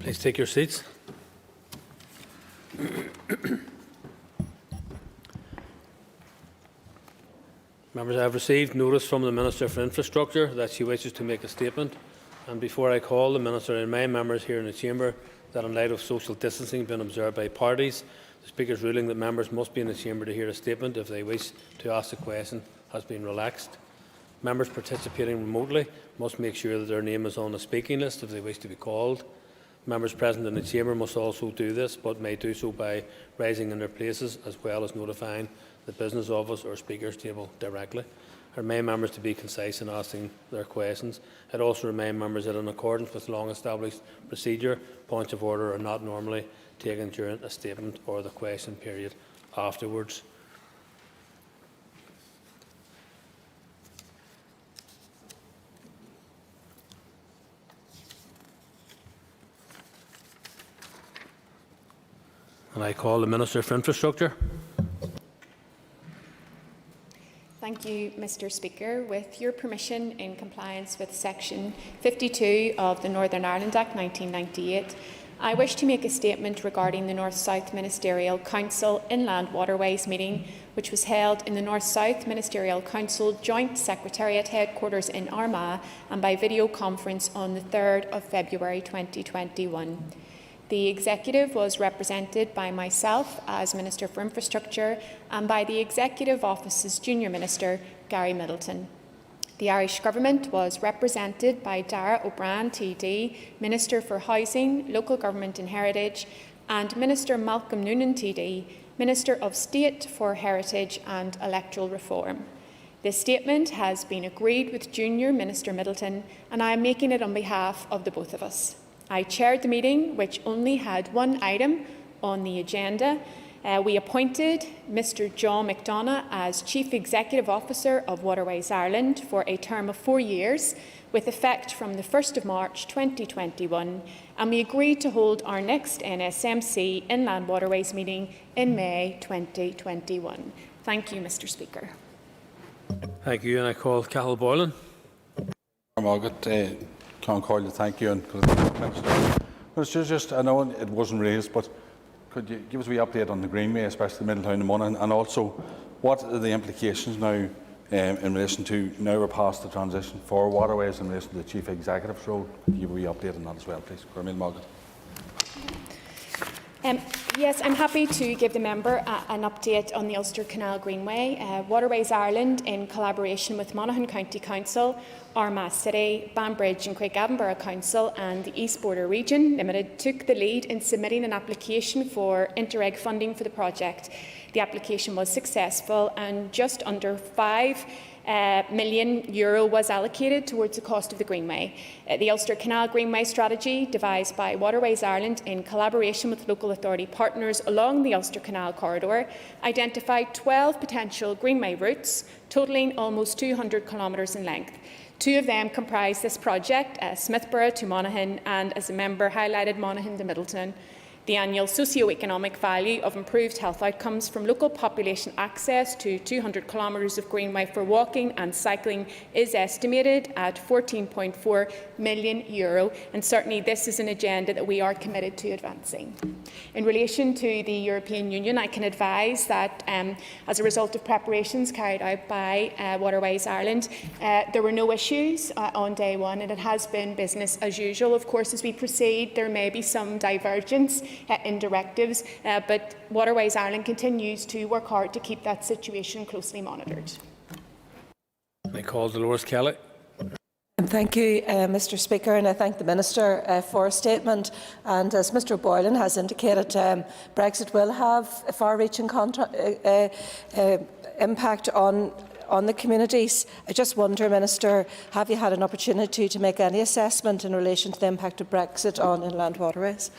Please take your seats. Members, I have received notice from the Minister for Infrastructure that she wishes to make a statement. And before I call the Minister, I remind members here in the Chamber that in light of social distancing being observed by parties, the Speaker's ruling that members must be in the Chamber to hear a statement if they wish to ask a question has been relaxed. Members participating remotely must make sure that their name is on the speaking list if they wish to be called. Members present in the Chamber must also do this, but may do so by rising in their places, as well as notifying the Business Office or Speaker's table directly. I remind members to be concise in asking their questions. I also remind members that in accordance with long-established procedure, points of order are not normally taken during a statement or the question period afterwards. And I call the Minister for Infrastructure. Thank you, Mr. Speaker. With your permission, in compliance with Section 52 of the Northern Ireland Act 1998, I wish to make a statement regarding the North-South Ministerial Council Inland Waterways meeting, which was held in the North-South Ministerial Council Joint Secretariat Headquarters in Armagh and by video conference on the 3rd of February 2021. The Executive was represented by myself as Minister for Infrastructure and by the Executive Office's Junior Minister, Gary Middleton. The Irish Government was represented by Dara O'Brien, TD, Minister for Housing, Local Government and Heritage, and Minister Malcolm Noonan, TD, Minister of State for Heritage and Electoral Reform. This statement has been agreed with Junior Minister Middleton, and I am making it on behalf of the both of us. I chaired the meeting, which only had one item on the agenda. We appointed Mr John McDonagh as Chief Executive Officer of Waterways Ireland for a term of 4 years, with effect from the 1st of March 2021, and we agreed to hold our next NSMC Inland Waterways meeting in May 2021. Thank you, Mr Speaker. Thank you, and I call Cathal Boylan. Margaret, Concord, thank you. And Minister, just I know it wasn't raised, but could you give us a wee update on the Greenway, especially Middletown and Monaghan, and also what are the implications now in relation to now we're past the transition for Waterways in relation to the Chief Executive's role? Could you give a wee update on that as well, please? Margaret. Yes, I'm happy to give the member an update on the Ulster Canal Greenway. Waterways Ireland, in collaboration with Monaghan County Council, Armagh City, Banbridge and Craigavon Borough Council and the East Border Region Limited, took the lead in submitting an application for Interreg funding for the project. The application was successful and just under €5 million was allocated towards the cost of the Greenway. The Ulster Canal Greenway strategy, devised by Waterways Ireland in collaboration with local authority partners along the Ulster Canal corridor, identified 12 potential Greenway routes, totalling almost 200 kilometres in length. 2 of them comprise this project, Smithborough to Monaghan, and as a member highlighted, Monaghan to Middleton. The annual socio-economic value of improved health outcomes from local population access to 200 kilometres of Greenway for walking and cycling is estimated at €14.4 million, and certainly this is an agenda that we are committed to advancing. In relation to the European Union, I can advise that as a result of preparations carried out by Waterways Ireland, there were no issues on day one, and it has been business as usual. Of course, as we proceed, there may be some divergence in directives, but Waterways Ireland continues to work hard to keep that situation closely monitored. I call Dolores Kelly. Thank you, Mr Speaker, and I thank the Minister for a statement. And as Mr Boylan has indicated, Brexit will have a far-reaching impact on the communities. I just wonder, Minister, have you had an opportunity to make any assessment in relation to the impact of Brexit on inland waterways?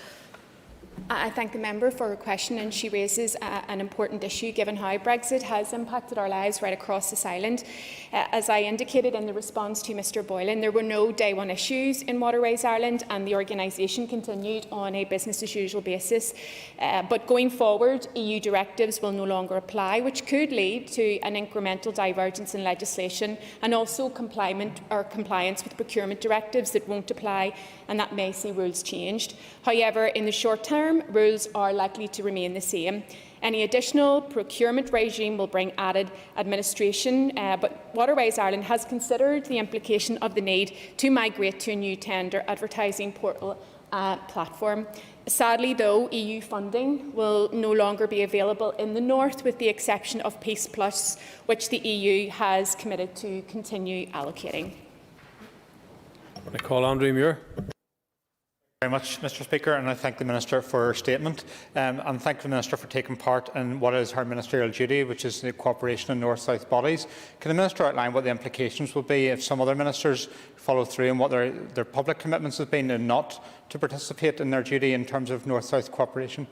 I thank the member for her question, and she raises an important issue given how Brexit has impacted our lives right across this island. As I indicated in the response to Mr Boylan, there were no day one issues in Waterways Ireland, and the organisation continued on a business as usual basis. But going forward, EU directives will no longer apply, which could lead to an incremental divergence in legislation, and also compliance with procurement directives that won't apply, and that may see rules changed. However, in the short term, rules are likely to remain the same. Any additional procurement regime will bring added administration, but Waterways Ireland has considered the implication of the need to migrate to a new tender advertising portal platform. Sadly, though, EU funding will no longer be available in the north, with the exception of Peace Plus, which the EU has committed to continue allocating. I call Andrew Muir. Very much, Mr Speaker, and I thank the Minister for her statement, and thank the Minister for taking part in what is her ministerial duty, which is the cooperation in North-South bodies. Can the Minister outline what the implications will be if some other ministers follow through and what their public commitments have been and not to participate in their duty in terms of North-South cooperation?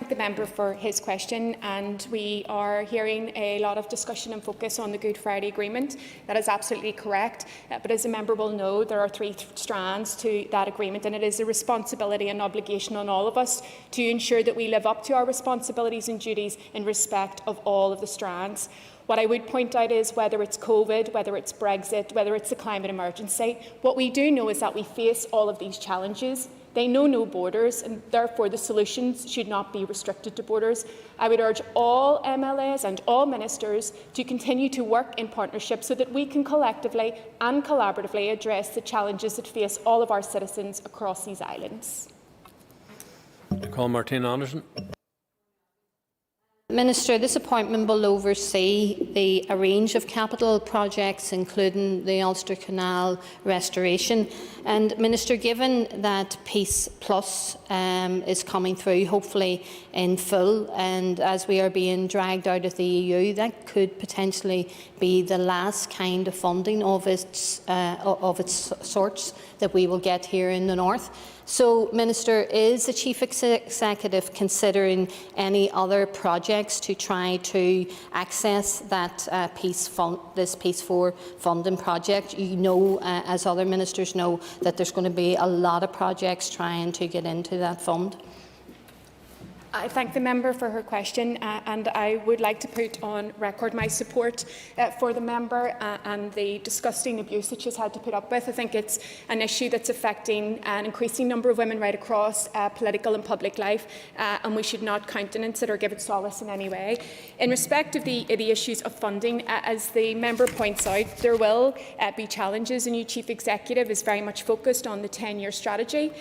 Thank the member for his question, and we are hearing a lot of discussion and focus on the Good Friday Agreement. That is absolutely correct, but as the member will know, there are three strands to that agreement, and it is a responsibility and obligation on all of us to ensure that we live up to our responsibilities and duties in respect of all of the strands. What I would point out is, whether it's COVID, whether it's Brexit, whether it's the climate emergency, what we do know is that we face all of these challenges. They know no borders, and therefore the solutions should not be restricted to borders. I would urge all MLAs and all ministers to continue to work in partnership so that we can collectively and collaboratively address the challenges that face all of our citizens across these islands. I call Martina Anderson. Minister, this appointment will oversee a range of capital projects, including the Ulster Canal restoration. And Minister, given that Peace Plus is coming through, hopefully in full, and as we are being dragged out of the EU, that could potentially be the last kind of funding of its sorts that we will get here in the north. So, Minister, is the Chief Executive considering any other projects to try to access that this Peace 4 funding project? You know, as other ministers know, that there's going to be a lot of projects trying to get into that fund. I thank the member for her question, and I would like to put on record my support for the member and the disgusting abuse that she's had to put up with. I think it's an issue that's affecting an increasing number of women right across political and public life, and we should not countenance it or give it solace in any way. In respect of the issues of funding, as the member points out, there will be challenges. The new Chief Executive is very much focused on the 10-year strategy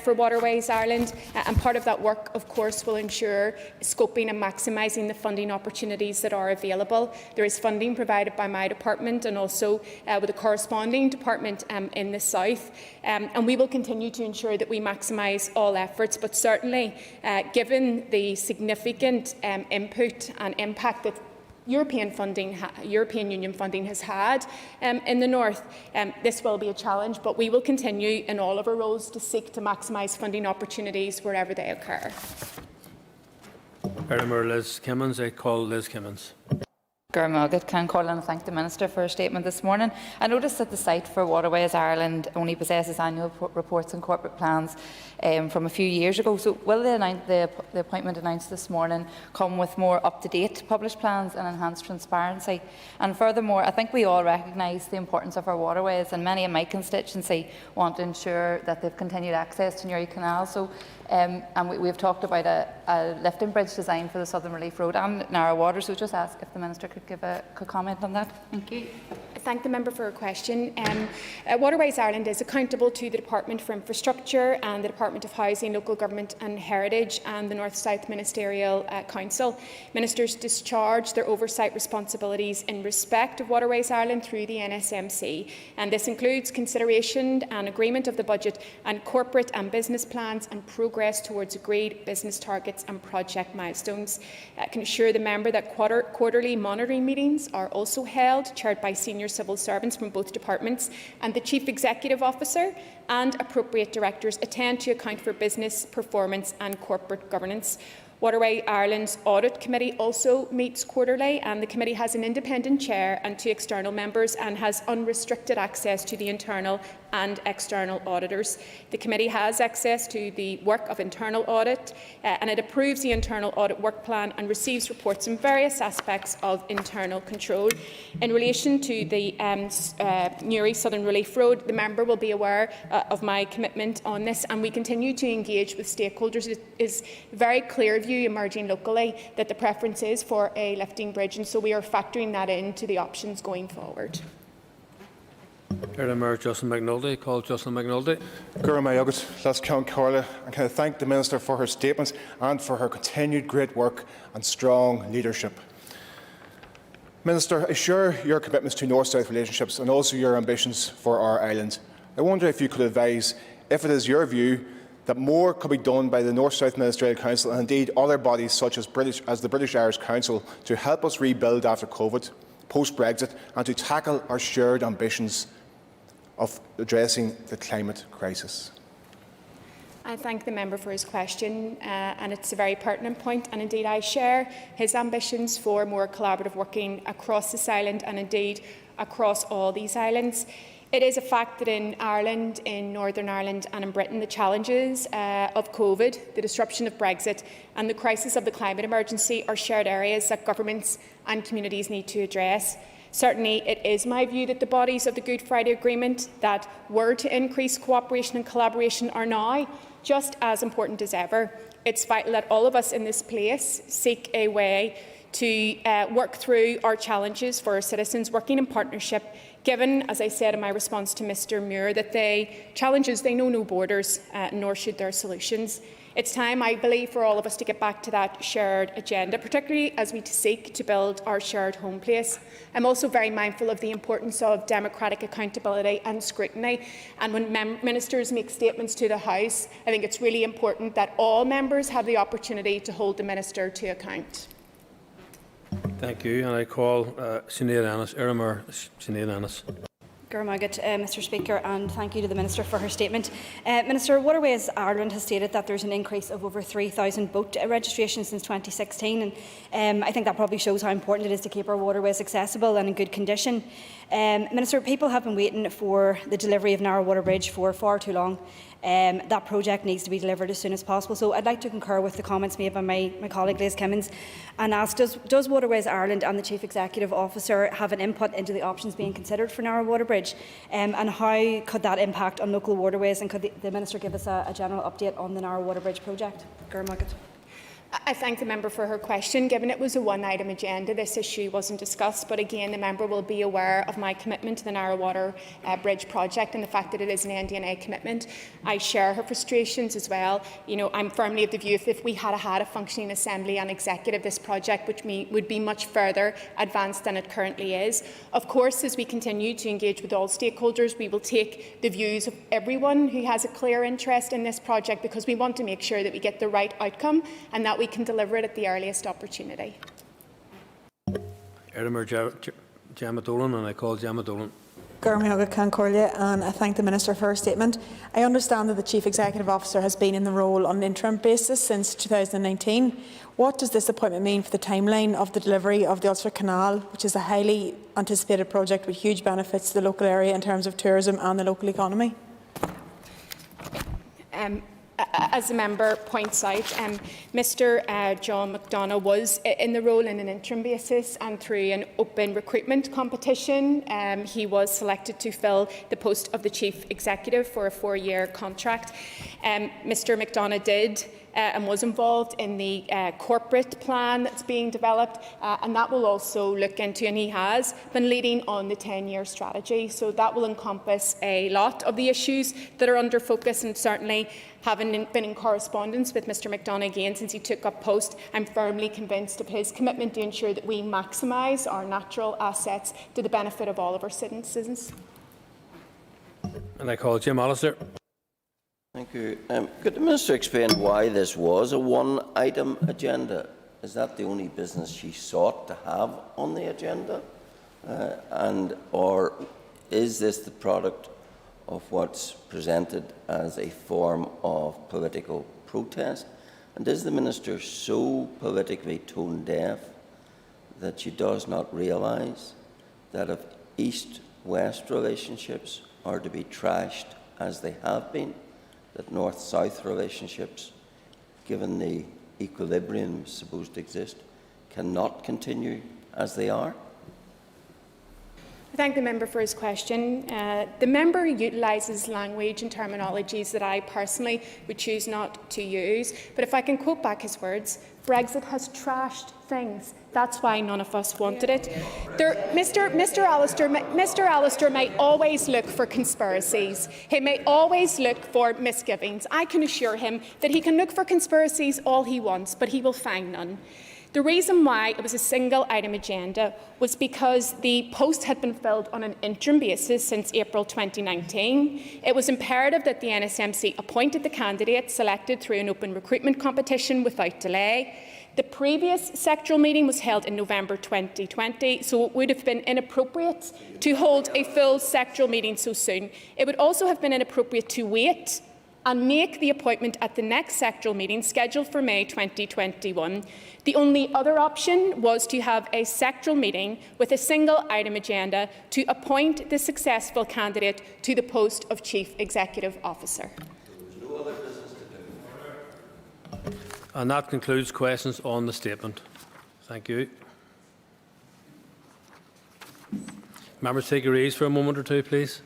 for Waterways Ireland, and part of that work, of course, will ensure scoping and maximising the funding opportunities that are available. There is funding provided by my department and also with a corresponding department in the south, and we will continue to ensure that we maximise all efforts. But certainly, given the significant input and impact that European Union funding has had in the north, this will be a challenge, but we will continue in all of our roles to seek to maximise funding opportunities wherever they occur. Liz Kimmins. I call Liz Kimmins. Can call and thank the Minister for her statement this morning. I noticed that the site for Waterways Ireland only possesses annual reports and corporate plans from a few years ago. So will the appointment announced this morning come with more up-to-date published plans and enhanced transparency? And furthermore, I think we all recognise the importance of our waterways, and many in my constituency want to ensure that they've continued access to Newry Canal. So and we've talked about a lifting bridge design for the Southern Relief Road and narrow water. So just ask if the Minister could comment on that. Thank you. Thank the member for her question. Waterways Ireland is accountable to the Department for Infrastructure and the Department of Housing, Local Government and Heritage and the North-South Ministerial Council. Ministers discharge their oversight responsibilities in respect of Waterways Ireland through the NSMC, and this includes consideration and agreement of the budget and corporate and business plans and progress towards agreed business targets and project milestones. I can assure the member that quarterly monitoring meetings are also held, chaired by senior civil servants from both departments, and the Chief Executive Officer and appropriate directors attend to account for business performance and corporate governance. Waterways Ireland's Audit Committee also meets quarterly, and the committee has an independent chair and 2 external members and has unrestricted access to the internal and external auditors. The committee has access to the work of internal audit and it approves the internal audit work plan and receives reports on various aspects of internal control. In relation to the Newry Southern Relief Road, the member will be aware of my commitment on this, and we continue to engage with stakeholders. It is a very clear view emerging locally that the preference is for a lifting bridge, and so we are factoring that into the options going forward. Justin McNulty. Call Justin McNulty. That's Count Carla, and can I thank the Minister for her statements and for her continued great work and strong leadership. Minister, I share your commitments to North-South relationships and also your ambitions for our island. I wonder if you could advise if it is your view that more could be done by the North-South Ministerial Council and indeed other bodies such as the British-Irish Council to help us rebuild after COVID, post-Brexit, and to tackle our shared ambitions of addressing the climate crisis. I thank the member for his question, and it's a very pertinent point, and indeed I share his ambitions for more collaborative working across this island and indeed across all these islands. It is a fact that in Ireland, in Northern Ireland and in Britain, the challenges of COVID, the disruption of Brexit and the crisis of the climate emergency are shared areas that governments and communities need to address. Certainly, it is my view that the bodies of the Good Friday Agreement that were to increase cooperation and collaboration are now just as important as ever. It's vital that all of us in this place seek a way to work through our challenges for our citizens, working in partnership, given, as I said in my response to Mr Muir, that challenges know no borders, nor should their solutions. It's time, I believe, for all of us to get back to that shared agenda, particularly as we seek to build our shared home place. I'm also very mindful of the importance of democratic accountability and scrutiny. And when ministers make statements to the House, I think it's really important that all members have the opportunity to hold the minister to account. Thank you. And I call Sinead Annis. Sinead Annis. Mr Speaker, and thank you to the Minister for her statement. Minister, Waterways Ireland has stated that there's an increase of over 3,000 boat registrations since 2016, and I think that probably shows how important it is to keep our waterways accessible and in good condition. Minister, people have been waiting for the delivery of Narrow Water Bridge for far too long. That project needs to be delivered as soon as possible. So I'd like to concur with the comments made by my colleague Liz Kimmins and ask, does Waterways Ireland and the Chief Executive Officer have an input into the options being considered for Narrow Water Bridge? And how could that impact on local waterways? And could the Minister give us a general update on the Narrow Water Bridge project? I thank the member for her question. Given it was a one-item agenda, this issue wasn't discussed, but again, the member will be aware of my commitment to the Narrow Water Bridge project and the fact that it is an NDNA commitment. I share her frustrations as well. You know, I'm firmly of the view if we had a functioning Assembly and Executive, this project would be much further advanced than it currently is. Of course, as we continue to engage with all stakeholders, we will take the views of everyone who has a clear interest in this project, because we want to make sure that we get the right outcome and that we can deliver it at the earliest opportunity. Gemma Dolan, and I call Gemma Dolan. And I thank the Minister for her statement. I understand that the Chief Executive Officer has been in the role on an interim basis since 2019. What does this appointment mean for the timeline of the delivery of the Ulster Canal, which is a highly anticipated project with huge benefits to the local area in terms of tourism and the local economy? As the member points out, Mr John McDonagh was in the role on an interim basis, and through an open recruitment competition he was selected to fill the post of the Chief Executive for a 4-year contract. Mr McDonagh did and was involved in the corporate plan that's being developed, and that will also look into, and he has been leading on the 10-year strategy. So that will encompass a lot of the issues that are under focus, and certainly having been in correspondence with Mr McDonagh again since he took up post, I'm firmly convinced of his commitment to ensure that we maximise our natural assets to the benefit of all of our citizens. And I call Jim Allister. Thank you. Could the Minister explain why this was a one-item agenda? Is that the only business she sought to have on the agenda? Or is this the product of what's presented as a form of political protest? And is the Minister so politically tone-deaf that she does not realise that if East-West relationships are to be trashed as they have been, that North-South relationships, given the equilibrium supposed to exist, cannot continue as they are? I thank the member for his question. The member utilises language and terminologies that I personally would choose not to use. But if I can quote back his words, Brexit has trashed things. That's why none of us wanted it. Mr. Allister may always look for conspiracies. He may always look for misgivings. I can assure him that he can look for conspiracies all he wants, but he will find none. The reason why it was a single item agenda was because the post had been filled on an interim basis since April 2019. It was imperative that the NSMC appointed the candidate selected through an open recruitment competition without delay. The previous sectoral meeting was held in November 2020, so it would have been inappropriate to hold a full sectoral meeting so soon. It would also have been inappropriate to wait and make the appointment at the next sectoral meeting scheduled for May 2021. The only other option was to have a sectoral meeting with a single item agenda to appoint the successful candidate to the post of Chief Executive Officer. No other business to do. And that concludes questions on the statement. Thank you. Members, take your ease for a moment or two, please.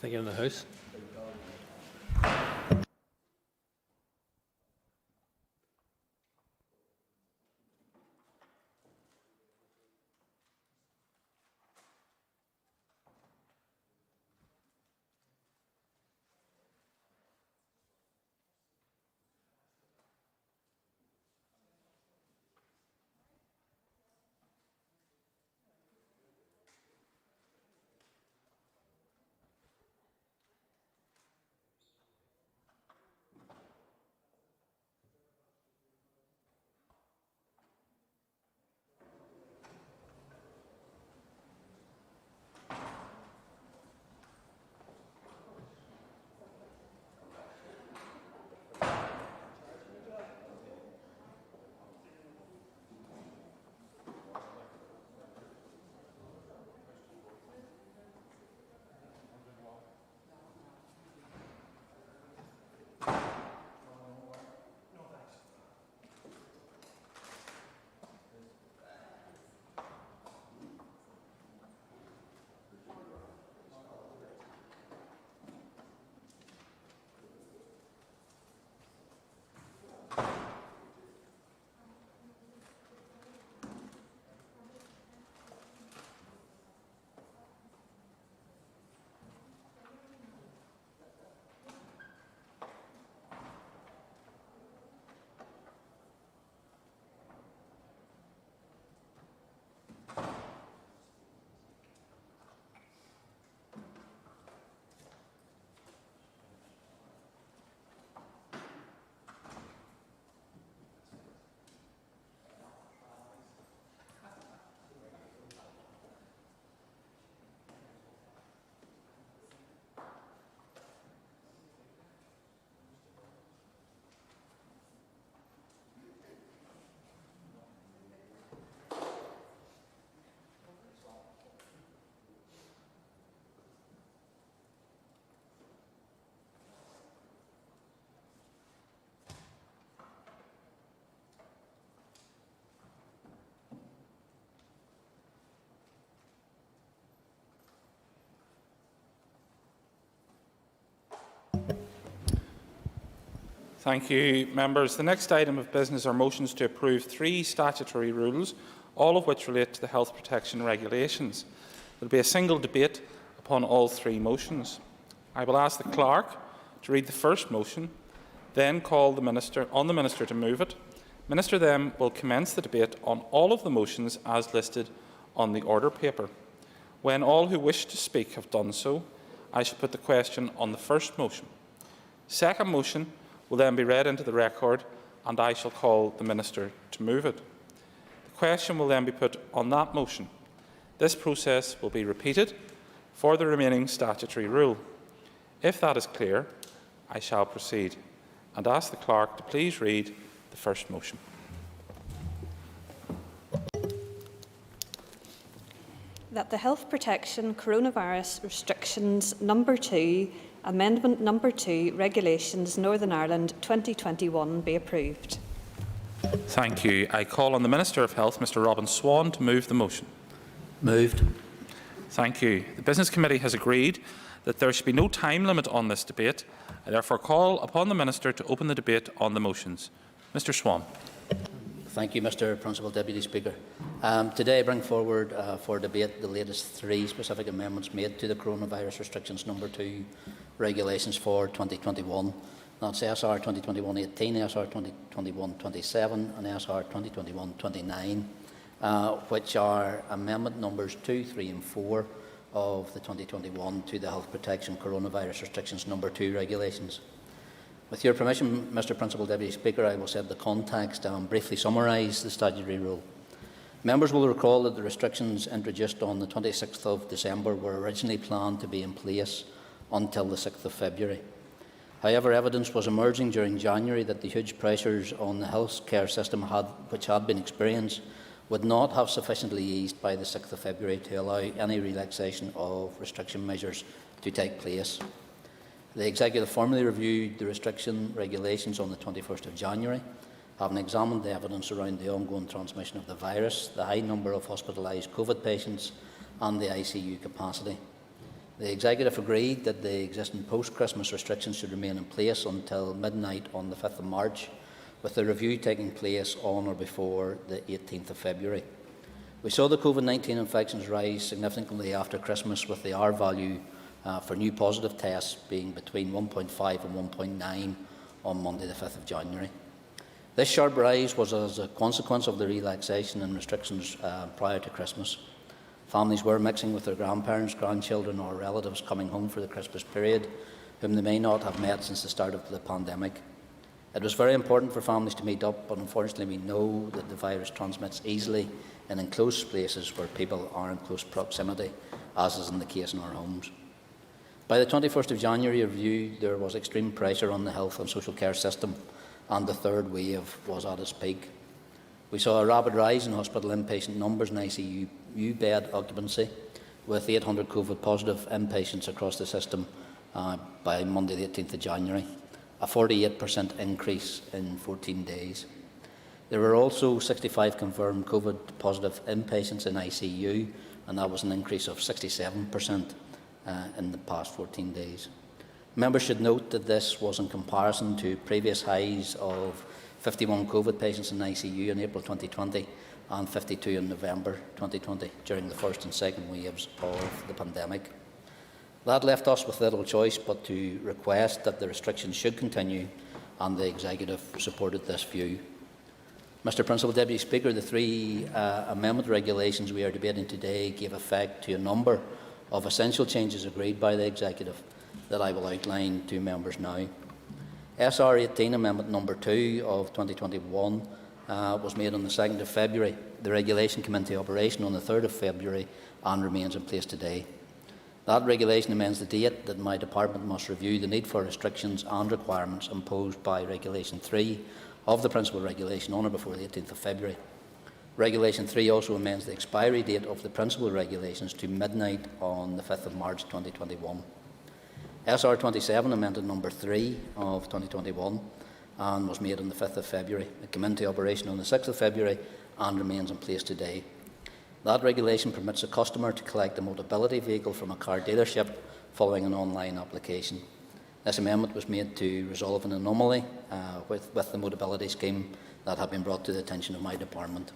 Thank you in the House. Thank you, members. The next item of business are motions to approve 3 statutory rules, all of which relate to the health protection regulations. There will be a single debate upon all 3 motions. I will ask the clerk to read the first motion, then call on the Minister to move it. Minister then will commence the debate on all of the motions as listed on the order paper. When all who wish to speak have done so, I shall put the question on the first motion. Second motion will then be read into the record and I shall call the Minister to move it. The question will then be put on that motion. This process will be repeated for the remaining statutory rule? If that is clear, I shall proceed and ask the Clerk to please read the first motion. That the Health Protection Coronavirus Restrictions No. 2, Amendment No. 2, Regulations Northern Ireland 2021 be approved. Thank you. I call on the Minister of Health, Mr Robin Swan, to move the motion. Moved. Thank you. The Business Committee has agreed that there should be no time limit on this debate. I therefore call upon the Minister to open the debate on the motions. Mr Swan. Thank you, Mr Principal Deputy Speaker. Today I bring forward for debate the latest 3 specific amendments made to the Coronavirus Restrictions No. 2 regulations for 2021. That's SR 2021-18, SR 2021-27 and SR 2021-29, which are amendment numbers 2, 3 and 4 of the 2021 to the Health Protection Coronavirus Restrictions No. 2 regulations. With your permission, Mr Principal Deputy Speaker, I will set the context and briefly summarise the statutory rule. Members will recall that the restrictions introduced on the 26th of December were originally planned to be in place until the 6th of February. However, evidence was emerging during January that the huge pressures on the healthcare system which had been experienced would not have sufficiently eased by the 6th of February to allow any relaxation of restriction measures to take place. The Executive formally reviewed the restriction regulations on the 21st of January, having examined the evidence around the ongoing transmission of the virus, the high number of hospitalised COVID patients and the ICU capacity. The Executive agreed that the existing post-Christmas restrictions should remain in place until midnight on the 5th of March, with the review taking place on or before the 18th of February. We saw the COVID-19 infections rise significantly after Christmas, with the R value for new positive tests being between 1.5 and 1.9 on Monday the 5th of January. This sharp rise was as a consequence of the relaxation in restrictions prior to Christmas. Families were mixing with their grandparents, grandchildren or relatives coming home for the Christmas period, whom they may not have met since the start of the pandemic. It was very important for families to meet up, but unfortunately we know that the virus transmits easily in enclosed places where people are in close proximity, as is in the case in our homes. By the 21st of January review, there was extreme pressure on the health and social care system, and the third wave was at its peak. We saw a rapid rise in hospital inpatient numbers and ICU bed occupancy, with 800 COVID-positive inpatients across the system by Monday the 18th of January, a 48% increase in 14 days. There were also 65 confirmed COVID-positive inpatients in ICU, and that was an increase of 67% in the past 14 days. Members should note that this was in comparison to previous highs of 51 COVID patients in ICU in April 2020 and 52 in November 2020 during the first and second waves of the pandemic. That left us with little choice but to request that the restrictions should continue, and the Executive supported this view. Mr Principal Deputy Speaker, the 3 amendment regulations we are debating today gave effect to a number of essential changes agreed by the Executive that I will outline to members now. SR 18 Amendment No. 2 of 2021 was made on the 2nd of February. The regulation came into operation on the 3rd of February and remains in place today. That regulation amends the date that my department must review the need for restrictions and requirements imposed by Regulation 3 of the Principal Regulation on or before the 18th of February. Regulation 3 also amends the expiry date of the Principal Regulations to midnight on the 5th of March 2021. SR 27 Amendment No. 3 of 2021 and was made on the 5th of February. It came into operation on the 6th of February and remains in place today. That regulation permits a customer to collect a mobility vehicle from a car dealership following an online application. This amendment was made to resolve an anomaly with the mobility scheme that had been brought to the attention of my department.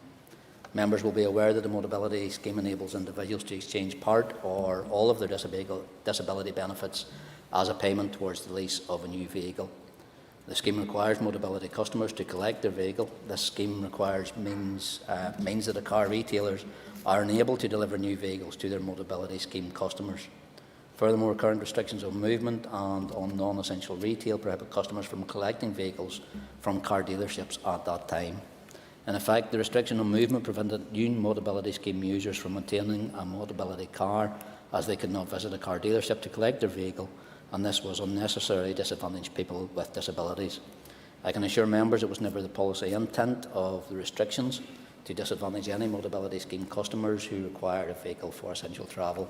Members will be aware that the mobility scheme enables individuals to exchange part or all of their disability benefits as a payment towards the lease of a new vehicle. The scheme requires mobility customers to collect their vehicle. This scheme means that car retailers are unable to deliver new vehicles to their mobility scheme customers. Furthermore, current restrictions on movement and on non-essential retail prohibit customers from collecting vehicles from car dealerships at that time. In effect, the restriction on movement prevented new mobility scheme users from obtaining a mobility car as they could not visit a car dealership to collect their vehicle, and this was unnecessarily disadvantaged people with disabilities. I can assure members it was never the policy intent of the restrictions to disadvantage any Motability Scheme customers who require a vehicle for essential travel.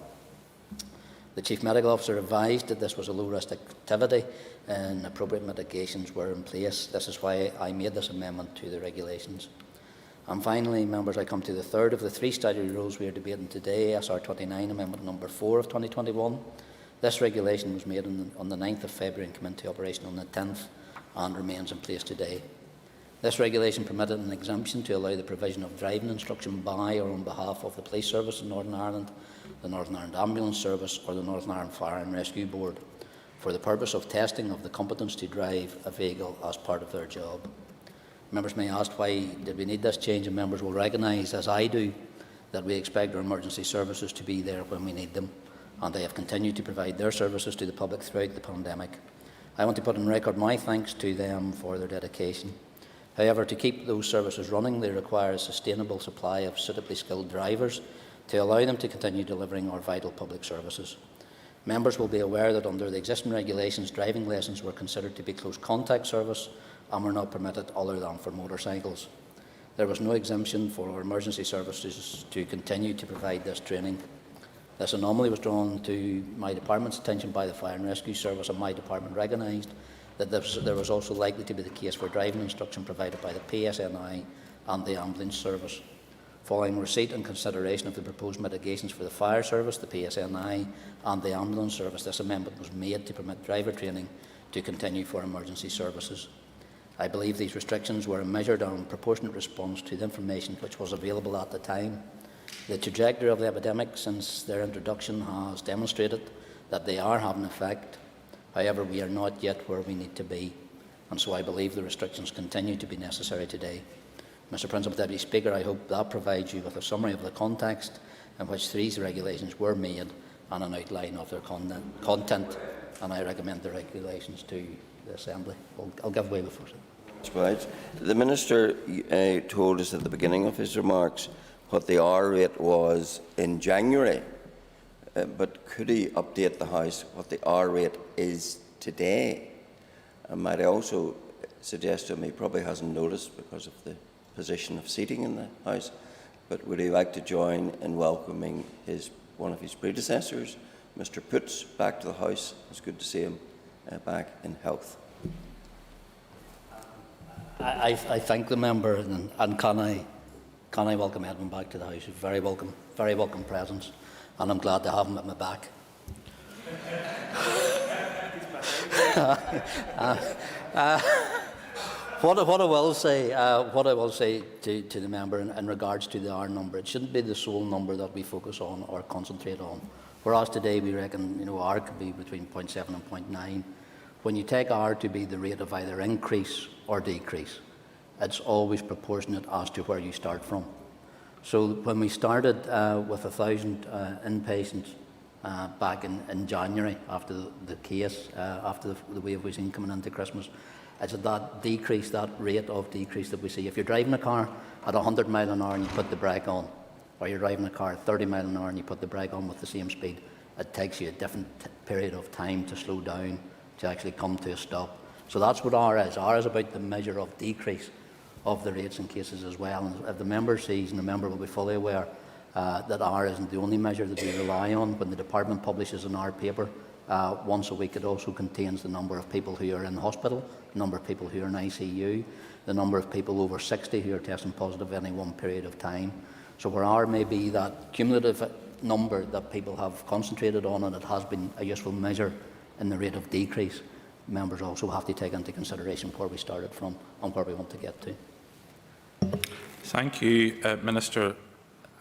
The Chief Medical Officer advised that this was a low-risk activity and appropriate mitigations were in place. This is why I made this amendment to the regulations. And finally, members, I come to the third of the three statutory rules we are debating today, SR 29, Amendment number 4 of 2021. This regulation was made on the 9th of February and came into operation on the 10th and remains in place today. This regulation permitted an exemption to allow the provision of driving instruction by or on behalf of the Police Service in Northern Ireland, the Northern Ireland Ambulance Service or the Northern Ireland Fire and Rescue Board for the purpose of testing of the competence to drive a vehicle as part of their job. Members may ask why did we need this change, and members will recognise, as I do, that we expect our emergency services to be there when we need them, and they have continued to provide their services to the public throughout the pandemic. I want to put on record my thanks to them for their dedication. However, to keep those services running, they require a sustainable supply of suitably skilled drivers to allow them to continue delivering our vital public services. Members will be aware that under the existing regulations, driving lessons were considered to be close contact service and were not permitted other than for motorcycles. There was no exemption for our emergency services to continue to provide this training. This anomaly was drawn to my department's attention by the Fire and Rescue Service, and my department recognised that there was also likely to be the case for driving instruction provided by the PSNI and the Ambulance Service. Following receipt and consideration of the proposed mitigations for the Fire Service, the PSNI and the Ambulance Service, this amendment was made to permit driver training to continue for emergency services. I believe these restrictions were a measured and proportionate response to the information which was available at the time. The trajectory of the epidemic since their introduction has demonstrated that they are having effect. However, we are not yet where we need to be, and so I believe the restrictions continue to be necessary today. Mr. Principal Deputy Speaker, I hope that provides you with a summary of the context in which these regulations were made and an outline of their content, and I recommend the regulations to the Assembly. I'll give way before. Right. The Minister told us at the beginning of his remarks what the R rate was in January, but could he update the House what the R rate is today? And might I also suggest to him, he probably hasn't noticed because of the position of seating in the House, but would he like to join in welcoming one of his predecessors, Mr. Putz, back to the House? It's good to see him back in health. I thank the member, and can I welcome Edmund back to the House? Very welcome presence, and I'm glad to have him at my back. What I will say to the member in regards to the R number, it shouldn't be the sole number that we focus on or concentrate on. Whereas today we reckon R could be between 0.7 and 0.9. When you take R to be the rate of either increase or decrease, it's always proportionate as to where you start from. So when we started with 1,000 inpatients back in January after the case, after the wave we've seen coming into Christmas, it's that decrease, that rate of decrease that we see. If you're driving a car at 100 mile an hour and you put the brake on, or you're driving a car at 30 mile an hour and you put the brake on with the same speed, it takes you a different period of time to slow down, to actually come to a stop. So that's what R is. R is about the measure of decrease of the rates and cases as well. And if the member sees, and the member will be fully aware, that R isn't the only measure that we rely on. When the department publishes an R paper once a week, it also contains the number of people who are in hospital, the number of people who are in ICU, the number of people over 60 who are testing positive any one period of time. So where R may be that cumulative number that people have concentrated on, and it has been a useful measure in the rate of decrease, members also have to take into consideration where we started from and where we want to get to. Thank you, Minister.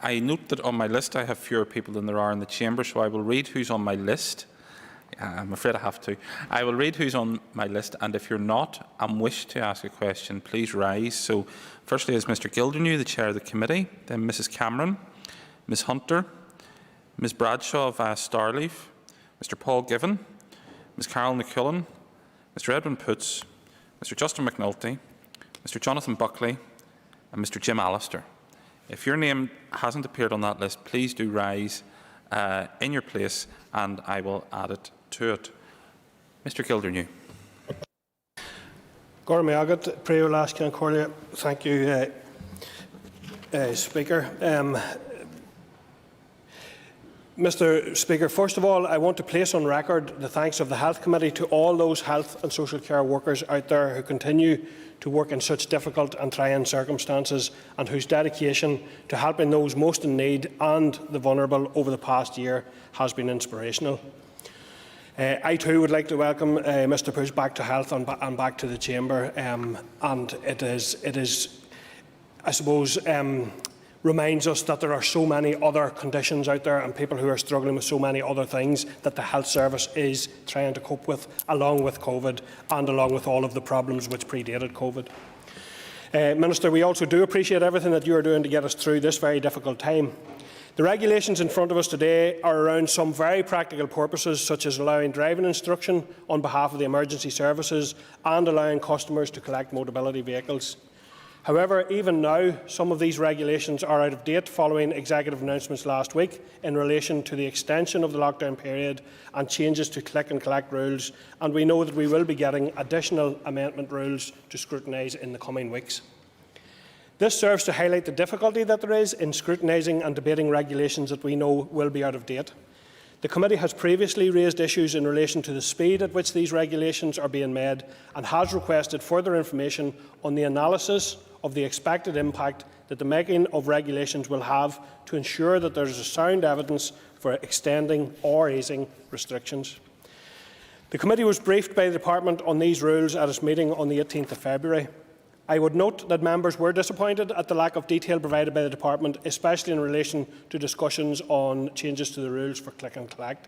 I note that on my list I have fewer people than there are in the chamber, so I will read who's on my list. I'm afraid I have to. I will read who's on my list, and if you're not and wish to ask a question, please rise. So, firstly is Mr. Gildernew, the Chair of the Committee, then Mrs. Cameron, Ms. Hunter, Ms. Bradshaw of Starleaf, Mr. Paul Given, Ms. Carol McCullen, Mr. Edwin Putz, Mr. Justin McNulty, Mr. Jonathan Buckley, and Mr. Jim Allister. If your name hasn't appeared on that list, please do rise in your place, and I will add it to it. Mr Kildernew. Thank you, Speaker. Mr Speaker, first of all, I want to place on record the thanks of the Health Committee to all those health and social care workers out there who continue to work in such difficult and trying circumstances, and whose dedication to helping those most in need and the vulnerable over the past year has been inspirational. I too would like to welcome Mr Push back to Health and back to the Chamber, and it is, I suppose, reminds us that there are so many other conditions out there and people who are struggling with so many other things that the Health Service is trying to cope with, along with COVID and along with all of the problems which predated COVID. Minister, we also do appreciate everything that you are doing to get us through this very difficult time. The regulations in front of us today are around some very practical purposes, such as allowing driving instruction on behalf of the emergency services and allowing customers to collect mobility vehicles. However, even now, some of these regulations are out of date following executive announcements last week in relation to the extension of the lockdown period and changes to click and collect rules, and we know that we will be getting additional amendment rules to scrutinise in the coming weeks. This serves to highlight the difficulty that there is in scrutinising and debating regulations that we know will be out of date. The Committee has previously raised issues in relation to the speed at which these regulations are being made and has requested further information on the analysis of the expected impact that the making of regulations will have to ensure that there is sound evidence for extending or easing restrictions. The Committee was briefed by the Department on these rules at its meeting on the 18th of February. I would note that members were disappointed at the lack of detail provided by the Department, especially in relation to discussions on changes to the rules for click and collect.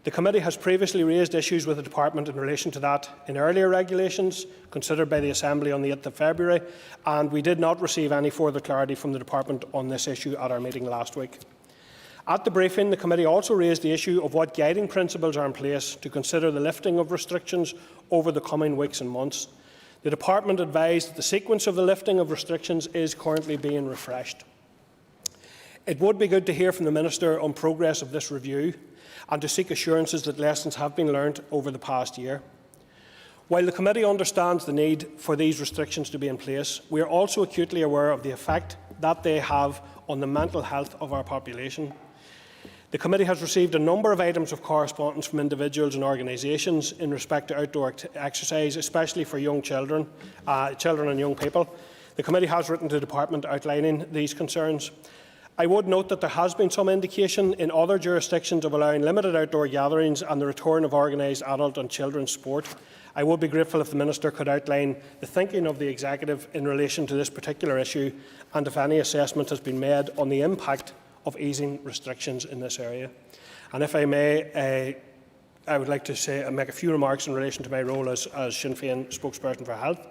The Committee has previously raised issues with the Department in relation to that in earlier regulations considered by the Assembly on the 8th of February, and we did not receive any further clarity from the Department on this issue at our meeting last week. At the briefing, the Committee also raised the issue of what guiding principles are in place to consider the lifting of restrictions over the coming weeks and months. The Department advised that the sequence of the lifting of restrictions is currently being refreshed. It would be good to hear from the Minister on progress of this review and to seek assurances that lessons have been learned over the past year. While the Committee understands the need for these restrictions to be in place, we are also acutely aware of the effect that they have on the mental health of our population. The Committee has received a number of items of correspondence from individuals and organisations in respect to outdoor exercise, especially for young children and young people. The Committee has written to the Department outlining these concerns. I would note that there has been some indication in other jurisdictions of allowing limited outdoor gatherings and the return of organised adult and children's sport. I would be grateful if the Minister could outline the thinking of the Executive in relation to this particular issue, and if any assessment has been made on the impact of easing restrictions in this area. And if I may, I would like to make a few remarks in relation to my role as Sinn Féin spokesperson for health.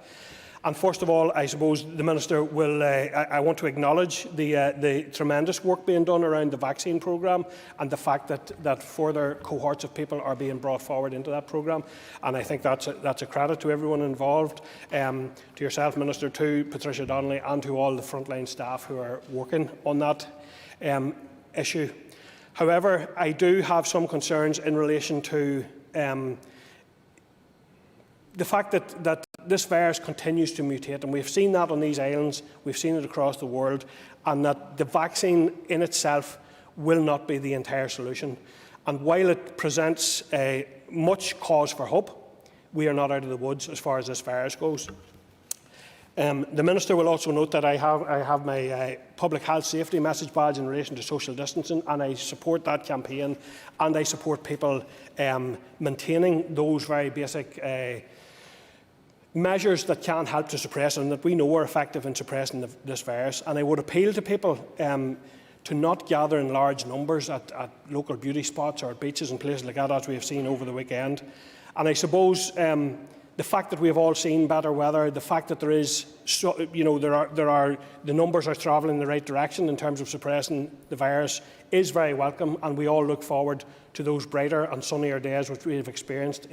And first of all, I suppose the Minister will. I want to acknowledge the tremendous work being done around the vaccine programme and the fact that further cohorts of people are being brought forward into that programme. And I think that's a credit to everyone involved, to yourself, Minister, to Patricia Donnelly, and to all the frontline staff who are working on that issue. However, I do have some concerns in relation to the fact that this virus continues to mutate, and we've seen that on these islands, we've seen it across the world, and that the vaccine in itself will not be the entire solution. And while it presents much cause for hope, we are not out of the woods as far as this virus goes. The Minister will also note that I have my public health safety message badge in relation to social distancing, and I support that campaign, and I support people maintaining those very basic measures that can help to suppress and that we know are effective in suppressing this virus. And I would appeal to people to not gather in large numbers at local beauty spots or at beaches and places like that, as we have seen over the weekend. And I suppose the fact that we have all seen better weather, the fact that there is, the numbers are travelling in the right direction in terms of suppressing the virus is very welcome, and we all look forward to those brighter and sunnier days which we have experienced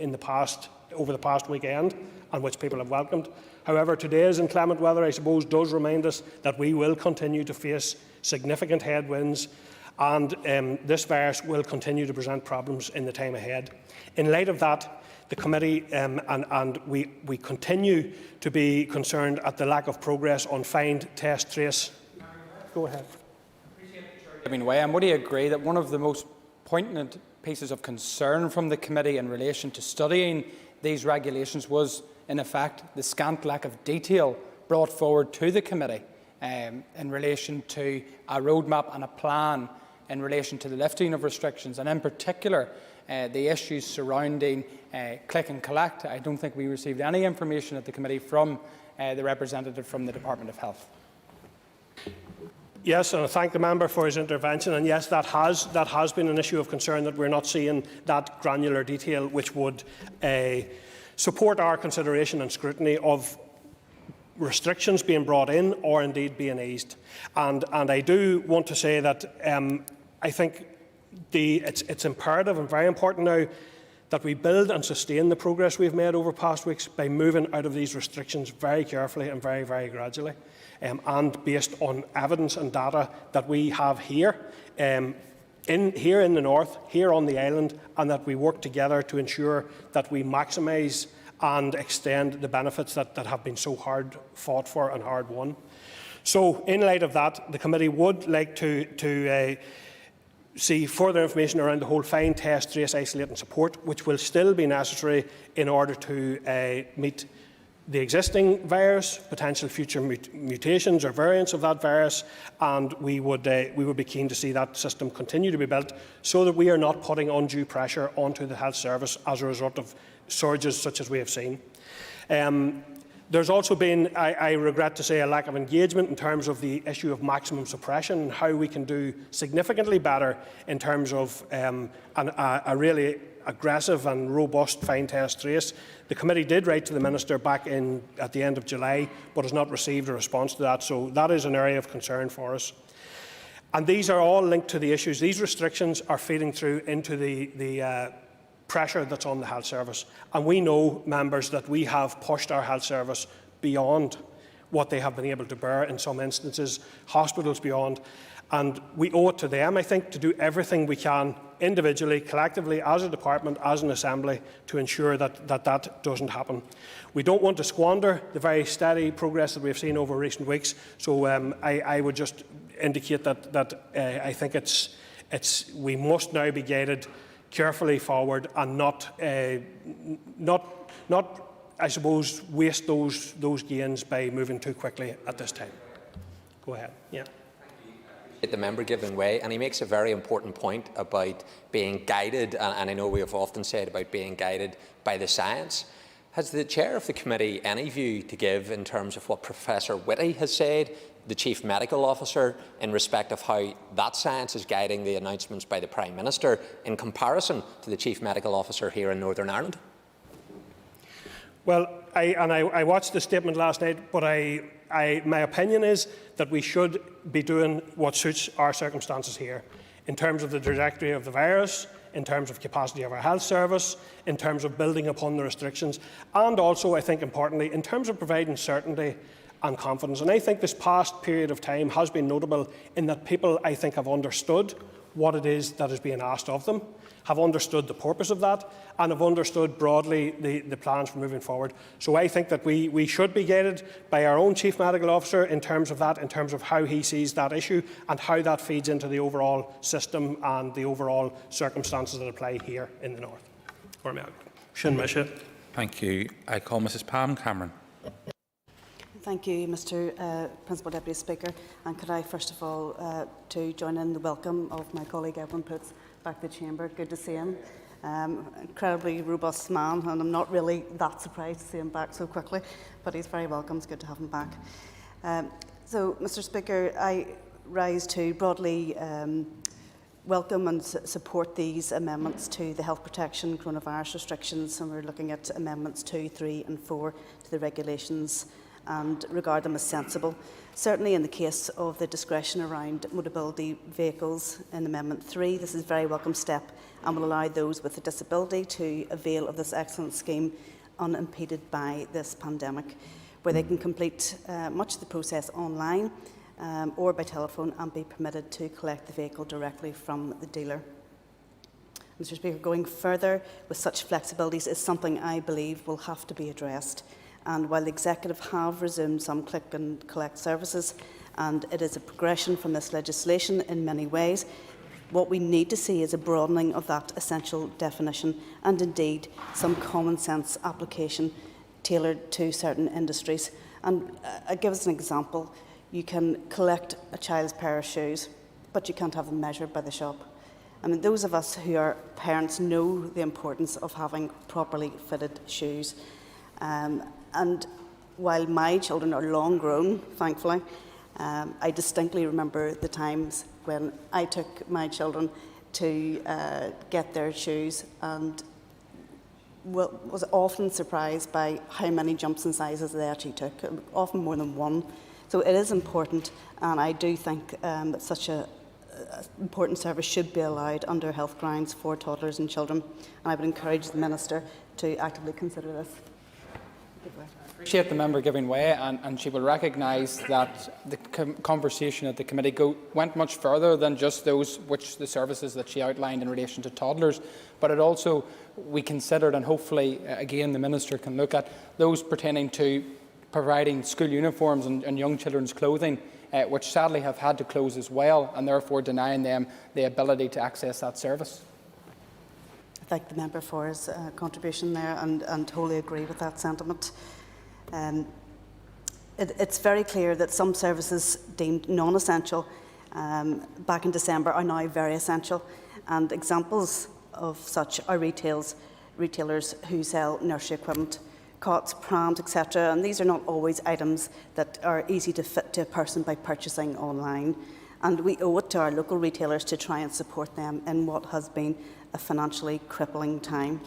over the past weekend, and which people have welcomed. However, today's inclement weather, I suppose, does remind us that we will continue to face significant headwinds, and this virus will continue to present problems in the time ahead. In light of that, the committee and we continue to be concerned at the lack of progress on find, test, trace. Go ahead. I would agree that one of the most poignant pieces of concern from the committee in relation to studying these regulations was, in effect, the scant lack of detail brought forward to the committee in relation to a roadmap and a plan in relation to the lifting of restrictions, and in particular the issues surrounding click and collect. I don't think we received any information at the committee from the representative from the Department of Health. Yes, and I thank the member for his intervention. And yes, that has been an issue of concern, that we're not seeing that granular detail which would support our consideration and scrutiny of restrictions being brought in or indeed being eased. And I do want to say that I think it's imperative and very important now that we build and sustain the progress we've made over past weeks by moving out of these restrictions very carefully and very, very gradually, and based on evidence and data that we have here, here in the north, here on the island, and that we work together to ensure that we maximise and extend the benefits that have been so hard fought for and hard won. So, in light of that, the committee would like to see further information around the whole find, test, trace, isolate and support, which will still be necessary in order to meet the existing virus, potential future mutations or variants of that virus, and we would be keen to see that system continue to be built so that we are not putting undue pressure onto the health service as a result of surges such as we have seen. There's also been, I regret to say, a lack of engagement in terms of the issue of maximum suppression and how we can do significantly better in terms of a really aggressive and robust find, test, trace. The committee did write to the Minister back at the end of July, but has not received a response to that, so that is an area of concern for us. And these are all linked to the issues. These restrictions are feeding through into the pressure that's on the health service. And we know, members, that we have pushed our health service beyond what they have been able to bear in some instances, hospitals beyond. And we owe it to them, I think, to do everything we can individually, collectively, as a department, as an assembly, to ensure that doesn't happen. We don't want to squander the very steady progress that we have seen over recent weeks. So I would just indicate that I think we must now be guided carefully forward and not, I suppose, waste those gains by moving too quickly at this time. Go ahead. Yeah. The member giving way, and he makes a very important point about being guided, and I know we have often said about being guided by the science. Has the chair of the committee any view to give in terms of what Professor Whitty has said, the Chief Medical Officer, in respect of how that science is guiding the announcements by the Prime Minister in comparison to the Chief Medical Officer here in Northern Ireland? Well, I watched the statement last night, but my opinion is that we should be doing what suits our circumstances here, in terms of the trajectory of the virus, in terms of capacity of our health service, in terms of building upon the restrictions, and also, I think importantly, in terms of providing certainty and confidence. And I think this past period of time has been notable in that people, I think, have understood what it is that is being asked of them, have understood the purpose of that, and have understood broadly the plans for moving forward. So I think that we should be guided by our own Chief Medical Officer in terms of that, in terms of how he sees that issue and how that feeds into the overall system and the overall circumstances that apply here in the north. Thank you. I call Mrs Pam Cameron. Thank you, Mr Principal Deputy Speaker. And could I first of all to join in the welcome of my colleague Edwin Poots back to the Chamber. Good to see him. Incredibly robust man, and I'm not really that surprised to see him back so quickly, but he's very welcome. It's good to have him back. So, Mr Speaker, I rise to broadly welcome and support these amendments to the health protection coronavirus restrictions, and we're looking at amendments 2, 3 and 4 to the regulations and regard them as sensible. Certainly in the case of the discretion around mobility vehicles in Amendment 3, this is a very welcome step and will allow those with a disability to avail of this excellent scheme unimpeded by this pandemic, where they can complete much of the process online or by telephone and be permitted to collect the vehicle directly from the dealer. Mr Speaker, going further with such flexibilities is something I believe will have to be addressed. And while the Executive have resumed some click and collect services, and it is a progression from this legislation in many ways, what we need to see is a broadening of that essential definition and indeed some common sense application tailored to certain industries. And I'll give us an example. You can collect a child's pair of shoes, but you can't have them measured by the shop. I mean, those of us who are parents know the importance of having properly fitted shoes. And while my children are long grown, thankfully, I distinctly remember the times when I took my children to get their shoes and was often surprised by how many jumps and sizes they actually took, often more than one. So it is important, and I do think that such an important service should be allowed under health grounds for toddlers and children. And I would encourage the Minister to actively consider this. I appreciate the member giving way, and she will recognise that the conversation at the committee went much further than just the services that she outlined in relation to toddlers, but it also, we considered, and hopefully again the Minister can look at, those pertaining to providing school uniforms and young children's clothing, which sadly have had to close as well, and therefore denying them the ability to access that service. I thank the member for his contribution there and wholly agree with that sentiment. It's very clear that some services deemed non-essential back in December are now very essential, and examples of such are retailers who sell nursery equipment, cots, prams, etc. And these are not always items that are easy to fit to a person by purchasing online. And we owe it to our local retailers to try and support them in what has been a financially crippling time.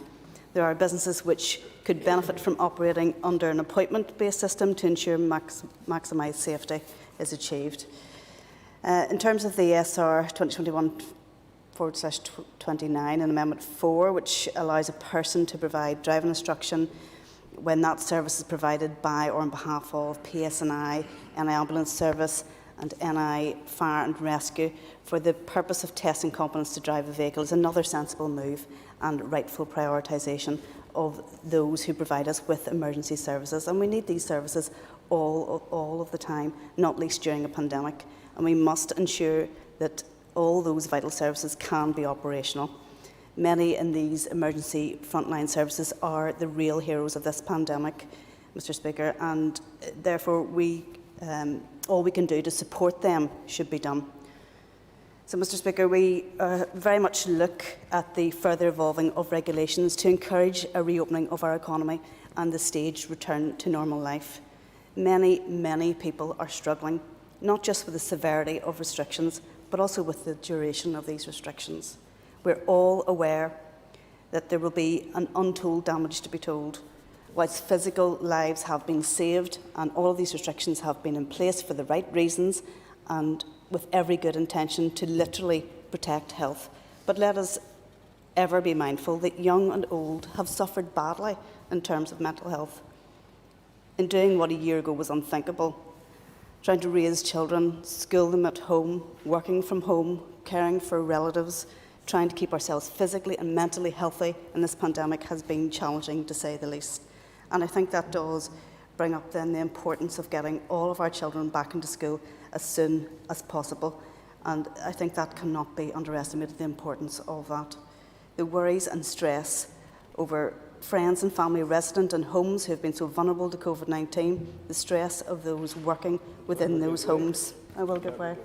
There are businesses which could benefit from operating under an appointment-based system to ensure maximised safety is achieved. In terms of the SR 2021/29 and Amendment 4, which allows a person to provide driving instruction when that service is provided by or on behalf of PSNI, NI Ambulance Service and NI Fire and Rescue for the purpose of testing competence to drive a vehicle, is another sensible move and rightful prioritisation of those who provide us with emergency services. And we need these services all of the time, not least during a pandemic. And we must ensure that all those vital services can be operational. Many in these emergency frontline services are the real heroes of this pandemic, Mr Speaker, and therefore all we can do to support them should be done. So, Mr Speaker, we very much look at the further evolving of regulations to encourage a reopening of our economy and the staged return to normal life. Many people are struggling, not just with the severity of restrictions, but also with the duration of these restrictions. We're all aware that there will be an untold damage to be told. Whilst physical lives have been saved and all of these restrictions have been in place for the right reasons and with every good intention to literally protect health. But let us ever be mindful that young and old have suffered badly in terms of mental health. In doing what a year ago was unthinkable, trying to raise children, school them at home, working from home, caring for relatives, trying to keep ourselves physically and mentally healthy in this pandemic has been challenging, to say the least. And I think that does bring up then the importance of getting all of our children back into school as soon as possible. And I think that cannot be underestimated, the importance of that. The worries and stress over friends and family resident in homes who have been so vulnerable to COVID-19, the stress of those working within those homes. I will give way.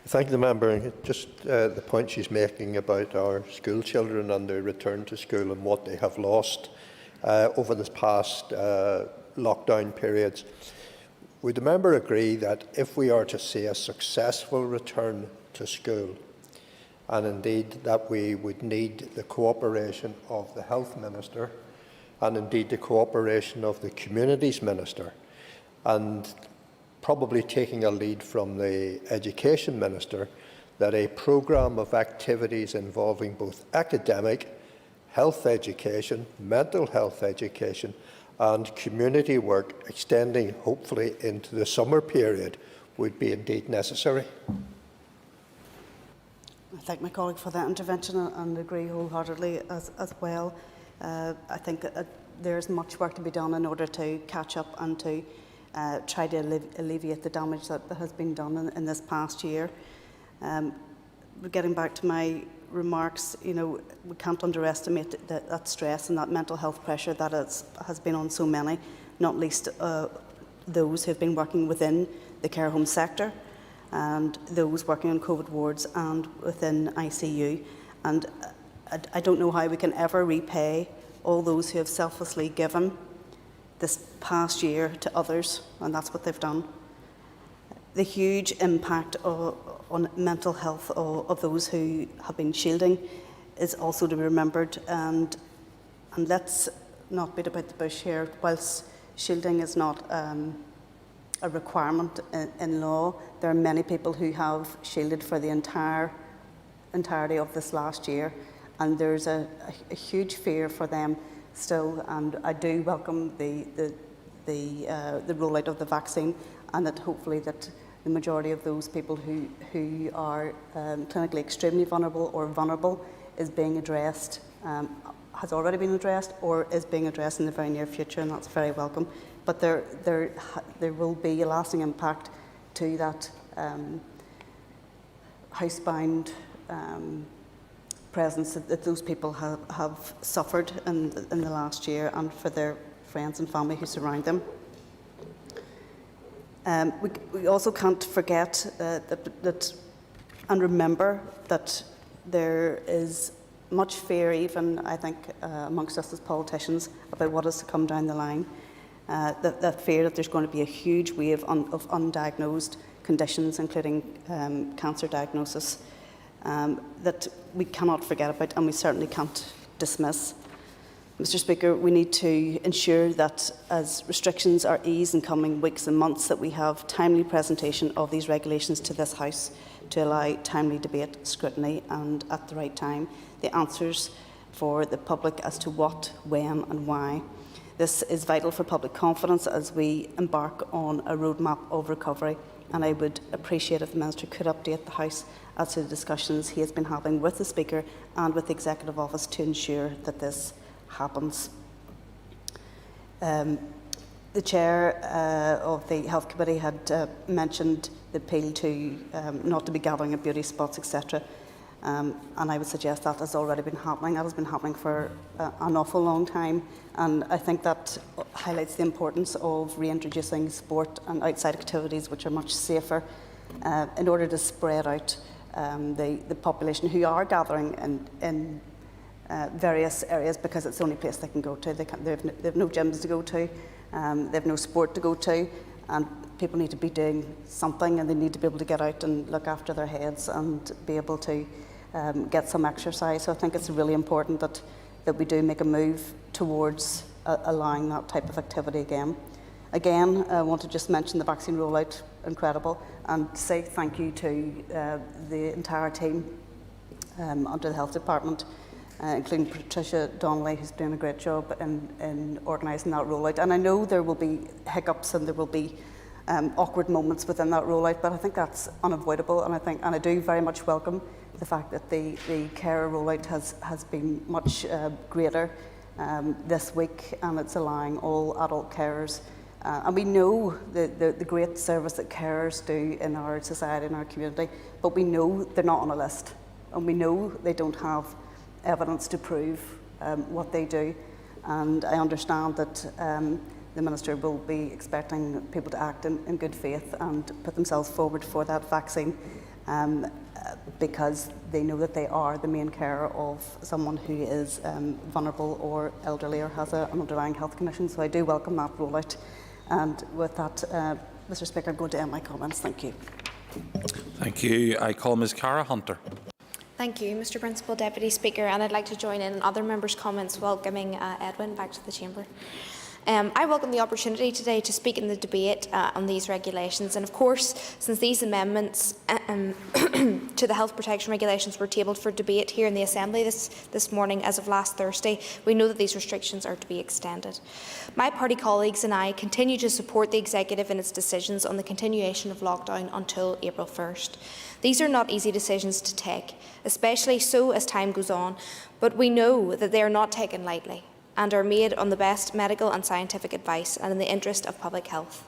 Thank the member. Just the point she's making about our school children and their return to school and what they have lost over this past lockdown periods. Would the member agree that if we are to see a successful return to school, and indeed that we would need the cooperation of the Health Minister and indeed the cooperation of the Communities Minister, and probably taking a lead from the Education Minister, that a programme of activities involving both academic, health education, mental health education and community work extending hopefully into the summer period would be indeed necessary. I thank my colleague for that intervention and agree wholeheartedly as well. I think there's much work to be done in order to catch up and to try to alleviate the damage that has been done in this past year. Getting back to my remarks, we can't underestimate that stress and that mental health pressure that has been on so many, not least those who have been working within the care home sector and those working on COVID wards and within ICU. And I don't know how we can ever repay all those who have selflessly given this past year to others, and that's what they've done. The huge impact on mental health of those who have been shielding is also to be remembered, and let's not beat about the bush here. Whilst shielding is not a requirement in law, there are many people who have shielded for the entirety of this last year, and there's a huge fear for them still. And I do welcome the rollout of the vaccine, and that hopefully that the majority of those people who are clinically extremely vulnerable or vulnerable is being addressed, has already been addressed or is being addressed in the very near future, and that's very welcome. But there will be a lasting impact to that housebound presence that those people have suffered in the last year, and for their friends and family who surround them. We also can't forget that and remember that there is much fear, even I think amongst us as politicians, about what is to come down the line. That fear that there's going to be a huge wave of undiagnosed conditions, including cancer diagnosis, that we cannot forget about and we certainly can't dismiss. Mr. Speaker, we need to ensure that as restrictions are eased in coming weeks and months, that we have timely presentation of these regulations to this House to allow timely debate, scrutiny and, at the right time, the answers for the public as to what, when and why. This is vital for public confidence as we embark on a roadmap of recovery, and I would appreciate if the Minister could update the House as to the discussions he has been having with the Speaker and with the Executive Office to ensure that this happens. The Chair of the Health Committee had mentioned the appeal to not to be gathering at beauty spots, etc. And I would suggest that has already been happening. That has been happening for an awful long time, and I think that highlights the importance of reintroducing sport and outside activities which are much safer in order to spread out the population who are gathering in various areas, because it's the only place they can go to. They have no gyms to go to, they have no sport to go to, and people need to be doing something, and they need to be able to get out and look after their heads and be able to get some exercise. So I think it's really important that we do make a move towards allowing that type of activity again. Again, I want to just mention the vaccine rollout, incredible, and say thank you to the entire team under the Health Department, including Patricia Donnelly, who's doing a great job in organising that rollout. And I know there will be hiccups and there will be awkward moments within that rollout, but I think that's unavoidable, and I do very much welcome the fact that the carer rollout has been much greater this week, and it's allowing all adult carers. And we know the great service that carers do in our society, in our community, but we know they're not on a list, and we know they don't have evidence to prove what they do. And I understand that the Minister will be expecting people to act in good faith and put themselves forward for that vaccine, because they know that they are the main carer of someone who is vulnerable or elderly or has an underlying health condition. So I do welcome that rollout. And with that, Mr. Speaker, I'm going to end my comments. Thank you. Thank you. I call Ms Cara Hunter. Thank you, Mr. Principal Deputy Speaker, and I'd like to join in other members' comments welcoming Edwin back to the Chamber. I welcome the opportunity today to speak in the debate on these regulations, and of course, since these amendments to the health protection regulations were tabled for debate here in the Assembly this morning as of last Thursday, we know that these restrictions are to be extended. My party colleagues and I continue to support the Executive in its decisions on the continuation of lockdown until April 1st. These are not easy decisions to take, especially so as time goes on, but we know that they are not taken lightly and are made on the best medical and scientific advice and in the interest of public health.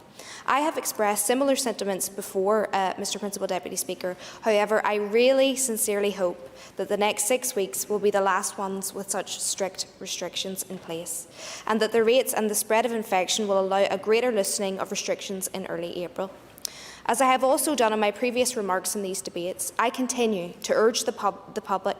I have expressed similar sentiments before, Mr Principal Deputy Speaker. However, I really sincerely hope that the next 6 weeks will be the last ones with such strict restrictions in place, and that the rates and the spread of infection will allow a greater loosening of restrictions in early April. As I have also done in my previous remarks in these debates, I continue to urge the public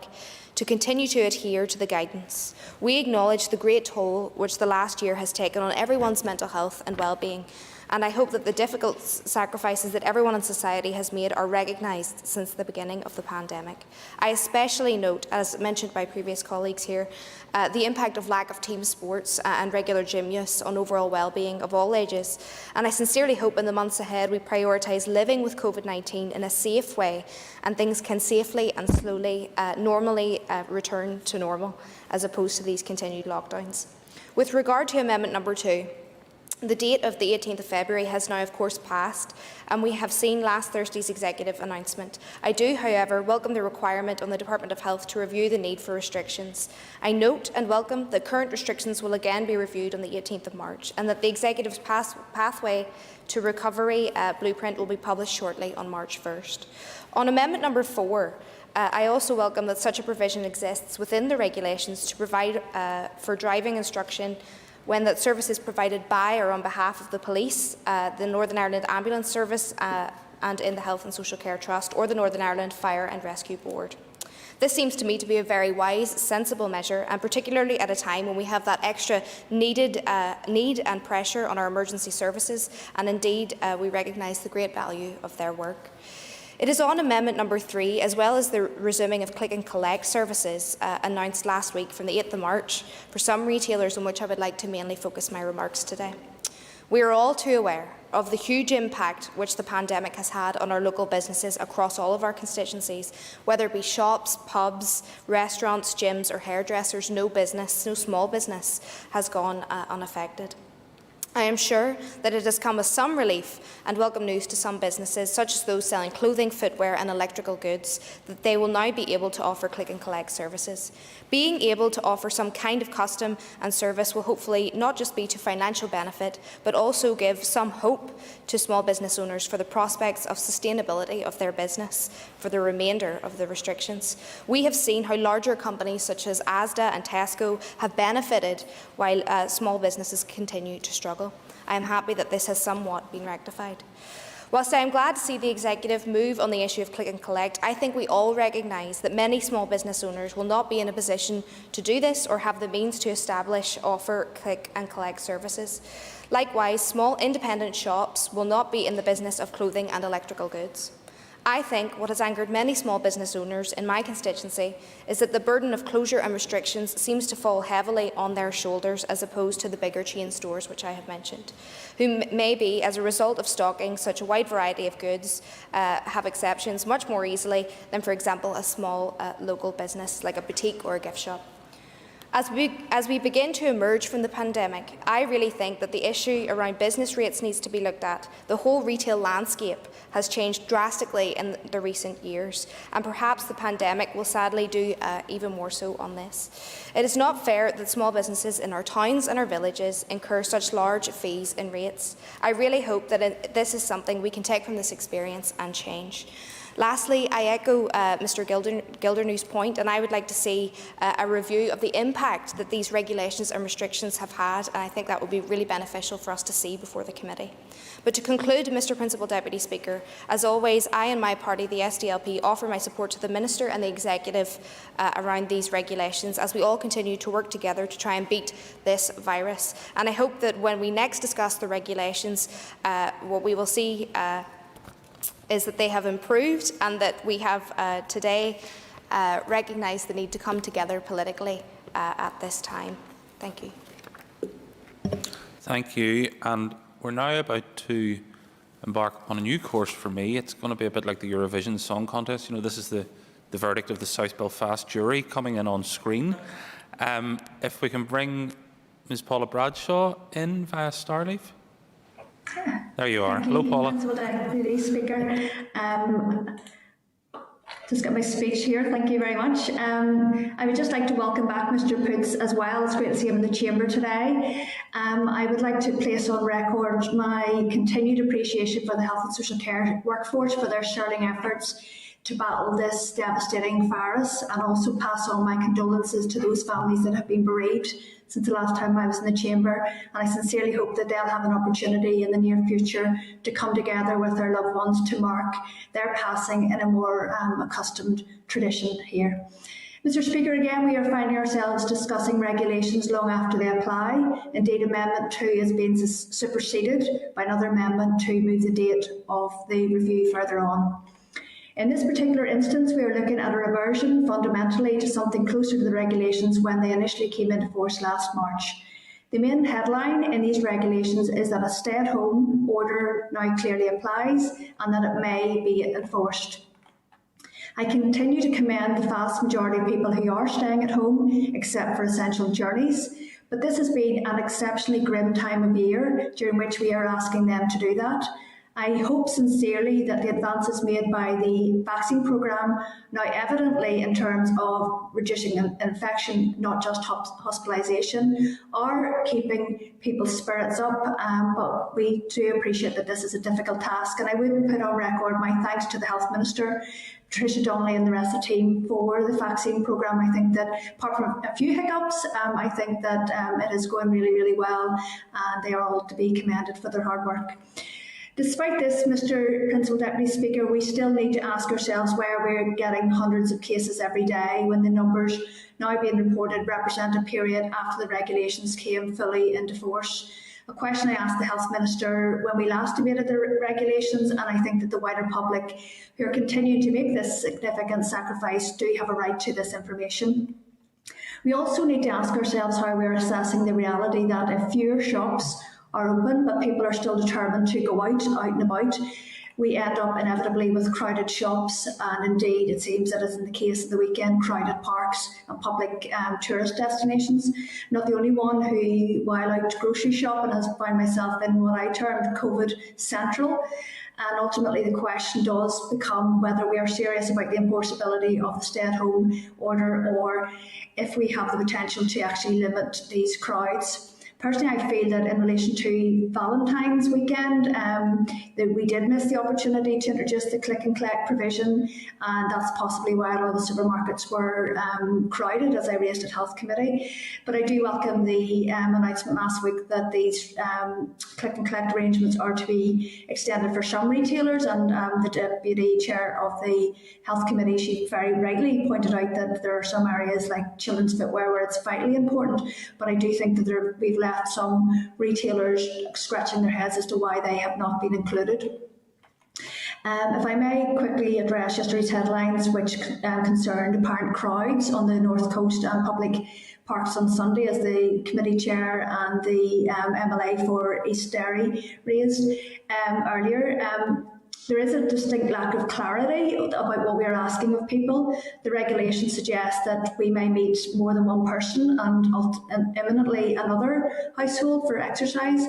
to continue to adhere to the guidance. We acknowledge the great toll which the last year has taken on everyone's mental health and well-being, and I hope that the difficult sacrifices that everyone in society has made are recognised since the beginning of the pandemic. I especially note, as mentioned by previous colleagues here, the impact of lack of team sports and regular gym use on overall well-being of all ages, and I sincerely hope in the months ahead we prioritise living with COVID-19 in a safe way and things can safely and slowly normally return to normal as opposed to these continued lockdowns. With regard to Amendment number 2, the date of the 18th of February has now of course passed, and we have seen last Thursday's executive announcement. I do, however, welcome the requirement on the Department of Health to review the need for restrictions. I note and welcome that current restrictions will again be reviewed on the 18th of March, and that the executive's pathway to recovery blueprint will be published shortly on March 1st. On Amendment number 4, I also welcome that such a provision exists within the regulations to provide for driving instruction when that service is provided by or on behalf of the police, the Northern Ireland Ambulance Service and in the Health and Social Care Trust or the Northern Ireland Fire and Rescue Board. This seems to me to be a very wise, sensible measure, and particularly at a time when we have that extra need and pressure on our emergency services, and indeed we recognise the great value of their work. It is on Amendment number 3, as well as the resuming of click and collect services announced last week from the 8th of March for some retailers, on which I would like to mainly focus my remarks today. We are all too aware of the huge impact which the pandemic has had on our local businesses across all of our constituencies, whether it be shops, pubs, restaurants, gyms or hairdressers. No small business has gone unaffected. I am sure that it has come as some relief and welcome news to some businesses, such as those selling clothing, footwear and electrical goods, that they will now be able to offer click and collect services. Being able to offer some kind of custom and service will hopefully not just be to financial benefit, but also give some hope to small business owners for the prospects of sustainability of their business for the remainder of the restrictions. We have seen how larger companies such as Asda and Tesco have benefited while small businesses continue to struggle. I am happy that this has somewhat been rectified. Whilst I am glad to see the Executive move on the issue of click and collect, I think we all recognise that many small business owners will not be in a position to do this or have the means to offer click and collect services. Likewise, small independent shops will not be in the business of clothing and electrical goods. I think what has angered many small business owners in my constituency is that the burden of closure and restrictions seems to fall heavily on their shoulders as opposed to the bigger chain stores which I have mentioned, who may be, as a result of stocking such a wide variety of goods, have exceptions much more easily than, for example, a small local business like a boutique or a gift shop. As we begin to emerge from the pandemic, I really think that the issue around business rates needs to be looked at. The whole retail landscape has changed drastically in the recent years, and perhaps the pandemic will sadly do even more so on this. It is not fair that small businesses in our towns and our villages incur such large fees and rates. I really hope that this is something we can take from this experience and change. Lastly, I echo Mr Gildernew's point, and I would like to see a review of the impact that these regulations and restrictions have had, and I think that would be really beneficial for us to see before the committee. But to conclude, Mr Principal Deputy Speaker, as always, I and my party, the SDLP, offer my support to the Minister and the Executive around these regulations as we all continue to work together to try and beat this virus. And I hope that when we next discuss the regulations, what we will see is that they have improved and that we have today recognised the need to come together politically at this time. Thank you. Thank you. And we're now about to embark upon a new course for me. It's going to be a bit like the Eurovision Song Contest. You know, this is the verdict of the South Belfast jury coming in on screen. If we can bring Ms Paula Bradshaw in via Starleaf. There you are. Hello, Paula. Principal Deputy Speaker. Just got my speech here. Thank you very much. I would just like to welcome back Mr Poots as well. It's great to see him in the chamber today. I would like to place on record my continued appreciation for the health and social care workforce for their sterling efforts to battle this devastating virus, and also pass on my condolences to those families that have been bereaved since the last time I was in the chamber. And I sincerely hope that they'll have an opportunity in the near future to come together with their loved ones to mark their passing in a more accustomed tradition here. Mr Speaker, again we are finding ourselves discussing regulations long after they apply. Indeed, Amendment 2 has been superseded by another amendment to move the date of the review further on. In this particular instance, we are looking at a reversion fundamentally to something closer to the regulations when they initially came into force last March. The main headline in these regulations is that a stay-at-home order now clearly applies and that it may be enforced. I continue to commend the vast majority of people who are staying at home, except for essential journeys, but this has been an exceptionally grim time of year during which we are asking them to do that. I hope sincerely that the advances made by the vaccine programme, now evidently in terms of reducing infection, not just hospitalisation, are keeping people's spirits up, but we do appreciate that this is a difficult task. And I would put on record my thanks to the Health Minister, Tricia Donnelly, and the rest of the team for the vaccine programme. I think that, apart from a few hiccups, I think that it is going really, really well, and they are all to be commended for their hard work. Despite this, Mr Principal Deputy Speaker, we still need to ask ourselves where we're getting hundreds of cases every day when the numbers now being reported represent a period after the regulations came fully into force. A question I asked the Health Minister when we last debated the regulations, and I think that the wider public who are continuing to make this significant sacrifice do have a right to this information. We also need to ask ourselves how we are assessing the reality that if fewer shops are open, but people are still determined to go out and about, we end up inevitably with crowded shops, and indeed it seems that, as in the case of the weekend, crowded parks and public tourist destinations. Not the only one who, while out grocery shopping, has found myself in what I termed COVID central. And ultimately the question does become whether we are serious about the enforceability of the stay-at-home order, or if we have the potential to actually limit these crowds. Personally, I feel that in relation to Valentine's weekend, that we did miss the opportunity to introduce the click and collect provision, and that's possibly why a lot of the supermarkets were crowded, as I raised at Health Committee. But I do welcome the announcement last week that these click and collect arrangements are to be extended for some retailers, and the Deputy Chair of the Health Committee, she very rightly pointed out that there are some areas like children's footwear where it's vitally important, but I do think that we've left some retailers scratching their heads as to why they have not been included. If I may quickly address yesterday's headlines, which concerned apparent crowds on the North Coast and public parks on Sunday, as the committee chair and the MLA for East Derry raised earlier. There is a distinct lack of clarity about what we are asking of people. The regulations suggest that we may meet more than one person and imminently another household for exercise.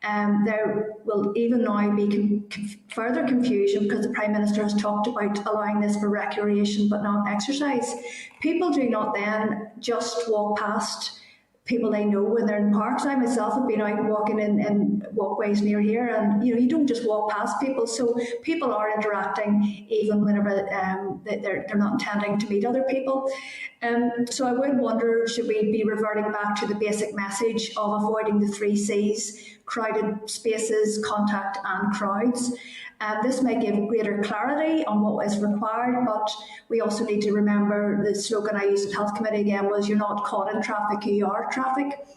There will even now be further confusion because the Prime Minister has talked about allowing this for recreation but not exercise. People do not then just walk past people they know when they're in parks. I myself have been out walking in walkways near here, and you don't just walk past people. So people are interacting even whenever they're not intending to meet other people. So I would wonder, should we be reverting back to the basic message of avoiding the 3 C's: crowded spaces, contact and crowds? This may give greater clarity on what is required, but we also need to remember the slogan I used at Health Committee again was, you're not caught in traffic, you are traffic.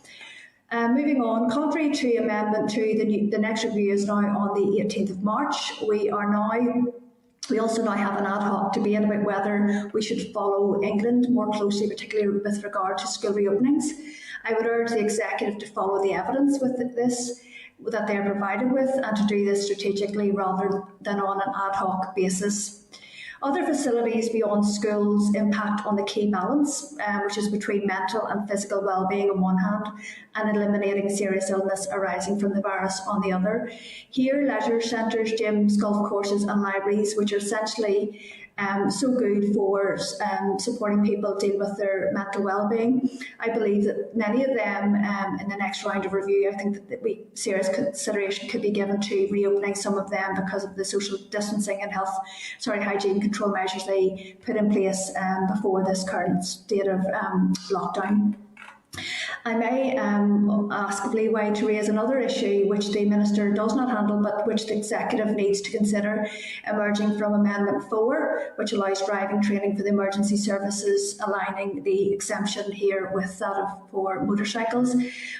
Moving on, contrary to Amendment 2, the next review is now on the 18th of March. We are now We also now have an ad hoc debate about whether we should follow England more closely, particularly with regard to school reopenings. I would urge the Executive to follow the evidence with this that they are provided with and to do this strategically rather than on an ad hoc basis. Other facilities beyond schools impact on the key balance, which is between mental and physical well-being on one hand and eliminating serious illness arising from the virus on the other. Here, leisure centres, gyms, golf courses and libraries, which are essentially so good for supporting people deal with their mental well-being. I believe that many of them, in the next round of review, I think that serious consideration could be given to reopening some of them because of the social distancing and hygiene control measures they put in place before this current state of lockdown. I may ask of leeway to raise another issue which the Minister does not handle but which the Executive needs to consider, emerging from Amendment 4, which allows driving training for the emergency services, aligning the exemption here with that for motorcycles.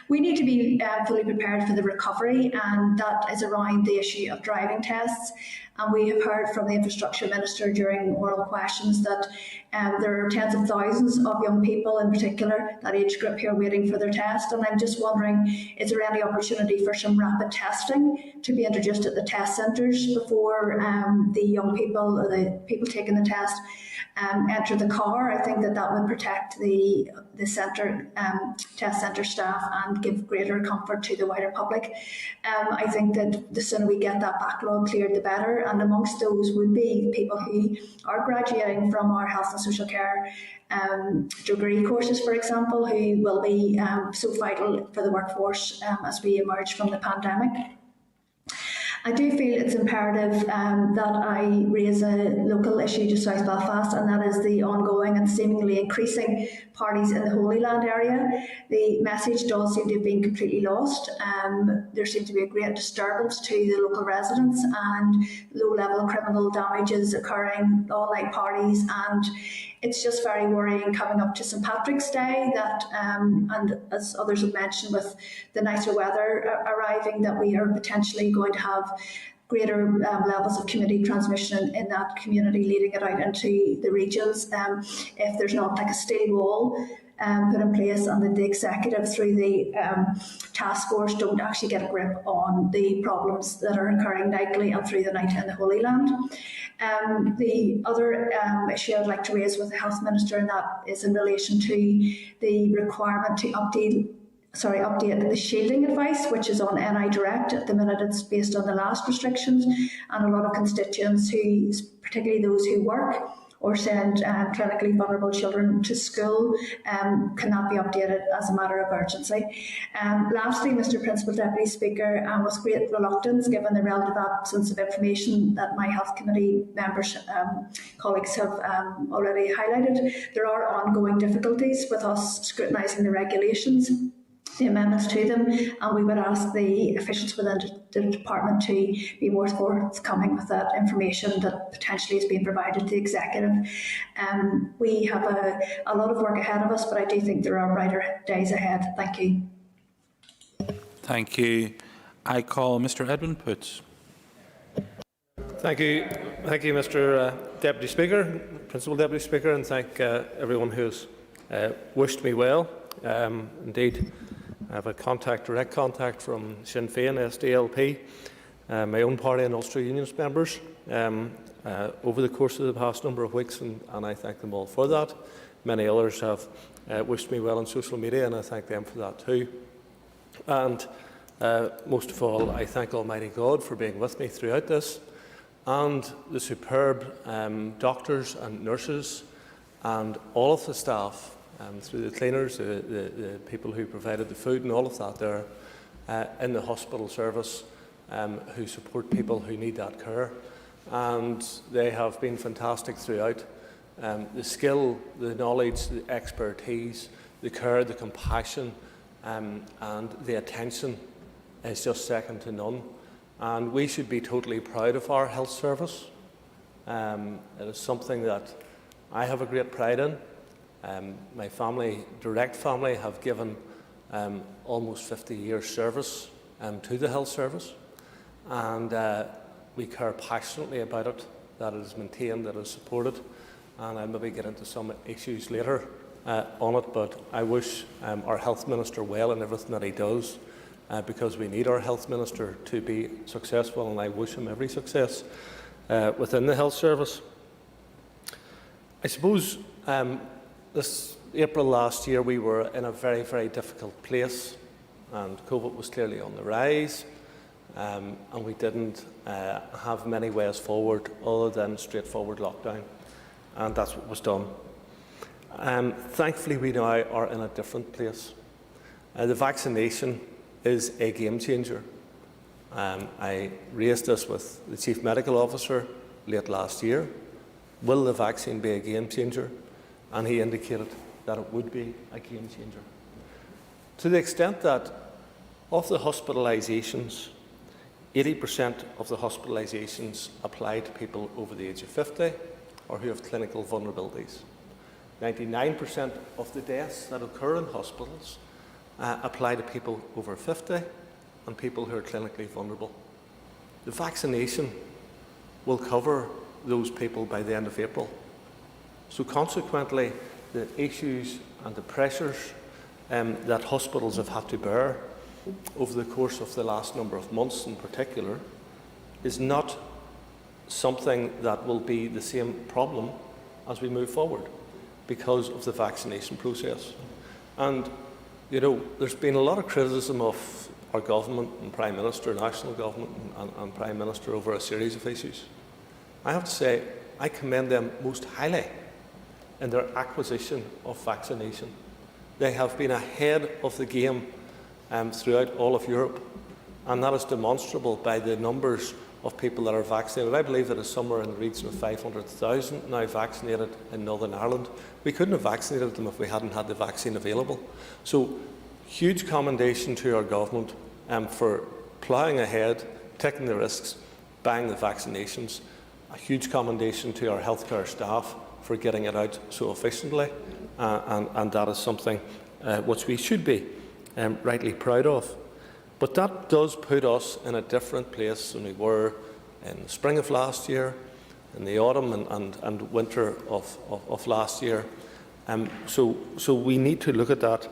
We need to be fully prepared for the recovery, and that is around the issue of driving tests. And we have heard from the Infrastructure Minister during oral questions that there are tens of thousands of young people, in particular that age group, here waiting for their test. And I'm just wondering, is there any opportunity for some rapid testing to be introduced at the test centres before the young people or the people taking the test enter the car? I think that would protect the test centre staff and give greater comfort to the wider public. I think that the sooner we get that backlog cleared, the better. And amongst those would be people who are graduating from our health and social care degree courses, for example, who will be so vital for the workforce as we emerge from the pandemic. I do feel it's imperative that I raise a local issue to South Belfast, and that is the ongoing and seemingly increasing parties in the Holy Land area. The message does seem to have been completely lost. There seems to be a great disturbance to the local residents and low-level criminal damages occurring, all-night parties, and it's just very worrying coming up to St Patrick's Day that, and as others have mentioned, with the nicer weather arriving, that we are potentially going to have greater levels of community transmission in that community, leading it out into the regions. If there's not like a steel wall put in place and that the Executive through the task force don't actually get a grip on the problems that are occurring nightly and through the night in the Holy Land. The other issue I'd like to raise with the Health Minister, and that is in relation to the requirement to update the shielding advice, which is on NI Direct. At the minute it's based on the last restrictions, and a lot of constituents, who, particularly those who work or send clinically vulnerable children to school, cannot be updated as a matter of urgency. Lastly, Mr Principal Deputy Speaker, with great reluctance, given the relative absence of information that my Health Committee members, colleagues have already highlighted, there are ongoing difficulties with us scrutinising the regulations, the amendments to them, and we would ask the officials within the department to be more forthcoming with that information that potentially is being provided to the Executive. We have a lot of work ahead of us, but I do think there are brighter days ahead. Thank you. Thank you. I call Mr Edwin Poots. Thank you, Mr Deputy Speaker, Principal Deputy Speaker, and thank everyone who's wished me well. Indeed, I have a direct contact from Sinn Féin, SDLP, my own party and Ulster Unionist members over the course of the past number of weeks, and I thank them all for that. Many others have wished me well on social media, and I thank them for that too. And most of all, I thank Almighty God for being with me throughout this, and the superb doctors and nurses and all of the staff, through the cleaners, the people who provided the food and all of that there in the hospital service, who support people who need that care. And they have been fantastic throughout. The skill, the knowledge, the expertise, the care, the compassion and the attention is just second to none. And we should be totally proud of our health service. It is something that I have a great pride in. My family, direct family, have given almost 50 years service to the health service, and we care passionately about it. that it is maintained, that it is supported, and I'll maybe get into some issues later on it, but I wish our Health Minister well in everything that he does, because we need our Health Minister to be successful, and I wish him every success within the health service. I suppose this April last year we were in a very, very difficult place, and COVID was clearly on the rise, and we didn't have many ways forward other than straightforward lockdown, and that's what was done. Thankfully, we now are in a different place. The vaccination is a game changer. I raised this with the Chief Medical Officer late last year. Will the vaccine be a game changer? And he indicated that it would be a game changer. To the extent that of the hospitalisations, 80% of the hospitalisations apply to people over the age of 50 or who have clinical vulnerabilities. 99% of the deaths that occur in hospitals apply to people over 50 and people who are clinically vulnerable. The vaccination will cover those people by the end of April. So consequently, the issues and the pressures that hospitals have had to bear over the course of the last number of months in particular is not something that will be the same problem as we move forward because of the vaccination process. And, you know, there's been a lot of criticism of our government and Prime Minister, National Government and Prime Minister over a series of issues. I have to say, I commend them most highly in their acquisition of vaccination. They have been ahead of the game throughout all of Europe, and that is demonstrable by the numbers of people that are vaccinated. I believe that is somewhere in the region of 500,000 now vaccinated in Northern Ireland. We couldn't have vaccinated them if we hadn't had the vaccine available. So, huge commendation to our government for ploughing ahead, taking the risks, buying the vaccinations. A huge commendation to our healthcare staff for getting it out so efficiently, and that is something which we should be rightly proud of. But that does put us in a different place than we were in the spring of last year, in the autumn and winter of last year. So we need to look at that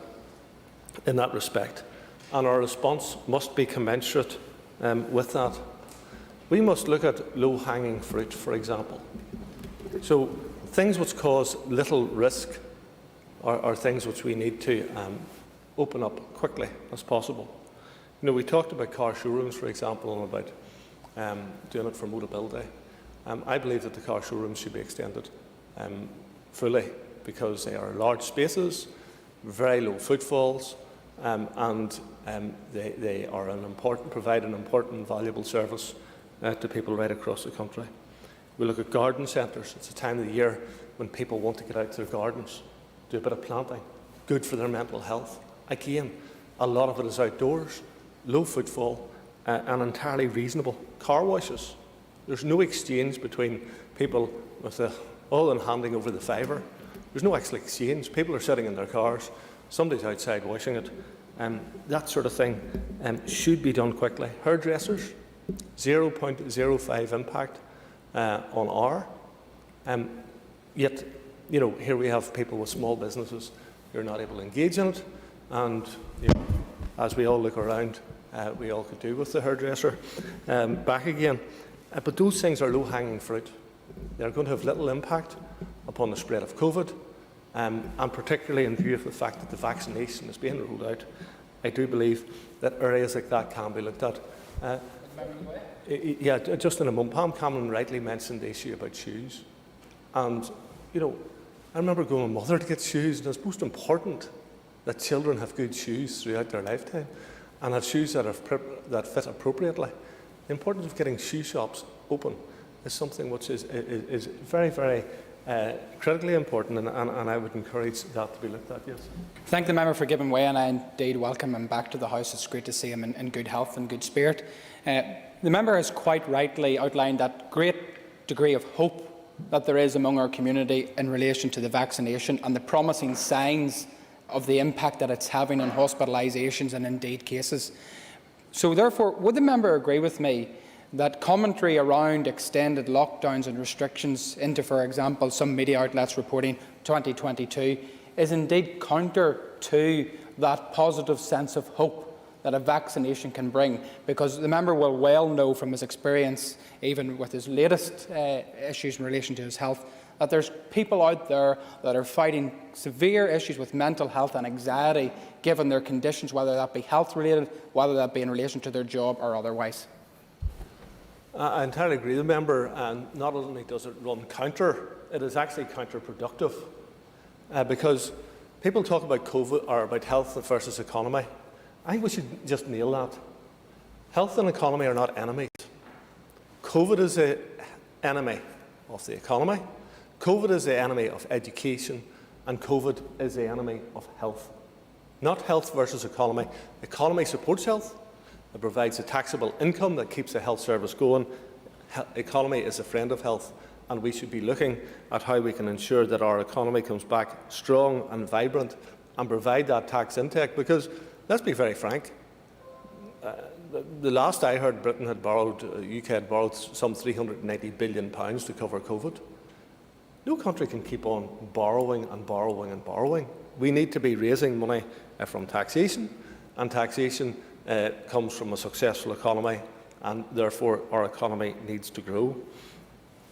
in that respect, and our response must be commensurate with that. We must look at low-hanging fruit, for example. So things which cause little risk are things which we need to open up quickly as possible. You know, we talked about car showrooms, for example, and about doing it for Motability. I believe that the car showrooms should be extended fully because they are large spaces, very low footfalls, and they are provide an important, valuable service to people right across the country. We look at garden centres. It's a time of the year when people want to get out to their gardens, do a bit of planting, good for their mental health. Again, a lot of it is outdoors, low footfall, and entirely reasonable. Car washes. There's no exchange between people with other than handing over the fiver. There's no actual exchange. People are sitting in their cars. Somebody's outside washing it. That sort of thing should be done quickly. Hairdressers, 0.05 impact on R. Yet, you know, here we have people with small businesses who are not able to engage in it, and you know, as we all look around, we all could do with the hairdresser back again. But those things are low-hanging fruit. They're going to have little impact upon the spread of COVID, and particularly in view of the fact that the vaccination is being rolled out, I do believe that areas like that can be looked at. Yeah, just in a moment, Pam Cameron rightly mentioned the issue about shoes. And, you know, I remember going with my mother to get shoes, and it's most important that children have good shoes throughout their lifetime and have shoes that fit appropriately. The importance of getting shoe shops open is something which is very, very critically important, and I would encourage that to be looked at, yes. Thank the member for giving way, and I indeed welcome him back to the House. It's great to see him in good health and good spirit. The member has quite rightly outlined that great degree of hope that there is among our community in relation to the vaccination and the promising signs of the impact that it's having on hospitalisations and indeed cases. So therefore, would the member agree with me that commentary around extended lockdowns and restrictions into, for example, some media outlets reporting 2022 is indeed counter to that positive sense of hope that a vaccination can bring, because the member will well know from his experience, even with his latest issues in relation to his health, that there's people out there that are fighting severe issues with mental health and anxiety given their conditions, whether that be health related, whether that be in relation to their job or otherwise. I entirely agree with the member, and not only does it run counter, it is actually counterproductive, because people talk about COVID or about health versus economy. I think we should just nail that. Health and economy are not enemies. COVID is an enemy of the economy, COVID is the enemy of education, and COVID is the enemy of health. Not health versus economy. Economy supports health. It provides a taxable income that keeps the health service going. Economy is a friend of health, and we should be looking at how we can ensure that our economy comes back strong and vibrant and provide that tax intake, because let's be very frank, the last I heard, Britain had borrowed, UK had borrowed some £380 billion to cover COVID. No country can keep on borrowing and borrowing and borrowing. We need to be raising money from taxation, and taxation comes from a successful economy, and therefore our economy needs to grow.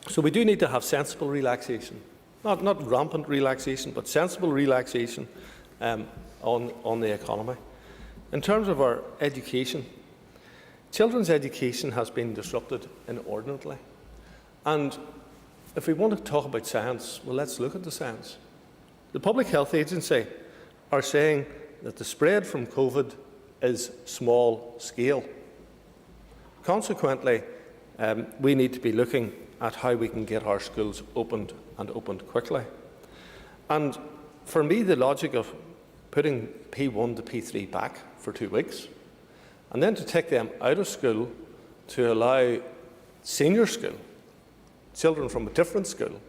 So we do need to have sensible relaxation, not rampant relaxation, but sensible relaxation on the economy. In terms of our education, children's education has been disrupted inordinately. And if we want to talk about science, well, let's look at the science. The Public Health Agency are saying that the spread from COVID is small scale. Consequently, we need to be looking at how we can get our schools opened and opened quickly. And for me, the logic of putting P1 to P3 back for 2 weeks, and then to take them out of school to allow senior school, children from a different school,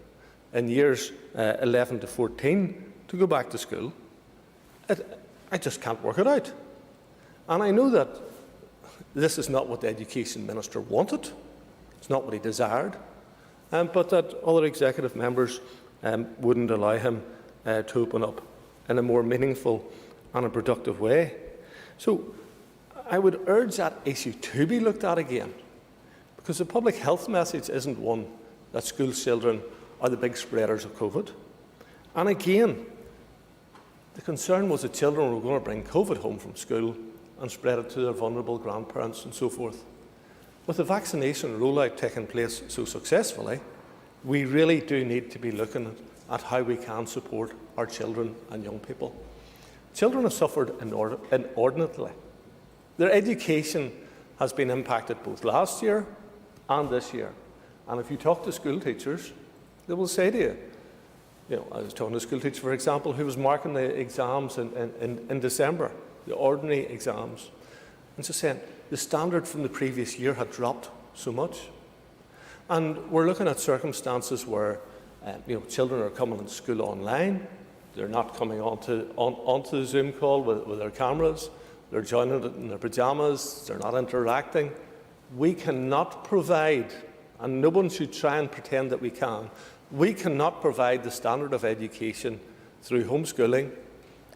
in years 11 to 14 to go back to school, I just can't work it out. And I know that this is not what the Education Minister wanted, it's not what he desired, but that other executive members wouldn't allow him to open up in a more meaningful and a productive way. So I would urge that issue to be looked at again, because the public health message isn't one that school children are the big spreaders of COVID. And again, the concern was that children were going to bring COVID home from school and spread it to their vulnerable grandparents and so forth. With the vaccination rollout taking place so successfully, we really do need to be looking at how we can support our children and young people. Children have suffered inordinately. Their education has been impacted both last year and this year. And if you talk to school teachers, they will say to you, I was talking to a school teacher, for example, who was marking the exams in December, the ordinary exams, and she's saying the standard from the previous year had dropped so much. And we're looking at circumstances where children are coming to school online, they're not coming onto the Zoom call with their cameras, they're joining it in their pyjamas, they're not interacting. We cannot provide, and no one should try and pretend that we cannot provide the standard of education through homeschooling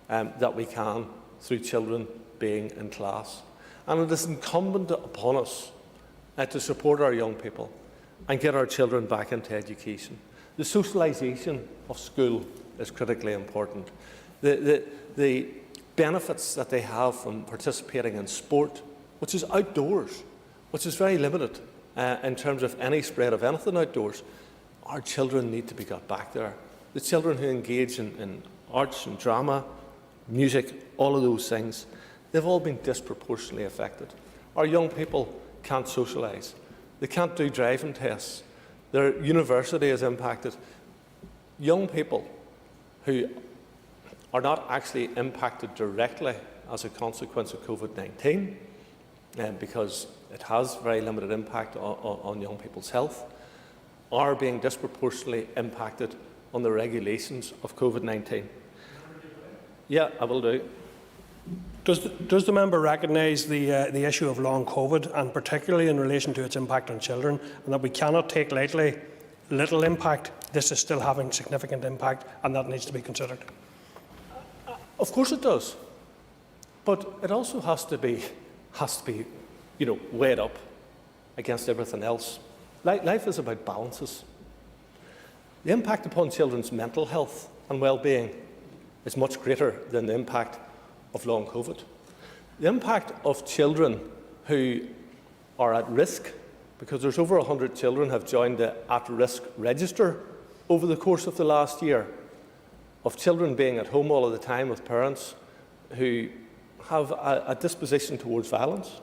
that we can through children being in class. And it is incumbent upon us to support our young people and get our children back into education. The socialisation of school is critically important. The benefits that they have from participating in sport, which is outdoors, which is very limited in terms of any spread of anything outdoors, our children need to be got back there. The children who engage in arts and drama, music, all of those things, they've all been disproportionately affected. Our young people can't socialise. They can't do driving tests. Their university is impacted. Young people who are not actually impacted directly as a consequence of COVID-19, because it has very limited impact on young people's health, are being disproportionately impacted on the regulations of COVID-19. Yeah, I will do. Does the member recognise the issue of long COVID, and particularly in relation to its impact on children, and that we cannot take lightly little impact? This is still having significant impact, and that needs to be considered. Of course it does, but it also has to be, weighed up against everything else. Life is about balances. The impact upon children's mental health and well-being is much greater than the impact of long COVID. The impact of children who are at risk, because there's over 100 children have joined the at-risk register over the course of the last year, of children being at home all of the time with parents who have a disposition towards violence,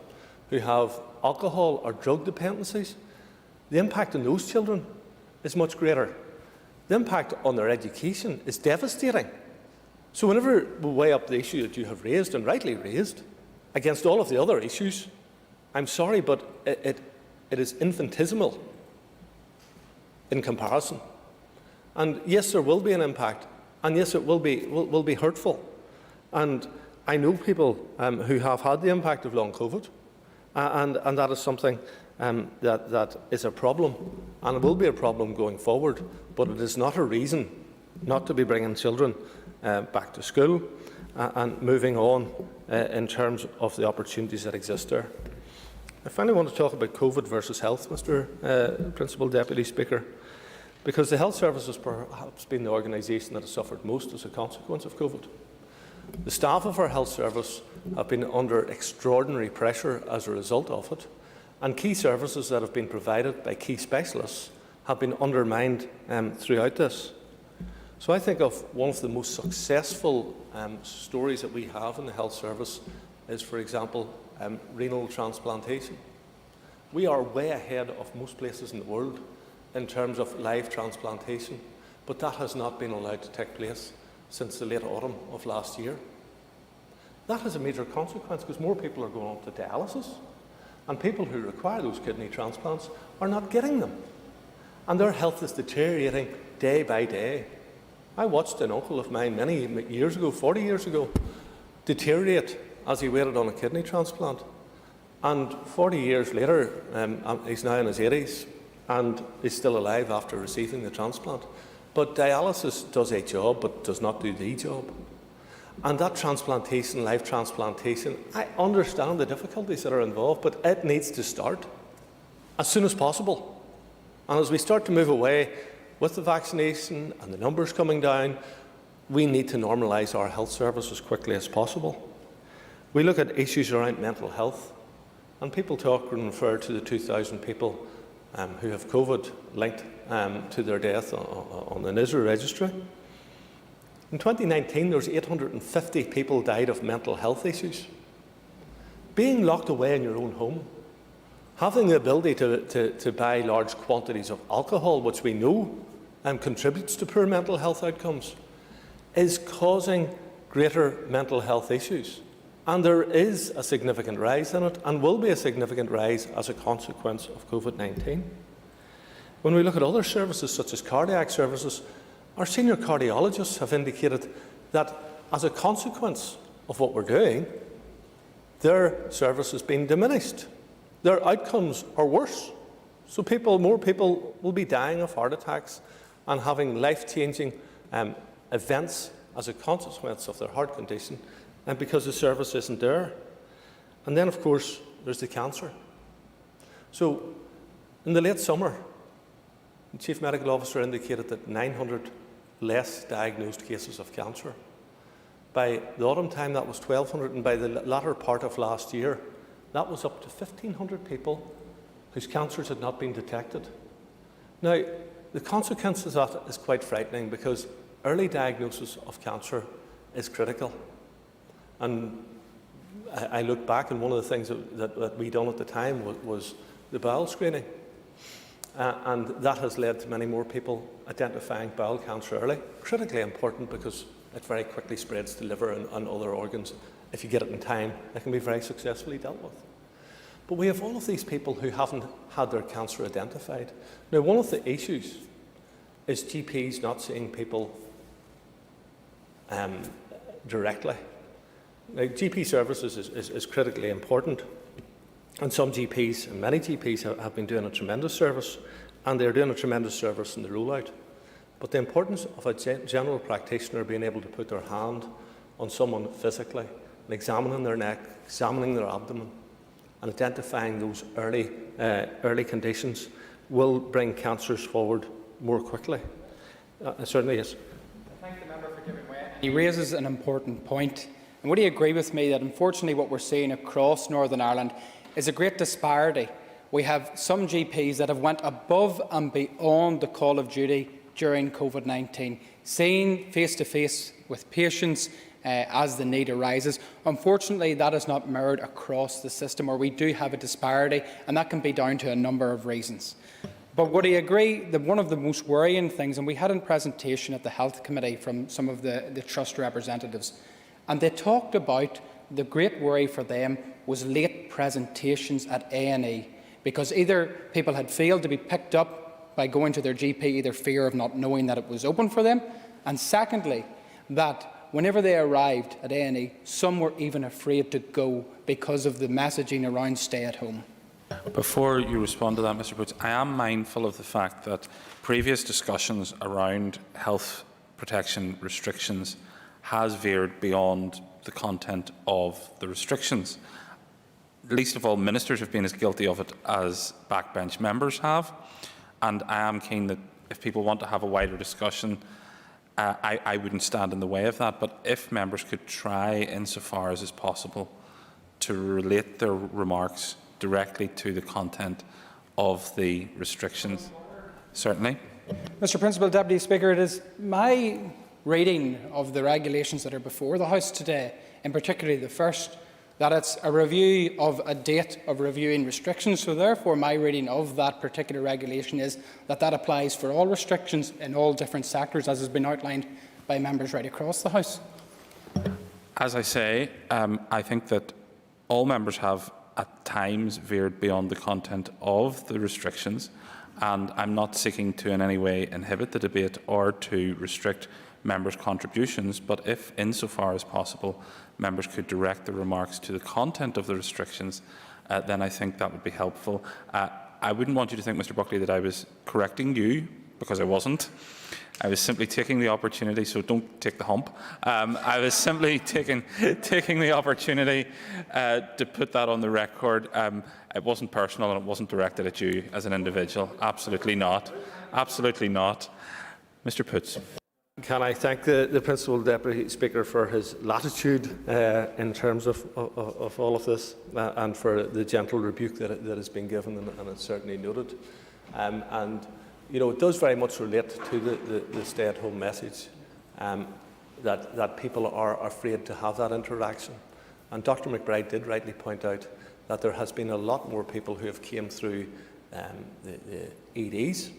who have alcohol or drug dependencies. The impact on those children is much greater. The impact on their education is devastating. So whenever we weigh up the issue that you have raised, and rightly raised, against all of the other issues, I'm sorry, but it is infinitesimal in comparison. And yes, there will be an impact, and yes, it will be hurtful. And I know people who have had the impact of long COVID, and that is something that is a problem, and it will be a problem going forward, but it is not a reason not to be bringing children back to school and moving on in terms of the opportunities that exist there. I finally want to talk about COVID versus health, Mr. Principal Deputy Speaker, because the health service has perhaps been the organisation that has suffered most as a consequence of COVID. The staff of our health service have been under extraordinary pressure as a result of it, and key services that have been provided by key specialists have been undermined throughout this. So I think of one of the most successful stories that we have in the health service is, for example, renal transplantation. We are way ahead of most places in the world in terms of live transplantation, but that has not been allowed to take place since the late autumn of last year. That has a major consequence because more people are going on to dialysis, and people who require those kidney transplants are not getting them, and their health is deteriorating day by day. I watched an uncle of mine many years ago, 40 years ago, deteriorate as he waited on a kidney transplant. And 40 years later, he's now in his 80s and is still alive after receiving the transplant. But dialysis does a job, but does not do the job. And that transplantation, live transplantation, I understand the difficulties that are involved, but it needs to start as soon as possible. And as we start to move away with the vaccination and the numbers coming down, we need to normalise our health service as quickly as possible. We look at issues around mental health, and people talk and refer to the 2,000 people who have COVID linked to their death on the NSMC registry. In 2019, there was 850 people died of mental health issues. Being locked away in your own home, having the ability to buy large quantities of alcohol, which we know contributes to poor mental health outcomes, is causing greater mental health issues. And there is a significant rise in it, and will be a significant rise as a consequence of COVID-19. When we look at other services, such as cardiac services, our senior cardiologists have indicated that as a consequence of what we're doing, their service has been diminished. Their outcomes are worse. So more people will be dying of heart attacks and having life-changing events as a consequence of their heart condition, and because the service isn't there. And then, of course, there's the cancer. So in the late summer, the Chief Medical Officer indicated that 900 less diagnosed cases of cancer. By the autumn time, that was 1,200, and by the latter part of last year, that was up to 1,500 people whose cancers had not been detected. Now, the consequences of that is quite frightening, because early diagnosis of cancer is critical. And I look back, and one of the things that we done at the time was the bowel screening. And that has led to many more people identifying bowel cancer early. Critically important, because it very quickly spreads to liver and other organs. If you get it in time, it can be very successfully dealt with. But we have all of these people who haven't had their cancer identified. Now, one of the issues is GPs not seeing people directly. Now, GP services is critically important, and some GPs, and many GPs, have been doing a tremendous service, and they're doing a tremendous service in the rollout. But the importance of a general practitioner being able to put their hand on someone physically and examining their neck, examining their abdomen, and identifying those early conditions will bring cancers forward more quickly. It certainly is. I thank the member for giving way. He raises an important point. And would he agree with me that unfortunately what we're seeing across Northern Ireland is a great disparity? We have some GPs that have went above and beyond the call of duty during COVID-19, seeing face-to-face with patients as the need arises. Unfortunately, that is not mirrored across the system, or we do have a disparity, and that can be down to a number of reasons. But would he agree that one of the most worrying things, and we had a presentation at the Health Committee from some of the Trust representatives, and they talked about the great worry for them was late presentations at A&E, because either people had failed to be picked up by going to their GP, either fear of not knowing that it was open for them, and secondly, that whenever they arrived at A&E, some were even afraid to go because of the messaging around stay at home. Before you respond to that, Mr Boots, I am mindful of the fact that previous discussions around health protection restrictions has veered beyond the content of the restrictions. Least of all, ministers have been as guilty of it as backbench members have, and I am keen that if people want to have a wider discussion, I wouldn't stand in the way of that, but if members could try, insofar as is possible, to relate their remarks directly to the content of the restrictions. Certainly. Mr Principal Deputy Speaker, it is my reading of the regulations that are before the House today, in particularly the first, that it's a review of a date of reviewing restrictions. So therefore my reading of that particular regulation is that that applies for all restrictions in all different sectors, as has been outlined by members right across the House. As I say, I think that all members have at times veered beyond the content of the restrictions, and I'm not seeking to in any way inhibit the debate or to restrict members' contributions, but if, insofar as possible, members could direct their remarks to the content of the restrictions, then I think that would be helpful. I wouldn't want you to think, Mr Buckley, that I was correcting you, because I wasn't. I was simply taking the opportunity, so don't take the hump. I was simply taking the opportunity to put that on the record. It wasn't personal and it wasn't directed at you as an individual. Absolutely not. Absolutely not. Mr Poots. Can I thank the Principal Deputy Speaker for his latitude in terms of all of this, and for the gentle rebuke that has been given, and it's certainly noted. And you know, it does very much relate to the stay-at-home message, that people are afraid to have that interaction. And Dr McBride did rightly point out that there has been a lot more people who have came through the EDs,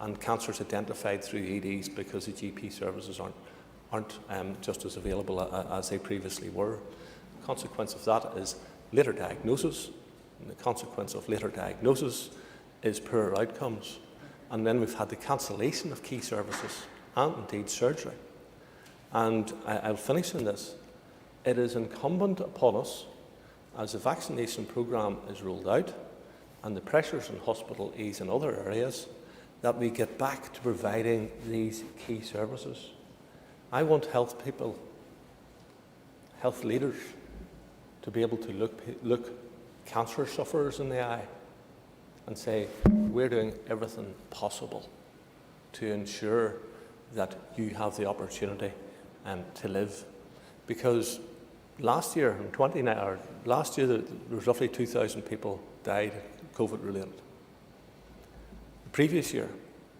and cancers identified through EDs, because the GP services aren't just as available as they previously were. The consequence of that is later diagnosis, and the consequence of later diagnosis is poorer outcomes. And then we've had the cancellation of key services and indeed surgery. And I'll finish on this. It is incumbent upon us, as the vaccination programme is rolled out and the pressures in hospital ease in other areas, that we get back to providing these key services. I want health people, health leaders, to be able to look cancer sufferers in the eye and say, we're doing everything possible to ensure that you have the opportunity to live. Because last year, there was roughly 2,000 people died COVID-related. The previous year,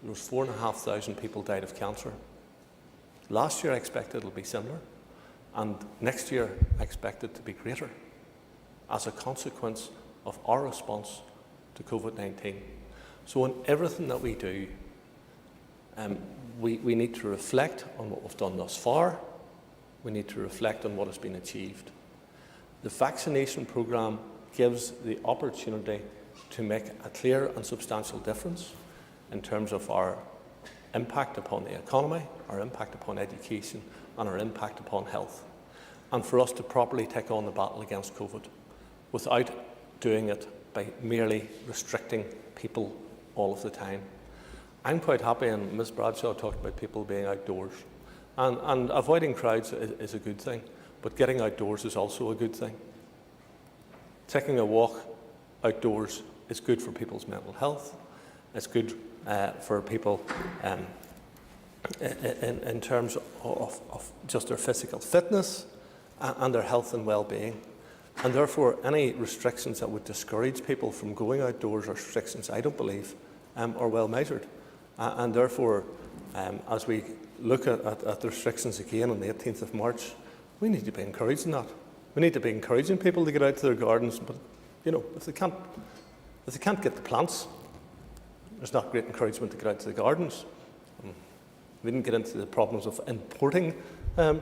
there was 4,500 people died of cancer. Last year, I expect it'll be similar, and next year, I expect it to be greater as a consequence of our response to COVID-19. So in everything that we do, we need to reflect on what we've done thus far. We need to reflect on what has been achieved. The vaccination programme gives the opportunity to make a clear and substantial difference in terms of our impact upon the economy, our impact upon education, and our impact upon health. and for us to properly take on the battle against COVID without doing it by merely restricting people all of the time. I'm quite happy, and Ms Bradshaw talked about people being outdoors. And avoiding crowds is a good thing, but getting outdoors is also a good thing. Taking a walk outdoors is good for people's mental health. It's good for people in terms of just their physical fitness and their health and well-being. And therefore, any restrictions that would discourage people from going outdoors, or restrictions, I don't believe, are well measured. And therefore, as we look at the restrictions again on the 18th of March, we need to be encouraging that. We need to be encouraging people to get out to their gardens. But you know, if they can't get the plants, there's not great encouragement to get out to the gardens. We didn't get into the problems of importing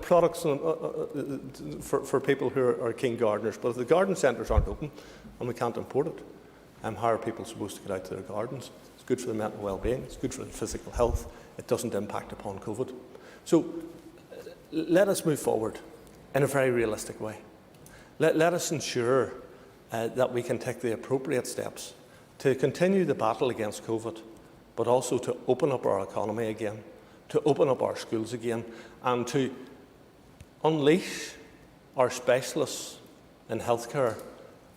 products for people who are keen gardeners. But if the garden centres aren't open and we can't import it, how are people supposed to get out to their gardens? It's good for their mental well-being. It's good for their physical health. It doesn't impact upon COVID. So let us move forward in a very realistic way. Let us ensure that we can take the appropriate steps to continue the battle against COVID, but also to open up our economy again, to open up our schools again, and to unleash our specialists in healthcare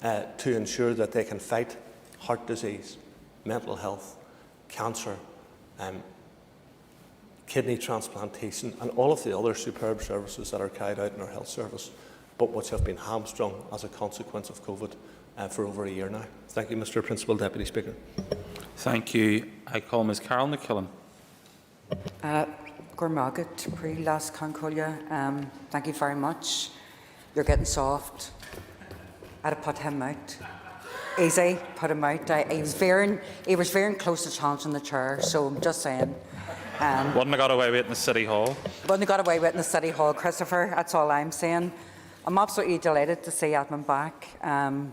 to ensure that they can fight heart disease, mental health, cancer, kidney transplantation, and all of the other superb services that are carried out in our health service, but which have been hamstrung as a consequence of COVID for over a year now. Thank you, Mr. Principal Deputy Speaker. Thank you. I call Ms Carol McKillen. Thank you very much. You're getting soft. I'd have put him out. Easy, put him out. He was very close to challenging the chair, so I'm just saying. Wouldn't have got away with it in the City Hall. Wouldn't have got away with it in the City Hall, Christopher. That's all I'm saying. I'm absolutely delighted to see Edmund back. I'm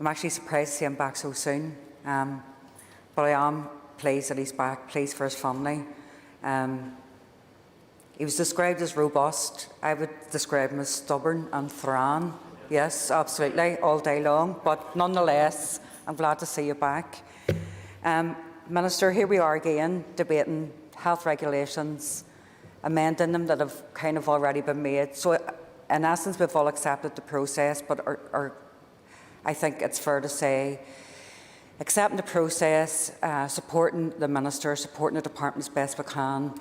actually surprised to see him back so soon. But I am pleased that he's back, pleased for his family. He was described as robust. I would describe him as stubborn and thran. Yes, absolutely, all day long. But nonetheless, I'm glad to see you back. Minister, here we are again, debating health regulations, amending them that have kind of already been made. So, in essence, we've all accepted the process, but I think it's fair to say, accepting the process, supporting the Minister, supporting the Department as best we can,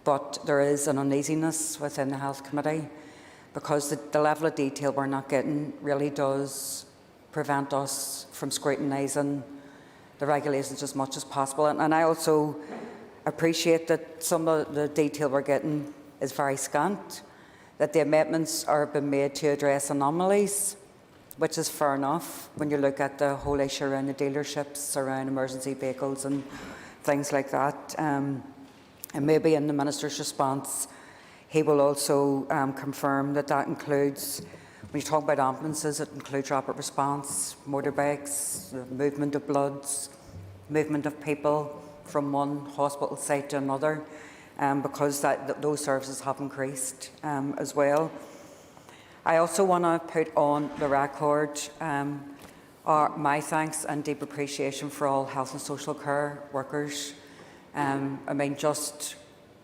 but there is an uneasiness within the Health Committee because the level of detail we're not getting really does prevent us from scrutinising the regulations as much as possible. And I also appreciate that some of the detail we're getting is very scant, that the amendments are being made to address anomalies, which is fair enough when you look at the whole issue around the dealerships, around emergency vehicles and things like that. And maybe in the Minister's response, he will also confirm that that includes, when you talk about ambulances, it includes rapid response, motorbikes, the movement of bloods, movement of people from one hospital site to another, because those services have increased as well. I also want to put on the record my thanks and deep appreciation for all health and social care workers. I mean, just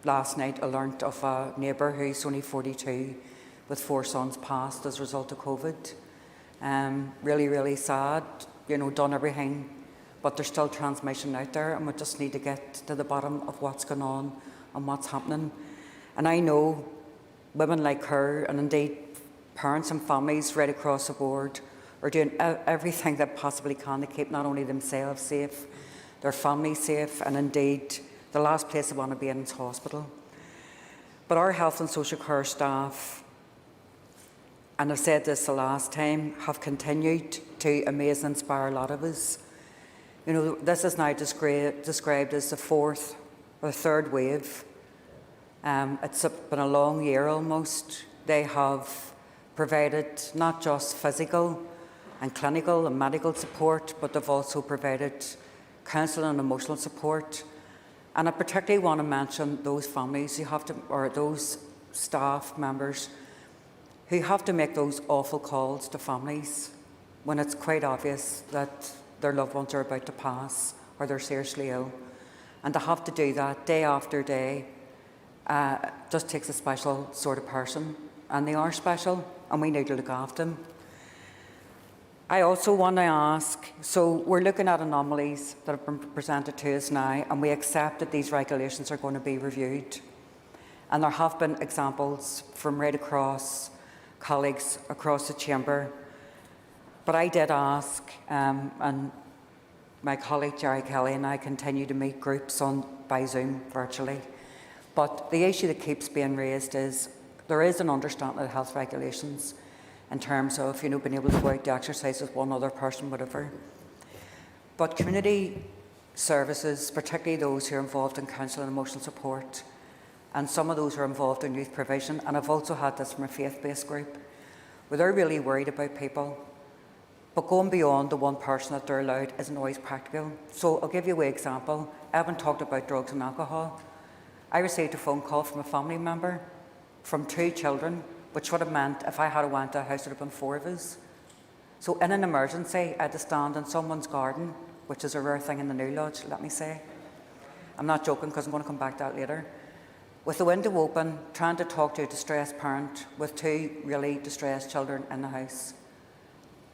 last night I learnt of a neighbour who's only 42 with 4 sons passed as a result of COVID. Really, really sad, you know, done everything, but there's still transmission out there and we just need to get to the bottom of what's going on and what's happening. And I know women like her, and indeed parents and families right across the board, are doing everything they possibly can to keep not only themselves safe, their families safe, and indeed the last place they want to be in is hospital. But our health and social care staff, and I've said this the last time, have continued to amaze and inspire a lot of us. You know, this is now described as the 4th or 3rd wave. It's been a long year almost. They have provided not just physical and clinical and medical support, but they've also provided counselling and emotional support. And I particularly want to mention those families or those staff members who have to make those awful calls to families when it's quite obvious that their loved ones are about to pass or they're seriously ill. And to have to do that day after day just takes a special sort of person. And they are special, and we need to look after them. I also want to ask, so we're looking at anomalies that have been presented to us now, and we accept that these regulations are going to be reviewed. And there have been examples from right across colleagues across the chamber. But I did ask, and my colleague Jerry Kelly and I continue to meet groups by Zoom virtually. But the issue that keeps being raised is there is an understanding of health regulations in terms of being able to go out to exercise with one other person, whatever. But community services, particularly those who are involved in counsel and emotional support, and some of those who are involved in youth provision, and I've also had this from a faith-based group, where they're really worried about people, but going beyond the one person that they're allowed isn't always practical. So I'll give you an example. Evan talked about drugs and alcohol. I received a phone call from a family member from 2 children, which would have meant if I had went to a house, there would have been 4 of us. So in an emergency, I had to stand in someone's garden, which is a rare thing in the New Lodge, let me say. I'm not joking because I'm going to come back to that later. With the window open, trying to talk to a distressed parent with 2 really distressed children in the house.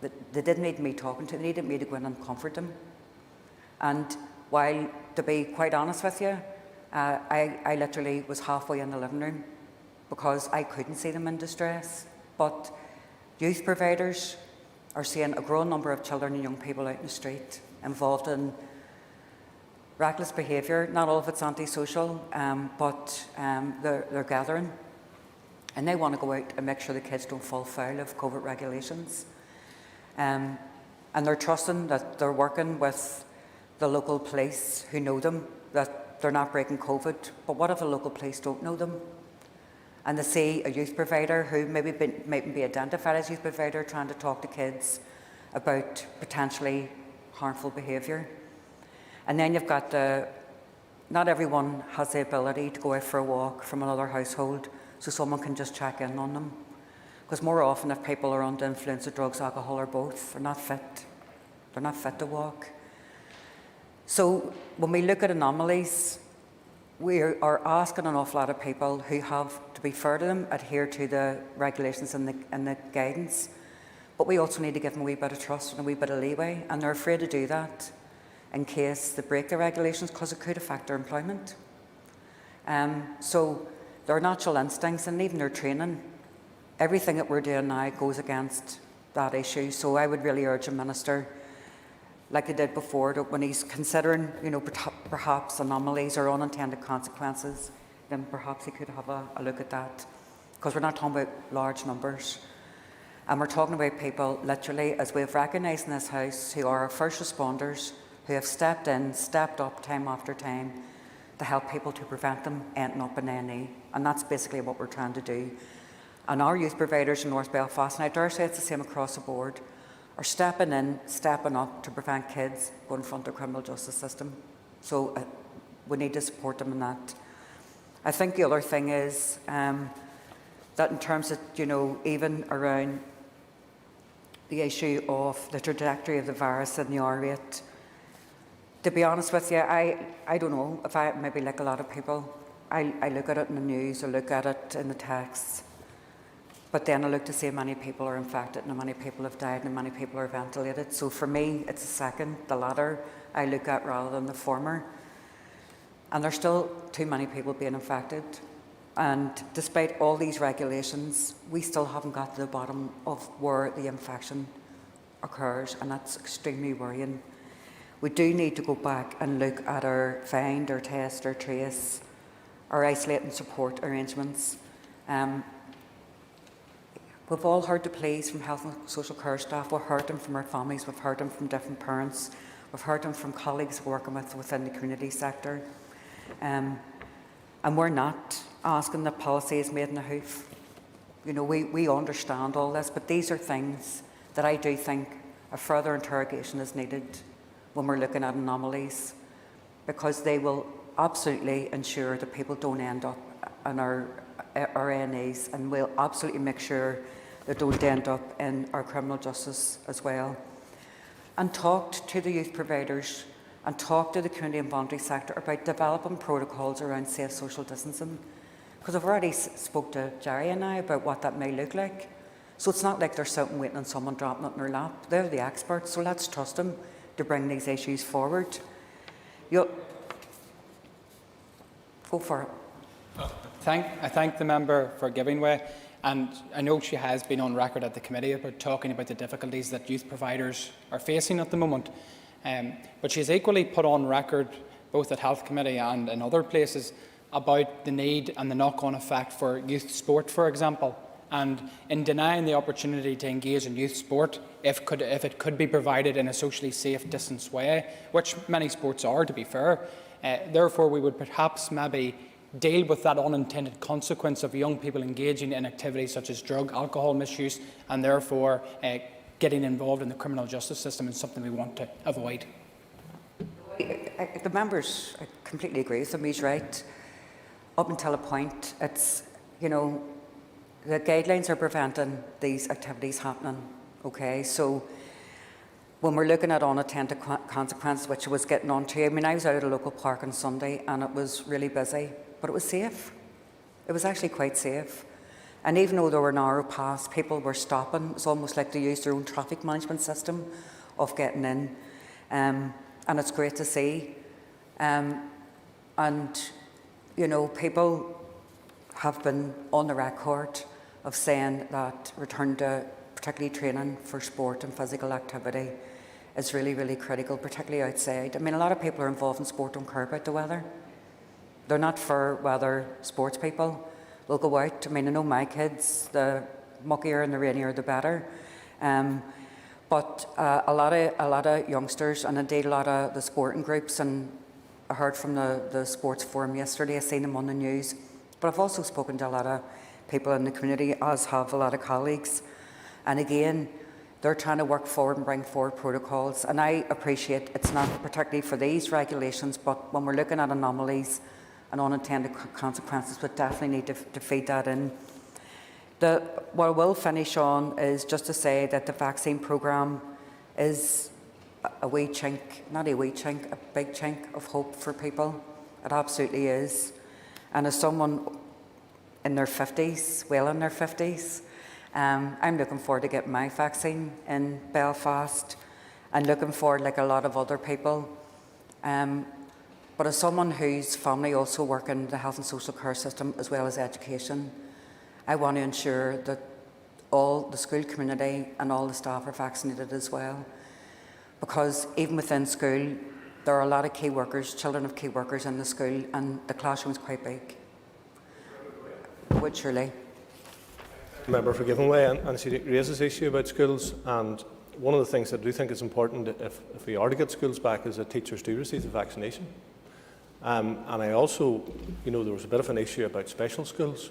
They didn't need me talking to them, they needed me to go in and comfort them. And while, to be quite honest with you, I literally was halfway in the living room because I couldn't see them in distress. But youth providers are seeing a growing number of children and young people out in the street involved in reckless behaviour. Not all of it's antisocial, but they're gathering. And they want to go out and make sure the kids don't fall foul of COVID regulations. And they're trusting that they're working with the local police who know them, that they're not breaking COVID. But what if the local police don't know them? And they see a youth provider who might be identified as a youth provider trying to talk to kids about potentially harmful behaviour. And then you've got not everyone has the ability to go out for a walk from another household so someone can just check in on them. Because more often if people are under influence of drugs, alcohol or both, they're not fit. They're not fit to walk. So when we look at anomalies, we are asking an awful lot of people who have, to be fair to them, adhere to the regulations and the guidance. But we also need to give them a wee bit of trust and a wee bit of leeway, and they're afraid to do that in case they break the regulations because it could affect their employment. So their natural instincts and even their training, everything that we're doing now goes against that issue. So I would really urge a minister, like he did before, that when he's considering, perhaps anomalies or unintended consequences, then perhaps he could have a look at that. Because we're not talking about large numbers. And we're talking about people, literally, as we've recognised in this House, who are our first responders, who have stepped up time after time to help people to prevent them ending up in A&E. And that's basically what we're trying to do. And our youth providers in North Belfast, and I dare say it's the same across the board, are stepping up to prevent kids going in front of the criminal justice system. So we need to support them in that. I think the other thing is that in terms of, even around the issue of the trajectory of the virus and the R rate, to be honest with you, I don't know if I, maybe like a lot of people, I look at it in the news, I look at it in the texts, but then I look to see how many people are infected and how many people have died and how many people are ventilated. So for me, it's the second, the latter, I look at rather than the former. And there's still too many people being infected. And despite all these regulations, we still haven't got to the bottom of where the infection occurs, and that's extremely worrying. We do need to go back and look at our find, our test, our trace, our isolate and support arrangements. We've all heard the pleas from health and social care staff. We've heard them from our families. We've heard them from different parents. We've heard them from colleagues working within the community sector. And we're not asking that policy is made in a hoof. We understand all this, but these are things that I do think a further interrogation is needed when we're looking at anomalies, because they will absolutely ensure that people don't end up in our A&Es, and we'll absolutely make sure that don't end up in our criminal justice as well. And talked to the youth providers and talked to the community and voluntary sector about developing protocols around safe social distancing. Because I've already spoke to Jerry and I about what that may look like. So it's not like they're sitting waiting on someone dropping it in their lap. They're the experts, so let's trust them to bring these issues forward. Go for it. I thank the member for giving way, and I know she has been on record at the committee about talking about the difficulties that youth providers are facing at the moment. But she has equally put on record, both at Health Committee and in other places, about the need and the knock-on effect for youth sport, for example. And in denying the opportunity to engage in youth sport, if it could be provided in a socially safe, distanced way, which many sports are, to be fair, therefore we would perhaps maybe deal with that unintended consequence of young people engaging in activities such as drug, alcohol misuse, and therefore getting involved in the criminal justice system is something we want to avoid. The members, I completely agree with him. He's right. Up until a point, it's, you know, the guidelines are preventing these activities happening. Okay, so when we're looking at unintended consequences, which I was getting onto, I mean, I was out at a local park on Sunday and it was really busy, but it was safe. It was actually quite safe. And even though there were narrow paths, people were stopping. It's almost like they used their own traffic management system of getting in. And it's great to see. And, you know, people have been on the record of saying that return to particularly training for sport and physical activity is really, really critical, particularly outside. I mean, a lot of people who are involved in sport don't care about the weather. They're not fair weather sports people. They'll go out. I mean, I know my kids, the muckier and the rainier the better. But a lot of youngsters, and indeed a lot of the sporting groups, and I heard from the sports forum yesterday, I've seen them on the news, but I've also spoken to a lot of people in the community, as have a lot of colleagues. And again, they're trying to work forward and bring forward protocols. And I appreciate it's not particularly for these regulations, but when we're looking at anomalies and unintended consequences, we definitely need to feed that in. What I will finish on is just to say that the vaccine programme is a wee chink, not a wee chink, a big chink of hope for people. It absolutely is. And as someone in their 50s, well in their 50s, I'm looking forward to getting my vaccine in Belfast and looking forward, like a lot of other people. But as someone whose family also work in the health and social care system as well as education, I want to ensure that all the school community and all the staff are vaccinated as well. Because even within school, there are a lot of key workers, children of key workers in the school, and the classroom is quite big. Would surely. Member for giving way, and she raises the issue about schools, and one of the things that I do think is important if we are to get schools back is that teachers do receive the vaccination. And I also, you know, there was a bit of an issue about special schools.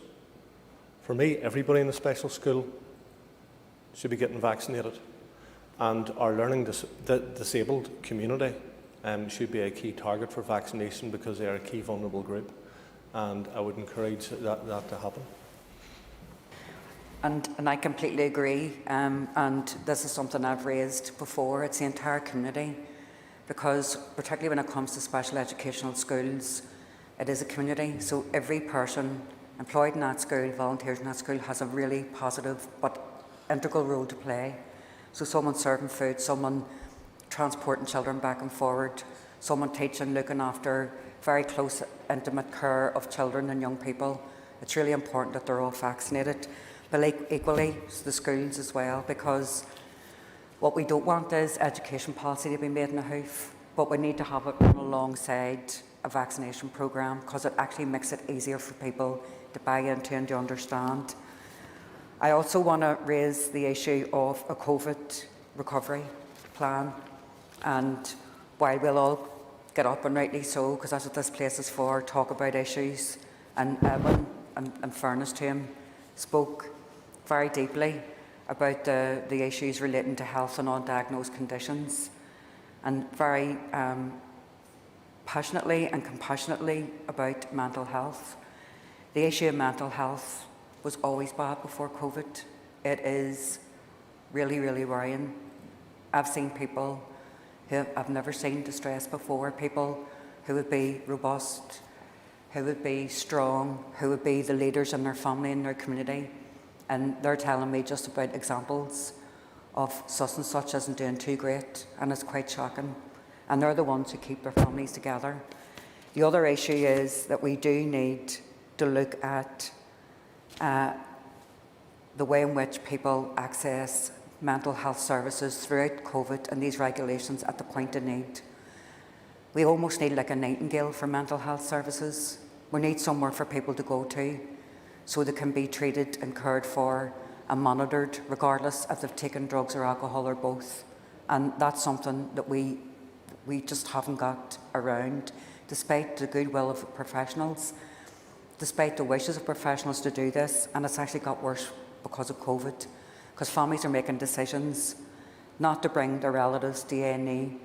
For me, everybody in the special school should be getting vaccinated, and our learning disabled community should be a key target for vaccination because they are a key vulnerable group, and I would encourage that to happen. And I completely agree, and this is something I've raised before. It's the entire community, because particularly when it comes to special educational schools, it is a community. So every person employed in that school, volunteers in that school, has a really positive but integral role to play. So someone serving food, someone transporting children back and forward, someone teaching, looking after very close, intimate care of children and young people. It's really important that they're all vaccinated. But equally, the schools as well, because what we don't want is education policy to be made in a hoof, but we need to have it run alongside a vaccination programme, because it actually makes it easier for people to buy into and to understand. I also want to raise the issue of a COVID recovery plan, and while we'll all get up, and rightly so, because that's what this place is for, talk about issues, and Evan, in fairness to him, spoke very deeply about the issues relating to health and undiagnosed conditions, and very passionately and compassionately about mental health. The issue of mental health was always bad before COVID. It is really, really worrying. I've seen people who I've never seen distressed before, people who would be robust, who would be strong, who would be the leaders in their family and their community. And they're telling me just about examples of such and such isn't doing too great, and it's quite shocking. And they're the ones who keep their families together. The other issue is that we do need to look at the way in which people access mental health services throughout COVID and these regulations at the point of need. We almost need like a Nightingale for mental health services. We need somewhere for people to go to so they can be treated and cared for and monitored regardless if they've taken drugs or alcohol or both. And that's something that we just haven't got around, despite the goodwill of professionals, despite the wishes of professionals to do this. And it's actually got worse because of COVID, because families are making decisions not to bring their relatives to A&E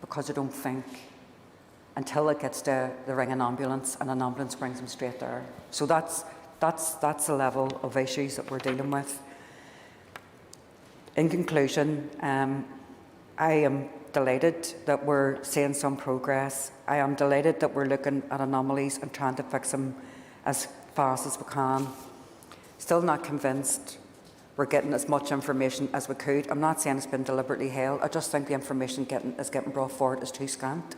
because they don't think until it gets to the ringing ambulance and an ambulance brings them straight there. So that's the level of issues that we're dealing with. In conclusion, I am delighted that we're seeing some progress. I am delighted that we're looking at anomalies and trying to fix them as fast as we can. Still not convinced we're getting as much information as we could. I'm not saying it's been deliberately held. I just think the information is getting brought forward is too scant.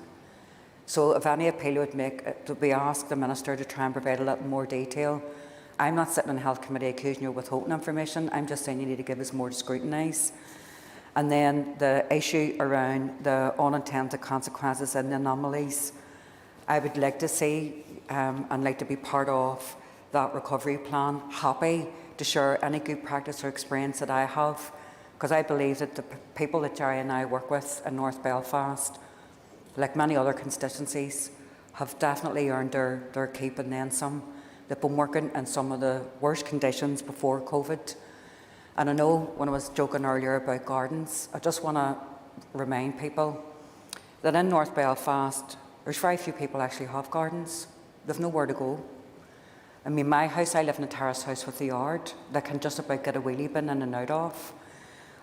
So if any appeal would make, to be asked the Minister to try and provide a little more detail. I'm not sitting in the Health Committee accusing you of withholding information. I'm just saying you need to give us more to scrutinise. And then the issue around the unintended consequences and the anomalies, I would like to see and like to be part of that recovery plan. Happy to share any good practice or experience that I have, because I believe that the people that Jerry and I work with in North Belfast, like many other constituencies, have definitely earned their keep and then some. They've been working in some of the worst conditions before COVID. And I know when I was joking earlier about gardens, I just want to remind people that in North Belfast, there's very few people actually have gardens. They've nowhere to go. I mean, my house, I live in a terrace house with a yard that can just about get a wheelie bin in and out of.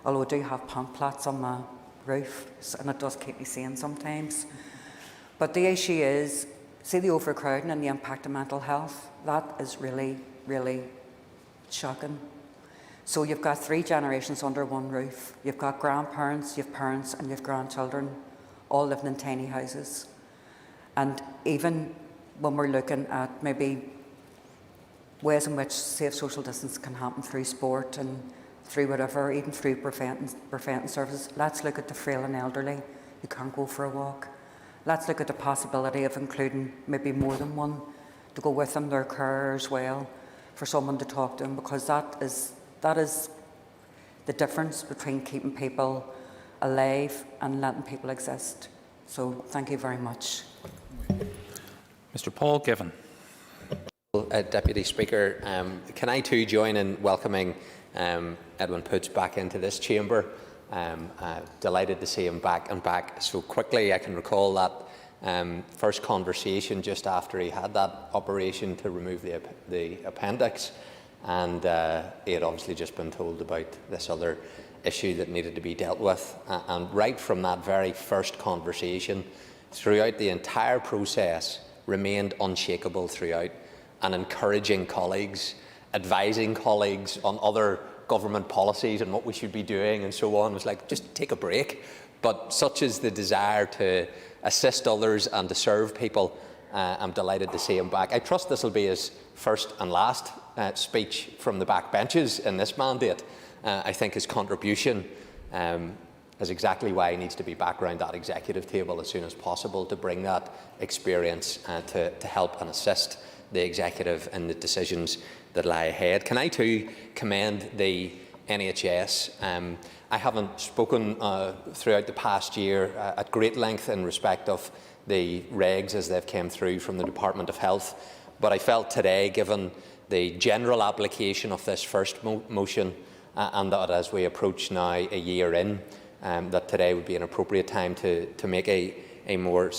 Although I do have plant plants on my roof, and it does keep me sane sometimes. But the issue is, see the overcrowding and the impact on mental health? That is really, really shocking. So you've got 3 generations under one roof. You've got grandparents, you've parents, and you've grandchildren, all living in tiny houses. And even when we're looking at maybe ways in which safe social distance can happen through sport and through whatever, even through preventing services, let's look at the frail and elderly who can't go for a walk. Let's look at the possibility of including maybe more than one to go with them, their carer as well, for someone to talk to them, because that is the difference between keeping people alive and letting people exist. So thank you very much. Mr. Paul Given. Deputy Speaker, can I too join in welcoming Edwin Poots back into this chamber? Delighted to see him back and back so quickly. I can recall that first conversation just after he had that operation to remove the appendix, and he had obviously just been told about this other issue that needed to be dealt with. And right from that very first conversation, throughout the entire process, remained unshakable throughout, and encouraging colleagues, advising colleagues on other government policies and what we should be doing and so on. It was like, just take a break. But such is the desire to assist others and to serve people. I'm delighted to see him back. I trust this will be his first and last speech from the back benches in this mandate. I think his contribution is exactly why he needs to be back around that executive table as soon as possible, to bring that experience to help and assist the executive in the decisions that lie ahead. Can I too commend the NHS? I haven't spoken throughout the past year at great length in respect of the regs as they've come through from the Department of Health, but I felt today, given the general application of this first motion and that as we approach now a year in, that today would be an appropriate time to make a more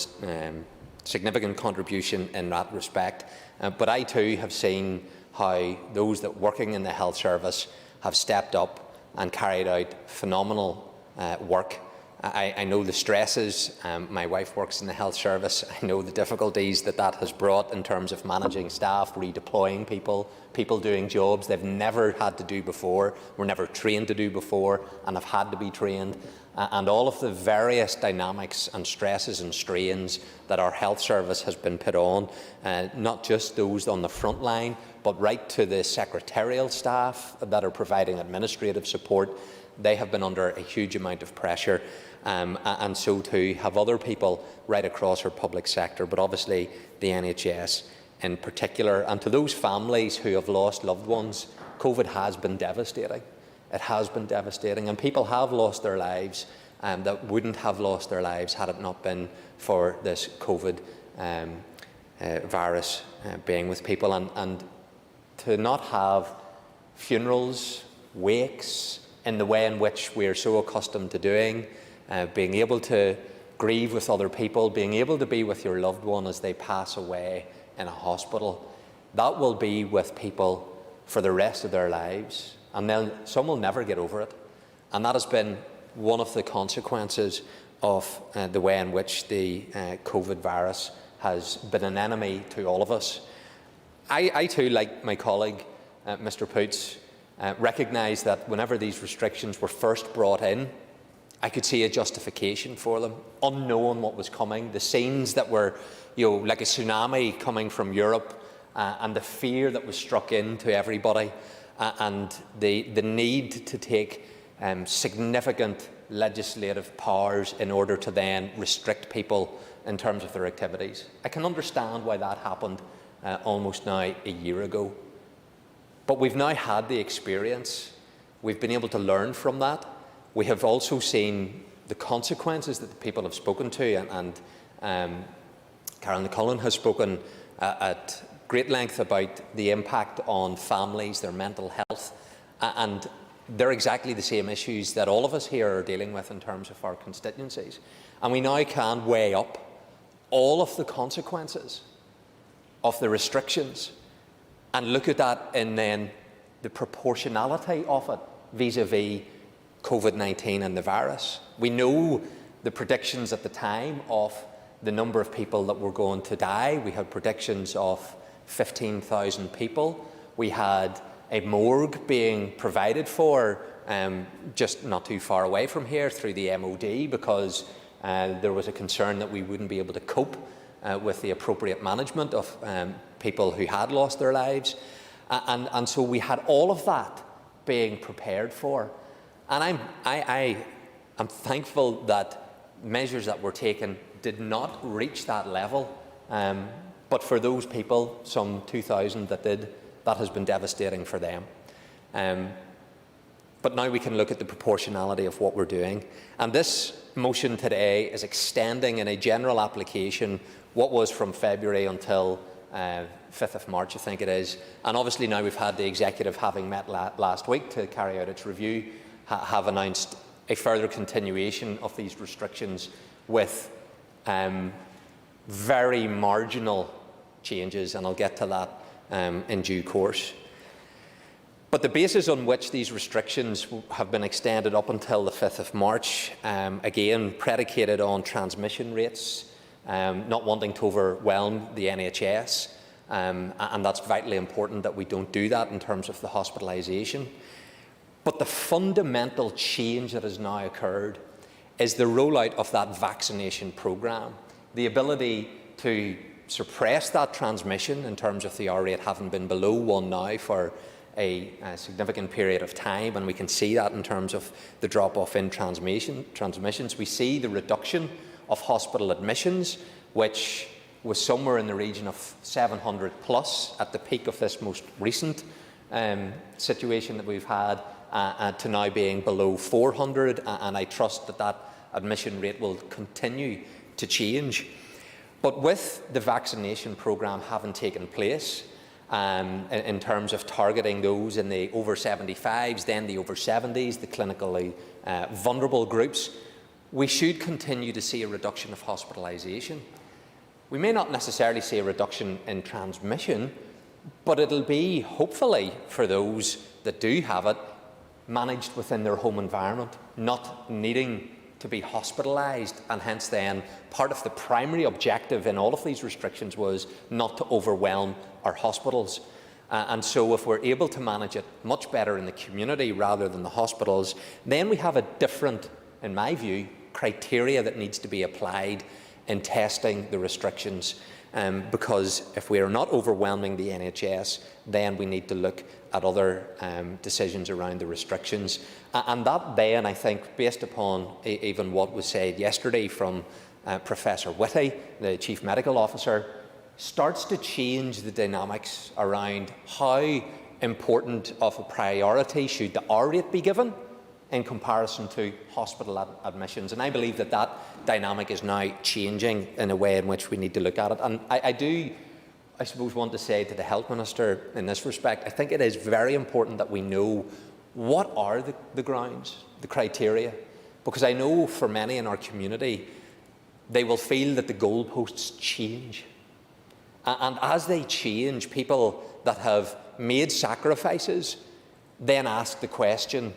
significant contribution in that respect. But I too have seen how those that working in the health service have stepped up and carried out phenomenal work. I know the stresses. My wife works in the health service. I know the difficulties that has brought in terms of managing staff, redeploying people doing jobs they've never had to do before, were never trained to do before, and have had to be trained. And all of the various dynamics and stresses and strains that our health service has been put on, not just those on the front line, but right to the secretarial staff that are providing administrative support. They have been under a huge amount of pressure, and so too have other people right across our public sector, but obviously the NHS in particular. And to those families who have lost loved ones, COVID has been devastating. It has been devastating, and people have lost their lives that wouldn't have lost their lives had it not been for this COVID virus being with people. And to not have funerals, wakes, in the way in which we are so accustomed to doing, being able to grieve with other people, being able to be with your loved one as they pass away in a hospital, that will be with people for the rest of their lives, and some will never get over it. And that has been one of the consequences of the way in which the COVID virus has been an enemy to all of us. I too, like my colleague, Mr Poots, recognise that whenever these restrictions were first brought in, I could see a justification for them, unknowing what was coming. The scenes that were, like a tsunami coming from Europe, and the fear that was struck into everybody, and the need to take significant legislative powers in order to then restrict people in terms of their activities. I can understand why that happened almost now a year ago. But we've now had the experience. We've been able to learn from that. We have also seen the consequences that the people have spoken to, and Karen Cullen has spoken at great length about the impact on families, their mental health, and they're exactly the same issues that all of us here are dealing with in terms of our constituencies. And we now can weigh up all of the consequences of the restrictions and look at that in then the proportionality of it vis-à-vis COVID-19 and the virus. We know the predictions at the time of the number of people that were going to die. We had predictions of 15,000 people. We had a morgue being provided for just not too far away from here through the MOD, because there was a concern that we wouldn't be able to cope with the appropriate management of people who had lost their lives. And so we had all of that being prepared for. And I am thankful that measures that were taken did not reach that level. But for those people, some 2,000 that did, that has been devastating for them. But now we can look at the proportionality of what we're doing. And this motion today is extending in a general application what was from February until 5th of March, I think it is. And obviously now we've had the executive, having met last week to carry out its review, have announced a further continuation of these restrictions with very marginal changes, and I'll get to that in due course. But the basis on which these restrictions have been extended up until the 5th of March, again predicated on transmission rates, not wanting to overwhelm the NHS, and that's vitally important that we don't do that in terms of the hospitalisation. But the fundamental change that has now occurred is the rollout of that vaccination programme, the ability to suppress that transmission in terms of the R rate having been below 1 now for a significant period of time, and we can see that in terms of the drop-off in transmissions. We see the reduction of hospital admissions, which was somewhere in the region of 700 plus at the peak of this most recent situation that we've had, to now being below 400, and I trust that that admission rate will continue to change. But with the vaccination programme having taken place, in terms of targeting those in the over 75s, then the over 70s, the clinically vulnerable groups, we should continue to see a reduction of hospitalisation. We may not necessarily see a reduction in transmission, but it'll be, hopefully, for those that do have it, managed within their home environment, not needing to be hospitalised, and hence then part of the primary objective in all of these restrictions was not to overwhelm our hospitals. And so if we're able to manage it much better in the community rather than the hospitals, then we have a different, in my view, criteria that needs to be applied in testing the restrictions. Because if we are not overwhelming the NHS, then we need to look at other decisions around the restrictions. And that then, I think, based upon even what was said yesterday from Professor Whitty, the Chief Medical Officer, starts to change the dynamics around how important of a priority should the R rate be given in comparison to hospital admissions. And I believe that that dynamic is now changing in a way in which we need to look at it. And I suppose, want to say to the Health Minister in this respect, I think it is very important that we know what are the grounds, the criteria, because I know for many in our community, they will feel that the goalposts change. And as they change, people that have made sacrifices then ask the question,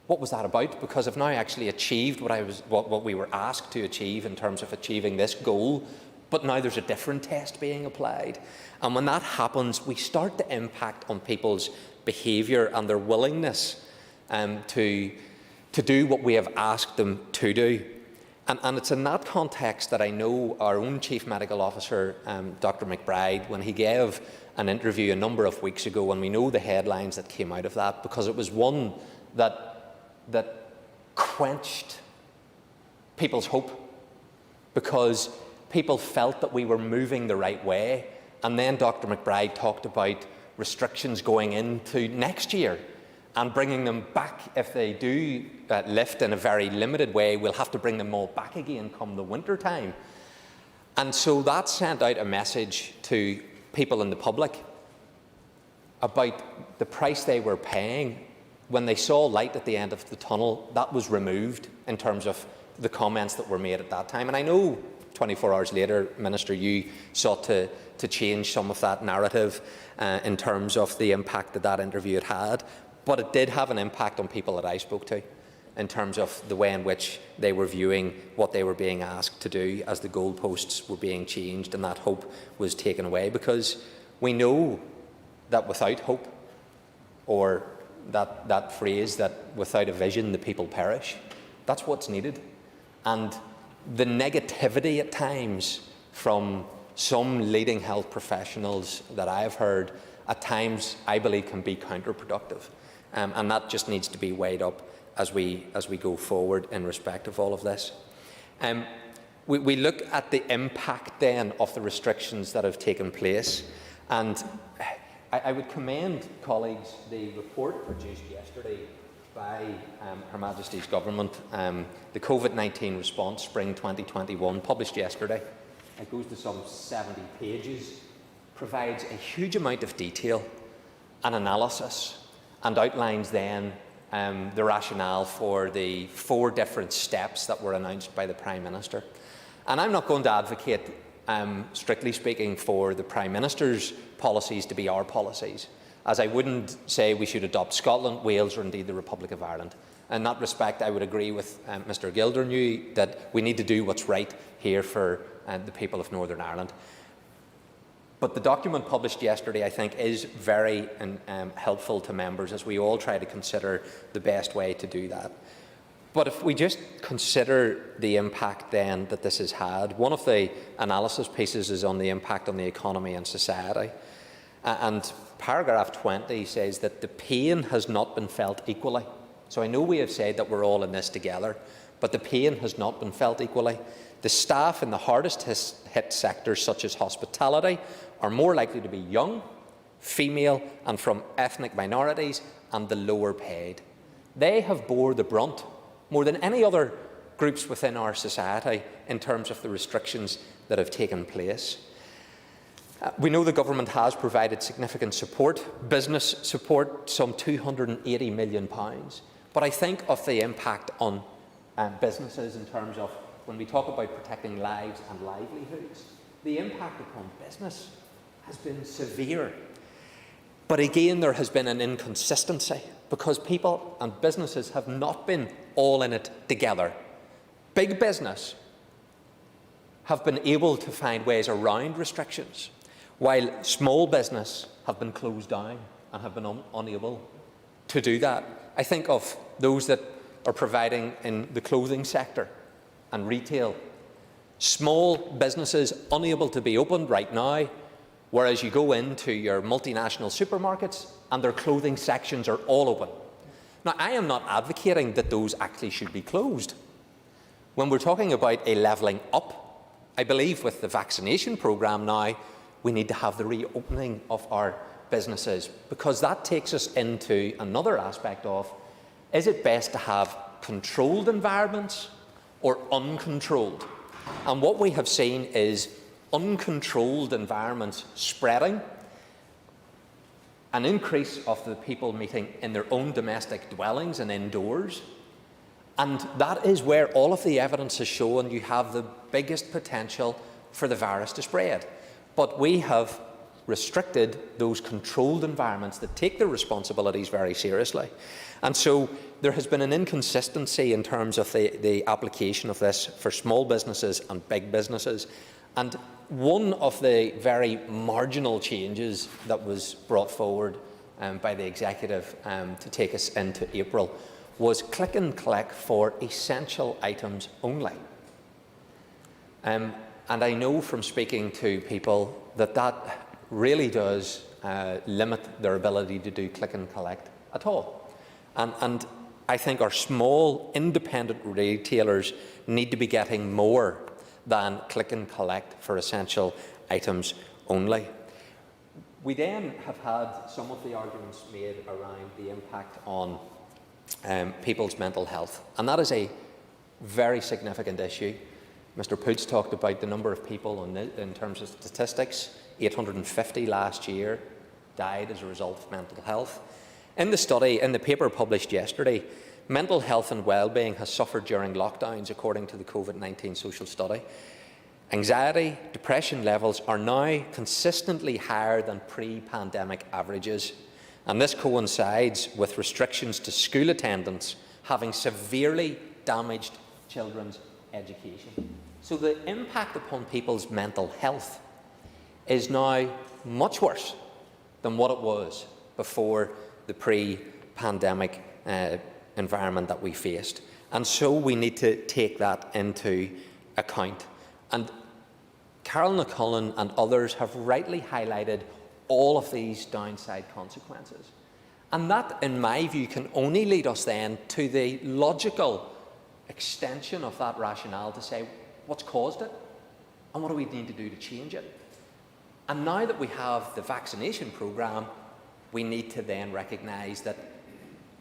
what was that about? Because I've now actually achieved what we were asked to achieve in terms of achieving this goal, but now there's a different test being applied. And when that happens, we start to impact on people's behaviour and their willingness to do what we have asked them to do. And it's in that context that I know our own Chief Medical Officer, Dr McBride, when he gave an interview a number of weeks ago, and we know the headlines that came out of that, because it was one that quenched people's hope, because people felt that we were moving the right way. And then Dr McBride talked about restrictions going into next year and bringing them back. If they do lift in a very limited way, we'll have to bring them all back again come the winter time. And so that sent out a message to people in the public about the price they were paying. When they saw light at the end of the tunnel, that was removed in terms of the comments that were made at that time. And I know 24 hours later, Minister, you sought to change some of that narrative in terms of the impact that that interview had. But it did have an impact on people that I spoke to in terms of the way in which they were viewing what they were being asked to do as the goalposts were being changed and that hope was taken away. Because we know that without hope, or that phrase that without a vision the people perish, that's what's needed. And the negativity at times from some leading health professionals that I have heard at times, I believe, can be counterproductive. And that just needs to be weighed up as we go forward in respect of all of this. We look at the impact then of the restrictions that have taken place, and I would commend, colleagues, the report produced yesterday by Her Majesty's Government, the COVID-19 Response Spring 2021, published yesterday. It goes to some 70 pages, provides a huge amount of detail and analysis, and outlines then the rationale for the 4 different steps that were announced by the Prime Minister. And I'm not going to advocate, strictly speaking, for the Prime Minister's policies to be our policies, as I wouldn't say we should adopt Scotland, Wales or indeed the Republic of Ireland. In that respect, I would agree with Mr Gildernew that we need to do what's right here for the people of Northern Ireland. But the document published yesterday, I think, is very helpful to members as we all try to consider the best way to do that. But if we just consider the impact then that this has had, one of the analysis pieces is on the impact on the economy and society. And paragraph 20 says that the pain has not been felt equally. So I know we have said that we're all in this together, but the pain has not been felt equally. The staff in the hardest hit sectors, such as hospitality, are more likely to be young, female and from ethnic minorities and the lower paid. They have bore the brunt more than any other groups within our society in terms of the restrictions that have taken place. We know the government has provided significant support, business support, some £280 million. But I think of the impact on businesses in terms of when we talk about protecting lives and livelihoods, the impact upon business has been severe. But again, there has been an inconsistency because people and businesses have not been all in it together. Big business have been able to find ways around restrictions, while small business have been closed down and have been unable to do that. I think of those that are providing in the clothing sector and retail. Small businesses unable to be opened right now, whereas you go into your multinational supermarkets and their clothing sections are all open. Now, I am not advocating that those actually should be closed. When we're talking about a levelling up, I believe with the vaccination programme now, we need to have the reopening of our businesses, because that takes us into another aspect of, is it best to have controlled environments or uncontrolled? And what we have seen is uncontrolled environments spreading, an increase of the people meeting in their own domestic dwellings and indoors. And that is where all of the evidence has shown you have the biggest potential for the virus to spread. But we have restricted those controlled environments that take their responsibilities very seriously. And so there has been an inconsistency in terms of the application of this for small businesses and big businesses. And one of the very marginal changes that was brought forward by the executive to take us into April was click and collect for essential items only. And I know from speaking to people that that really does limit their ability to do click and collect at all. And I think our small independent retailers need to be getting more than click and collect for essential items only. We then have had some of the arguments made around the impact on people's mental health, and that is a very significant issue. Mr. Poots talked about the number of people in terms of statistics. 850 last year died as a result of mental health. In the study, in the paper published yesterday, mental health and well-being has suffered during lockdowns, according to the COVID-19 social study. Anxiety, depression levels are now consistently higher than pre-pandemic averages, and this coincides with restrictions to school attendance having severely damaged children's education. So the impact upon people's mental health is now much worse than what it was before the pre-pandemic environment that we faced. And so we need to take that into account. And Carol McCullen and others have rightly highlighted all of these downside consequences. And that, in my view, can only lead us then to the logical extension of that rationale to say, what's caused it? And what do we need to do to change it? And now that we have the vaccination programme, we need to then recognise that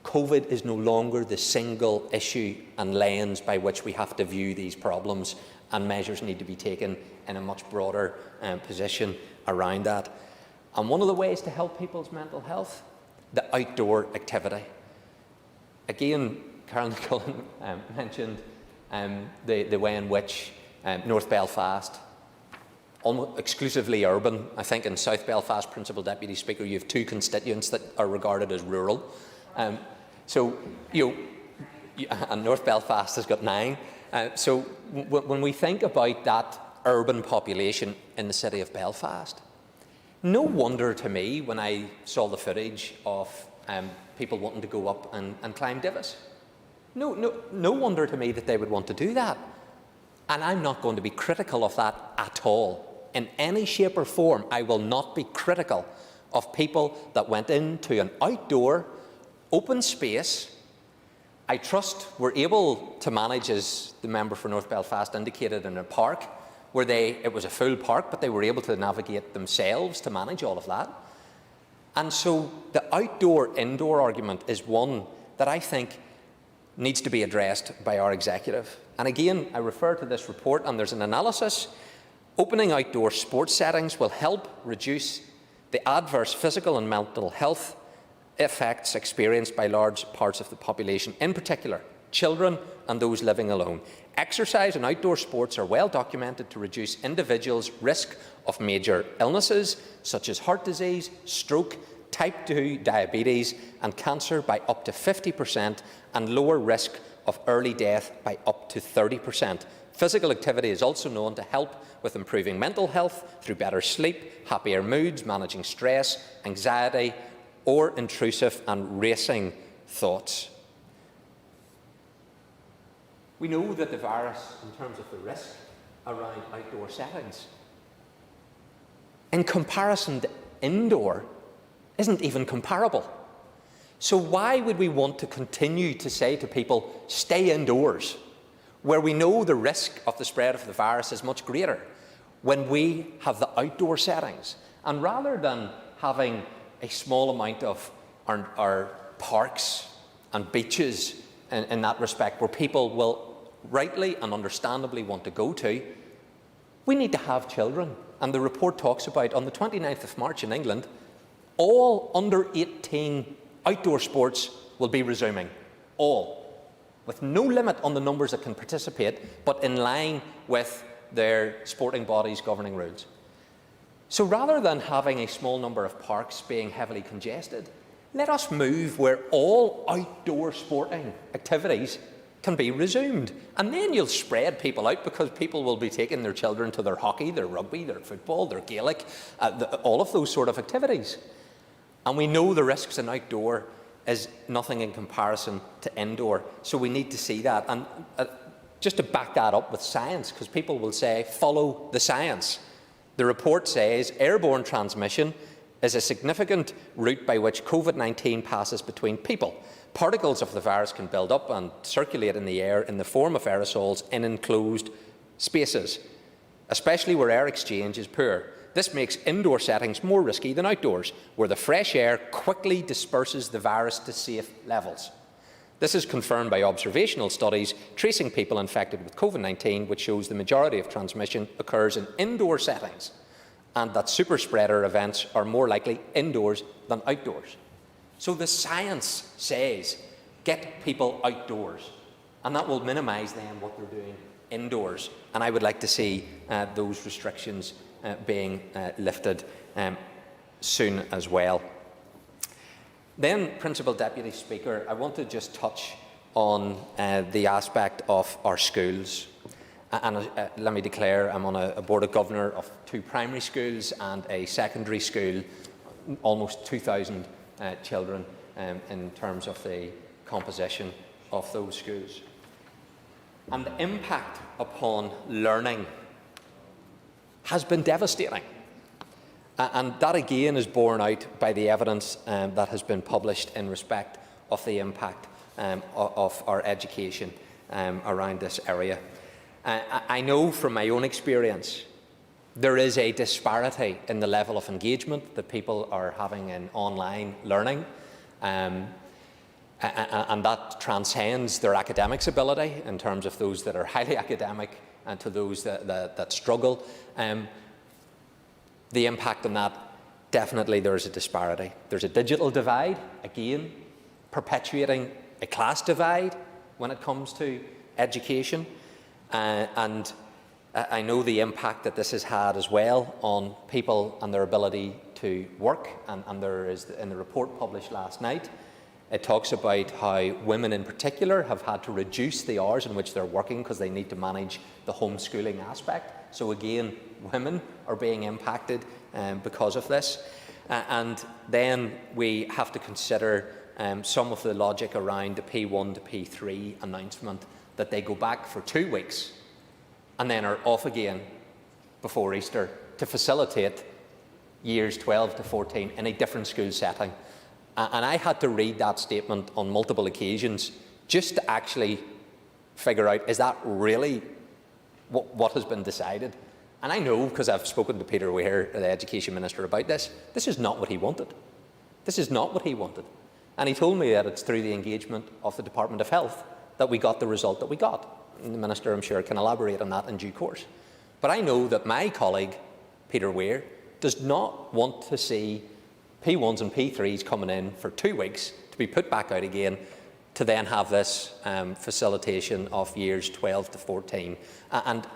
COVID is no longer the single issue and lens by which we have to view these problems, and measures need to be taken in a much broader position around that. And one of the ways to help people's mental health, the outdoor activity. Again, Carol McCullen mentioned the way in which North Belfast, almost exclusively urban. I think in South Belfast, Principal Deputy Speaker, you have 2 constituents that are regarded as rural. And North Belfast has got 9. So when we think about that urban population in the city of Belfast, no wonder to me when I saw the footage of people wanting to go up and climb Divis. No wonder to me that they would want to do that. And I'm not going to be critical of that at all. In any shape or form, I will not be critical of people that went into an outdoor, open space. I trust we're able to manage, as the member for North Belfast indicated, in a park where it was a full park, but they were able to navigate themselves to manage all of that. And so the outdoor-indoor argument is one that I think needs to be addressed by our executive. And again, I refer to this report, and there's an analysis. Opening outdoor sports settings will help reduce the adverse physical and mental health effects experienced by large parts of the population, in particular children and those living alone. Exercise and outdoor sports are well documented to reduce individuals' risk of major illnesses such as heart disease, stroke, type 2 diabetes and cancer by up to 50% and lower risk of early death by up to 30%. Physical activity is also known to help with improving mental health through better sleep, happier moods, managing stress, anxiety, or intrusive and racing thoughts. We know that the virus, in terms of the risk around outdoor settings, in comparison to indoor, isn't even comparable. So why would we want to continue to say to people, stay indoors, where we know the risk of the spread of the virus is much greater, when we have the outdoor settings? And rather than having a small amount of our parks and beaches in that respect, where people will rightly and understandably want to go to, we need to have children. And the report talks about, on the 29th of March in England, all under 18 outdoor sports will be resuming. All. With no limit on the numbers that can participate, but in line with their sporting bodies' governing rules. So rather than having a small number of parks being heavily congested, let us move where all outdoor sporting activities can be resumed. And then you'll spread people out, because people will be taking their children to their hockey, their rugby, their football, their Gaelic, all of those sort of activities. And we know the risks in outdoor is nothing in comparison to indoor. So we need to see that. And just to back that up with science, because people will say, follow the science. The report says airborne transmission is a significant route by which COVID-19 passes between people. Particles of the virus can build up and circulate in the air in the form of aerosols in enclosed spaces, especially where air exchange is poor. This makes indoor settings more risky than outdoors, where the fresh air quickly disperses the virus to safe levels. This is confirmed by observational studies tracing people infected with COVID-19, which shows the majority of transmission occurs in indoor settings, and that super spreader events are more likely indoors than outdoors. So the science says, get people outdoors, and that will minimise then what they're doing indoors. And I would like to see those restrictions being lifted soon as well. Then, Principal Deputy Speaker, I want to just touch on the aspect of our schools. And let me declare I'm on a Board of Governor of 2 primary schools and a secondary school, almost 2,000 children in terms of the composition of those schools. And the impact upon learning has been devastating. And that again is borne out by the evidence that has been published in respect of the impact of our education around this area. I know from my own experience there is a disparity in the level of engagement that people are having in online learning, and that transcends their academics ability in terms of those that are highly academic and to those that struggle. The impact on that, definitely there is a disparity. There's a digital divide, again, perpetuating a class divide when it comes to education. And I know the impact that this has had as well on people and their ability to work. And there is, in the report published last night, it talks about how women in particular have had to reduce the hours in which they're working because they need to manage the homeschooling aspect. So again, women are being impacted because of this. And then we have to consider some of the logic around the P1 to P3 announcement, that they go back for 2 weeks and then are off again before Easter to facilitate years 12 to 14 in a different school setting. And I had to read that statement on multiple occasions just to actually figure out, is that really what has been decided? And I know, because I've spoken to Peter Weir, the Education Minister, about this, this is not what he wanted. This is not what he wanted. And he told me that it's through the engagement of the Department of Health that we got the result that we got. And the Minister, I'm sure, can elaborate on that in due course. But I know that my colleague, Peter Weir, does not want to see P1s and P3s coming in for 2 weeks to be put back out again to then have this facilitation of years 12 to 14. And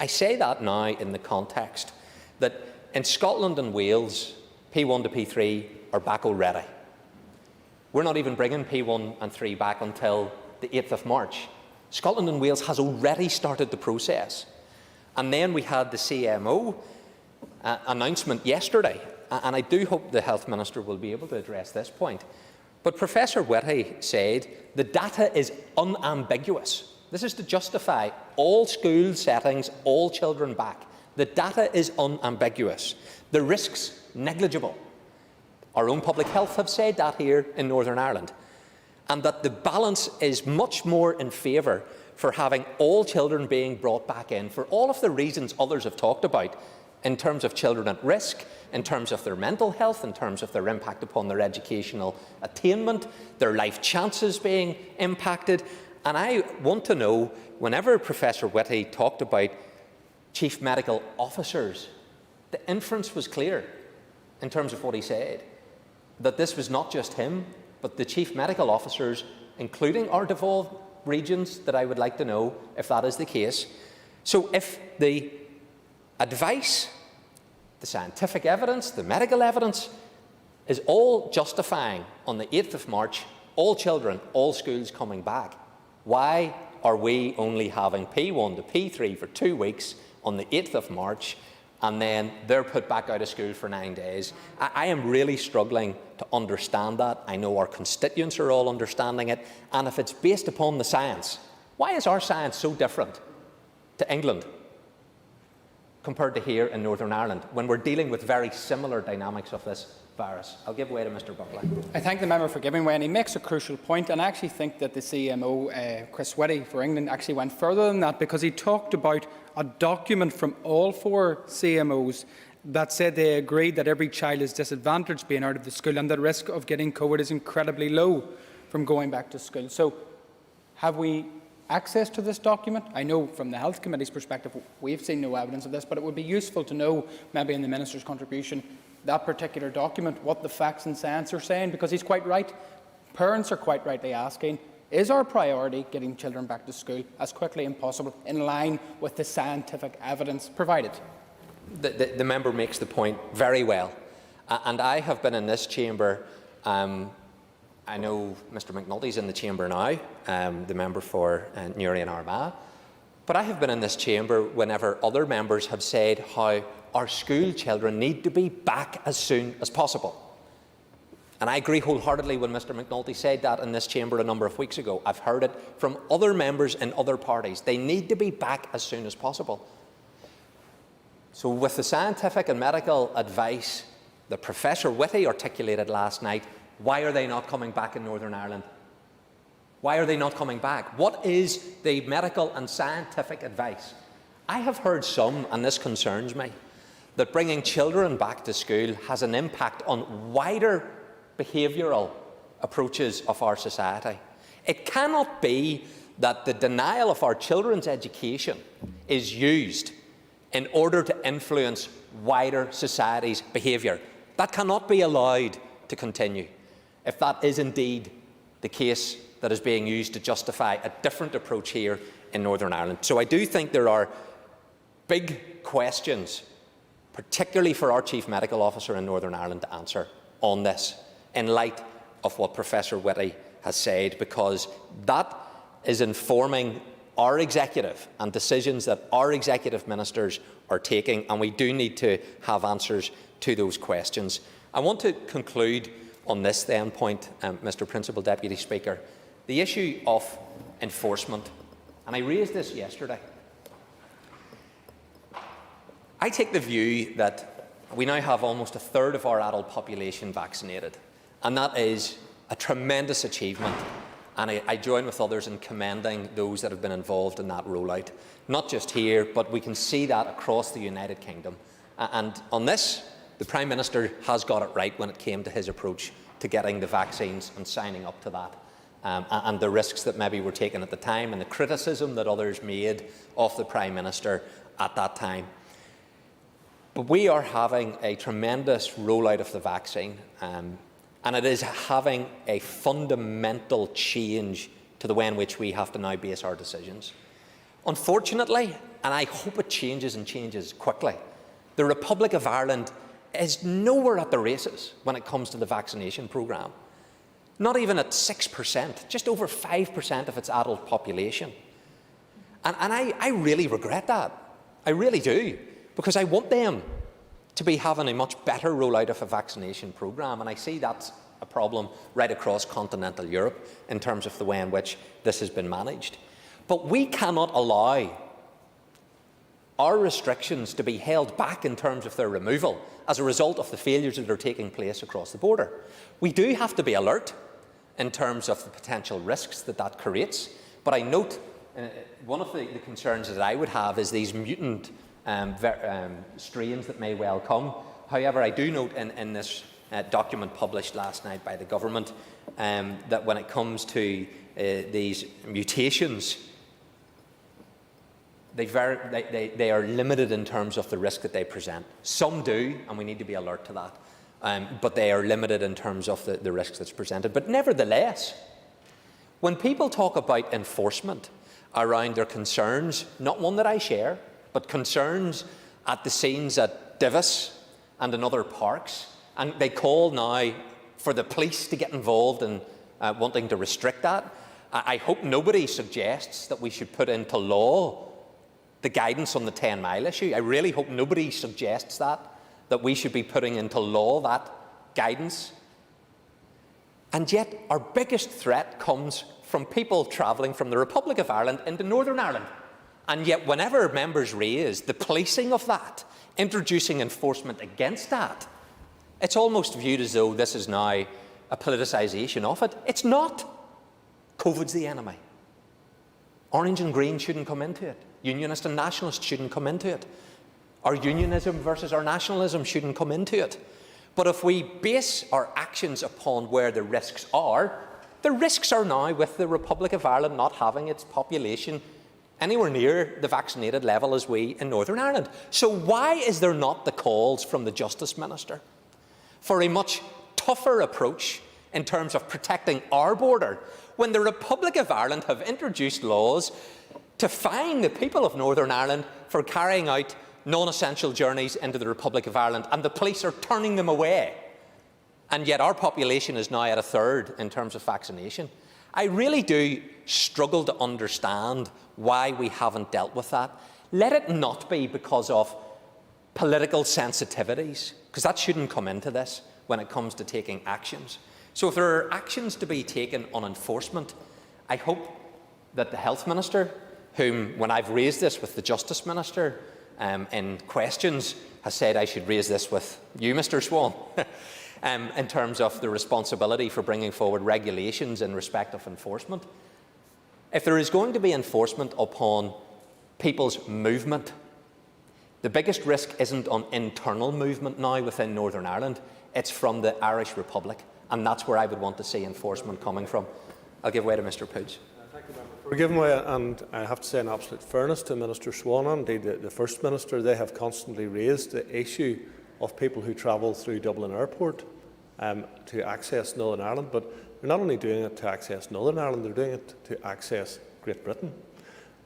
I say that now in the context that in Scotland and Wales, P1 to P3 are back already. We're not even bringing P1 and 3 back until the 8th of March. Scotland and Wales has already started the process. And then we had the CMO announcement yesterday, and I do hope the Health Minister will be able to address this point. But Professor Whitty said the data is unambiguous. This is to justify all school settings, all children back. The data is unambiguous. The risks negligible. Our own public health have said that here in Northern Ireland. And that the balance is much more in favour for having all children being brought back in for all of the reasons others have talked about, in terms of children at risk, in terms of their mental health, in terms of their impact upon their educational attainment, their life chances being impacted. And I want to know, whenever Professor Whitty talked about chief medical officers, the inference was clear in terms of what he said, that this was not just him, but the chief medical officers, including our devolved regions, that I would like to know if that is the case. So if the advice, the scientific evidence, the medical evidence is all justifying on the 8th of March, all children, all schools coming back, why are we only having P1 to P3 for 2 weeks on the 8th of March, and then they're put back out of school for 9 days? I am really struggling to understand that. I know our constituents are all understanding it. And if it's based upon the science, why is our science so different to England compared to here in Northern Ireland, when we're dealing with very similar dynamics of this virus? I'll give way to Mr Buckley. I thank the member for giving way, and he makes a crucial point, and I actually think that the CMO, Chris Whitty for England, actually went further than that, because he talked about a document from all 4 CMOs that said they agreed that every child is disadvantaged being out of the school and the risk of getting COVID is incredibly low from going back to school. So have we access to this document? I know from the Health Committee's perspective we've seen no evidence of this, but it would be useful to know, maybe in the Minister's contribution, that particular document, what the facts and science are saying, because he's quite right. Parents are quite rightly asking, is our priority getting children back to school as quickly as possible, in line with the scientific evidence provided? The member makes the point very well. And I have been in this chamber, I know Mr McNulty's in the chamber now, the member for Newry and Armagh, but I have been in this chamber whenever other members have said how our school children need to be back as soon as possible. And I agree wholeheartedly when Mr McNulty said that in this chamber a number of weeks ago. I've heard it from other members in other parties. They need to be back as soon as possible. So with the scientific and medical advice that Professor Whitty articulated last night, why are they not coming back in Northern Ireland? Why are they not coming back? What is the medical and scientific advice? I have heard some, and this concerns me, that bringing children back to school has an impact on wider behavioural approaches of our society. It cannot be that the denial of our children's education is used in order to influence wider society's behaviour. That cannot be allowed to continue, if that is indeed the case that is being used to justify a different approach here in Northern Ireland. So I do think there are big questions, particularly for our Chief Medical Officer in Northern Ireland, to answer on this, in light of what Professor Whitty has said, because that is informing our executive and decisions that our executive ministers are taking, and we do need to have answers to those questions. I want to conclude on this then point, Mr Principal Deputy Speaker, the issue of enforcement, and I raised this yesterday. I take the view that we now have almost a third of our adult population vaccinated, and that is a tremendous achievement, and I join with others in commending those that have been involved in that rollout, not just here, but we can see that across the United Kingdom. And on this, the Prime Minister has got it right when it came to his approach to getting the vaccines and signing up to that, and the risks that maybe were taken at the time and the criticism that others made of the Prime Minister at that time. But we are having a tremendous rollout of the vaccine, and it is having a fundamental change to the way in which we have to now base our decisions. Unfortunately, and I hope it changes and changes quickly, the Republic of Ireland is nowhere at the races when it comes to the vaccination programme. Not even at 6%, just over 5% of its adult population. And I really regret that. I really do, because I want them to be having a much better rollout of a vaccination programme, and I see that's a problem right across continental Europe in terms of the way in which this has been managed. But we cannot allow our restrictions to be held back in terms of their removal as a result of the failures that are taking place across the border. We do have to be alert in terms of the potential risks that that creates, but I note one of the concerns that I would have is these mutant strains that may well come. However, I do note in this document published last night by the government that when it comes to these mutations, they are limited in terms of the risk that they present. Some do, and we need to be alert to that, but they are limited in terms of the risks that's presented. But nevertheless, when people talk about enforcement around their concerns, not one that I share, but concerns at the scenes at Divis and in other parks, and they call now for the police to get involved in wanting to restrict that. I hope nobody suggests that we should put into law the guidance on the 10-mile issue. I really hope nobody suggests that we should be putting into law that guidance. And yet our biggest threat comes from people travelling from the Republic of Ireland into Northern Ireland. And yet whenever members raise the policing of that, introducing enforcement against that, it's almost viewed as though this is now a politicisation of it. It's not. COVID's the enemy. Orange and green shouldn't come into it. Unionist and nationalist shouldn't come into it. Our unionism versus our nationalism shouldn't come into it. But if we base our actions upon where the risks are now with the Republic of Ireland not having its population anywhere near the vaccinated level as we in Northern Ireland. So why is there not the calls from the Justice Minister for a much tougher approach in terms of protecting our border when the Republic of Ireland have introduced laws to fine the people of Northern Ireland for carrying out non-essential journeys into the Republic of Ireland, and the police are turning them away? And yet our population is now at a third in terms of vaccination. I really do struggle to understand why we haven't dealt with that. Let it not be because of political sensitivities, because that shouldn't come into this when it comes to taking actions. So if there are actions to be taken on enforcement, I hope that the Health Minister, whom, when I've raised this with the Justice Minister in questions, has said I should raise this with you, Mr Swan, in terms of the responsibility for bringing forward regulations in respect of enforcement. If there is going to be enforcement upon people's movement, the biggest risk isn't on internal movement now within Northern Ireland, it's from the Irish Republic, and that's where I would want to see enforcement coming from. I'll give way to Mr Poots. We're giving way, and I have to say in absolute fairness to Minister Swan, indeed the First Minister, they have constantly raised the issue of people who travel through Dublin Airport to access Northern Ireland, but they're not only doing it to access Northern Ireland, they're doing it to access Great Britain.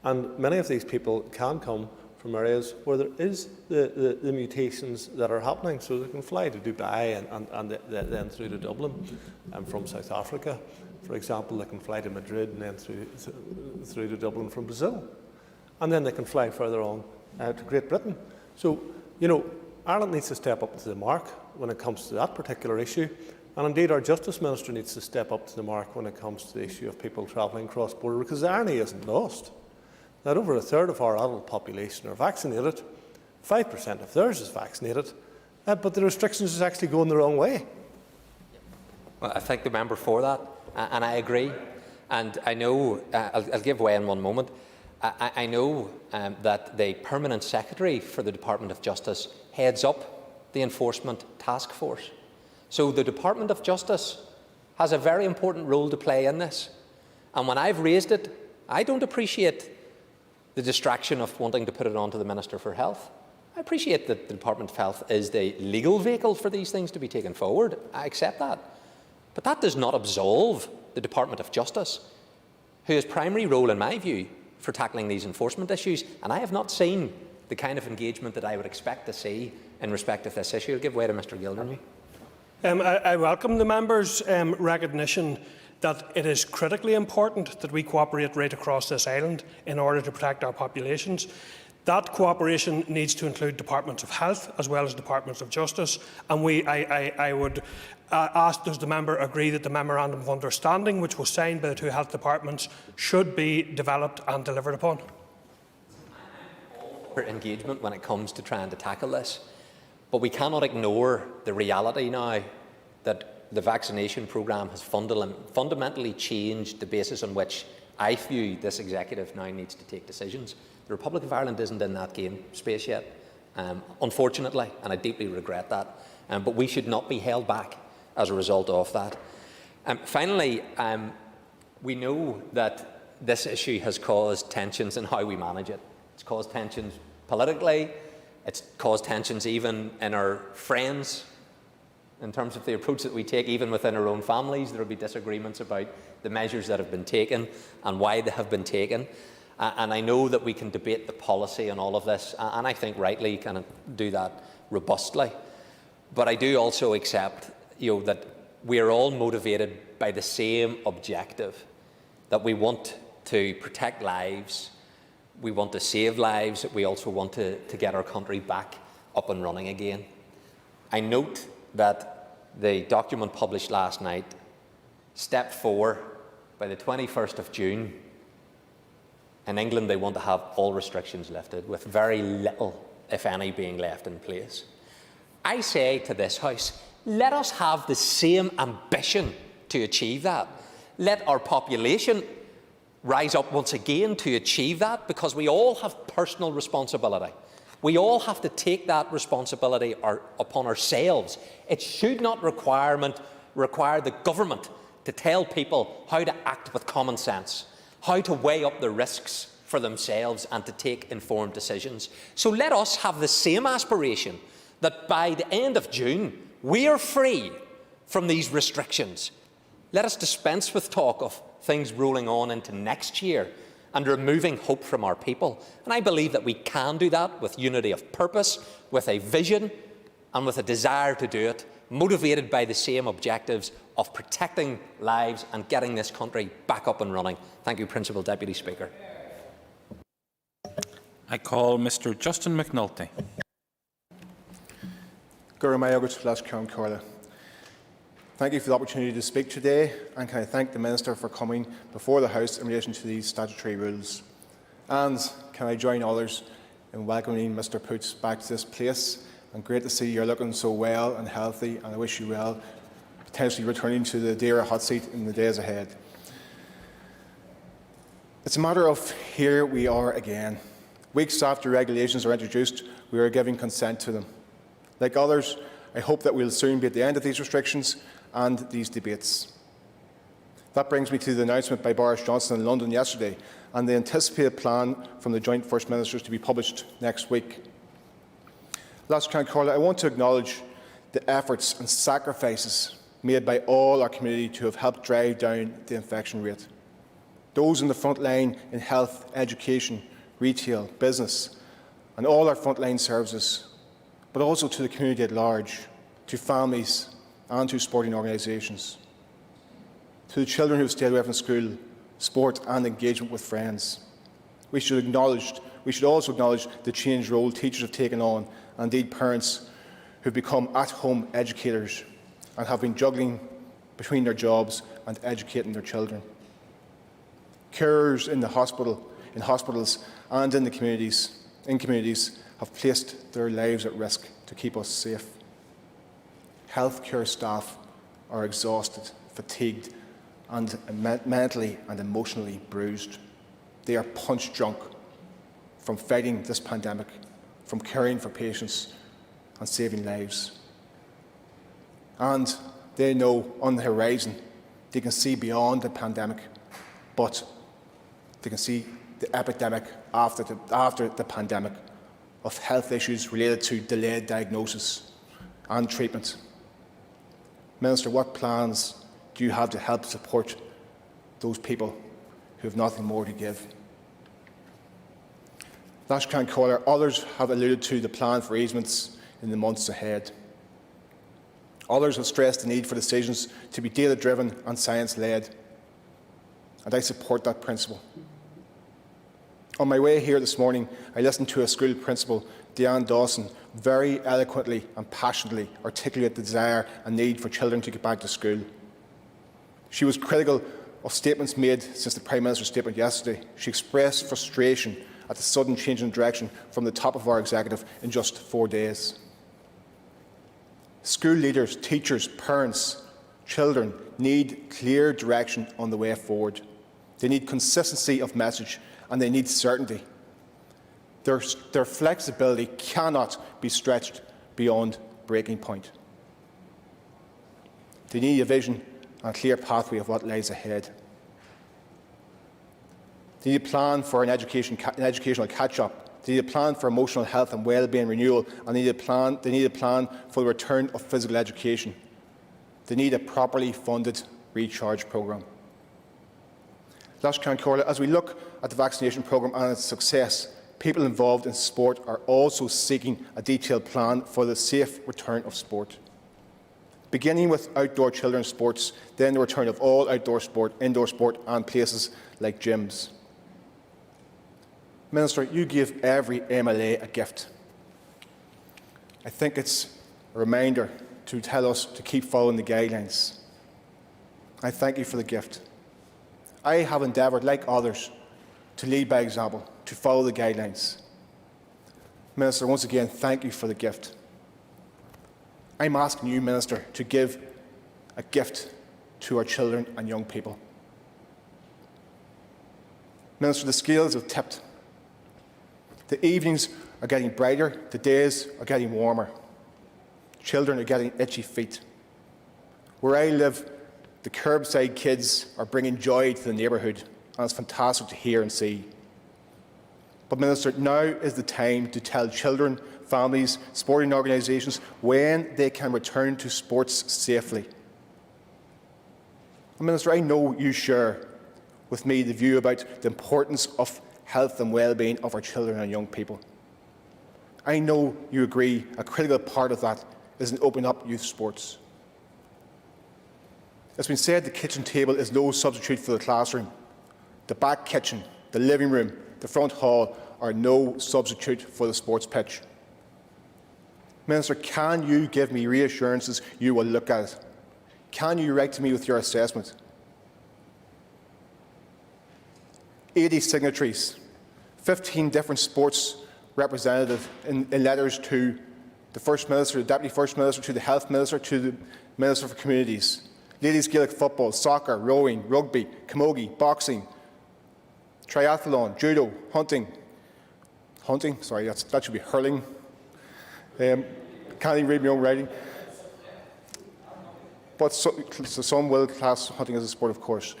And many of these people can come from areas where there is the mutations that are happening, so they can fly to Dubai and then through to Dublin, from South Africa. For example, they can fly to Madrid and then through to Dublin from Brazil. And then they can fly further on to Great Britain. So, you know, Ireland needs to step up to the mark when it comes to that particular issue. And indeed, our Justice Minister needs to step up to the mark when it comes to the issue of people travelling cross-border, because the irony isn't lost that over a third of our adult population are vaccinated, 5% of theirs is vaccinated, but the restrictions is actually going the wrong way. Well, I thank the member for that, and I agree. And I know, I'll give way in one moment, I know that the Permanent Secretary for the Department of Justice heads up the Enforcement Task Force. So the Department of Justice has a very important role to play in this. And when I've raised it, I don't appreciate the distraction of wanting to put it on to the Minister for Health. I appreciate that the Department of Health is the legal vehicle for these things to be taken forward. I accept that. But that does not absolve the Department of Justice, whose primary role, in my view, for tackling these enforcement issues. And I have not seen the kind of engagement that I would expect to see in respect of this issue. I'll give way to Mr Gildernew. I welcome the member's recognition that it is critically important that we cooperate right across this island in order to protect our populations. That cooperation needs to include departments of health as well as departments of justice, and I would ask, does the member agree that the memorandum of understanding, which was signed by the two health departments, should be developed and delivered upon? For engagement when it comes to trying to tackle this, but we cannot ignore the reality now that the vaccination programme has fundamentally changed the basis on which I view this executive now needs to take decisions. The Republic of Ireland isn't in that game space yet, unfortunately, and I deeply regret that. But we should not be held back as a result of that. Finally, we know that this issue has caused tensions in how we manage it. It's caused tensions politically, it's caused tensions even in our friends, in terms of the approach that we take, even within our own families. There will be disagreements about the measures that have been taken and why they have been taken. And I know that we can debate the policy on all of this, and I think rightly can do that robustly. But I do also accept, that we are all motivated by the same objective, that we want to protect lives, we want to save lives, we also want to get our country back up and running again. I note that the document published last night, step 4, by the 21st of June, in England they want to have all restrictions lifted, with very little, if any, being left in place. I say to this House, let us have the same ambition to achieve that. Let our population rise up once again to achieve that, because we all have personal responsibility. We all have to take that responsibility upon ourselves. It should not require the government to tell people how to act with common sense, how to weigh up the risks for themselves and to take informed decisions. So let us have the same aspiration that by the end of June we are free from these restrictions. Let us dispense with talk of things rolling on into next year and removing hope from our people. And I believe that we can do that with unity of purpose, with a vision and with a desire to do it, motivated by the same objectives of protecting lives and getting this country back up and running. Thank you, Principal Deputy Speaker. I call Mr Justin McNulty. Thank you for the opportunity to speak today, and can I thank the Minister for coming before the House in relation to these statutory rules. And can I join others in welcoming Mr Poots back to this place. And great to see you're looking so well and healthy, and I wish you well, potentially returning to the dear hot seat in the days ahead. It's a matter of here we are again. Weeks after regulations are introduced, we are giving consent to them. Like others, I hope that we'll soon be at the end of these restrictions and these debates. That brings me to the announcement by Boris Johnson in London yesterday and the anticipated plan from the joint First Ministers to be published next week. Last I want to acknowledge the efforts and sacrifices made by all our community to have helped drive down the infection rate. Those in the front line in health, education, retail, business, and all our frontline services, but also to the community at large, to families and to sporting organisations, to the children who have stayed away from school, sport and engagement with friends. We should also acknowledge the changed role teachers have taken on, and indeed parents who have become at-home educators and have been juggling between their jobs and educating their children. Carers in hospitals and in communities have placed their lives at risk to keep us safe. Healthcare staff are exhausted, fatigued and mentally and emotionally bruised. They are punch drunk from fighting this pandemic, from caring for patients and saving lives. And they know on the horizon they can see beyond the pandemic, but they can see the epidemic after the pandemic of health issues related to delayed diagnosis and treatment. Minister, what plans do you have to help support those people who have nothing more to give? Others have alluded to the plan for easements in the months ahead. Others have stressed the need for decisions to be data-driven and science-led, and I support that principle. On my way here this morning, I listened to a school principal, Deanne Dawson, very eloquently and passionately articulate the desire and need for children to get back to school. She was critical of statements made since the Prime Minister's statement yesterday. She expressed frustration at the sudden change in direction from the top of our executive in just 4 days. School leaders, teachers, parents, children need clear direction on the way forward. They need consistency of message and they need certainty. Their flexibility cannot be stretched beyond breaking point. They need a vision and a clear pathway of what lies ahead. They need a plan for an educational catch-up. They need a plan for emotional health and well-being renewal, and they need a plan for the return of physical education. They need a properly funded recharge programme. As we look at the vaccination programme and its success, people involved in sport are also seeking a detailed plan for the safe return of sport. Beginning with outdoor children's sports, then the return of all outdoor sport, indoor sport and places like gyms. Minister, you give every MLA a gift. I think it's a reminder to tell us to keep following the guidelines. I thank you for the gift. I have endeavoured, like others, to lead by example, to follow the guidelines. Minister, once again, thank you for the gift. I'm asking you, Minister, to give a gift to our children and young people. Minister, the scales have tipped. The evenings are getting brighter, the days are getting warmer. Children are getting itchy feet. Where I live, the curbside kids are bringing joy to the neighbourhood, and it's fantastic to hear and see. But Minister, now is the time to tell children, families, sporting organisations when they can return to sports safely. And Minister, I know you share with me the view about the importance of health and well-being of our children and young people. I know you agree a critical part of that is in opening up youth sports. It's been said the kitchen table is no substitute for the classroom. The back kitchen, the living room, the front hall are no substitute for the sports pitch. Minister, can you give me reassurances you will look at it? Can you write to me with your assessment? 80 signatories, 15 different sports representatives in letters to the First Minister, the Deputy First Minister, to the Health Minister, to the Minister for Communities. Ladies Gaelic football, soccer, rowing, rugby, camogie, boxing, triathlon, judo, hunting. Sorry, that should be hurling. Can't even read my own writing. But so some will class hunting as a sport, of course.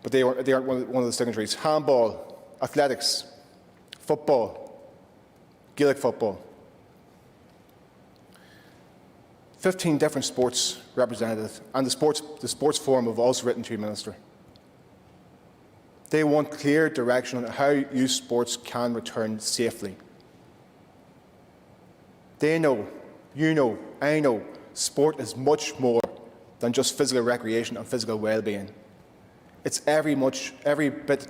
But they aren't one of the signatories. Handball, athletics, football, Gaelic football. 15 different sports representatives, and the sports forum have also written to you, Minister. They want clear direction on how youth sports can return safely. They know, you know, I know, sport is much more than just physical recreation and physical well-being. It's every bit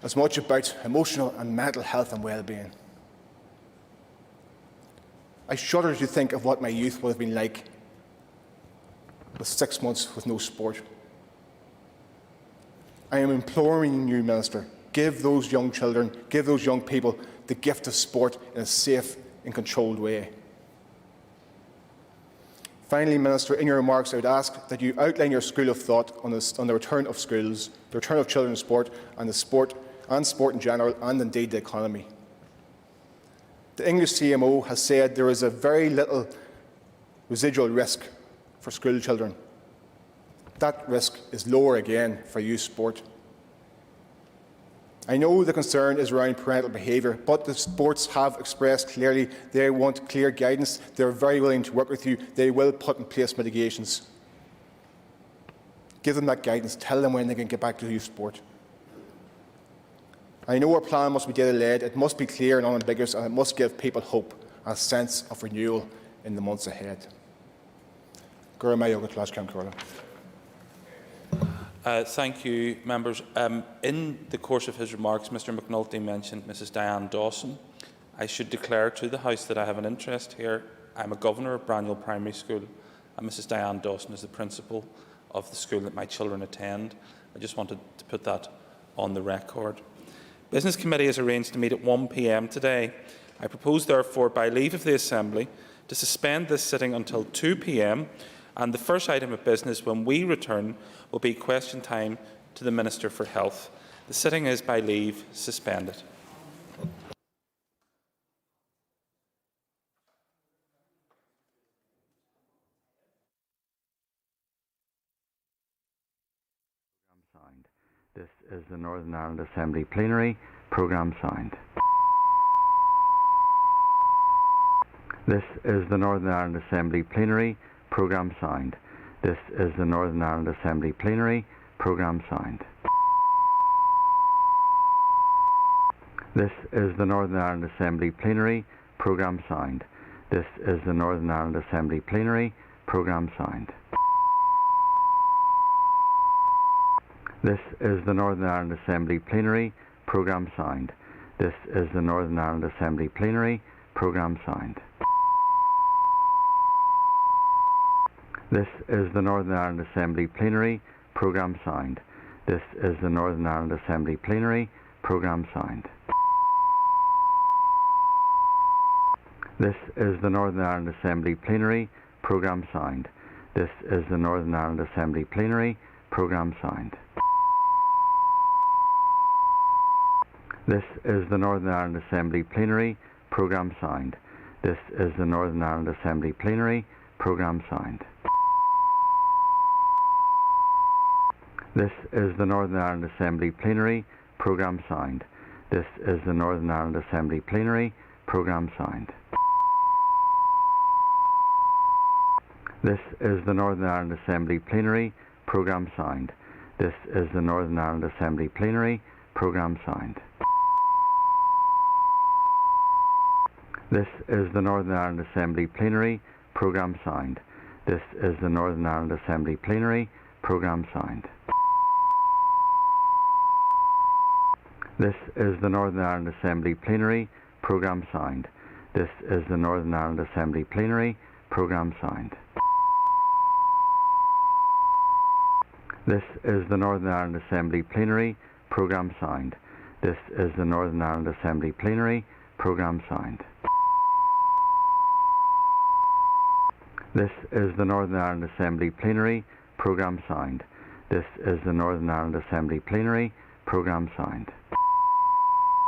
as much about emotional and mental health and well-being. I shudder to think of what my youth would have been like with 6 months with no sport. I am imploring you, Minister, give those young children, give those young people the gift of sport in a safe and controlled way. Finally, Minister, in your remarks, I would ask that you outline your school of thought on the return of schools, the return of children to sport, and sport in general, and indeed the economy. The English CMO has said there is a very little residual risk for school children. That risk is lower again for youth sport. I know the concern is around parental behaviour, but the sports have expressed clearly they want clear guidance. They are very willing to work with you. They will put in place mitigations. Give them that guidance. Tell them when they can get back to youth sport. I know our plan must be data-led, it must be clear and unambiguous, and it must give people hope and a sense of renewal in the months ahead. Thank you, members. In the course of his remarks, Mr McNulty mentioned Mrs Diane Dawson. I should declare to the House that I have an interest here. I'm a governor of Braniel Primary School, and Mrs Diane Dawson is the principal of the school that my children attend. I just wanted to put that on the record. Business Committee has arranged to meet at 1 p.m. today. I propose, therefore, by leave of the Assembly, to suspend this sitting until 2 p.m. and the first item of business when we return will be question time to the Minister for Health. The sitting is, by leave, suspended. This is the Northern Ireland Assembly Plenary. Programme signed. This is the Northern Ireland Assembly Plenary. Programme signed. This is the Northern Ireland Assembly Plenary. Programme signed. This is the Northern Ireland Assembly Plenary. Programme signed. This is the Northern Ireland Assembly Plenary. Programme signed. This is the Northern Ireland Assembly Plenary. Programme signed. This is the Northern Ireland Assembly Plenary. Programme signed. This is the Northern Ireland Assembly Plenary. Programme signed. This is the Northern Ireland Assembly Plenary. Programme signed. This is the Northern Ireland Assembly Plenary. Programme signed. This is the Northern Ireland Assembly Plenary. Programme signed. This is the Northern Ireland Assembly Plenary. Programme signed. This is the Northern Ireland Assembly Plenary. Programme signed. This is the Northern Ireland Assembly Plenary. Programme signed. This is the Northern Ireland Assembly Plenary. Programme signed. This is the Northern Ireland Assembly Plenary. Programme signed. This is the Northern Ireland Assembly Plenary. Programme signed. This is the Northern Ireland Assembly Plenary. Programme signed. This is the Northern Ireland Assembly Plenary. Programme signed. This is the Northern Ireland Assembly Plenary. Programme signed. This is the Northern Ireland Assembly Plenary. Programme signed. This is the Northern Ireland Assembly Plenary. Programme signed. This is the Northern Ireland Assembly Plenary. Programme signed. This is the Northern Ireland Assembly Plenary. Programme signed. This is the Northern Ireland Assembly Plenary. Programme signed. This is the Northern Ireland Assembly Plenary. Programme signed. This is the Northern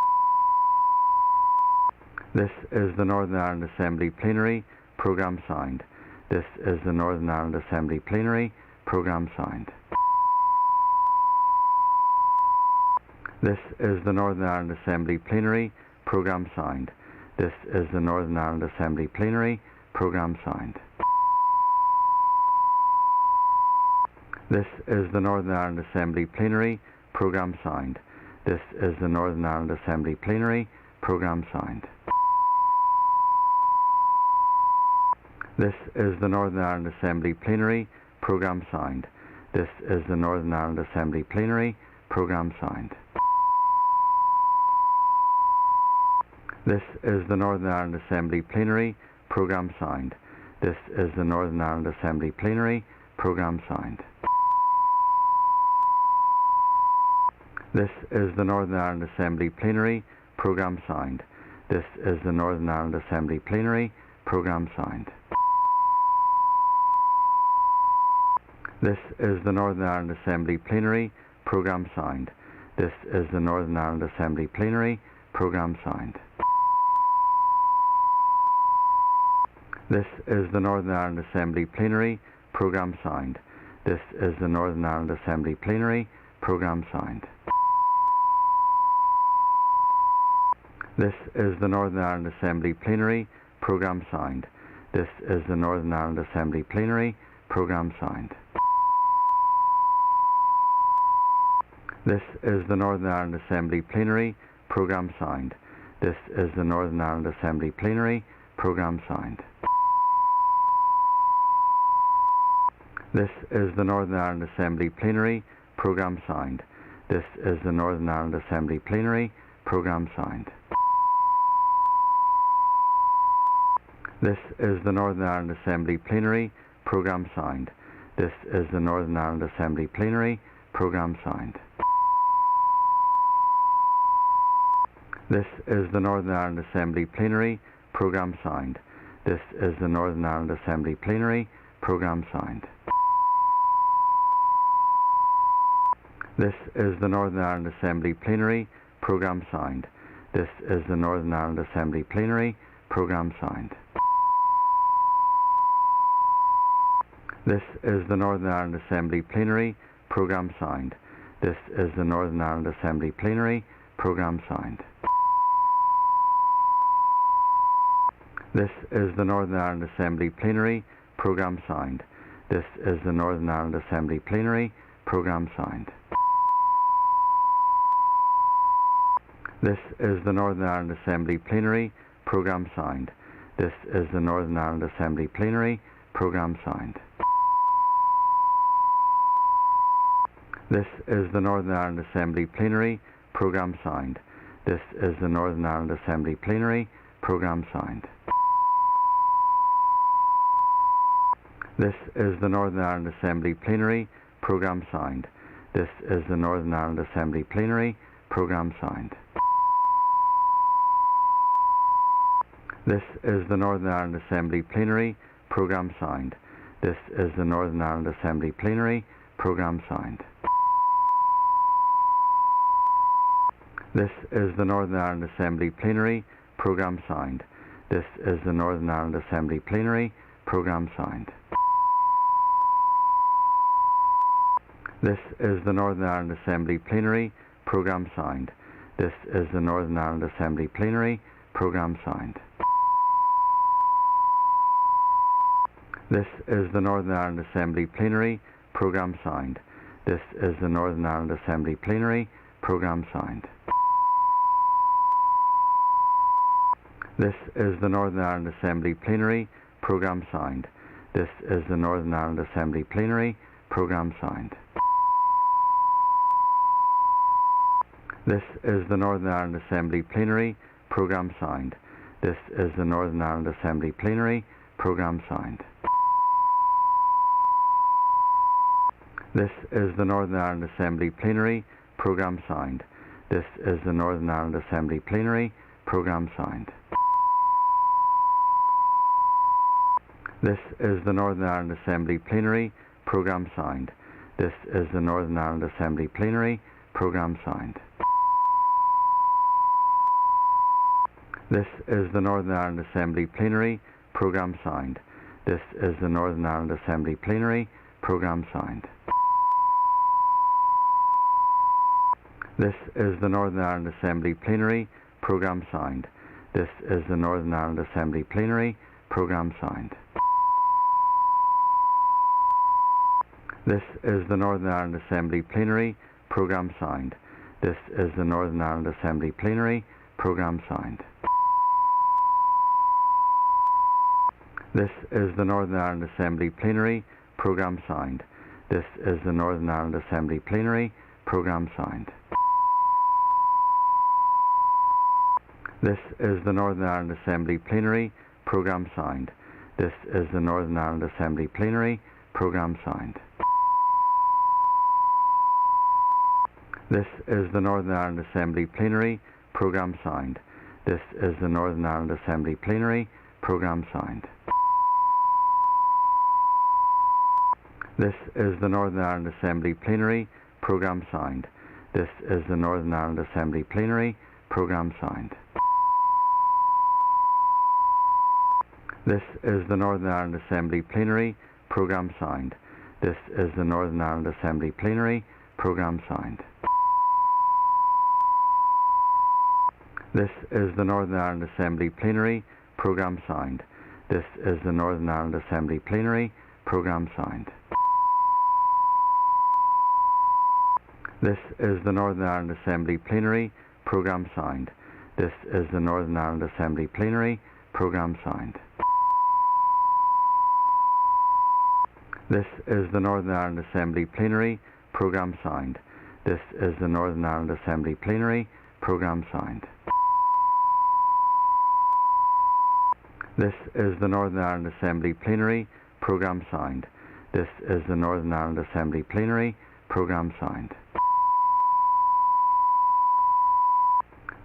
Ireland Assembly Plenary. Programme signed. This is the Northern Ireland Assembly Plenary. Programme signed. This is the Northern Ireland Assembly Plenary. Programme signed. This is the Northern Ireland Assembly Plenary. Programme signed. This is the Northern Ireland Assembly Plenary. Programme signed. This is the Northern Ireland Assembly Plenary. Programme signed. This is the Northern Ireland Assembly Plenary. Programme signed. This is the Northern Ireland Assembly Plenary. Programme signed. This is the Northern Ireland Assembly Plenary. Programme signed. This is the Northern Ireland Assembly Plenary. Programme signed. This is the Northern Ireland Assembly Plenary. Programme signed. This is the Northern Ireland Assembly Plenary. Programme signed. This is the Northern Ireland Assembly Plenary. Programme signed. This is the Northern Ireland Assembly Plenary. Programme signed. This is the Northern Ireland Assembly Plenary. Programme signed. This is the Northern Ireland Assembly Plenary. Programme signed. This is the Northern Ireland Assembly Plenary. Programme signed. This is the Northern Ireland Assembly Plenary Programme signed. This is the Northern Ireland Assembly Plenary Programme signed. This is the Northern Ireland Assembly Plenary Programme signed. This is the Northern Ireland Assembly Plenary Programme signed. This is the Northern Ireland Assembly Plenary Programme signed. This is the Northern Ireland Assembly Plenary Programme signed. This is the Northern Ireland Assembly Plenary Programme signed. This is the Northern Ireland Assembly Plenary Programme signed. This is the Northern Ireland Assembly Plenary Programme signed. This is the Northern Ireland Assembly Plenary Programme signed. This is the Northern Ireland Assembly Plenary Programme signed. This is the Northern Ireland Assembly Plenary Programme signed. This is the Northern Ireland Assembly Plenary Programme signed. This is the Northern Ireland Assembly Plenary Programme signed. This is the Northern Ireland Assembly Plenary Programme signed. This is the Northern Ireland Assembly Plenary Programme signed. This is the Northern Ireland Assembly Plenary Programme signed. This is the Northern Ireland Assembly Plenary Programme signed. This is the Northern Ireland Assembly Plenary Programme signed. This is the Northern Ireland Assembly Plenary Programme signed. This is the Northern Ireland Assembly Plenary Programme signed. This is the Northern Ireland Assembly Plenary Programme signed. This is the Northern Ireland Assembly Plenary Programme signed. This is the Northern Ireland Assembly Plenary Programme signed. This is the Northern Ireland Assembly Plenary Programme signed. This is the Northern Ireland Assembly Plenary Programme signed. This is the Northern Ireland Assembly Plenary Programme signed. This is the Northern Ireland Assembly Plenary Programme signed. This is the Northern Ireland Assembly Plenary Programme signed. This is the Northern Ireland Assembly Plenary Programme signed. This is the Northern Ireland Assembly Plenary Programme signed. This is the Northern Ireland Assembly Plenary Programme signed. This is the Northern Ireland Assembly Plenary Programme signed. This is the Northern Ireland Assembly Plenary Programme signed. This is the Northern Ireland Assembly Plenary Programme signed. This is the Northern Ireland Assembly Plenary Programme signed. This is the Northern Ireland Assembly Plenary Programme signed. This is the Northern Ireland Assembly Plenary Programme signed. This is the Northern Ireland Assembly Plenary Programme signed. This is the Northern Ireland Assembly Plenary Programme signed. This is the Northern Ireland Assembly Plenary Programme signed. This is the Northern Ireland Assembly Plenary Programme signed. This is the Northern Ireland Assembly Plenary Programme signed. This is the Northern Ireland Assembly Plenary Programme signed. This is the Northern Ireland Assembly Plenary Programme signed. This is the Northern Ireland Assembly Plenary Programme signed. This is the Northern Ireland Assembly Plenary Programme signed. This is the Northern Ireland Assembly Plenary Programme signed. This is the Northern Ireland Assembly Plenary Programme signed. This is the Northern Ireland Assembly Plenary Programme signed. This is the Northern Ireland Assembly Plenary Programme signed. This is the Northern Ireland Assembly Plenary Programme signed. This is the Northern Ireland Assembly Plenary Programme signed. This is the Northern Ireland Assembly Plenary Programme signed. This is the Northern Ireland Assembly Plenary Programme signed. This is the Northern Ireland Assembly Plenary Programme signed. This is the Northern Ireland Assembly Plenary Programme signed. This is the Northern Ireland Assembly Plenary Programme signed. This is the Northern Ireland Assembly Plenary Programme signed. This is the Northern Ireland Assembly Plenary Programme signed.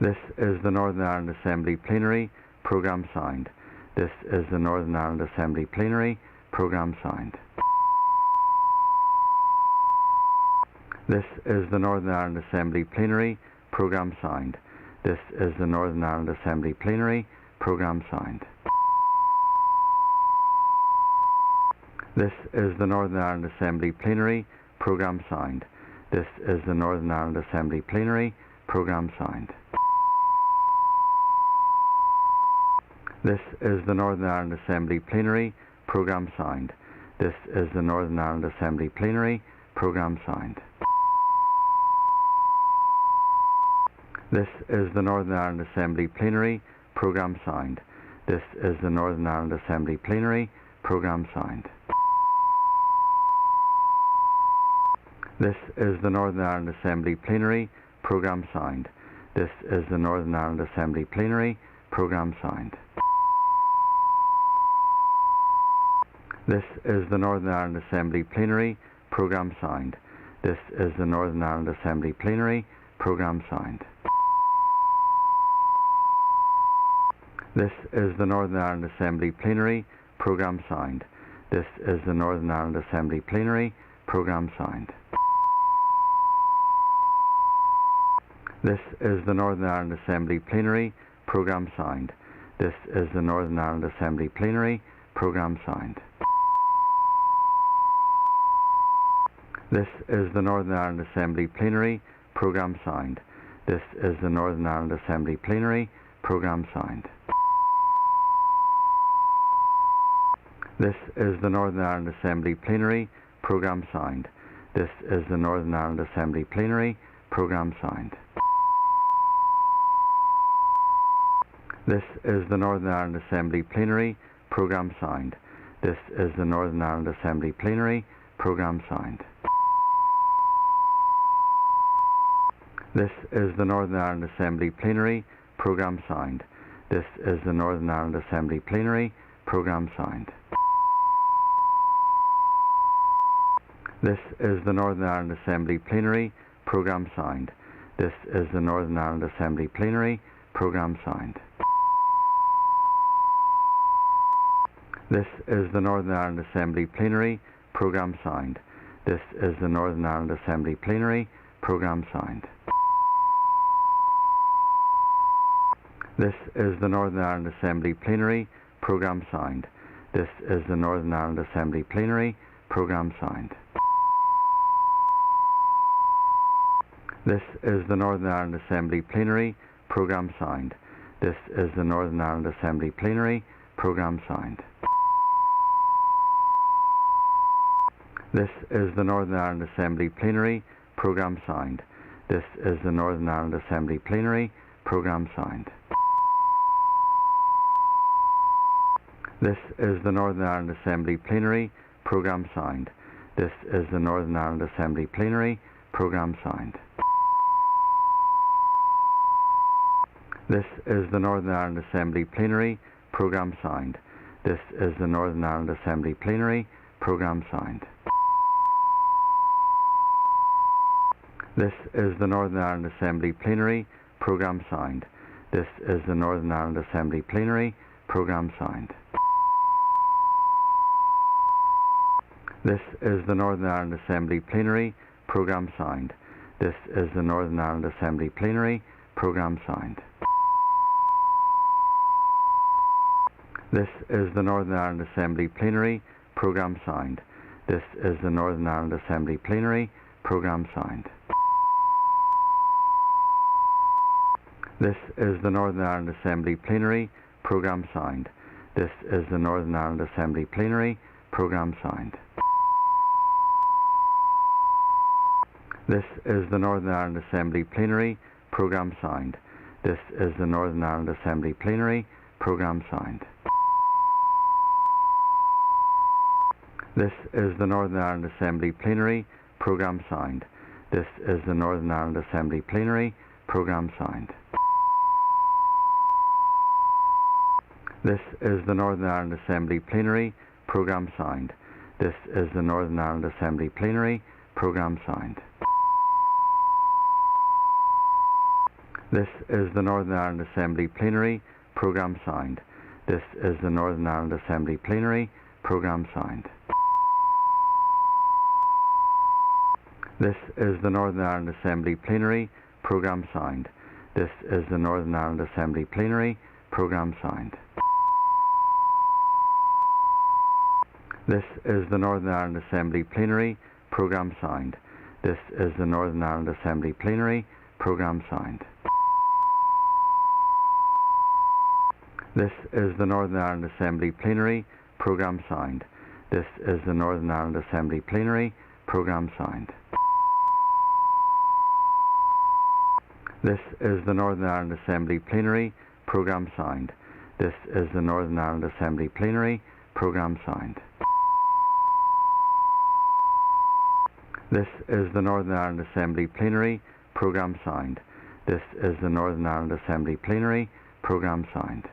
This is the Northern Ireland Assembly Plenary Programme signed. This is the Northern Ireland Assembly Plenary Programme signed. This is the Northern Ireland Assembly Plenary Programme signed. This is the Northern Ireland Assembly Plenary Programme signed. This is the Northern Ireland Assembly Plenary Programme signed. This is the Northern Ireland Assembly Plenary Programme signed. This is the Northern Ireland Assembly Plenary Programme signed. This is the Northern Ireland Assembly Plenary Programme signed. This is the Northern Ireland Assembly Plenary Programme signed. This is the Northern Ireland Assembly Plenary Programme signed. This is the Northern Ireland Assembly Plenary Programme signed. This is the Northern Ireland Assembly Plenary Programme signed. This is the Northern Ireland Assembly Plenary Programme signed. This is the Northern Ireland Assembly Plenary Programme signed. This is the Northern Ireland Assembly Plenary Programme signed. This is the Northern Ireland Assembly Plenary Programme signed. This is the Northern Ireland Assembly Plenary Programme signed. This is the Northern Ireland Assembly Plenary Programme signed. This is the Northern Ireland Assembly Plenary Programme signed. This is the Northern Ireland Assembly Plenary Programme signed. This is the Northern Ireland Assembly Plenary Programme signed. This is the Northern Ireland Assembly Plenary Programme signed. This is the Northern Ireland Assembly Plenary Programme signed. This is the Northern Ireland Assembly Plenary Programme signed. This is the Northern Ireland Assembly Plenary Programme signed. This is the Northern Ireland Assembly Plenary Programme signed. This is the Northern Ireland Assembly Plenary Programme signed. This is the Northern Ireland Assembly Plenary Programme signed. This is the Northern Ireland Assembly Plenary Programme signed. This is the Northern Ireland Assembly Plenary Programme signed. This is the Northern Ireland Assembly Plenary Programme signed. This is the Northern Ireland Assembly Plenary Programme signed. This is the Northern Ireland Assembly Plenary Programme signed. This is the Northern Ireland Assembly Plenary Programme signed. This is the Northern Ireland Assembly Plenary Programme signed. This is the Northern Ireland Assembly Plenary Programme signed. This is the Northern Ireland Assembly Plenary Programme signed. This is the Northern Ireland Assembly Plenary Programme signed. This is the Northern Ireland Assembly Plenary Programme signed. This is the Northern Ireland Assembly Plenary Programme signed. This is the Northern Ireland Assembly Plenary Programme signed. This is the Northern Ireland Assembly Plenary Programme signed. This is the Northern Ireland Assembly Plenary Programme signed. This is the Northern Ireland Assembly Plenary Programme signed. This is the Northern Ireland Assembly Plenary Programme signed. This is the Northern Ireland Assembly Plenary Programme signed. This is the Northern Ireland Assembly Plenary Programme signed. This is the Northern Ireland Assembly Plenary Programme signed. This is the Northern Ireland Assembly Plenary Programme signed. This is the Northern Ireland Assembly Plenary Programme signed. This is the Northern Ireland Assembly Plenary Programme signed. This is the Northern Ireland Assembly Plenary Programme signed. This is the Northern Ireland Assembly Plenary Programme signed. This is the Northern Ireland Assembly Plenary Programme signed. This is the Northern Ireland Assembly Plenary Programme signed. This is the Northern Ireland Assembly Plenary Programme signed. This is the Northern Ireland Assembly Plenary Programme signed. This is the Northern Ireland Assembly Plenary Programme signed. This is the Northern Ireland Assembly Plenary Programme signed. This is the Northern Ireland Assembly Plenary Programme signed. This is the Northern Ireland Assembly Plenary Programme signed. This is the Northern Ireland Assembly Plenary Programme signed. This is the Northern Ireland Assembly Plenary Programme signed. This is the Northern Ireland Assembly Plenary Programme signed. This is the Northern Ireland Assembly Plenary Programme signed. This is the Northern Ireland Assembly Plenary Programme signed.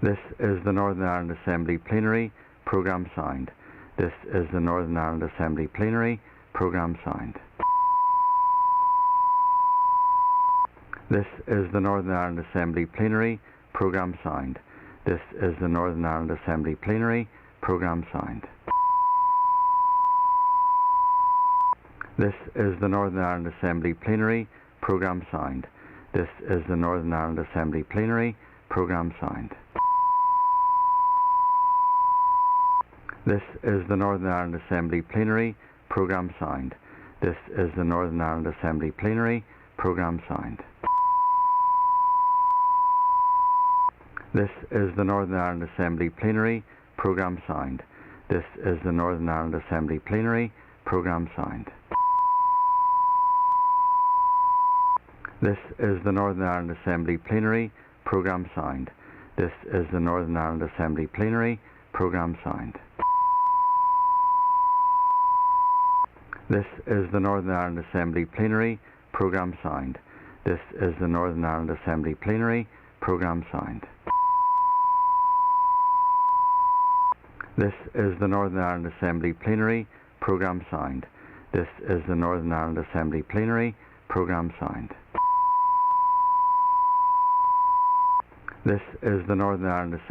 This is the Northern Ireland Assembly Plenary Programme signed. This is the Northern Ireland Assembly Plenary Programme signed. This is the Northern Ireland Assembly Plenary Programme signed. This is the Northern Ireland Assembly Plenary Programme signed. This is the Northern Ireland Assembly Plenary Programme signed. This is the Northern Ireland Assembly Plenary Programme signed. This is the Northern Ireland Assembly Plenary Programme signed. This is the Northern Ireland Assembly Plenary Programme signed. This is the Northern Ireland Assembly Plenary Programme signed. This is the Northern Ireland Assembly Plenary Programme signed. This is the Northern Ireland Assembly Plenary Programme signed. This is the Northern Ireland Assembly Plenary Programme signed. This is the Northern Ireland Assembly Plenary Programme signed. This is the Northern Ireland Assembly Plenary Programme signed. This is the Northern Ireland Assembly Plenary Programme signed. This is the Northern Ireland Assembly Plenary Programme signed. This is the Northern Ireland Assembly Plenary Programme signed. This is the Northern Ireland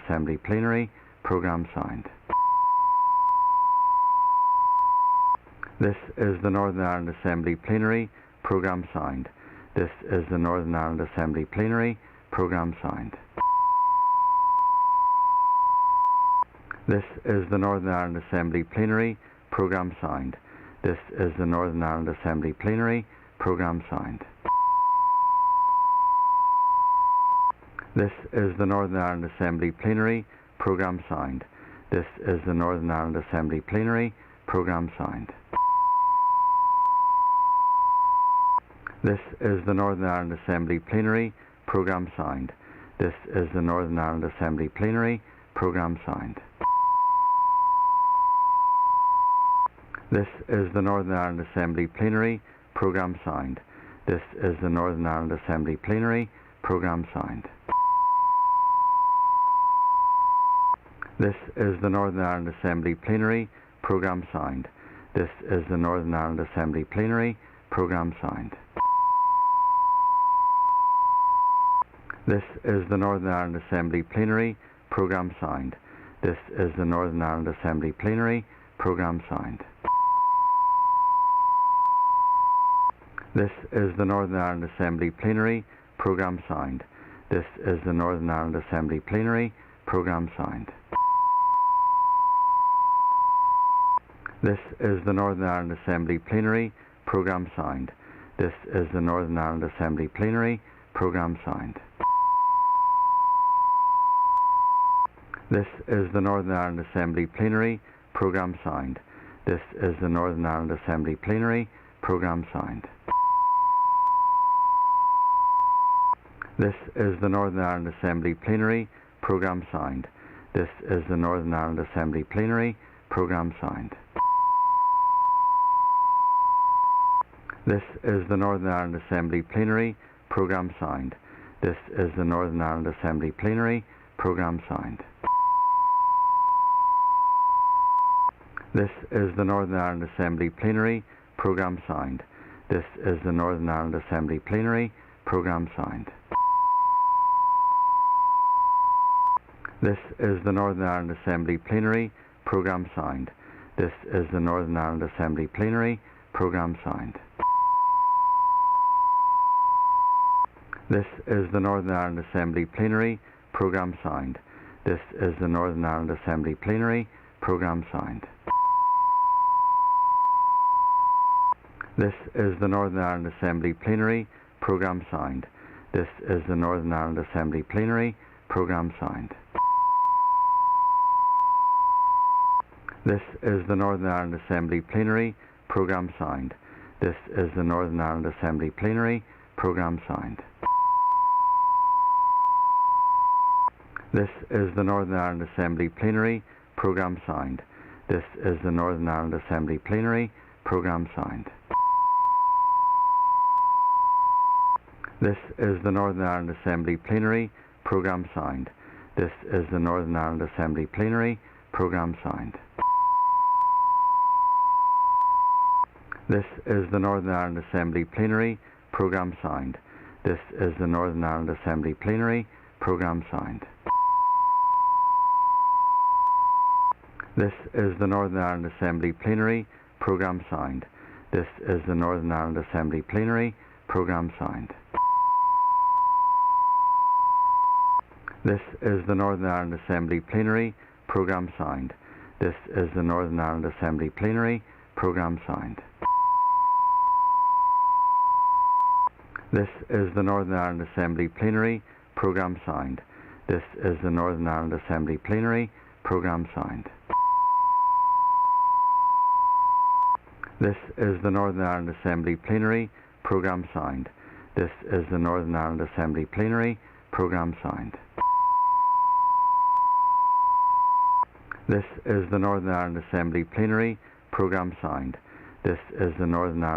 Assembly Plenary Programme signed. This is the Northern Ireland Assembly Plenary Programme signed. This is the Northern Ireland Assembly Plenary Programme signed. This is the Northern Ireland Assembly Plenary Programme signed. This is the Northern Ireland Assembly Plenary Programme signed. This is the Northern Ireland Assembly Plenary Programme signed. This is the Northern Ireland Assembly Plenary Programme signed. This is the Northern Ireland Assembly Plenary Programme signed. This is the Northern Ireland Assembly Plenary Programme signed. This is the Northern Ireland Assembly Plenary Programme signed. This is the Northern Ireland Assembly Plenary Programme signed. This is the Northern Ireland Assembly Plenary Programme signed. This is the Northern Ireland Assembly Plenary Programme signed. This is the Northern Ireland Assembly Plenary Programme signed. This is the Northern Ireland Assembly Plenary Programme signed. This is the Northern Ireland Assembly Plenary Programme signed. This is the Northern Ireland Assembly Plenary Programme signed. This is the Northern Ireland Assembly Plenary Programme signed. This is the Northern Ireland Assembly Plenary Programme signed. This is the Northern Ireland Assembly Plenary Programme signed. This is the Northern Ireland Assembly Plenary Programme signed. This is the Northern Ireland Assembly Plenary Programme signed. This is the Northern Ireland Assembly Plenary Programme signed. This is the Northern Ireland Assembly Plenary Programme signed. This is the Northern Ireland Assembly Plenary Programme signed. This is the Northern Ireland Assembly Plenary Programme signed. This is the Northern Ireland Assembly Plenary Programme signed. This is the Northern Ireland Assembly Plenary Programme signed. This is the Northern Ireland Assembly Plenary Programme signed. This is the Northern Ireland Assembly Plenary Programme signed. This is the Northern Ireland Assembly Plenary Programme signed. This is the Northern Ireland Assembly Plenary Programme signed. This is the Northern Ireland Assembly Plenary Programme signed. This is the Northern Ireland Assembly Plenary Programme signed. This is the Northern Ireland Assembly Plenary Programme signed. This is the Northern Ireland Assembly Plenary Programme signed. This is the Northern Ireland Assembly Plenary Programme signed. This is the Northern Ireland Assembly Plenary Programme signed. This is the Northern Ireland Assembly Plenary Programme signed. This is the Northern Ireland Assembly Plenary Programme signed. This is the Northern Ireland Assembly Plenary Programme signed. This is the Northern Ireland Assembly Plenary Programme signed. This is the Northern Ireland Assembly Plenary Programme signed. This is the Northern Ireland Assembly Plenary Programme signed. This is the Northern Ireland Assembly Plenary Programme signed. This is the Northern Ireland Assembly Plenary Programme signed. This is the Northern Ireland Assembly Plenary Programme signed. This is the Northern Ireland Assembly Plenary Programme signed. This is the Northern Ireland Assembly Plenary Programme signed. This is the Northern Ireland Assembly Plenary Programme signed. This is the Northern Ireland Assembly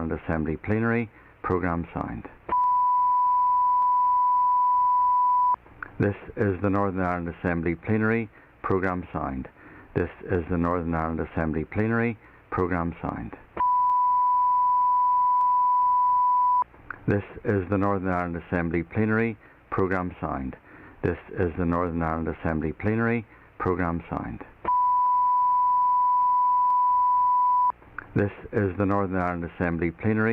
Plenary Programme signed. This is the Northern Ireland Assembly Plenary Programme signed. This is the Northern Ireland Assembly Plenary Programme signed. This is the Northern Ireland Assembly Plenary Programme signed. This is the Northern Ireland Assembly Plenary Programme signed. This is the Northern Ireland Assembly Plenary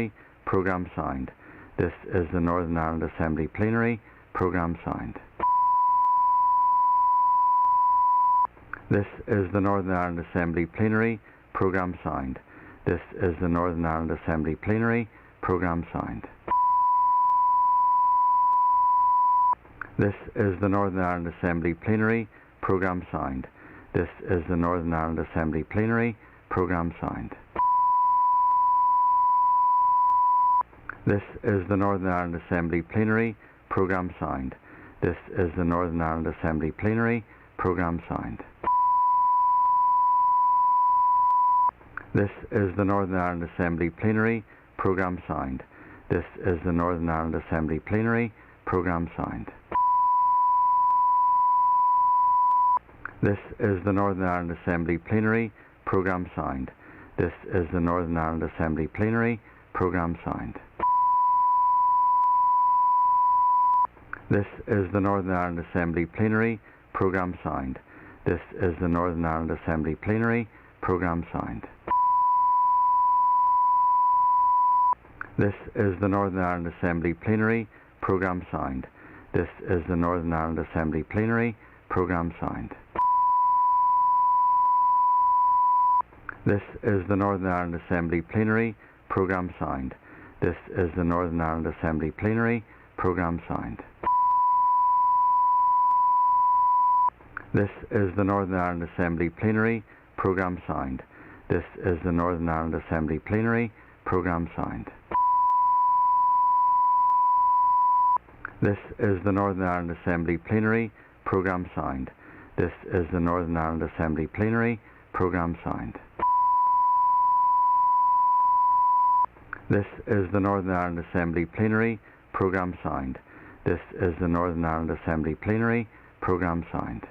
Programme signed. This is the Northern Ireland Assembly Plenary Programme signed. This is the Northern Ireland Assembly Plenary Programme signed. This is the Northern Ireland Assembly Plenary Programme signed. This is the Northern Ireland Assembly Plenary Programme signed. This is the Northern Ireland Assembly Plenary Programme signed. This is the Northern Ireland Assembly Plenary Programme signed. This is the Northern Ireland Assembly Plenary Programme signed. This is the Northern Ireland Assembly Plenary Programme signed. This is the Northern Ireland Assembly Plenary Programme signed. This is the Northern Ireland Assembly Plenary Programme signed. This is the Northern Ireland Assembly Plenary Programme signed. This is the Northern Ireland Assembly Plenary Programme signed. This is the Northern Ireland Assembly Plenary Programme signed. This is the Northern Ireland Assembly Plenary Programme signed. This is the Northern Ireland Assembly Plenary Programme signed. This is the Northern Ireland Assembly Plenary Programme signed. This is the Northern Ireland Assembly Plenary Programme signed. This is the Northern Ireland Assembly Plenary Programme Signed. This is the Northern Ireland Assembly Plenary Programme Signed. This is the Northern Ireland Assembly Plenary Programme Signed. This is the Northern Ireland Assembly Plenary Programme Signed. This is the Northern Ireland Assembly Plenary Programme Signed. This is the Northern Ireland Assembly Plenary Programme Signed.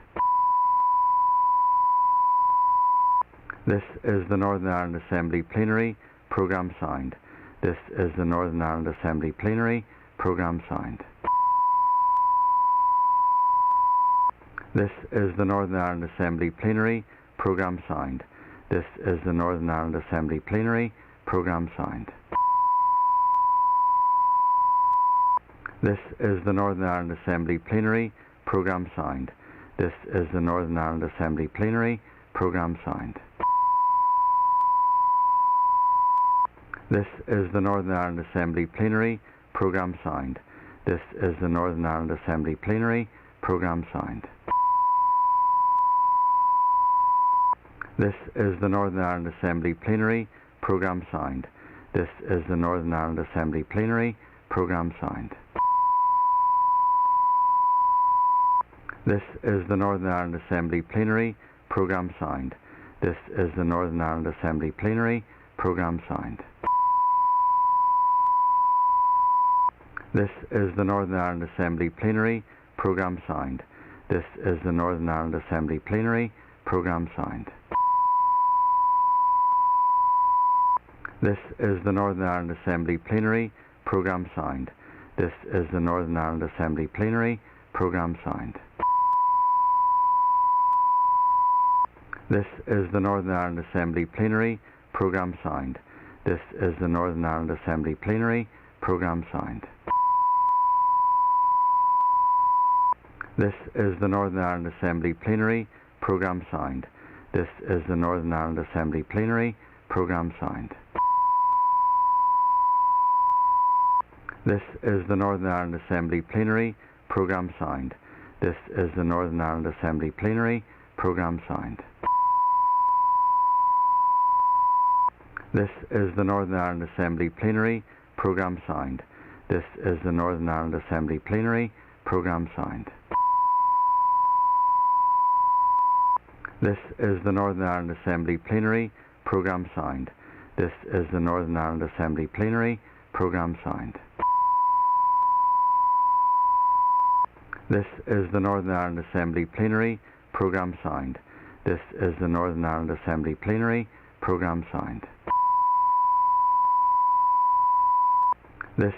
This is the Northern Ireland Assembly Plenary Programme Signed. This is the Northern Ireland Assembly Plenary Programme Signed. This is the Northern Ireland Assembly Plenary Programme Signed. This is the Northern Ireland Assembly Plenary Programme Signed. This is the Northern Ireland Assembly Plenary Programme Signed. This is the Northern Ireland Assembly Plenary Programme Signed. This is the Northern Ireland Assembly Plenary Programme Signed. This is the Northern Ireland Assembly Plenary Programme Signed. This is the Northern Ireland Assembly Plenary Programme Signed. This is the Northern Ireland Assembly Plenary Programme Signed. This is the Northern Ireland Assembly Plenary Programme Signed. This is the Northern Ireland Assembly Plenary Programme Signed. This is the Northern Ireland Assembly Plenary Programme Signed. This is the Northern Ireland Assembly Plenary Programme Signed. This is the Northern Ireland Assembly Plenary Programme Signed. This is the Northern Ireland Assembly Plenary Programme Signed. This is the Northern Ireland Assembly Plenary Programme Signed. This is the Northern Ireland Assembly Plenary Programme Signed. This is the Northern Ireland Assembly Plenary Programme Signed. This is the Northern Ireland Assembly Plenary Programme Signed. This is the Northern Ireland Assembly Plenary Programme Signed. This is the Northern Ireland Assembly Plenary Programme Signed. This is the Northern Ireland Assembly Plenary Programme Signed. This is the Northern Ireland Assembly Plenary Programme Signed. This is the Northern Ireland Assembly Plenary Programme Signed. This is the Northern Ireland Assembly Plenary Programme Signed. This is the Northern Ireland Assembly Plenary Programme Signed. This is the Northern Ireland Assembly Plenary Programme Signed.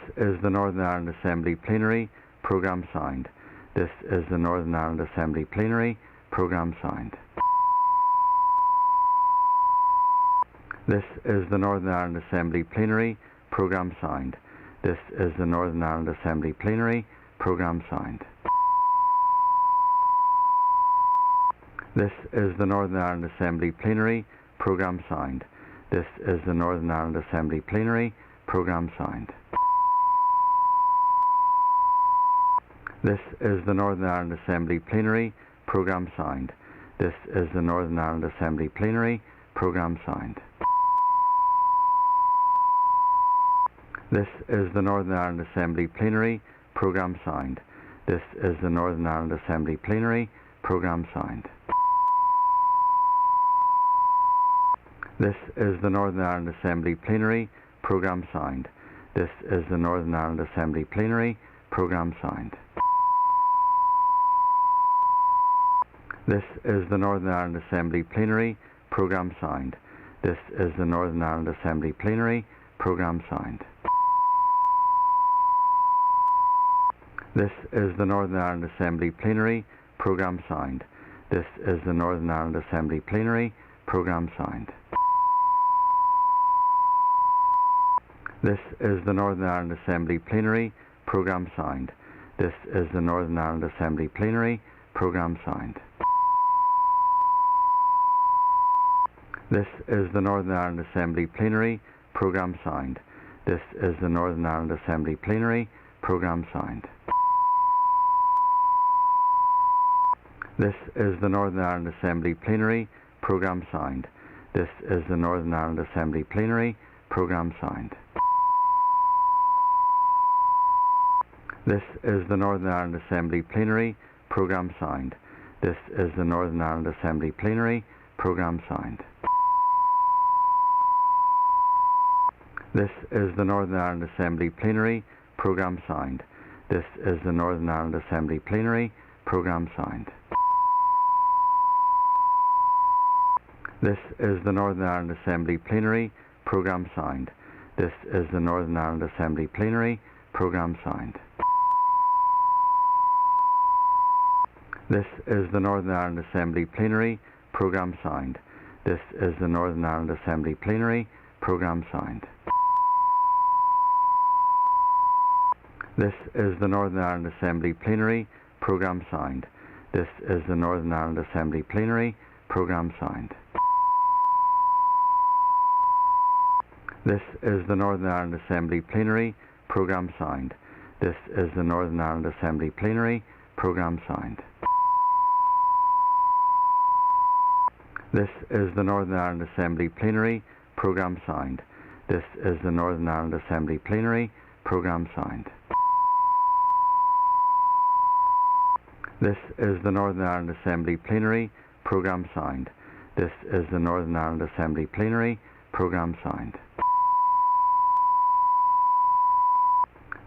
This is the Northern Ireland Assembly Plenary Programme Signed. This is the Northern Ireland Assembly Plenary Programme Signed. This is the Northern Ireland Assembly Plenary Programme Signed. This is the Northern Ireland Assembly Plenary Programme Signed. This is the Northern Ireland Assembly Plenary Programme Signed. This is the Northern Ireland Assembly Plenary Programme Signed. This is the Northern Ireland Assembly Plenary Programme Signed. This is the Northern Ireland Assembly Plenary Programme Signed. This is the Northern Ireland Assembly Plenary Programme Signed. This is the Northern Ireland Assembly Plenary Programme Signed. This is the Northern Ireland Assembly Plenary Programme Signed. This is the Northern Ireland Assembly Plenary Programme Signed. This is the Northern Ireland Assembly Plenary Programme Signed. This is the Northern Ireland Assembly Plenary Programme Signed. This is the Northern Ireland Assembly Plenary Programme Signed. This is the Northern Ireland Assembly Plenary Programme Signed. This is the Northern Ireland Assembly Plenary Programme Signed. This is the Northern Ireland Assembly Plenary Programme Signed. This is the Northern Ireland Assembly Plenary Programme Signed. This is the Northern Ireland Assembly Plenary Programme Signed. This is the Northern Ireland Assembly Plenary Programme signed. This is the Northern Ireland Assembly Plenary Programme signed. This is the Northern Ireland Assembly Plenary Programme signed. This is the Northern Ireland Assembly Plenary Programme signed. This is the Northern Ireland Assembly Plenary Programme signed. This is the Northern Ireland Assembly Plenary Programme signed. This is the Northern Ireland Assembly Plenary Programme signed. This is the Northern Ireland Assembly Plenary Programme signed. This is the Northern Ireland Assembly Plenary Programme signed. This is the Northern Ireland Assembly Plenary Programme signed. This is the Northern Ireland Assembly Plenary Programme signed. This is the Northern Ireland Assembly Plenary Programme signed. This is the Northern Ireland Assembly Plenary Programme signed. This is the Northern Ireland Assembly Plenary Programme signed. This is the Northern Ireland Assembly Plenary Programme signed. This is the Northern Ireland Assembly Plenary Programme signed. This is the Northern Ireland Assembly Plenary Programme signed. This is the Northern Ireland Assembly Plenary Programme signed.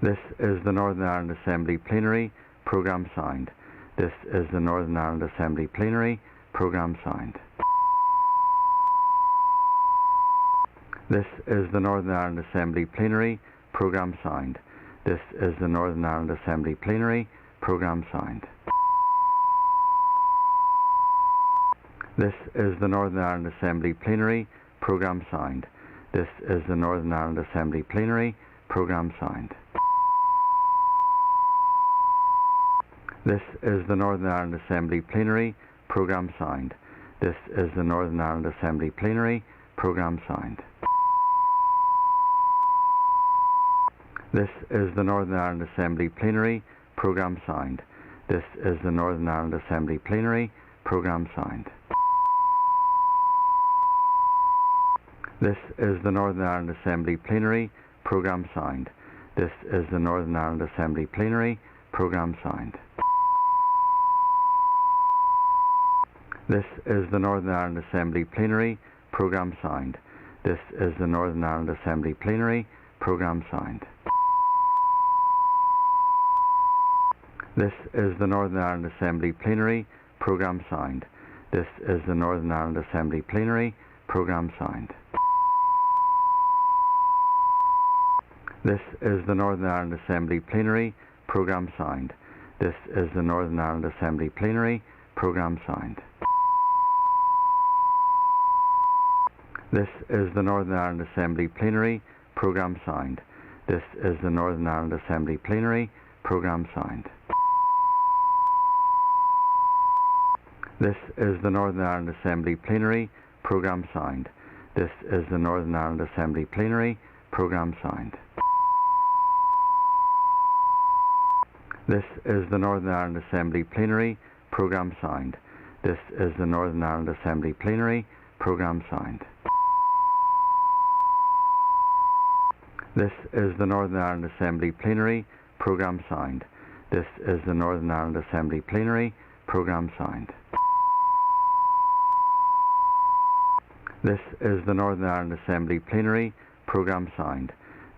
This is the Northern Ireland Assembly Plenary Programme signed. This is the Northern Ireland Assembly Plenary Programme signed. This is the Northern Ireland Assembly Plenary Programme signed. This is the Northern Ireland Assembly Plenary Programme signed. This is the Northern Ireland Assembly Plenary Programme signed. This is the Northern Ireland Assembly Plenary Programme signed. This is the Northern Ireland Assembly Plenary Programme signed. This is the Northern Ireland Assembly Plenary Programme signed. This is the Northern Ireland Assembly Plenary Programme signed. This is the Northern Ireland Assembly Plenary Programme signed. This is the Northern Ireland Assembly Plenary Programme signed. This is the Northern Ireland Assembly Plenary Programme signed. This is the Northern Ireland Assembly Plenary Programme signed. This is the Northern Ireland Assembly Plenary Programme signed. This is the Northern Ireland Assembly Plenary Programme signed. This is the Northern Ireland Assembly Plenary Programme signed. This is the Northern Ireland Assembly Plenary Programme signed. This is the Northern Ireland Assembly Plenary Programme signed. This is the Northern Ireland Assembly Plenary Programme signed. This is the Northern Ireland Assembly Plenary Programme signed. This is the Northern Ireland Assembly Plenary Programme signed. This is the Northern Ireland Assembly Plenary Programme signed. This is the Northern Ireland Assembly Plenary Programme signed. This is the Northern Ireland Assembly Plenary Programme signed. This is the Northern Ireland Assembly Plenary Programme signed. This is the Northern Ireland Assembly Plenary Programme signed. This is the Northern Ireland Assembly Plenary Programme signed.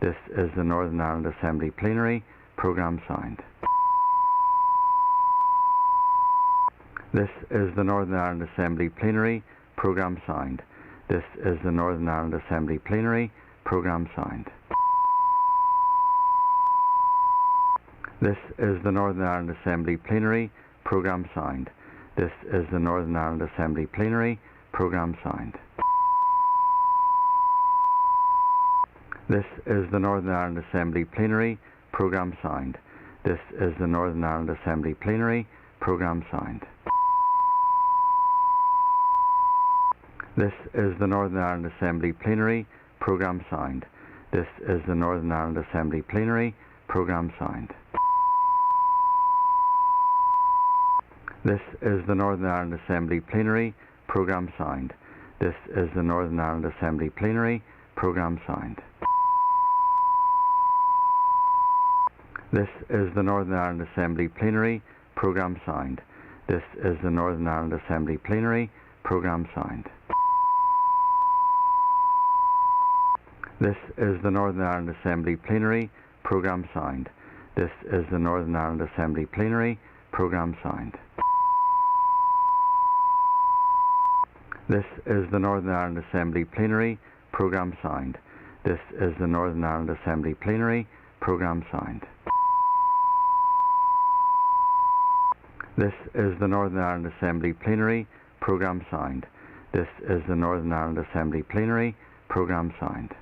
This is the Northern Ireland Assembly Plenary Programme signed. This is the Northern Ireland Assembly Plenary Programme signed. This is the Northern Ireland Assembly Plenary Programme signed. This is the Northern Ireland Assembly Plenary Programme signed. This is the Northern Ireland Assembly Plenary Programme signed. This is the Northern Ireland Assembly Plenary Programme signed. This is the Northern Ireland Assembly Plenary Programme signed. This is the Northern Ireland Assembly Plenary Programme signed. This is the Northern Ireland Assembly Plenary Programme signed. This is the Northern Ireland Assembly Plenary Programme signed. This is the Northern Ireland Assembly Plenary Programme signed. This is the Northern Ireland Assembly Plenary Programme signed. This is the Northern Ireland Assembly Plenary Programme signed. This is the Northern Ireland Assembly Plenary Programme signed. This is the Northern Ireland Assembly Plenary Programme signed. This is the Northern Ireland Assembly Plenary Programme signed. This is the Northern Ireland Assembly Plenary Programme signed. This is the Northern Ireland Assembly Plenary Programme signed. This is the Northern Ireland Assembly Plenary Programme signed.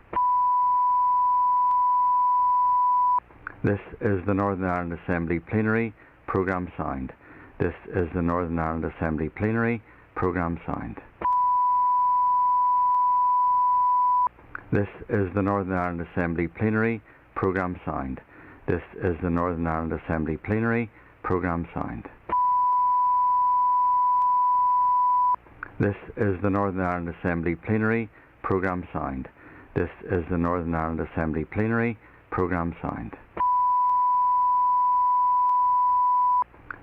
This is the Northern Ireland Assembly Plenary Programme signed. This is the Northern Ireland Assembly Plenary Programme signed. This is the Northern Ireland Assembly Plenary Programme signed. This is the Northern Ireland Assembly Plenary Programme signed. This is the Northern Ireland Assembly Plenary Programme signed. This is the Northern Ireland Assembly Plenary Programme signed.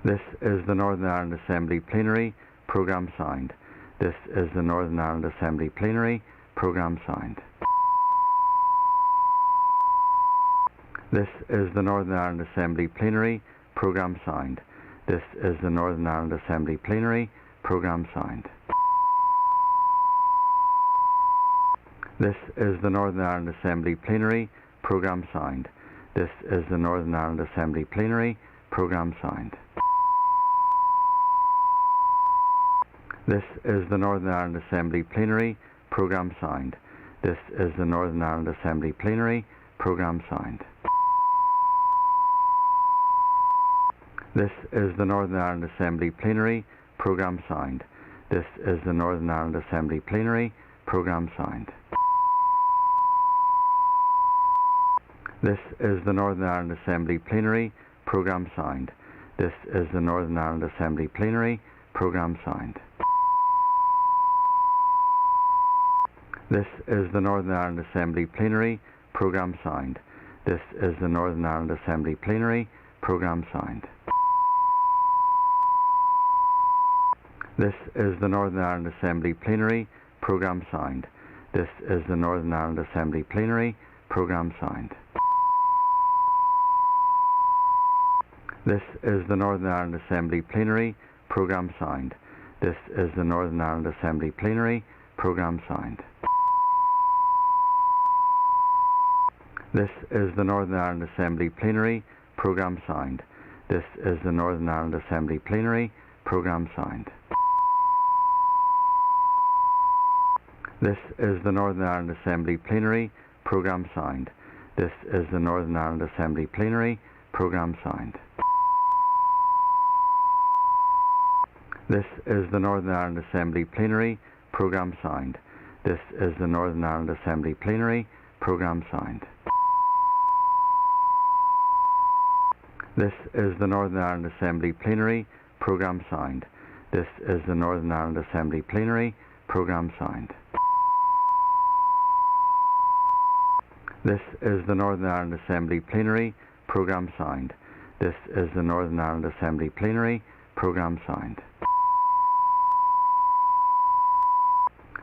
This is the Northern Ireland Assembly Plenary Programme signed. This is the Northern Ireland Assembly Plenary Programme signed. This is the Northern Ireland Assembly Plenary Programme signed. This is the Northern Ireland Assembly Plenary Programme signed. This is the Northern Ireland Assembly Plenary Programme signed. This is the Northern Ireland Assembly Plenary Programme signed. This is the Northern Ireland Assembly Plenary Programme signed. This is the Northern Ireland Assembly Plenary Programme signed. This is the Northern Ireland Assembly Plenary Programme signed. This is the Northern Ireland Assembly Plenary Programme signed. This is the Northern Ireland Assembly Plenary Programme signed. This is the Northern Ireland Assembly Plenary Programme signed. This is the Northern Ireland Assembly Plenary Programme signed. This is the Northern Ireland Assembly Plenary Programme signed. This is the Northern Ireland Assembly Plenary Programme signed. This is the Northern Ireland Assembly Plenary Programme signed. This is the Northern Ireland Assembly Plenary Programme signed. This is the Northern Ireland Assembly Plenary Programme signed. This is the Northern Ireland Assembly Plenary Programme signed. This is the Northern Ireland Assembly Plenary Programme signed. This is the Northern Ireland Assembly Plenary Programme signed. This is the Northern Ireland Assembly Plenary Programme signed. This is the Northern Ireland Assembly Plenary Programme signed. This is the Northern Ireland Assembly Plenary Programme signed. This is the Northern Ireland Assembly Plenary Programme signed. This is the Northern Ireland Assembly Plenary Programme signed. This is the Northern Ireland Assembly Plenary Programme signed. This is the Northern Ireland Assembly Plenary Programme signed.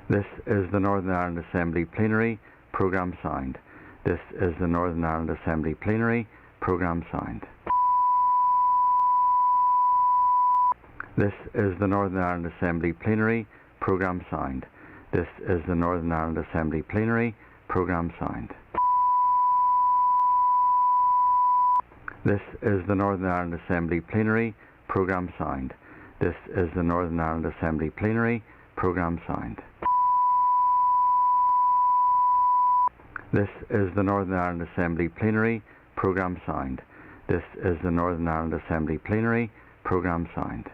This is the Northern Ireland Assembly Plenary Programme signed. This is the Northern Ireland Assembly Plenary Programme signed. This is the Northern Ireland Assembly Plenary Programme signed. This is the Northern Ireland Assembly Plenary Programme signed. This is the Northern Ireland Assembly Plenary Programme signed. This is the Northern Ireland Assembly Plenary Programme signed. This is the Northern Ireland Assembly Plenary Programme signed. This is the Northern Ireland Assembly Plenary Programme signed.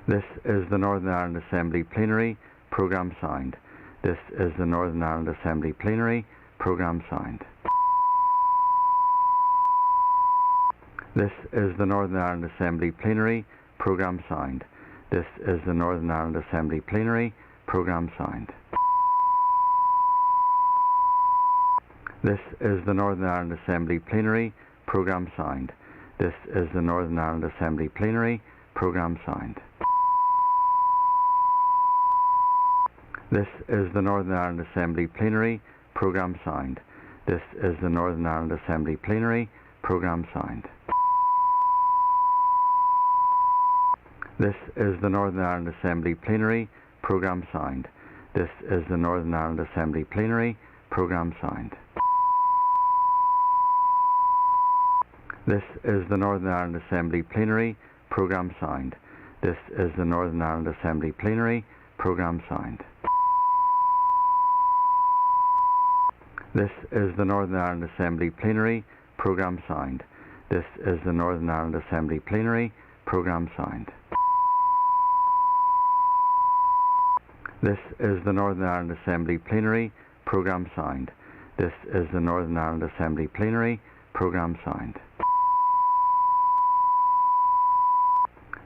This is the Northern Ireland Assembly Plenary Programme signed. This is the Northern Ireland Assembly Plenary Programme signed. This is the Northern Ireland Assembly Plenary Programme signed. This is the Northern Ireland Assembly Plenary Programme signed. This is the Northern Ireland Assembly Plenary Programme signed. This is the Northern Ireland Assembly Plenary Programme signed. This is the Northern Ireland Assembly Plenary Programme signed. This is the Northern Ireland Assembly Plenary Programme signed. This is the Northern Ireland Assembly Plenary Programme signed. This is the Northern Ireland Assembly Plenary Programme signed. This is the Northern Ireland Assembly Plenary Programme signed. This is the Northern Ireland Assembly Plenary Programme signed. This is the Northern Ireland Assembly Plenary Programme signed. This is the Northern Ireland Assembly Plenary Programme signed. This is the Northern Ireland Assembly Plenary Programme signed. This is the Northern Ireland Assembly Plenary Programme signed.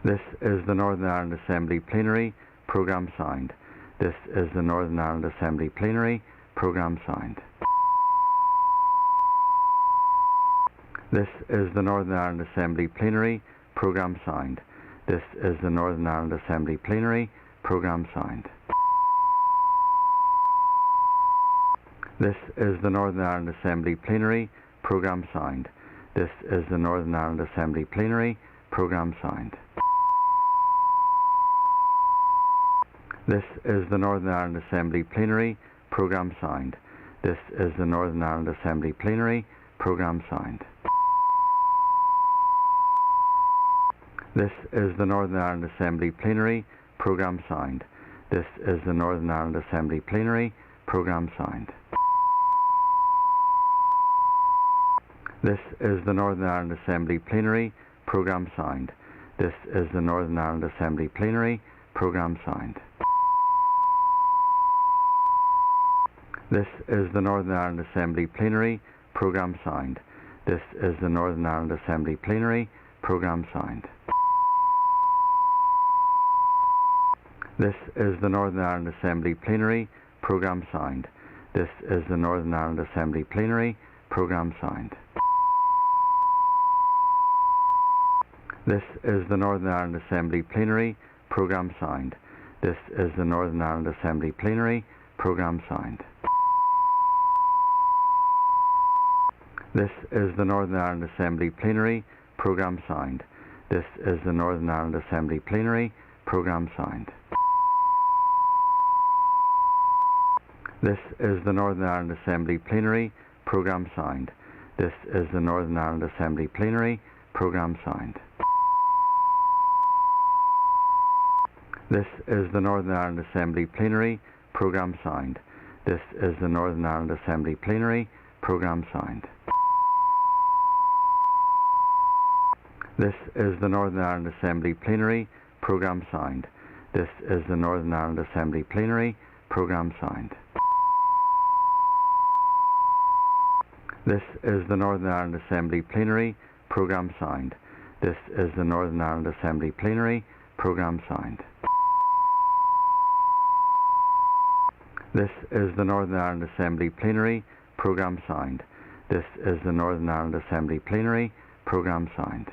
This is the Northern Ireland Assembly Plenary Programme signed. This is the Northern Ireland Assembly Plenary Programme signed. This is the Northern Ireland Assembly Plenary Programme signed. This is the Northern Ireland Assembly Plenary Programme signed. This is the Northern Ireland Assembly Plenary Programme signed. This is the Northern Ireland Assembly Plenary Programme signed. This is the Northern Ireland Assembly Plenary Programme signed. This is the Northern Ireland Assembly Plenary Programme signed. This is the Northern Ireland Assembly Plenary Programme signed. This is the Northern Ireland Assembly Plenary Programme signed. This is the Northern Ireland Assembly Plenary Programme signed. This is the Northern Ireland Assembly Plenary Programme signed. This is the Northern Ireland Assembly Plenary Programme signed. This is the Northern Ireland Assembly Plenary Programme signed. This is the Northern Ireland Assembly Plenary Programme signed. This is the Northern Ireland Assembly Plenary Programme signed. This is the Northern Ireland Assembly Plenary Programme signed. This is the Northern Ireland Assembly Plenary Programme signed. This is the Northern Ireland Assembly Plenary Programme signed. This is the Northern Ireland Assembly Plenary Programme signed. This is the Northern Ireland Assembly Plenary Programme signed. This is the Northern Ireland Assembly Plenary Programme signed. This is the Northern Ireland Assembly Plenary Programme signed. This is the Northern Ireland Assembly Plenary Programme signed. This is the Northern Ireland Assembly Plenary Programme signed. This is the Northern Ireland Assembly Plenary Programme signed. This is the Northern Ireland Assembly Plenary Programme signed. This is the Northern Ireland Assembly Plenary Programme signed. This is the Northern Ireland Assembly Plenary Programme signed. This is the Northern Ireland Assembly Plenary Programme signed.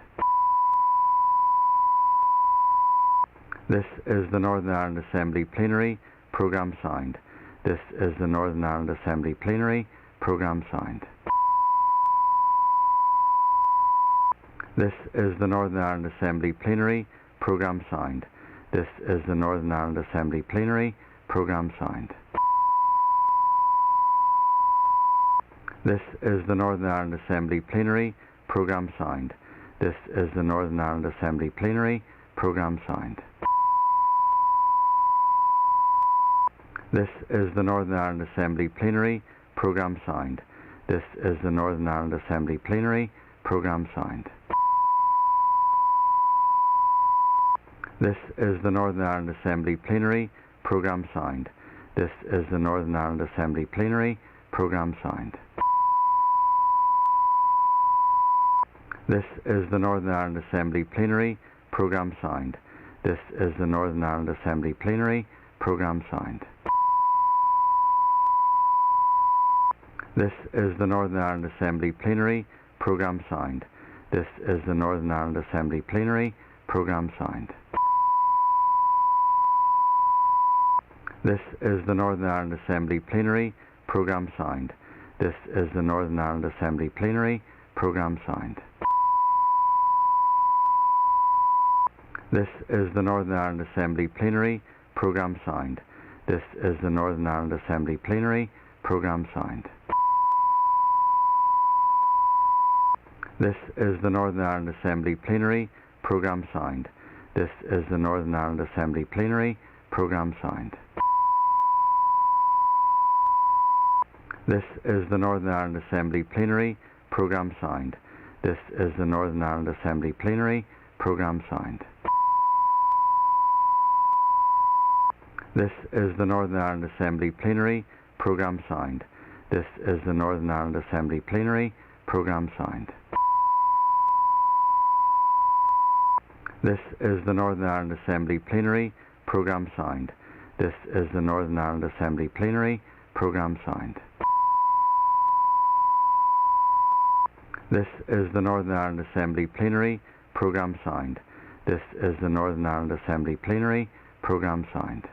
This is the Northern Ireland Assembly Plenary Programme signed. This is the Northern Ireland Assembly Plenary Programme signed. This is the Northern Ireland Assembly Plenary Programme signed. This is the Northern Ireland Assembly Plenary Programme signed. This is the Northern Ireland Assembly Plenary Programme signed. This is the Northern Ireland Assembly Plenary Programme signed. This is the Northern Ireland Assembly Plenary Programme signed. This is the Northern Ireland Assembly Plenary Programme signed. This is the Northern Ireland Assembly Plenary Programme signed. This is the Northern Ireland Assembly Plenary Programme signed. This is the Northern Ireland Assembly Plenary Programme signed. This is the Northern Ireland Assembly Plenary Programme signed. This is the Northern Ireland Assembly Plenary Programme signed. This is the Northern Ireland Assembly Plenary Programme signed. This is the Northern Ireland Assembly Plenary Programme signed. This is the Northern Ireland Assembly Plenary Programme signed. This is the Northern Ireland Assembly Plenary Programme signed. This is the Northern Ireland Assembly Plenary Programme signed. This is the Northern Ireland Assembly Plenary Programme signed. This is the Northern Ireland Assembly Plenary Programme signed. This is the Northern Ireland Assembly Plenary Programme signed. This is the Northern Ireland Assembly Plenary Programme signed. This is the Northern Ireland Assembly Plenary Programme signed. This is the Northern Ireland Assembly Plenary Programme signed. This is the Northern Ireland Assembly Plenary Programme signed. This is the Northern Ireland Assembly Plenary Programme signed. This is the Northern Ireland Assembly Plenary Programme signed. This is the Northern Ireland Assembly Plenary Programme signed.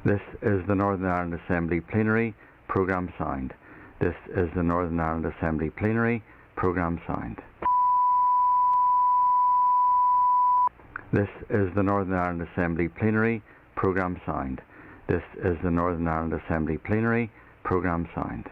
This is the Northern Ireland Assembly Plenary Programme signed. This is the Northern Ireland Assembly Plenary Programme signed. This is the Northern Ireland Assembly Plenary Programme signed. This is the Northern Ireland Assembly Plenary Programme signed.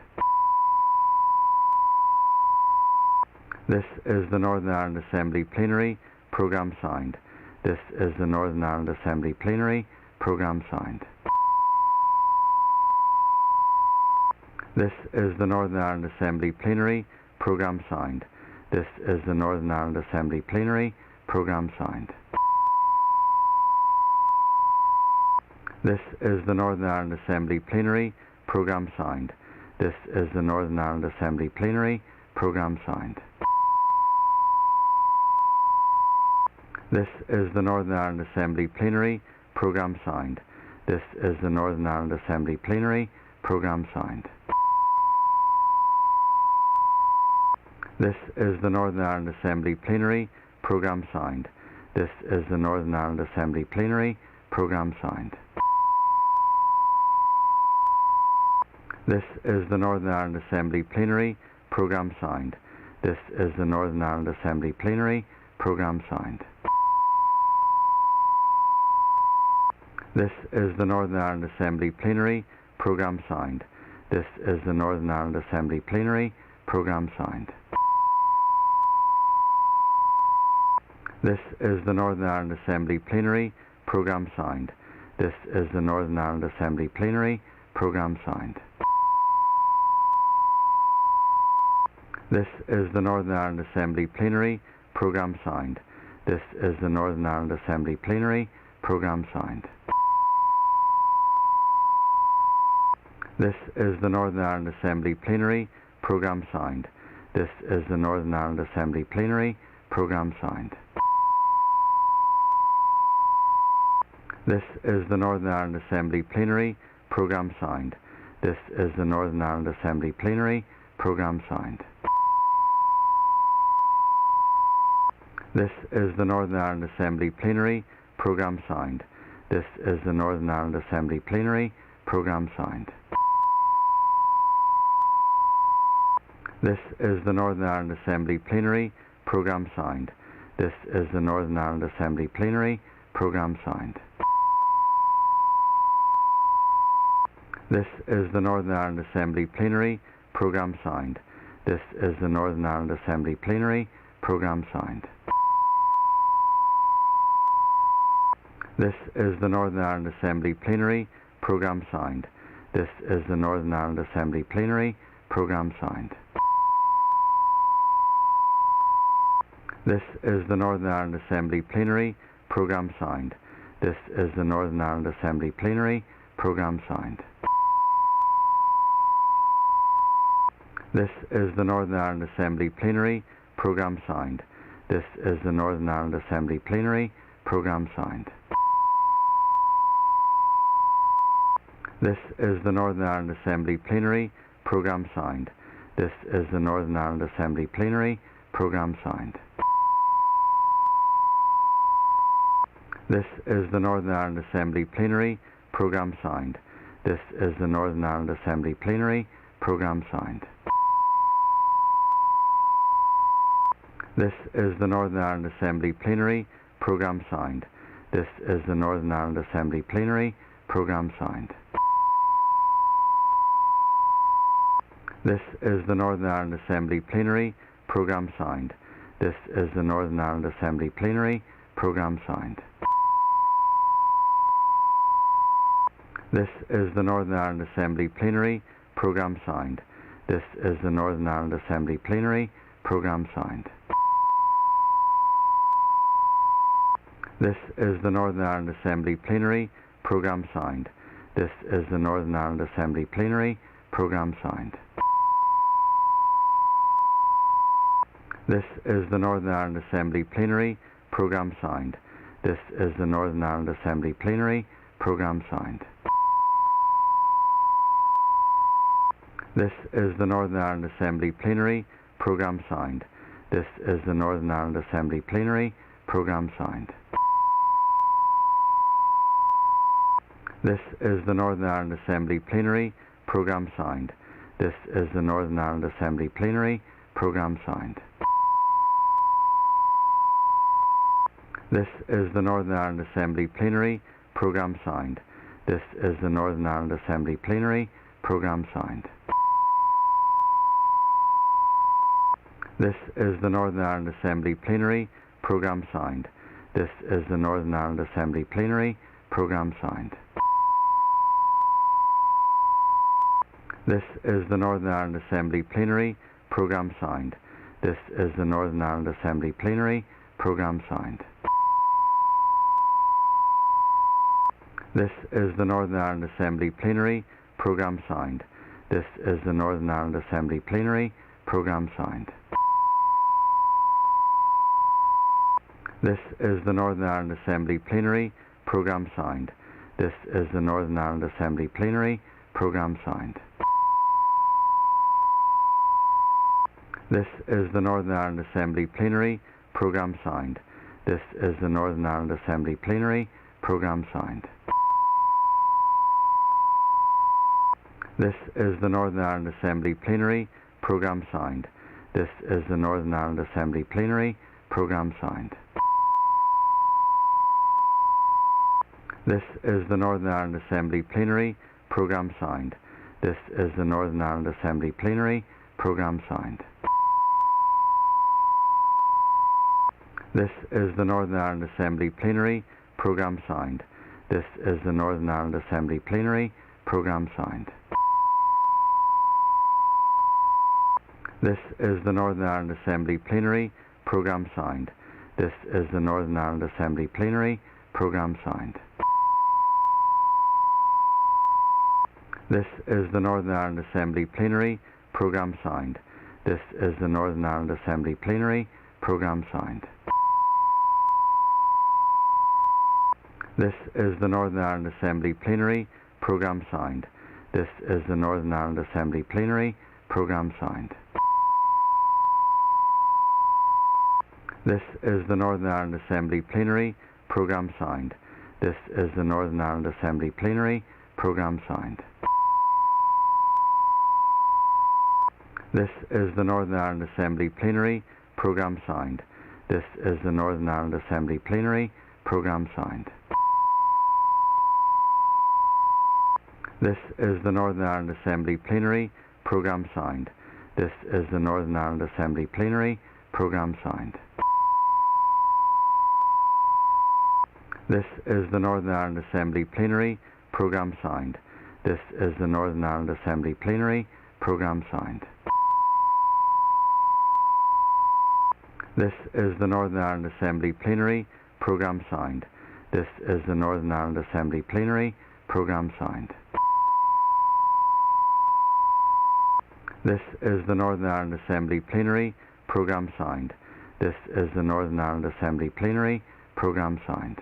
This is the Northern Ireland Assembly Plenary Programme signed. This is the Northern Ireland Assembly Plenary Programme signed. This is the Northern Ireland Assembly Plenary Programme signed. This is the Northern Ireland Assembly Plenary Programme signed. This is the Northern Ireland Assembly Plenary Programme signed. This is the Northern Ireland Assembly Plenary Programme signed. This is the Northern Ireland Assembly Plenary Programme signed. This is the Northern Ireland Assembly Plenary Programme signed. This is the Northern Ireland Assembly Plenary Programme signed. This is the Northern Ireland Assembly Plenary Programme signed. This is the Northern Ireland Assembly Plenary Programme signed. This is the Northern Ireland Assembly Plenary Programme signed. This is the Northern Ireland Assembly Plenary Programme signed. This is the Northern Ireland Assembly Plenary Programme signed. This is the Northern Ireland Assembly Plenary Programme signed. This is the Northern Ireland Assembly Plenary Programme signed. This is the Northern Ireland Assembly Plenary Programme signed. This is the Northern Ireland Assembly Plenary Programme signed. This is the Northern Ireland Assembly Plenary Programme signed. This is the Northern Ireland Assembly Plenary Programme signed. This is the Northern Ireland Assembly Plenary Programme signed. This is the Northern Ireland Assembly Plenary Programme signed. This is the Northern Ireland Assembly Plenary Programme signed. This is the Northern Ireland Assembly Plenary Programme signed. This is the Northern Ireland Assembly Plenary Programme signed. This is the Northern Ireland Assembly Plenary Programme signed. This is the Northern Ireland Assembly Plenary Programme signed. This is the Northern Ireland Assembly Plenary Programme signed. This is the Northern Ireland Assembly Plenary Programme signed. This is the Northern Ireland Assembly Plenary Programme signed. This is the Northern Ireland Assembly Plenary Programme signed. This is the Northern Ireland Assembly Plenary Programme signed. This is the Northern Ireland Assembly Plenary Programme signed. This is the Northern Ireland Assembly Plenary Programme signed. This is the Northern Ireland Assembly Plenary Programme signed. This is the Northern Ireland Assembly Plenary Programme signed. This is the Northern Ireland Assembly Plenary Programme signed. This is the Northern Ireland Assembly Plenary Programme signed. This is the Northern Ireland Assembly Plenary Programme signed. This is the Northern Ireland Assembly Plenary Programme signed. This is the Northern Ireland Assembly Plenary Programme signed. This is the Northern Ireland Assembly Plenary Programme signed. This is the Northern Ireland Assembly Plenary Programme signed. This is the Northern Ireland Assembly Plenary Programme signed. This is the Northern Ireland Assembly Plenary Programme signed. This is the Northern Ireland Assembly Plenary Programme signed. This is the Northern Ireland Assembly Plenary Programme signed. This is the Northern Ireland Assembly Plenary Programme signed. This is the Northern Ireland Assembly Plenary Programme signed. This is the Northern Ireland Assembly Plenary Programme signed. This is the Northern Ireland Assembly Plenary Programme signed. This is the Northern Ireland Assembly Plenary Programme signed. This is the Northern Ireland Assembly Plenary Programme signed. This is the Northern Ireland Assembly Plenary Programme signed. This is the Northern Ireland Assembly Plenary Programme signed. This is the Northern Ireland Assembly Plenary Programme signed. This is the Northern Ireland Assembly Plenary Programme signed. This is the Northern Ireland Assembly Plenary Programme signed. This is the Northern Ireland Assembly Plenary Programme signed. This is the Northern Ireland Assembly Plenary Programme signed. This is the Northern Ireland Assembly Plenary Programme signed. This is the Northern Ireland Assembly Plenary Programme signed. This is the Northern Ireland Assembly Plenary Programme signed. This is the Northern Ireland Assembly Plenary Programme signed. This is the Northern Ireland Assembly Plenary Programme signed. This is the Northern Ireland Assembly Plenary Programme signed. This is the Northern Ireland Assembly Plenary Programme signed. This is the Northern Ireland Assembly Plenary Programme signed. This is the Northern Ireland Assembly Plenary Programme signed. This is the Northern Ireland Assembly Plenary Programme signed. This is the Northern Ireland Assembly Plenary Programme signed. This is the Northern Ireland Assembly Plenary Programme signed. This is the Northern Ireland Assembly Plenary Programme signed. This is the Northern Ireland Assembly Plenary Programme signed. This is the Northern Ireland Assembly Plenary Programme signed. This is the Northern Ireland Assembly Plenary Programme signed. This is the Northern Ireland Assembly Plenary Programme signed. This is the Northern Ireland Assembly Plenary Programme signed. This is the Northern Ireland Assembly Plenary Programme signed. This is the Northern Ireland Assembly Plenary Programme signed. This is the Northern Ireland Assembly Plenary Programme signed. This is the Northern Ireland Assembly Plenary Programme signed. This is the Northern Ireland Assembly Plenary Programme signed. This is the Northern Ireland Assembly Plenary Programme signed. This is the Northern Ireland Assembly Plenary Programme signed. This is the Northern Ireland Assembly Plenary Programme signed. This is the Northern Ireland Assembly Plenary Programme signed. This is the Northern Ireland Assembly Plenary Programme signed.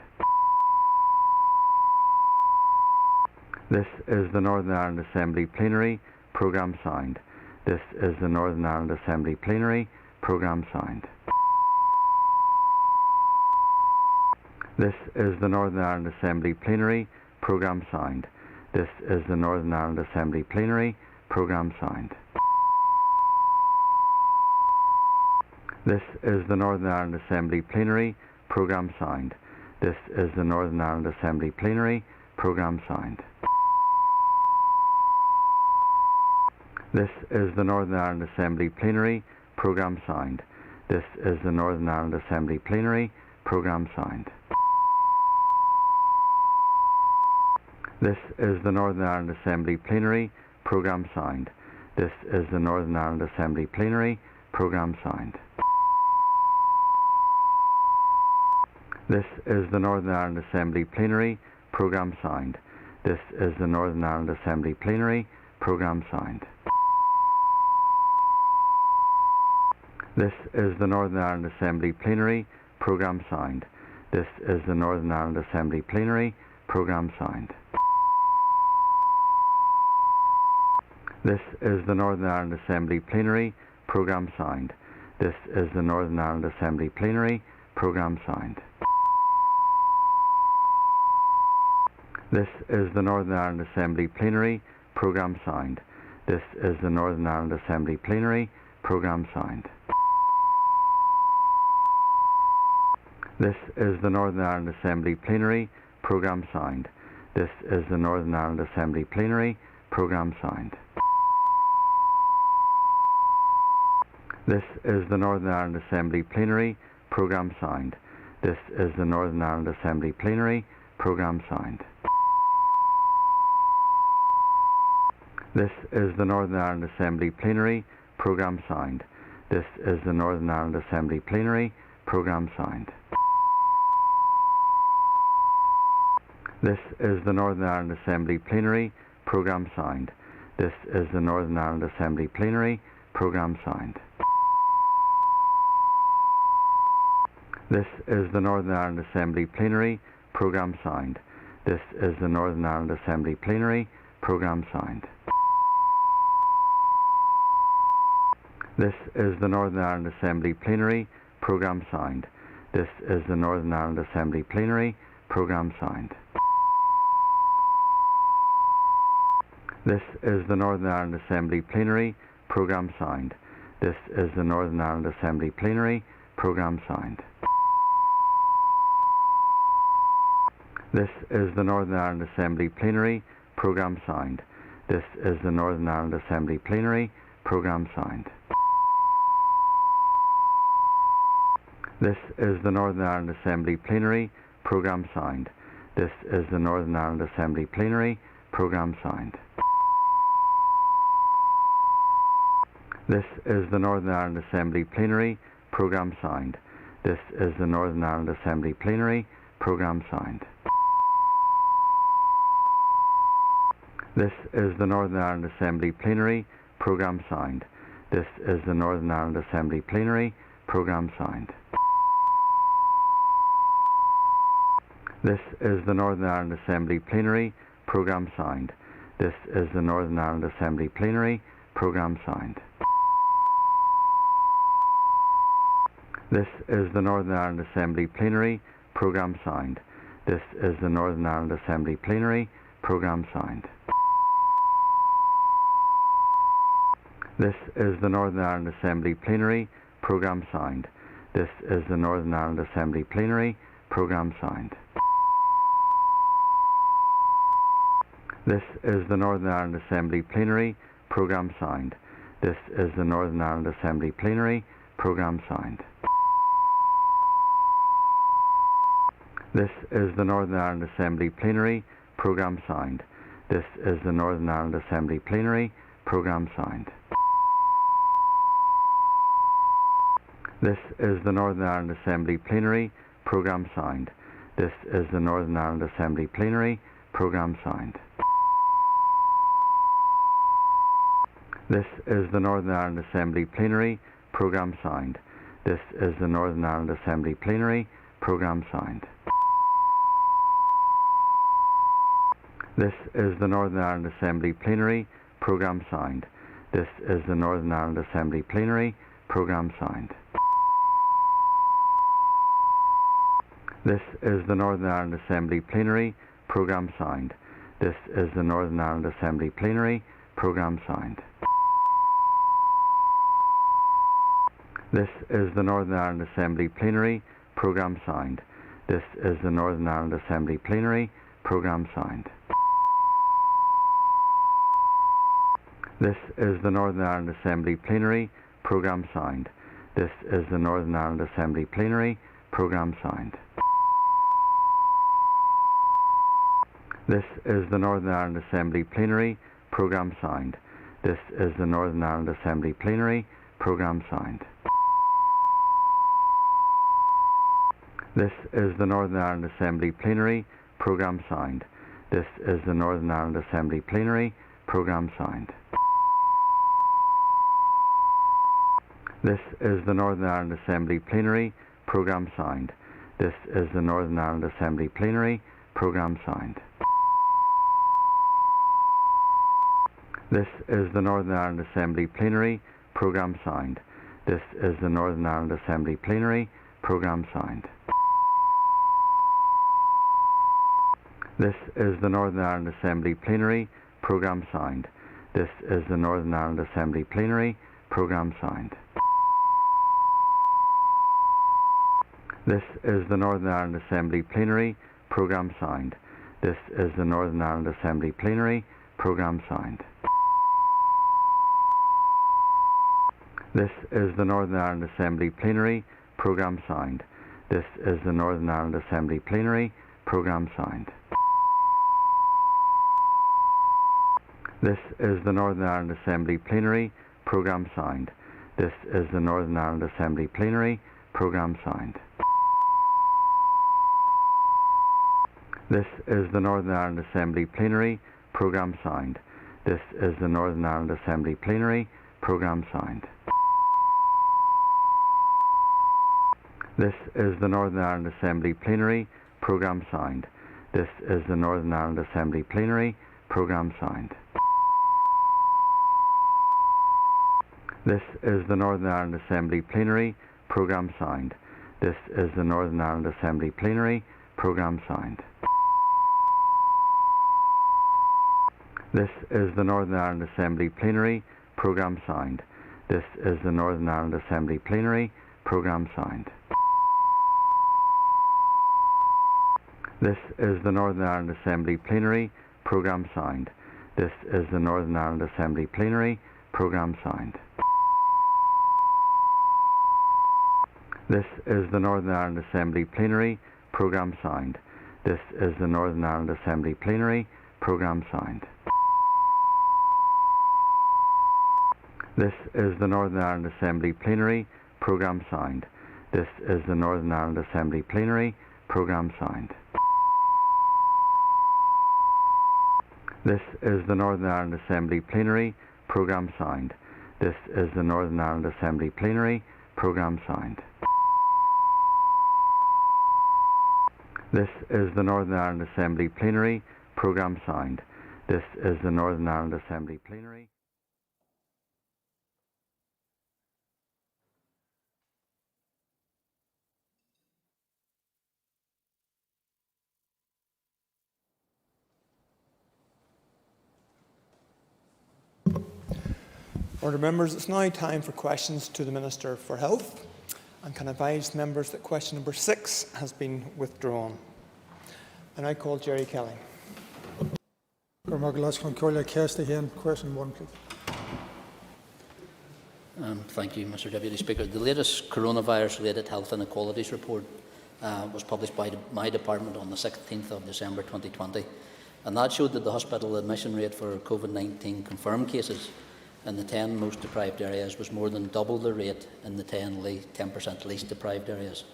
This is the Northern Ireland Assembly Plenary Programme signed. This is the Northern Ireland Assembly Plenary Programme signed. This is the Northern Ireland Assembly Plenary Programme signed. This is the Northern Ireland Assembly Plenary Programme signed. This is the Northern Ireland Assembly Plenary Programme signed. This is the Northern Ireland Assembly Plenary Programme signed. This is the Northern Ireland Assembly Plenary Programme signed. This is the Northern Ireland Assembly Plenary Programme signed. This is the Northern Ireland Assembly Plenary Programme signed. This is the Northern Ireland Assembly Plenary Programme signed. This is the Northern Ireland Assembly Plenary Programme signed. This is the Northern Ireland Assembly Plenary Programme signed. This is the Northern Ireland Assembly Plenary Programme signed. This is the Northern Ireland Assembly Plenary Programme signed. This is the Northern Ireland Assembly Plenary Programme signed. This is the Northern Ireland Assembly Plenary Programme signed. This is the Northern Ireland Assembly Plenary Programme signed. This is the Northern Ireland Assembly Plenary Programme signed. This is the Northern Ireland Assembly Plenary Programme signed. This is the Northern Ireland Assembly Plenary Programme signed. This is the Northern Ireland Assembly Plenary Programme signed. This is the Northern Ireland Assembly Plenary Programme signed. This is the Northern Ireland Assembly Plenary Programme signed. This is the Northern Ireland Assembly Plenary Programme signed. This is the Northern Ireland Assembly Plenary Programme signed. This is the Northern Ireland Assembly Plenary Programme signed. This is the Northern Ireland Assembly Plenary Programme signed. This is the Northern Ireland Assembly Plenary Programme signed. This is the Northern Ireland Assembly Plenary Programme signed. This is the Northern Ireland Assembly Plenary Programme signed. This is the Northern Ireland Assembly Plenary Programme signed. This is the Northern Ireland Assembly Plenary Programme signed. This is the Northern Ireland Assembly Plenary Programme signed. This is the Northern Ireland Assembly Plenary Programme signed. This is the Northern Ireland Assembly Plenary Programme signed. This is the Northern Ireland Assembly Plenary Programme signed. This is the Northern Ireland Assembly Plenary Programme signed. This is the Northern Ireland Assembly Plenary Programme signed. This is the Northern Ireland Assembly Plenary Programme signed. This is the Northern Ireland Assembly Plenary Programme signed. This is the Northern Ireland Assembly Plenary Programme signed. This is the Northern Ireland Assembly Plenary Programme signed. This is the Northern Ireland Assembly Plenary Programme signed. This is the Northern Ireland Assembly Plenary Programme signed. This is the Northern Ireland Assembly Plenary Programme signed. This is the Northern Ireland Assembly Plenary Programme signed. This is the Northern Ireland Assembly Plenary Programme signed. This is the Northern Ireland Assembly Plenary Programme signed. This is the Northern Ireland Assembly Plenary Programme signed. This is the Northern Ireland Assembly Plenary Programme signed. This is the Northern Ireland Assembly Plenary Programme signed. This is the Northern Ireland Assembly Plenary Programme signed. This is the Northern Ireland Assembly Plenary Programme signed. This is the Northern Ireland Assembly Plenary Programme signed. This is the Northern Ireland Assembly Plenary Programme signed. This is the Northern Ireland Assembly Plenary Programme signed. This is the Northern Ireland Assembly Plenary Programme signed. This is the Northern Ireland Assembly Plenary Programme signed. This is the Northern Ireland Assembly Plenary Programme signed. This is the Northern Ireland Assembly Plenary Programme signed. This is the Northern Ireland Assembly Plenary Programme signed. This is the Northern Ireland Assembly Plenary Programme signed. This is the Northern Ireland Assembly Plenary Programme signed. This is the Northern Ireland Assembly Plenary Programme signed. This is the Northern Ireland Assembly Plenary Programme signed. This is the Northern Ireland Assembly Plenary Programme signed. This is the Northern Ireland Assembly Plenary Programme signed. This is the Northern Ireland Assembly Plenary Programme signed. This is the Northern Ireland Assembly Plenary Programme signed. This is the Northern Ireland Assembly Plenary Programme signed. This is the Northern Ireland Assembly Plenary Programme signed. This is the Northern Ireland Assembly Plenary Programme signed. This is the Northern Ireland Assembly Plenary Programme signed. This is the Northern Ireland Assembly Plenary Programme signed. This is the Northern Ireland Assembly Plenary Programme signed. This is the Northern Ireland Assembly Plenary Programme signed. This is the Northern Ireland Assembly Plenary Programme signed. This is the Northern Ireland Assembly Plenary Programme signed. This is the Northern Ireland Assembly Plenary Programme signed. This is the Northern Ireland Assembly Plenary Programme signed. This is the Northern Ireland Assembly Plenary Programme signed. This is the Northern Ireland Assembly Plenary Programme signed. This is the Northern Ireland Assembly Plenary Programme signed. This is the Northern Ireland Assembly Plenary Programme signed. This is the Northern Ireland Assembly Plenary Programme signed. This is the Northern Ireland Assembly Plenary Programme signed. This is the Northern Ireland Assembly Plenary Programme signed. This is the Northern Ireland Assembly Plenary Programme signed. This is the Northern Ireland Assembly Plenary Programme signed. This is the Northern Ireland Assembly Plenary Programme signed. This is the Northern Ireland Assembly Plenary Programme signed. This is the Northern Ireland Assembly Plenary Programme signed. This is the Northern Ireland Assembly Plenary Programme signed. This is the Northern Ireland Assembly Plenary Programme signed. This is the Northern Ireland Assembly Plenary Programme signed. This is the Northern Ireland Assembly Plenary. Order members, it's now time for questions to the Minister for Health, and can advise members that question number 6 has been withdrawn. And I call Jerry Kelly. Question 1, please. Thank you, Mr Deputy Speaker. The latest coronavirus-related health inequalities report was published by my department on the 16th of December 2020, and that showed that the hospital admission rate for COVID-19 confirmed cases in the 10 most deprived areas was more than double the rate in the 10% least deprived areas.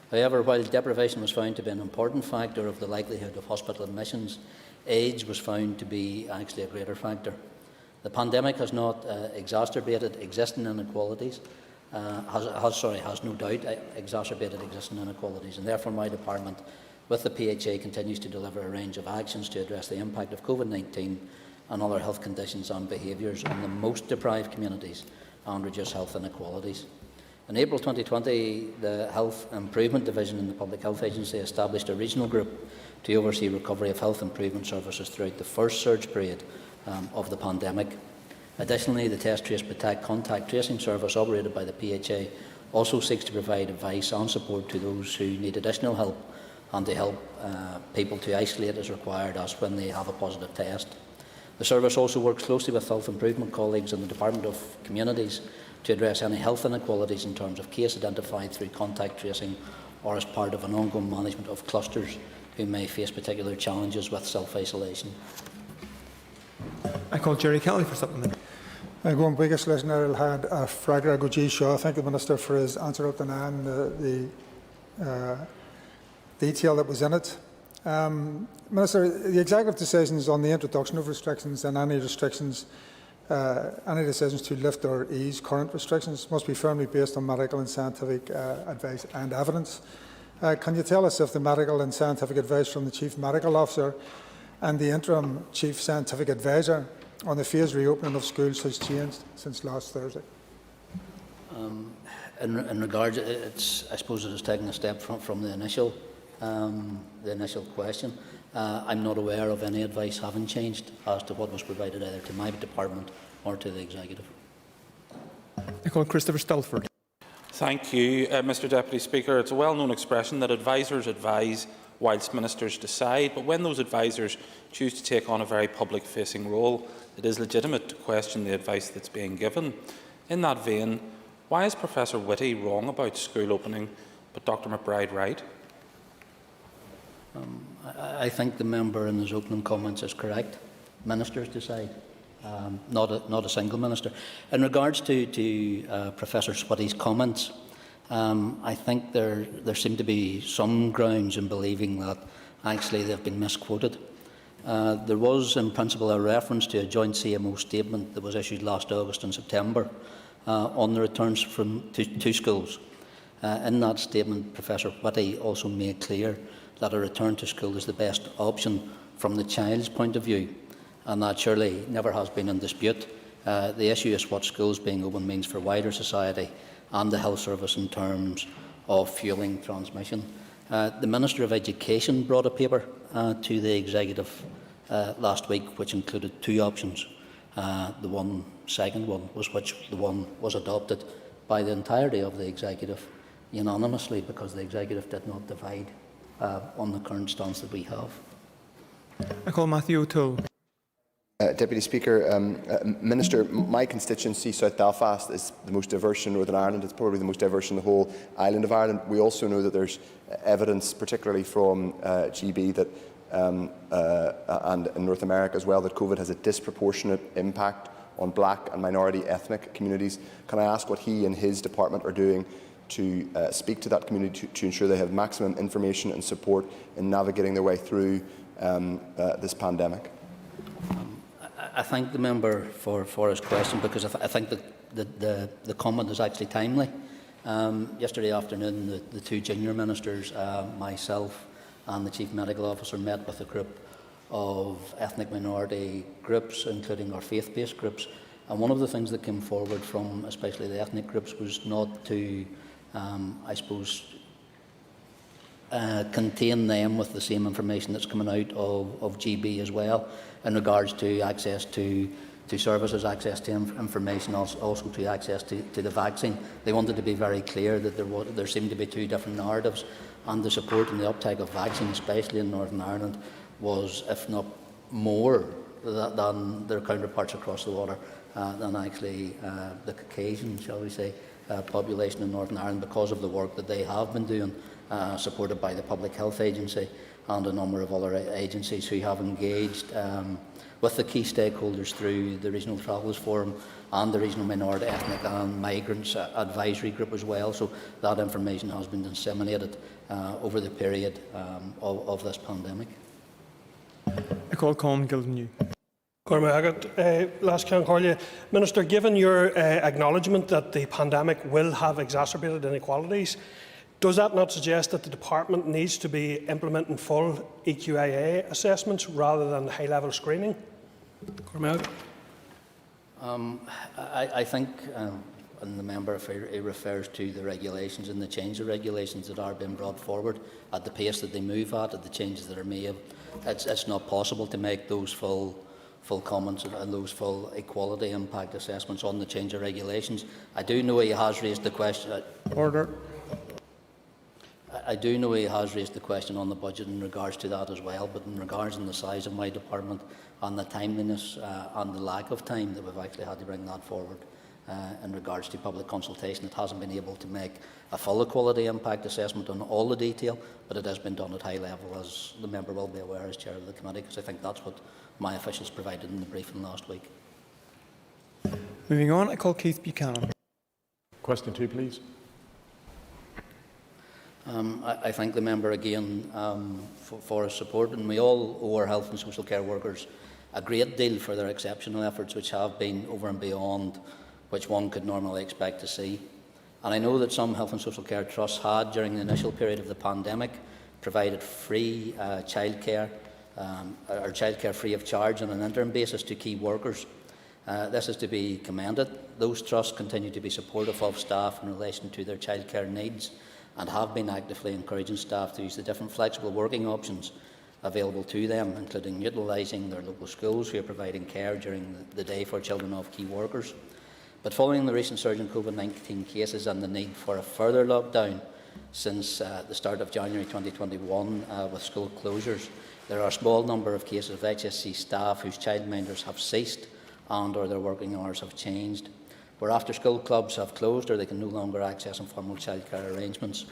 However, while deprivation was found to be an important factor of the likelihood of hospital admissions, age was found to be actually a greater factor. The pandemic has not exacerbated existing inequalities, has no doubt exacerbated existing inequalities, and therefore my department, with the PHA, continues to deliver a range of actions to address the impact of COVID-19 and other health conditions and behaviours on the most deprived communities and reduce health inequalities. In April 2020, the Health Improvement Division in the Public Health Agency established a regional group to oversee recovery of health improvement services throughout the first surge period of the pandemic. Additionally, the Test, Trace, Protect contact tracing service operated by the PHA also seeks to provide advice and support to those who need additional help and to help people to isolate as required as when they have a positive test. The service also works closely with health improvement colleagues in the Department of Communities to address any health inequalities in terms of case identified through contact tracing or as part of an ongoing management of clusters who may face particular challenges with self-isolation. I call Jerry Kelly for supplement. I go on biggest listener had a Friday go G Shaw. Thank the Minister for his answer up to now and the detail that was in it. Minister, the executive decisions on the introduction of restrictions and any restrictions, any decisions to lift or ease current restrictions must be firmly based on medical and scientific advice and evidence. Can you tell us if the medical and scientific advice from the Chief Medical Officer and the Interim Chief Scientific Advisor on the phased reopening of schools has changed since last Thursday? In regards, I suppose it is taking a step from the initial question. I'm not aware of any advice having changed as to what was provided either to my department or to the executive. I call Christopher Stelford. Thank you, Mr Deputy Speaker. It's a well-known expression that advisers advise whilst ministers decide, but when those advisers choose to take on a very public-facing role, it is legitimate to question the advice that's being given. In that vein, why is Professor Whitty wrong about school opening, but Dr McBride right? I think the member in his opening comments is correct. Ministers decide, not a single minister. In regards to Professor Whitty's comments, I think there seem to be some grounds in believing that actually they've been misquoted. There was, in principle, a reference to a joint CMO statement that was issued last August and September on the returns to schools. In that statement, Professor Whitty also made clear that a return to school is the best option from the child's point of view, and that surely never has been in dispute. The issue is what schools being open means for wider society and the health service in terms of fuelling transmission. The Minister of Education brought a paper to the Executive last week which included two options. The second one was which the one was adopted by the entirety of the Executive unanimously, because the Executive did not divide on the current stance that we have. I call Matthew O'Toole. Deputy Speaker, Minister, my constituency, South Belfast, is the most diverse in Northern Ireland. It's probably the most diverse in the whole island of Ireland. We also know that there's evidence, particularly from GB, that and in North America as well, that COVID has a disproportionate impact on black and minority ethnic communities. Can I ask what he and his department are doing to speak to that community to ensure they have maximum information and support in navigating their way through this pandemic? I thank the member for his question, because I think that the comment is actually timely. Yesterday afternoon, the two junior ministers, myself and the Chief Medical Officer, met with a group of ethnic minority groups, including our faith-based groups. And one of the things that came forward from especially the ethnic groups was not to, I suppose, contain them with the same information that's coming out of GB as well, in regards to access to services, access to information, also to access to the vaccine. They wanted to be very clear that there seemed to be two different narratives, and the support and the uptake of vaccine, especially in Northern Ireland, was, if not more than their counterparts across the water, than actually the Caucasian, shall we say, population in Northern Ireland, because of the work that they have been doing, supported by the Public Health Agency and a number of other agencies who have engaged with the key stakeholders through the Regional Travellers Forum and the Regional Minority Ethnic and Migrants Advisory Group as well. So that information has been disseminated over the period of this pandemic. I call Colin Gilden. Minister, given your acknowledgement that the pandemic will have exacerbated inequalities, does that not suggest that the Department needs to be implementing full EQIA assessments rather than high-level screening? I think, and the member refers to the regulations and the change of regulations that are being brought forward at the pace that they move at the changes that are made. It's not possible to make those full comments and those full equality impact assessments on the change of regulations. I do know he has raised the question. Order. I do know he has raised the question on the budget in regards to that as well, but in regards to the size of my department and the timeliness and the lack of time that we've actually had to bring that forward in regards to public consultation, it hasn't been able to make a full equality impact assessment on all the detail, but it has been done at high level, as the member will be aware as chair of the committee, because I think that's what my officials provided in the briefing last week. Moving on, I call Keith Buchanan. Question 2, please. I thank the member again for his support, and we all owe our health and social care workers a great deal for their exceptional efforts, which have been over and beyond which one could normally expect to see. And I know that some health and social care trusts had, during the initial period of the pandemic, provided free childcare or childcare free of charge on an interim basis to key workers. This is to be commended. Those trusts continue to be supportive of staff in relation to their childcare needs, and have been actively encouraging staff to use the different flexible working options available to them, including utilising their local schools who are providing care during the day for children of key workers. But following the recent surge in COVID-19 cases and the need for a further lockdown since the start of January 2021 with school closures, there are a small number of cases of HSC staff whose childminders have ceased and/or their working hours have changed, where after-school clubs have closed or they can no longer access informal childcare arrangements.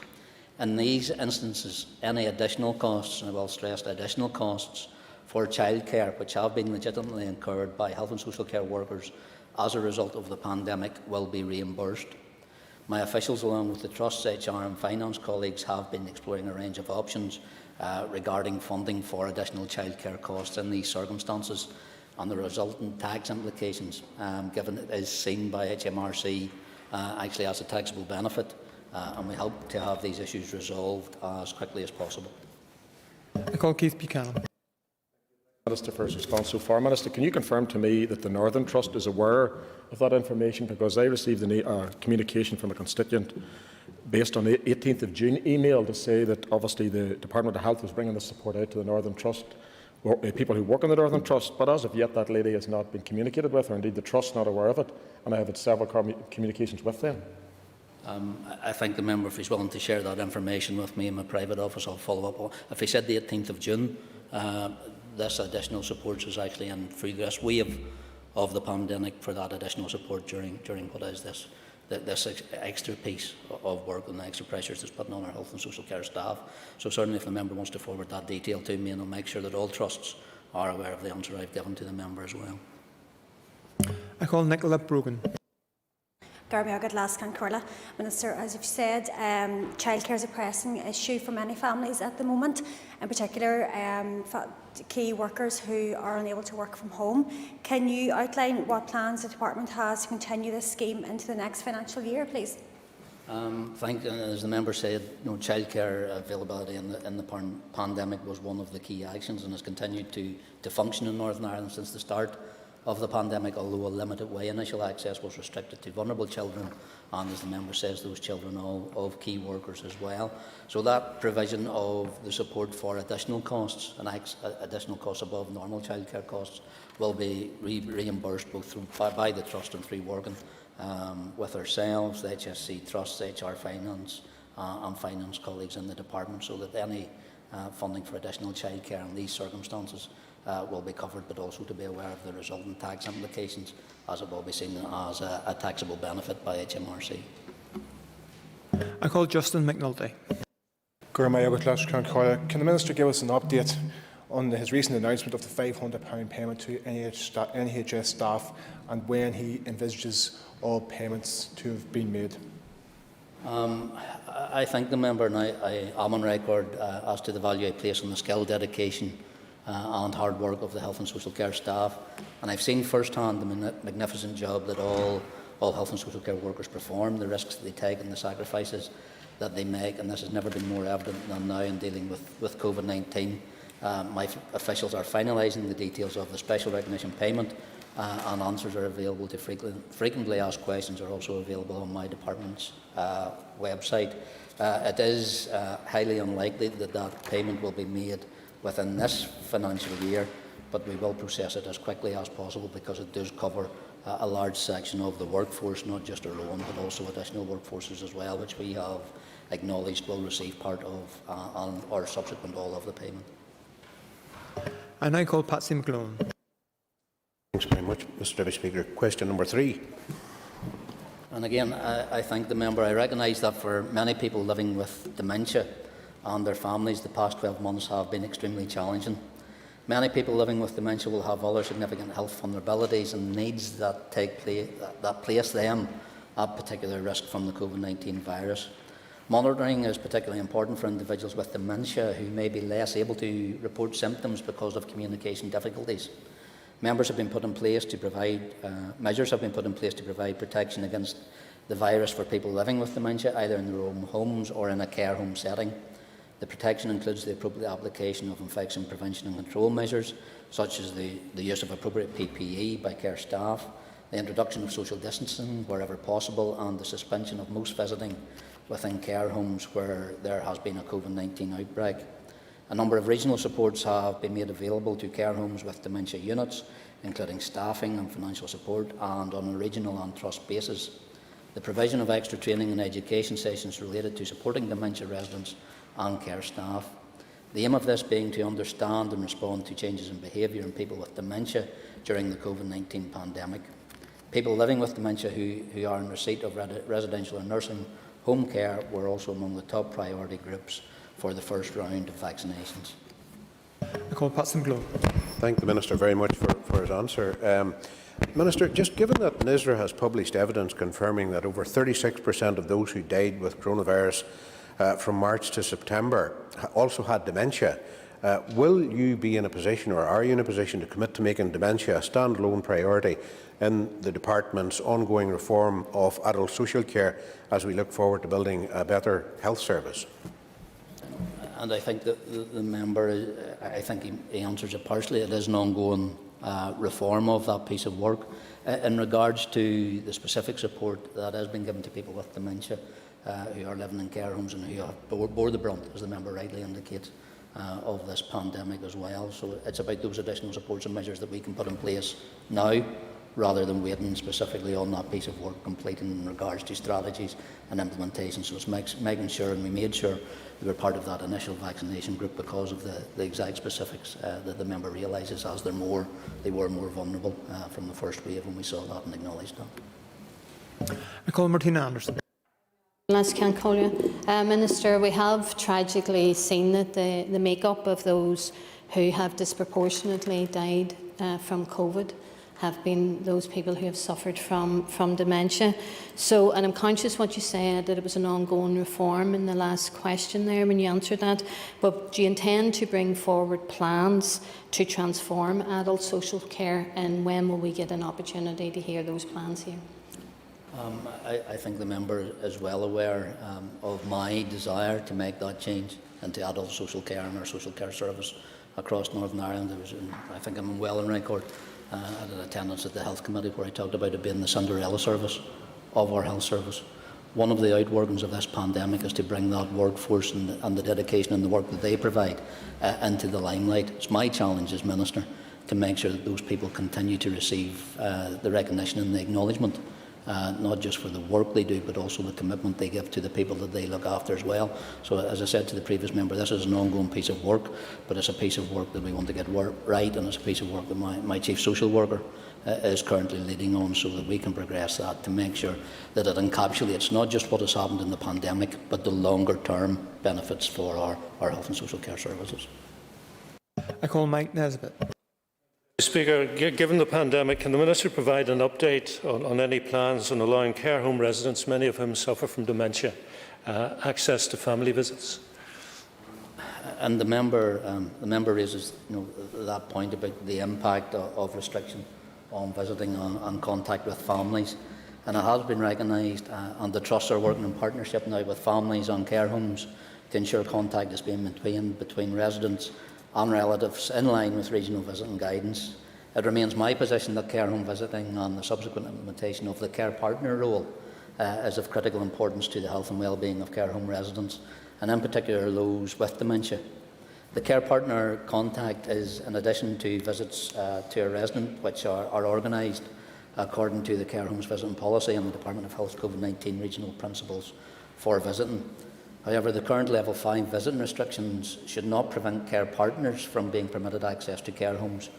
In these instances, any additional costs, and I will stress additional costs, for childcare which have been legitimately incurred by health and social care workers as a result of the pandemic will be reimbursed. My officials, along with the Trust's HR and Finance colleagues, have been exploring a range of options regarding funding for additional childcare costs in these circumstances, and the resultant tax implications, given it is seen by HMRC actually as a taxable benefit, and we hope to have these issues resolved as quickly as possible. I call Keith Buchanan. Minister for his response so far. Minister, can you confirm to me that the Northern Trust is aware of that information? Because I received a communication from a constituent based on the 18th of June email to say that obviously the Department of Health was bringing the support out to the Northern Trust, people who work in the Northern Trust, but as of yet that lady has not been communicated with, or indeed the Trust not aware of it, and I have had several communications with them. I think the member, if he's willing to share that information with me in my private office, I'll follow up. If he said the 18th of June, this additional support is actually in this wave of the pandemic for that additional support during what is this extra piece of work and the extra pressures that's putting on our health and social care staff. So certainly if the member wants to forward that detail to me, and I'll make sure that all trusts are aware of the answer I've given to the member as well. I call Nicola Brogan. Minister, as you've said, childcare is a pressing issue for many families at the moment, in particular key workers who are unable to work from home. Can you outline what plans the Department has to continue this scheme into the next financial year, please? As the member said, childcare availability in the pandemic was one of the key actions and has continued to function in Northern Ireland since the start of the pandemic, although a limited way. Initial access was restricted to vulnerable children and, as the member says, those children of key workers as well. So that provision of the support for additional costs and additional costs above normal childcare costs will be reimbursed both by the Trust and through working with ourselves, the HSC Trust, HR Finance and Finance colleagues in the Department, so that any funding for additional childcare in these circumstances will be covered, but also to be aware of the resultant tax implications, as it will be seen as a taxable benefit by HMRC. I call Justin McNulty. Can the Minister give us an update on his recent announcement of the £500 payment to NHS staff and when he envisages all payments to have been made? I thank the member, and I am on record as to the value I place on the skill, dedication and hard work of the health and social care staff. And I've seen firsthand the magnificent job that all health and social care workers perform, the risks that they take and the sacrifices that they make, and this has never been more evident than now in dealing with COVID-19. My officials are finalising the details of the special recognition payment, and answers are available to frequently asked questions are also available on my department's website. It is highly unlikely that that payment will be made within this financial year, but we will process it as quickly as possible because it does cover a large section of the workforce, not just our own, but also additional workforces as well, which we have acknowledged will receive part of or subsequent all of the payment. I now call Patsy McGlone. Thanks very much, Mr Deputy Speaker. Question number 3. And again, I thank the member. I recognise that for many people living with dementia and their families, the past 12 months have been extremely challenging. Many people living with dementia will have other significant health vulnerabilities and needs that place them at particular risk from the COVID-19 virus. Monitoring is particularly important for individuals with dementia who may be less able to report symptoms because of communication difficulties. Measures have been put in place to provide protection against the virus for people living with dementia, either in their own homes or in a care home setting. The protection includes the appropriate application of infection prevention and control measures, such as the use of appropriate PPE by care staff, the introduction of social distancing wherever possible, and the suspension of most visiting within care homes where there has been a COVID-19 outbreak. A number of regional supports have been made available to care homes with dementia units, including staffing and financial support, and on a regional and trust basis. The provision of extra training and education sessions related to supporting dementia residents and care staff. The aim of this being to understand and respond to changes in behaviour in people with dementia during the COVID-19 pandemic. People living with dementia who are in receipt of residential or nursing home care were also among the top priority groups for the first round of vaccinations. I call Patsy McGlone. Thank the Minister very much for his answer. Minister, just given that NISRA has published evidence confirming that over 36% of those who died with coronavirus from March to September also had dementia, will you be in a position, or are you in a position, to commit to making dementia a standalone priority in the Department's ongoing reform of adult social care as we look forward to building a better health service? And I think that the member, I think he answers it partially. It is an ongoing reform of that piece of work. In regards to the specific support that has been given to people with dementia who are living in care homes and who have bore the brunt, as the member rightly indicates, of this pandemic as well. So it's about those additional supports and measures that we can put in place now, rather than waiting specifically on that piece of work completing in regards to strategies and implementation. So it's making sure, and we made sure we were part of that initial vaccination group because of the exact specifics that the member realises as they were more vulnerable from the first wave, and we saw that and acknowledged that. I call Martina Anderson. Minister, we have tragically seen that the make-up of those who have disproportionately died from COVID have been those people who have suffered from dementia. So, and I'm conscious what you said, that it was an ongoing reform in the last question there when you answered that, but do you intend to bring forward plans to transform adult social care, and when will we get an opportunity to hear those plans here? I think the member is well aware of my desire to make that change into adult social care and our social care service across Northern Ireland. I think I'm well on record at an attendance at the Health Committee where I talked about it being the Cinderella service of our health service. One of the outworkings of this pandemic is to bring that workforce and the dedication and the work that they provide into the limelight. It's my challenge as Minister to make sure that those people continue to receive the recognition and the acknowledgement, not just for the work they do, but also the commitment they give to the people that they look after as well. So, as I said to the previous member, this is an ongoing piece of work, but it's a piece of work that we want to get right, and it's a piece of work that my Chief Social Worker is currently leading on, so that we can progress that to make sure that it encapsulates not just what has happened in the pandemic, but the longer term benefits for our health and social care services. I call Mike Nesbitt. Speaker, given the pandemic, can the Minister provide an update on any plans on allowing care home residents, many of whom suffer from dementia, access to family visits? And the member raises that point about the impact of restriction on visiting and contact with families. And it has been recognised, and the trusts are working in partnership now with families and care homes to ensure contact is being maintained between residents and relatives in line with regional visiting guidance. It remains my position that care home visiting and the subsequent implementation of the care partner role is of critical importance to the health and well-being of care home residents, and in particular those with dementia. The care partner contact is in addition to visits to a resident, which are organised according to the care homes visiting policy and the Department of Health COVID-19 regional principles for visiting. However, the current level 5 visiting restrictions should not prevent care partners from being permitted access to care homes.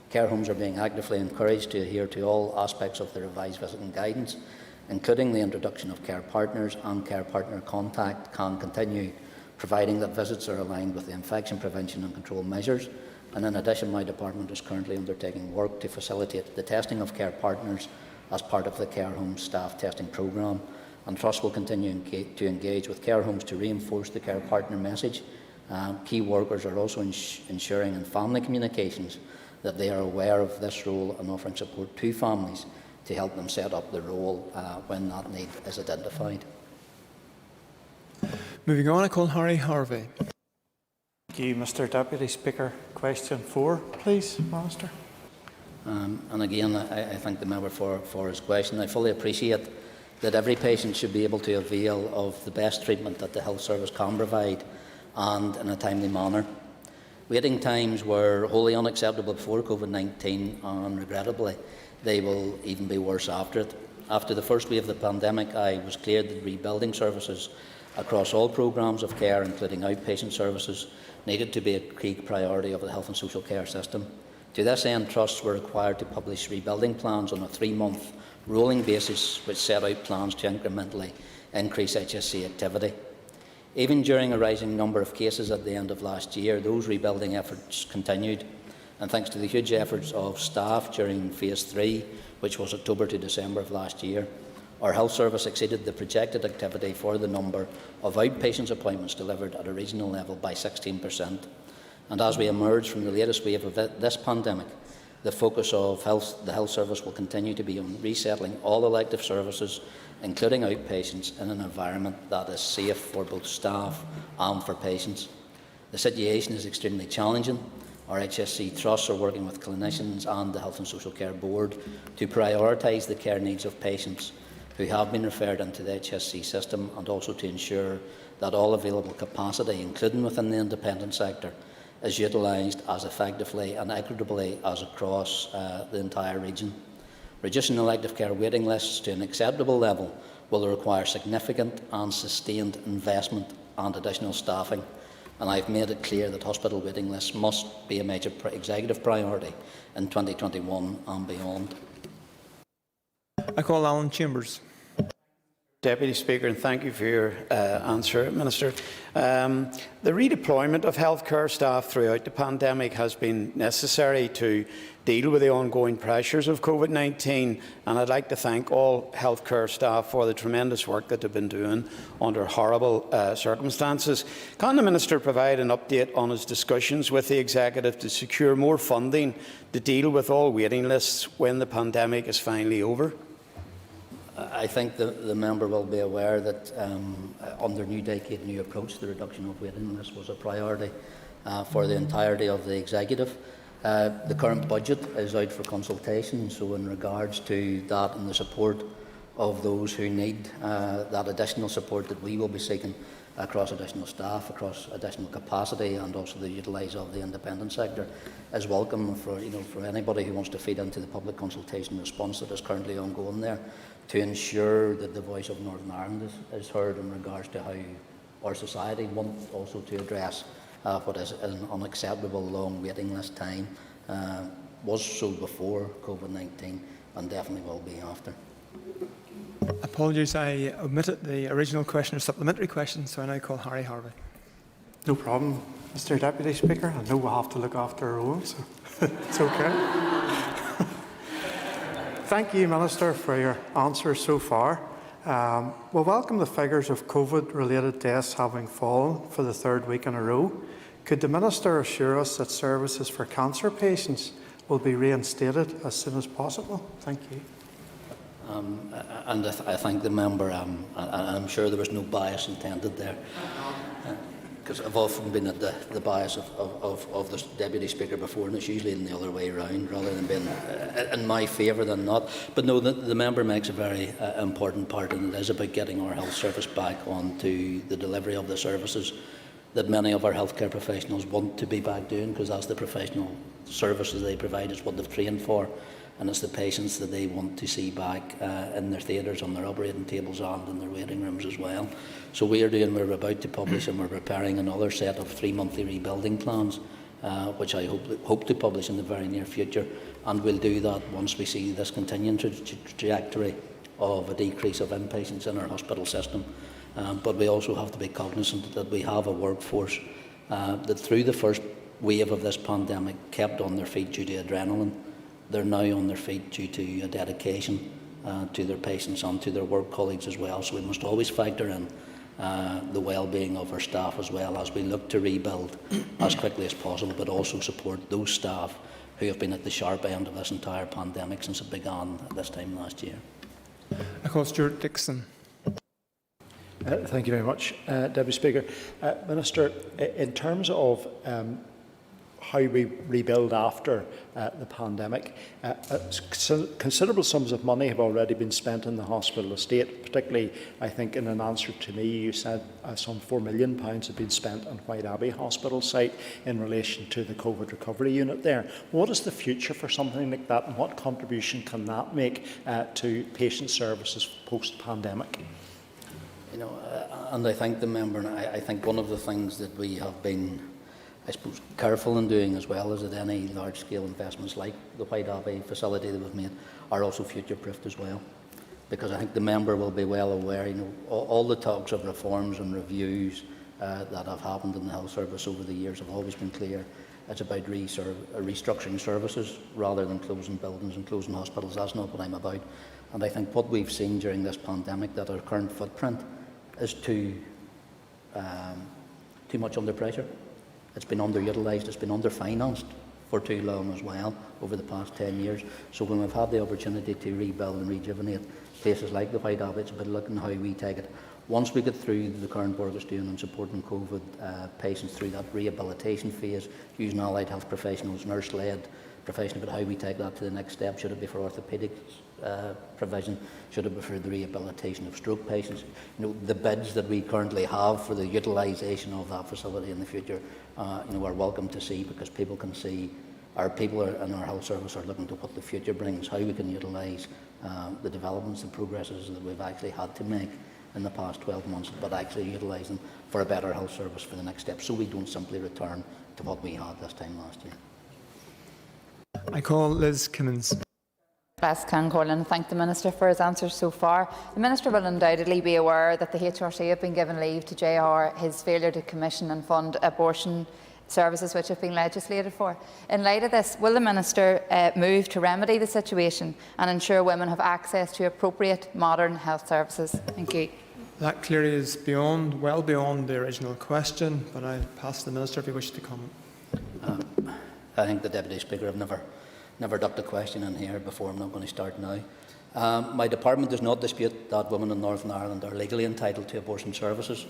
Care homes are being actively encouraged to adhere to all aspects of the revised visiting guidance, including the introduction of care partners, and care partner contact can continue, providing that visits are aligned with the infection prevention and control measures. And in addition, my department is currently undertaking work to facilitate the testing of care partners as part of the care home staff testing programme. And Trust will continue to engage with care homes to reinforce the care partner message. Key workers are also ensuring in family communications that they are aware of this role and offering support to families to help them set up the role when that need is identified. Moving on, I call Harry Harvey. Thank you, Mr. Deputy Speaker. Question 4, please, Minister. And again, I thank the member for his question. I fully appreciate that every patient should be able to avail of the best treatment that the health service can provide, and in a timely manner. Waiting times were wholly unacceptable before COVID-19, and regrettably, they will even be worse after it. After the first wave of the pandemic, I was clear that rebuilding services across all programmes of care, including outpatient services, needed to be a key priority of the health and social care system. To this end, trusts were required to publish rebuilding plans on a 3-month rolling basis, which set out plans to incrementally increase HSC activity. Even during a rising number of cases at the end of last year, those rebuilding efforts continued, and thanks to the huge efforts of staff during Phase 3, which was October to December of last year, our health service exceeded the projected activity for the number of outpatient appointments delivered at a regional level by 16%. And as we emerge from the latest wave of this pandemic, the focus of the health service will continue to be on resettling all elective services, including outpatients, in an environment that is safe for both staff and for patients. The situation is extremely challenging. Our HSC trusts are working with clinicians and the Health and Social Care Board to prioritise the care needs of patients who have been referred into the HSC system, and also to ensure that all available capacity, including within the independent sector, is utilised as effectively and equitably as across the entire region. Reducing elective care waiting lists to an acceptable level will require significant and sustained investment and additional staffing, and I've made it clear that hospital waiting lists must be a major executive priority in 2021 and beyond. I call Alan Chambers. Deputy Speaker, and thank you for your answer, Minister. The redeployment of healthcare staff throughout the pandemic has been necessary to deal with the ongoing pressures of COVID-19, and I'd like to thank all healthcare staff for the tremendous work that they've been doing under horrible circumstances. Can the Minister provide an update on his discussions with the Executive to secure more funding to deal with all waiting lists when the pandemic is finally over? I think the member will be aware that under New Decade, New Approach, the reduction of waiting lists was a priority for the entirety of the Executive. The current budget is out for consultation, so in regards to that and the support of those who need that additional support that we will be seeking across additional staff, across additional capacity, and also the utilise of the independent sector, is welcome for anybody who wants to feed into the public consultation response that is currently ongoing there, to ensure that the voice of Northern Ireland is heard in regards to how our society wants also to address what is an unacceptable long waiting list time. Was so before COVID-19 and definitely will be after. Apologies, I omitted the original question or supplementary question, so I now call Harry Harvey. No problem, Mr. Deputy Speaker. I know we'll have to look after our own, so it's okay. Thank you, Minister, for your answers so far. We welcome the figures of COVID-related deaths having fallen for the 3rd week in a row. Could the Minister assure us that services for cancer patients will be reinstated as soon as possible? Thank you. And I thank the member, and I'm sure there was no bias intended there, because I've often been at the bias of the Deputy Speaker before, and it's usually in the other way around, rather than being in my favour than not. But no, the member makes a very important part, and it is about getting our health service back onto the delivery of the services that many of our healthcare professionals want to be back doing, because that's the professional services they provide, is what they've trained for. And it's the patients that they want to see back in their theatres, on their operating tables and in their waiting rooms as well. So we're about to publish and we're preparing another set of 3-monthly rebuilding plans, which I hope to publish in the very near future. And we'll do that once we see this continuing trajectory of a decrease of inpatients in our hospital system. But we also have to be cognizant that we have a workforce that through the first wave of this pandemic kept on their feet due to adrenaline. They're now on their feet due to a dedication to their patients and to their work colleagues as well. So we must always factor in the well-being of our staff as well as we look to rebuild as quickly as possible, but also support those staff who have been at the sharp end of this entire pandemic since it began this time last year. I call Stuart Dixon. Thank you very much, Deputy Speaker. Minister, in terms of how we rebuild after the pandemic. Considerable sums of money have already been spent in the hospital estate, particularly, I think, in an answer to me, you said some £4 million have been spent on White Abbey Hospital site in relation to the COVID recovery unit there. What is the future for something like that, and what contribution can that make to patient services post-pandemic? You know, and I thank the member, and I think one of the things that we have been, I suppose, careful in doing, as well as at any large-scale investments like the White Abbey facility that we've made, are also future-proofed as well. Because I think the member will be well aware, you know, all the talks of reforms and reviews that have happened in the health service over the years have always been clear. It's about restructuring services rather than closing buildings and closing hospitals. That's not what I'm about. And I think what we've seen during this pandemic, that our current footprint is too much under pressure. It's been underutilised, it's been underfinanced for too long as well over the past 10 years. So when we've had the opportunity to rebuild and rejuvenate places like the White Abbey, it's about looking how we take it. Once we get through the current work it's doing and supporting COVID patients through that rehabilitation phase, using allied health professionals, nurse-led profession, about how we take that to the next step. Should it be for orthopaedic provision? Should it be for the rehabilitation of stroke patients? You know, the bids that we currently have for the utilisation of that facility in the future, you know, are welcome to see, because people can see, our people in our health service are looking to what the future brings, how we can utilise the developments and progresses that we've actually had to make in the past 12 months, but actually utilise them for a better health service for the next step, so we don't simply return to what we had this time last year. I call Liz Kimmins. Can Corlin thank the Minister for his answers so far. The Minister will undoubtedly be aware that the HRC have been given leave to JR his failure to commission and fund abortion services which have been legislated for. In light of this, will the Minister move to remedy the situation and ensure women have access to appropriate modern health services? Thank you. That clearly is well beyond the original question, but I'll pass to the Minister if he wishes to comment. I think the Deputy Speaker have never ducked a question in here before. I'm not going to start now. My department does not dispute that women in Northern Ireland are legally entitled to abortion services.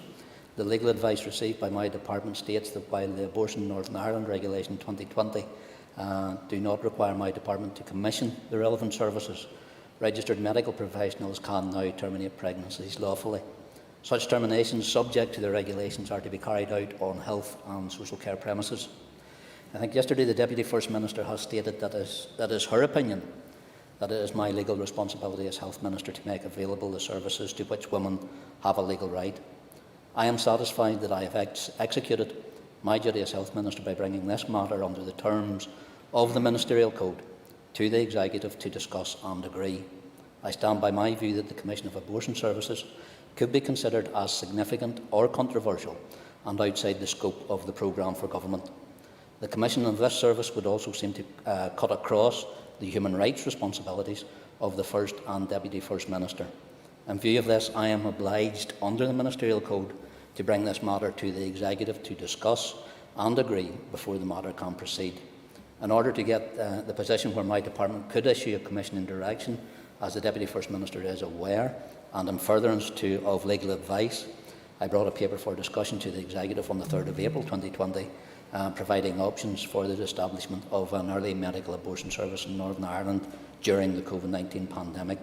The legal advice received by my department states that while the Abortion in Northern Ireland Regulation 2020 do not require my department to commission the relevant services, registered medical professionals can now terminate pregnancies lawfully. Such terminations, subject to the regulations, are to be carried out on health and social care premises. I think yesterday the Deputy First Minister has stated that it is her opinion that it is my legal responsibility as Health Minister to make available the services to which women have a legal right. I am satisfied that I have executed my duty as Health Minister by bringing this matter under the terms of the Ministerial Code to the Executive to discuss and agree. I stand by my view that the commission of abortion services could be considered as significant or controversial and outside the scope of the programme for government. The commission of this service would also seem to cut across the human rights responsibilities of the First and Deputy First Minister. In view of this, I am obliged under the Ministerial Code to bring this matter to the Executive to discuss and agree before the matter can proceed. In order to get the position where my department could issue a commissioning direction, as the Deputy First Minister is aware, and in furtherance of legal advice, I brought a paper for discussion to the Executive on the 3rd of April 2020, providing options for the establishment of an early medical abortion service in Northern Ireland during the COVID-19 pandemic.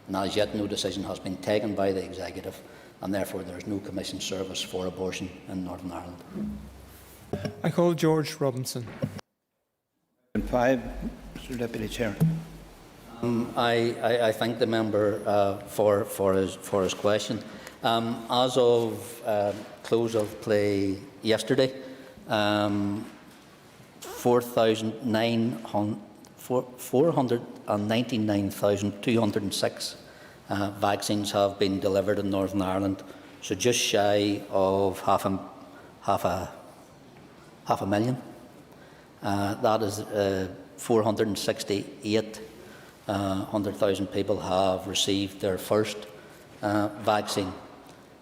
And as yet, no decision has been taken by the Executive, and therefore there is no commissioned service for abortion in Northern Ireland. I call George Robinson. 5, Mr. Deputy Chair. I thank the member for his question. As of close of play yesterday, 499,206 vaccines have been delivered in Northern Ireland, so just shy of half a million. That is 468,000 people have received their first vaccine.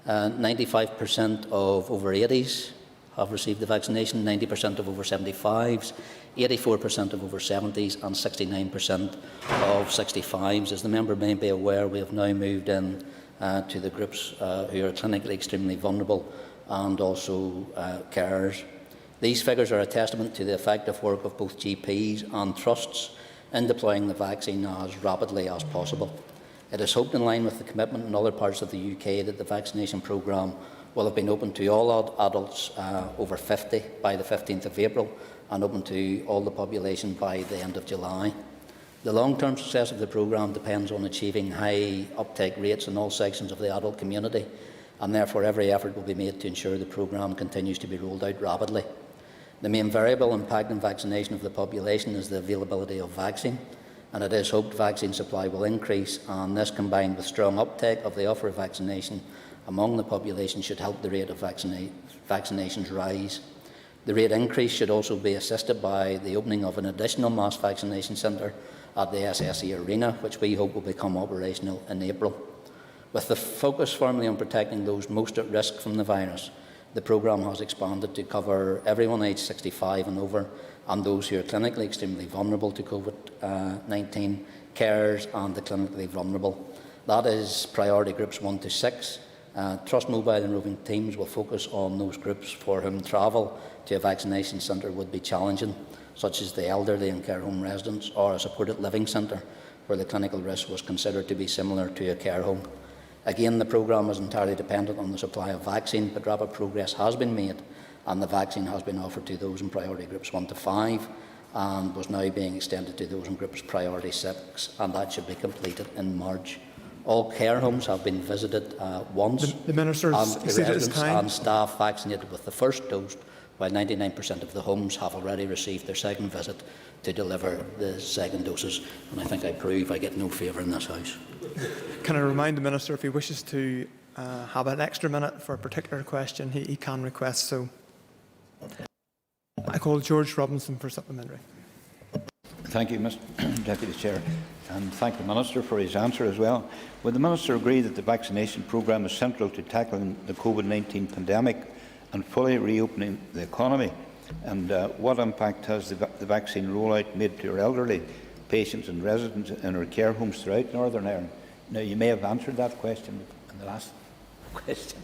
95% of over 80s have received the vaccination, 90% of over 75s, 84% of over 70s and 69% of 65s. As the member may be aware, we have now moved in to the groups who are clinically extremely vulnerable and also carers. These figures are a testament to the effective work of both GPs and trusts in deploying the vaccine as rapidly as possible. It is hoped, in line with the commitment in other parts of the UK, that the vaccination programme will have been open to all adults over 50 by the 15th of April and open to all the population by the end of July. The long-term success of the programme depends on achieving high uptake rates in all sections of the adult community, and therefore every effort will be made to ensure the programme continues to be rolled out rapidly. The main variable impacting vaccination of the population is the availability of vaccine, and it is hoped vaccine supply will increase, and this, combined with strong uptake of the offer of vaccination among the population, should help the rate of vaccinations rise. The rate increase should also be assisted by the opening of an additional mass vaccination centre at the SSE Arena, which we hope will become operational in April. With the focus firmly on protecting those most at risk from the virus, the programme has expanded to cover everyone aged 65 and over, and those who are clinically extremely vulnerable to COVID-19, carers and the clinically vulnerable. That is priority groups 1 to 6. Trust Mobile and roving teams will focus on those groups for whom travel to a vaccination centre would be challenging, such as the elderly and care home residents, or a supported living centre where the clinical risk was considered to be similar to a care home. Again, the programme is entirely dependent on the supply of vaccine, but rapid progress has been made, and the vaccine has been offered to those in priority groups 1 to 5 and was now being extended to those in groups priority 6, and that should be completed in March. All care homes have been visited once, The Minister has and exceeded his residents time. and staff vaccinated with the first dose, while 99% of the homes have already received their second visit to deliver the second doses, and I think I prove I get no favour in this House. Can I remind the Minister, if he wishes to have an extra minute for a particular question, he can request so. I call George Robinson for supplementary. Thank you, Mr. Deputy Chair, and thank the Minister for his answer as well. Would the Minister agree that the vaccination programme is central to tackling the COVID-19 pandemic and fully reopening the economy? And what impact has the vaccine rollout made to our elderly patients and residents in our care homes throughout Northern Ireland? Now, you may have answered that question in the last question.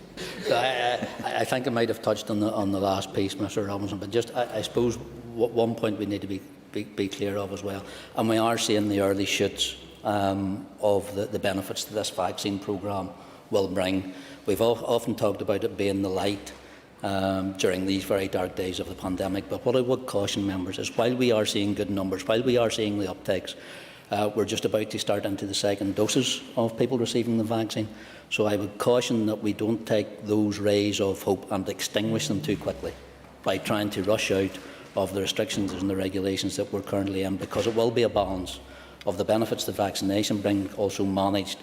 I think I might have touched on the last piece, Mr. Robinson, but just I suppose one point we need to be clear of as well, and we are seeing the early shoots of the benefits that this vaccine programme will bring. We've often talked about it being the light during these very dark days of the pandemic, but what I would caution members is, while we are seeing good numbers, while we are seeing the uptakes, we're just about to start into the second doses of people receiving the vaccine. So I would caution that we don't take those rays of hope and extinguish them too quickly by trying to rush out of the restrictions and the regulations that we're currently in, because it will be a balance of the benefits that vaccination brings, also managed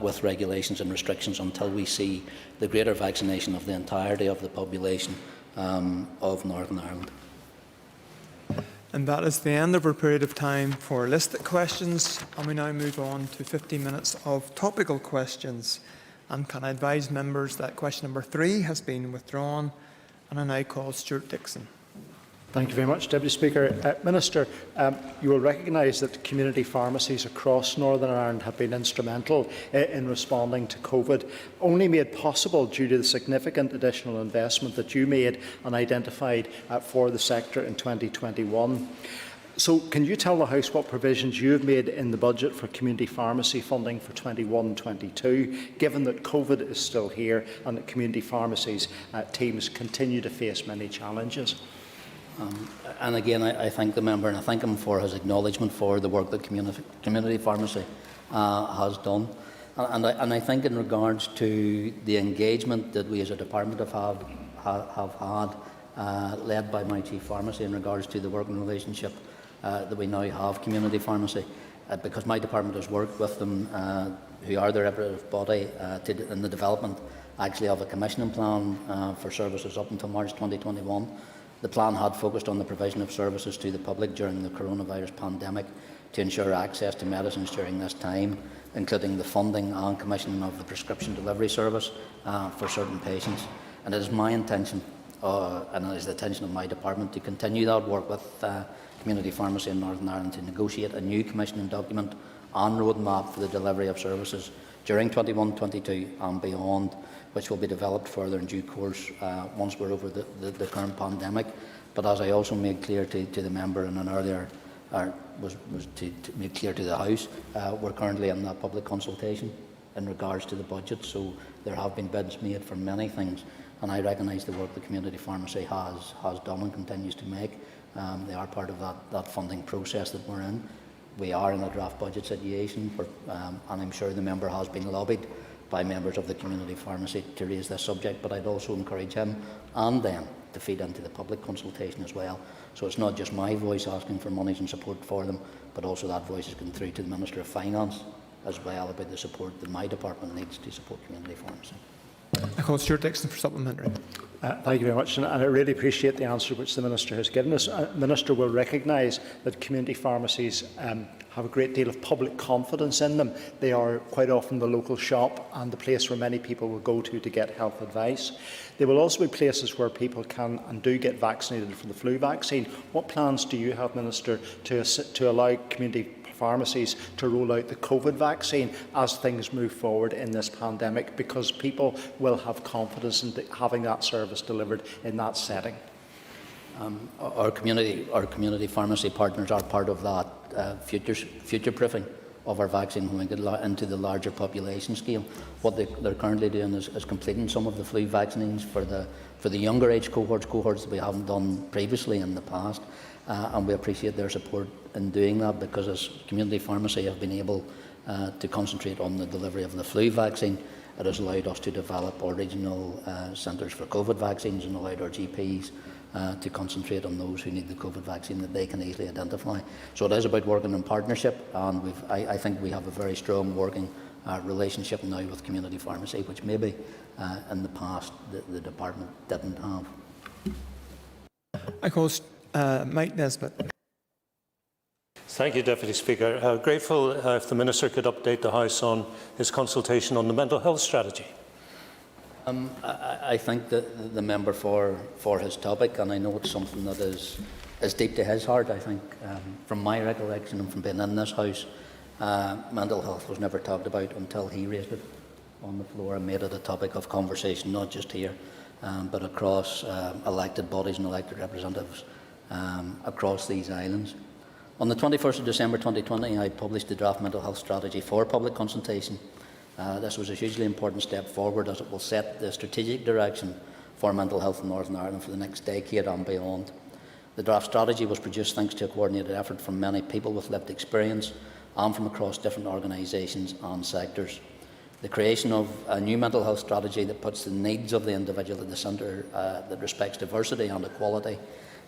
with regulations and restrictions, until we see the greater vaccination of the entirety of the population of Northern Ireland. And that is the end of our period of time for listed questions, and we now move on to 15 minutes of topical questions. And can I advise members that question number 3 has been withdrawn, And I now call Stuart Dixon. Thank you very much, Deputy Speaker. Minister, you will recognise that community pharmacies across Northern Ireland have been instrumental in responding to COVID, only made possible due to the significant additional investment that you made and identified for the sector in 2021. So can you tell the House what provisions you have made in the budget for community pharmacy funding for 21-22, given that COVID is still here and that community pharmacies teams continue to face many challenges? And again, I thank the member, and I thank him for his acknowledgement for the work that community pharmacy has done. And I think in regards to the engagement that we as a department have had, led by my chief pharmacy in regards to the working relationship that we now have community pharmacy, because my department has worked with them, who are the representative body, in the development actually of a commissioning plan for services up until March 2021. The plan had focused on the provision of services to the public during the coronavirus pandemic to ensure access to medicines during this time, including the funding and commissioning of the prescription delivery service for certain patients. And it is my intention, and it is the intention of my department, to continue that work with community pharmacy in Northern Ireland to negotiate a new commissioning document and roadmap for the delivery of services during 21-22 and beyond, which will be developed further in due course once we're over the current pandemic. But as I also made clear to the member in an earlier, was to make clear to the House, we're currently in that public consultation in regards to the budget, so there have been bids made for many things, and I recognise the work the community pharmacy has done and continues to make. They are part of that funding process that we're in. We are in a draft budget situation, and I'm sure the member has been lobbied by members of the community pharmacy to raise this subject, but I'd also encourage him and them to feed into the public consultation as well. So it's not just my voice asking for monies and support for them, but also that voice is going through to the Minister of Finance as well about the support that my department needs to support community pharmacy. I call Stuart Dixon for supplementary. Thank you very much, and I really appreciate the answer which the Minister has given us. Minister will recognise that community pharmacies have a great deal of public confidence in them. They are quite often the local shop and the place where many people will go to get health advice. They will also be places where people can and do get vaccinated for the flu vaccine. What plans do you have, Minister, to allow community pharmacies to roll out the COVID vaccine as things move forward in this pandemic, because people will have confidence in having that service delivered in that setting? Our community pharmacy partners are part of that future-proofing of our vaccine when we get into the larger population scale. What they're currently doing is completing some of the flu vaccines for the younger age cohorts that we haven't done previously in the past. And we appreciate their support in doing that, because as community pharmacy have been able to concentrate on the delivery of the flu vaccine, it has allowed us to develop our regional centres for COVID vaccines and allowed our GPs to concentrate on those who need the COVID vaccine that they can easily identify. So it is about working in partnership, and I think we have a very strong working relationship now with community pharmacy, which maybe in the past the department didn't have. I call Mike Nesbitt. Thank you, Deputy Speaker. Grateful if the Minister could update the House on his consultation on the mental health strategy. I thank the member for his topic, and I know it's something that is deep to his heart. I think from my recollection and from being in this House, mental health was never talked about until he raised it on the floor and made it a topic of conversation, not just here, but across elected bodies and elected representatives across these islands. On the 21st of December 2020, I published the draft mental health strategy for public consultation. This was a hugely important step forward, as it will set the strategic direction for mental health in Northern Ireland for the next decade and beyond. The draft strategy was produced thanks to a coordinated effort from many people with lived experience and from across different organisations and sectors. The creation of a new mental health strategy that puts the needs of the individual at the centre, that respects diversity and equality,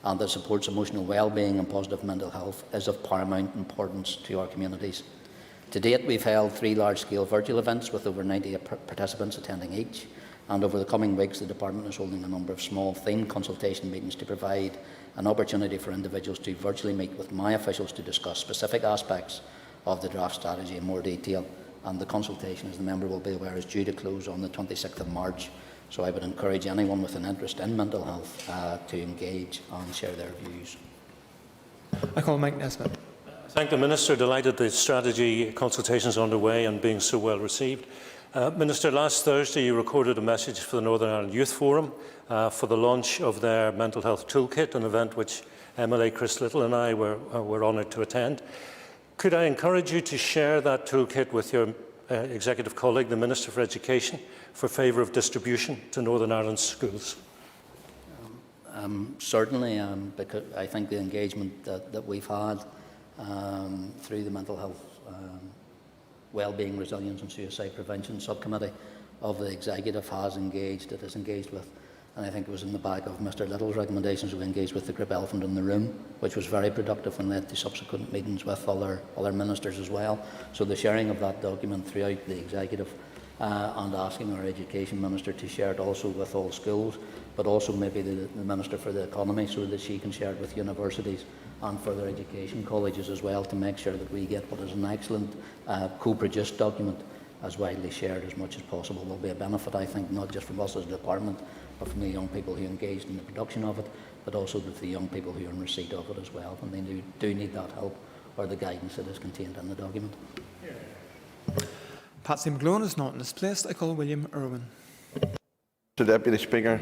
and that supports emotional well-being and positive mental health, is of paramount importance to our communities. To date, we've held 3 large-scale virtual events with over 90 participants attending each, and over the coming weeks the Department is holding a number of small themed consultation meetings to provide an opportunity for individuals to virtually meet with my officials to discuss specific aspects of the draft strategy in more detail. And the consultation, as the member will be aware, is due to close on the 26th of March So I would encourage anyone with an interest in mental health to engage and share their views. I call Mike Nesbitt. Thank the Minister. Delighted the strategy consultations underway and being so well received. Minister, last Thursday you recorded a message for the Northern Ireland Youth Forum for the launch of their mental health toolkit, an event which MLA Chris Little and I were honoured to attend. Could I encourage you to share that toolkit with your executive colleague, the Minister for Education, for favour of distribution to Northern Ireland's schools? Certainly, because I think the engagement that we've had through the Mental Health, Wellbeing, Resilience and Suicide Prevention Subcommittee of the Executive has engaged, it is engaged with, and I think it was in the back of Mr Little's recommendations, we engaged with the group Elephant in the Room, which was very productive and led to subsequent meetings with other ministers as well. So the sharing of that document throughout the Executive and asking our Education Minister to share it also with all schools, but also maybe the Minister for the Economy, so that she can share it with universities and further education colleges as well, to make sure that we get what is an excellent co-produced document as widely shared as much as possible. Will be a benefit, I think, not just from us as a department, but from the young people who engaged in the production of it, but also with the young people who are in receipt of it as well, and they do need that help or the guidance that is contained in the document. Patsy McGlone is not in this place. I call William Irwin. Mr Deputy Speaker,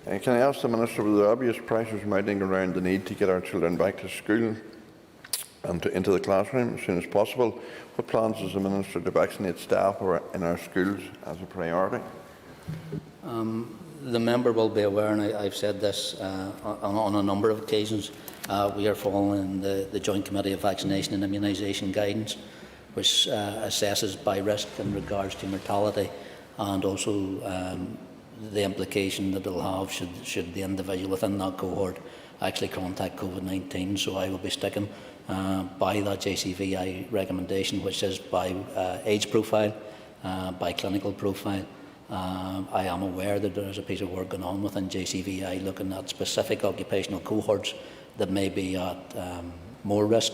can I ask the Minister, with the obvious pressures mounting around the need to get our children back to school and into the classroom as soon as possible, what plans has the Minister to vaccinate staff in our schools as a priority? The member will be aware, and I've said this on a number of occasions, we are following the Joint Committee of Vaccination and Immunisation guidance, which assesses by risk in regards to mortality and also the implication that it will have should the individual within that cohort actually contact COVID-19. So I will be sticking by that JCVI recommendation, which is by age profile, by clinical profile. I am aware that there is a piece of work going on within JCVI looking at specific occupational cohorts that may be at more risk,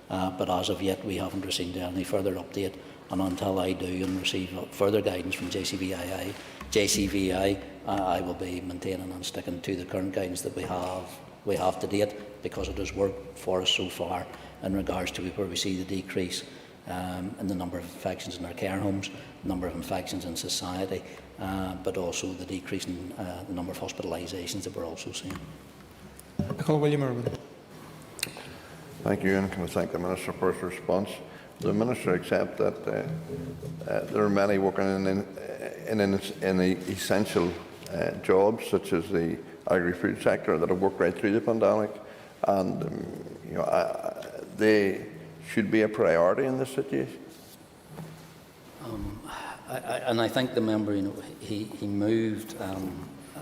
but as of yet we haven't received any further update, and until I do and receive further guidance from JCVI, I will be maintaining and sticking to the current guidance that we have to date, because it has worked for us so far in regards to where we see the decrease in the number of infections in our care homes, number of infections in society, but also the decrease in the number of hospitalisations that we're also seeing. I call William Irwin. Thank you, and can I thank the Minister for his response. The Minister accept that there are many working in the essential jobs, such as the agri-food sector, that have worked right through the pandemic, and they should be a priority in this situation. And I think the member, he moved,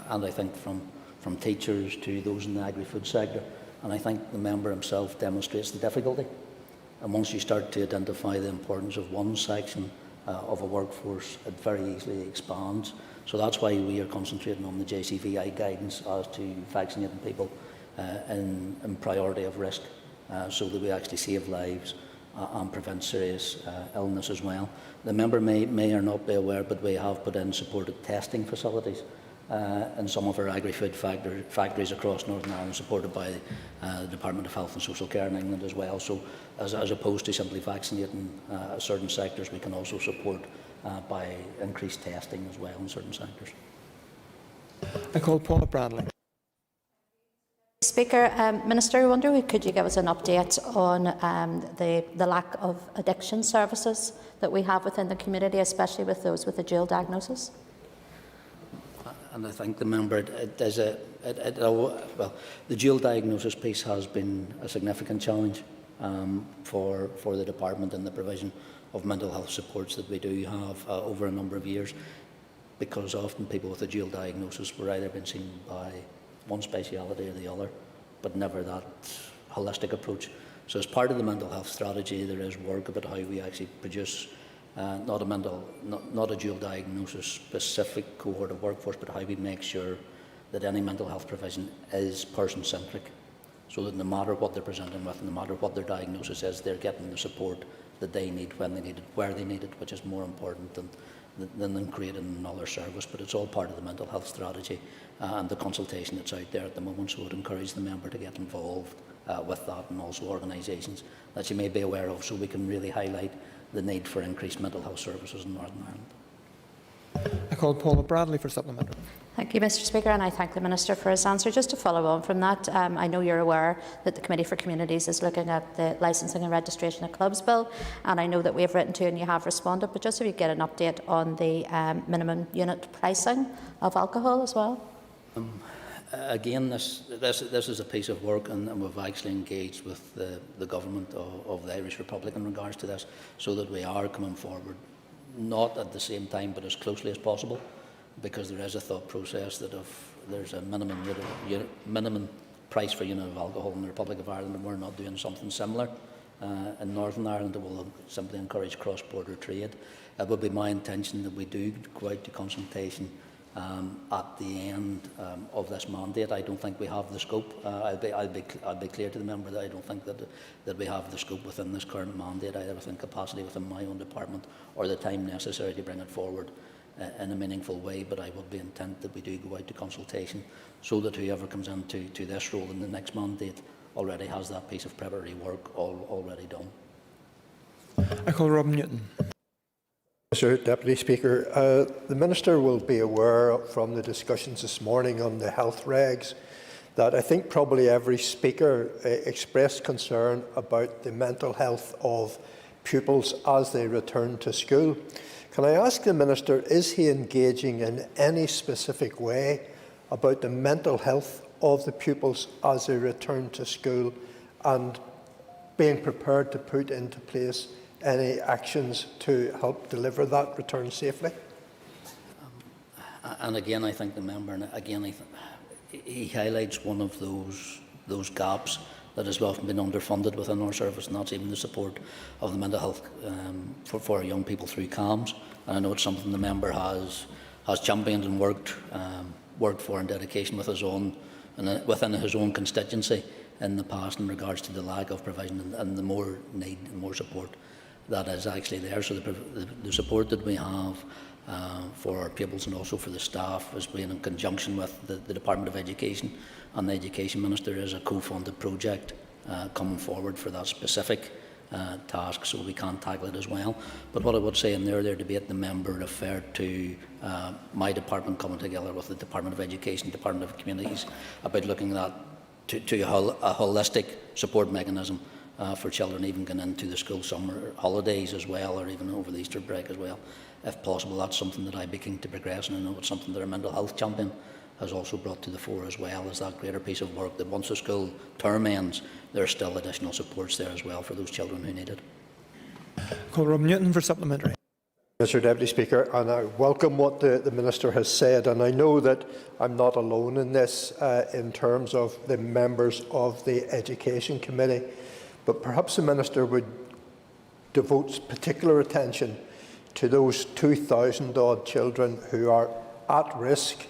and I think from teachers to those in the agri-food sector, and I think the member himself demonstrates the difficulty. And once you start to identify the importance of one section of a workforce, it very easily expands. So that's why we are concentrating on the JCVI guidance as to vaccinating people in priority of risk, so that we actually save lives and prevent serious illness as well. The member may or not be aware, but we have put in supported testing facilities in some of our agri-food factories across Northern Ireland, supported by the Department of Health and Social Care in England as well. So as opposed to simply vaccinating certain sectors, we can also support by increased testing as well in certain sectors. I call Paula Bradley. Speaker, Minister, I wonder could you give us an update on the lack of addiction services that we have within the community, especially with those with a dual diagnosis? And I think the member, well, the dual diagnosis piece has been a significant challenge for the department and the provision of mental health supports that we do have over a number of years, because often people with a dual diagnosis were either been seen by one speciality or the other, but never that holistic approach. So as part of the mental health strategy, there is work about how we actually produce not a dual diagnosis specific cohort of workforce, but how we make sure that any mental health provision is person-centric, so that no matter what they're presenting with, no matter what their diagnosis is, they're getting the support that they need, when they need it, where they need it, which is more important than creating another service. But it's all part of the mental health strategy and the consultation that's out there at the moment. So I would encourage the member to get involved with that, and also organisations that you may be aware of, so we can really highlight the need for increased mental health services in Northern Ireland. I call Paula Bradley for supplementary. Thank you, Mr Speaker, and I thank the Minister for his answer. Just to follow on from that, I know you're aware that the Committee for Communities is looking at the Licensing and Registration of Clubs Bill, and I know that we have written to you and you have responded, but just so we get an update on the minimum unit pricing of alcohol as well. Again, this is a piece of work, and we've actually engaged with the government of the Irish Republic in regards to this, so that we are coming forward, not at the same time, but as closely as possible, because there is a thought process that if there's a minimum price for unit of alcohol in the Republic of Ireland, and we're not doing something similar in Northern Ireland, it will simply encourage cross-border trade. It would be my intention that we do go out to consultation at the end of this mandate. I don't think we have the scope. I'll be clear to the member that I don't think that we have the scope within this current mandate, either within capacity within my own department or the time necessary to bring it forward in a meaningful way. But I would be intent that we do go out to consultation, so that whoever comes into this role in the next mandate already has that piece of preparatory work already done. I call Robin Newton. Mr Deputy Speaker, the Minister will be aware from the discussions this morning on the health regs that I think probably every speaker expressed concern about the mental health of pupils as they return to school. Can I ask the Minister, is he engaging in any specific way about the mental health of the pupils as they return to school, and being prepared to put into place any actions to help deliver that return safely? And again, I think the member, he highlights one of those gaps that has often been underfunded within our service, and that's even the support of the mental health for our young people through CAMS. And I know it's something the member has championed and worked for in dedication with his own and within his own constituency in the past, in regards to the lack of provision and the more need and more support that is actually there. So the support that we have for our pupils and also for the staff is being in conjunction with the Department of Education, and the Education Minister is a co-funded project coming forward for that specific task, so we can tackle it as well. But what I would say in their debate, the member referred to my department coming together with the Department of Education, Department of Communities, about looking at to a holistic support mechanism for children even going into the school summer holidays as well, or even over the Easter break as well. If possible, that's something that I'd be keen to progress, and I know it's something that our mental health champion has also brought to the fore as well, as that greater piece of work that once the school term ends, there are still additional supports there as well for those children who need it. Call Rob Newton for supplementary. Mr Deputy Speaker, and I welcome what the Minister has said, and I know that I'm not alone in this in terms of the members of the Education Committee, but perhaps the Minister would devote particular attention to those 2,000 odd children who are at risk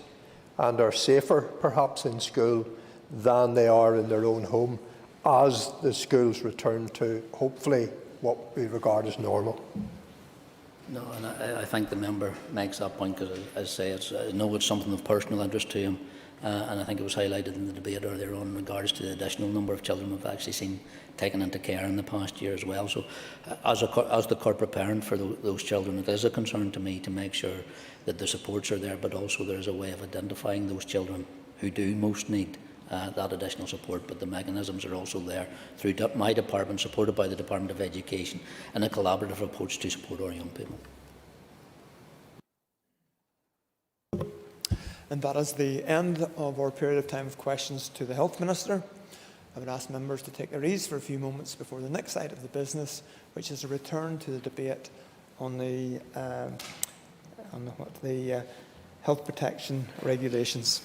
and are safer perhaps in school than they are in their own home as the schools return to hopefully what we regard as normal. No, and I think the member makes that point, because as I say, I know it's something of personal interest to him, and I think it was highlighted in the debate earlier on in regards to the additional number of children we've actually seen taken into care in the past year as well. So as the corporate parent for those children, it is a concern to me to make sure that the supports are there, but also there is a way of identifying those children who do most need that additional support. But the mechanisms are also there through my department, supported by the Department of Education, and a collaborative approach to support our young people. And that is the end of our period of time of questions to the Health Minister. I would ask members to take their ease for a few moments before the next item of the business, which is a return to the debate on the health protection regulations.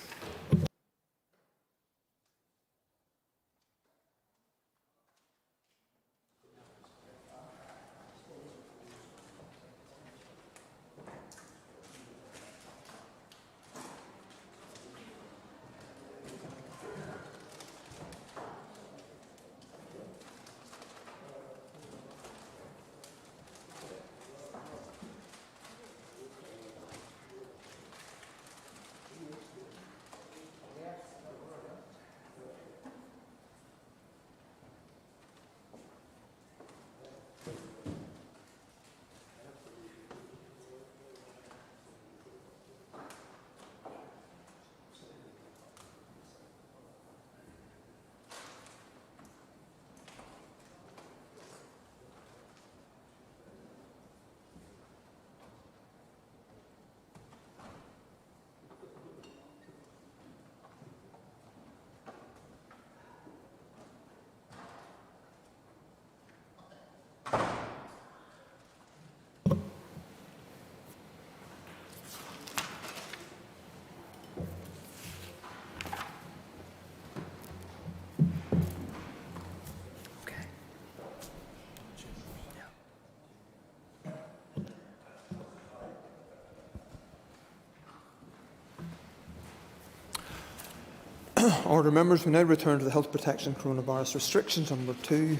Order members, we now return to the Health Protection Coronavirus Restrictions number 2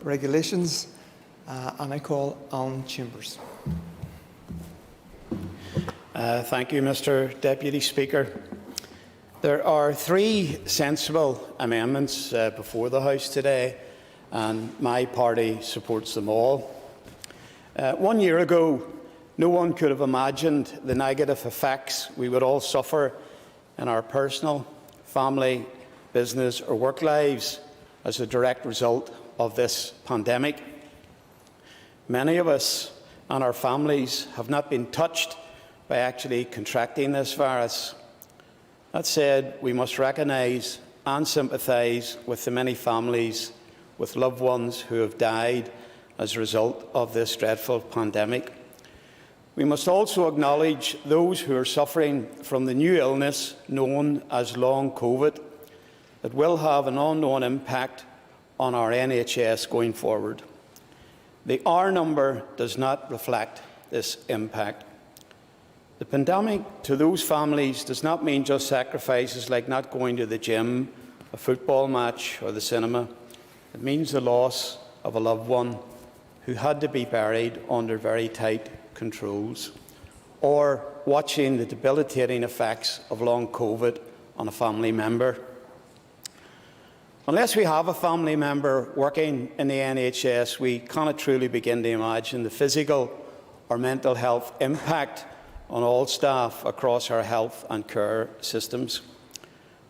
regulations, and I call Alan Chambers. Thank you, Mr. Deputy Speaker. There are 3 sensible amendments before the House today, and my party supports them all. 1 year ago, no one could have imagined the negative effects we would all suffer in our personal, family, business or work lives as a direct result of this pandemic. Many of us and our families have not been touched by actually contracting this virus. That said, we must recognise and sympathise with the many families with loved ones who have died as a result of this dreadful pandemic. We must also acknowledge those who are suffering from the new illness known as long COVID that will have an unknown impact on our NHS going forward. The R number does not reflect this impact. The pandemic to those families does not mean just sacrifices like not going to the gym, a football match or the cinema. It means the loss of a loved one who had to be buried under very tight controls, or watching the debilitating effects of long COVID on a family member. Unless we have a family member working in the NHS, we cannot truly begin to imagine the physical or mental health impact on all staff across our health and care systems.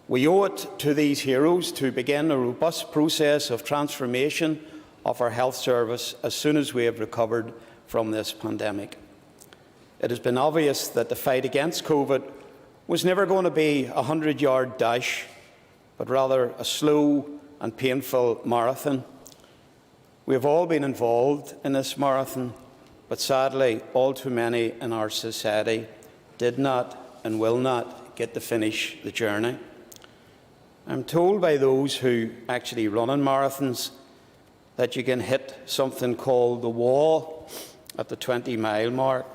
We owe it to these heroes to begin a robust process of transformation of our health service as soon as we have recovered from this pandemic. It has been obvious that the fight against COVID was never going to be a 100-yard dash, but rather a slow and painful marathon. We have all been involved in this marathon, but sadly, all too many in our society did not and will not get to finish the journey. I'm told by those who actually run in marathons that you can hit something called the wall at the 20-mile mark.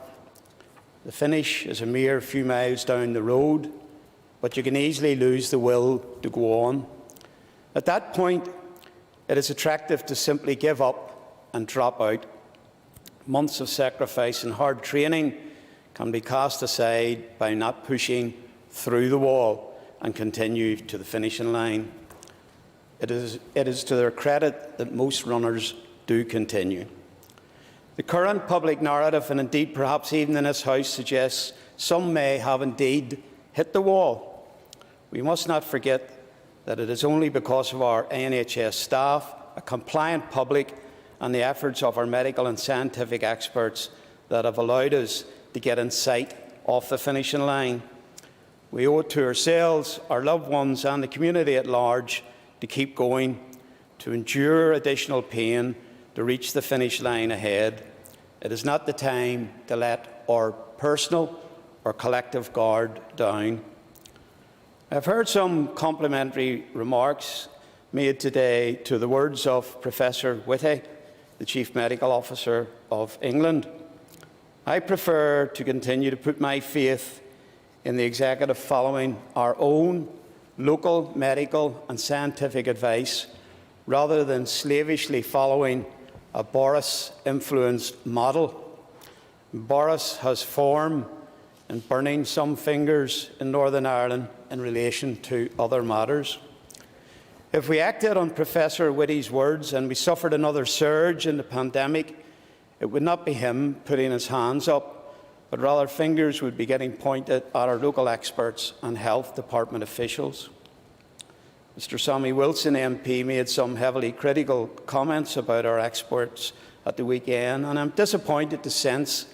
The finish is a mere few miles down the road, but you can easily lose the will to go on. At that point, it is attractive to simply give up and drop out. Months of sacrifice and hard training can be cast aside by not pushing through the wall and continue to the finishing line. It is to their credit that most runners do continue. The current public narrative, and indeed perhaps even in this House, suggests some may have indeed hit the wall. We must not forget that it is only because of our NHS staff, a compliant public, and the efforts of our medical and scientific experts that have allowed us to get in sight of the finishing line. We owe it to ourselves, our loved ones and the community at large to keep going, to endure additional pain, to reach the finish line ahead. It is not the time to let our personal or collective guard down. I've heard some complimentary remarks made today to the words of Professor Whitty, the Chief Medical Officer of England. I prefer to continue to put my faith in the executive following our own local medical and scientific advice rather than slavishly following a Boris-influenced model. Boris has form in burning some fingers in Northern Ireland in relation to other matters. If we acted on Professor Whitty's words and we suffered another surge in the pandemic, it would not be him putting his hands up, but rather fingers would be getting pointed at our local experts and health department officials. Mr. Sammy Wilson MP made some heavily critical comments about our experts at the weekend, and I'm disappointed to sense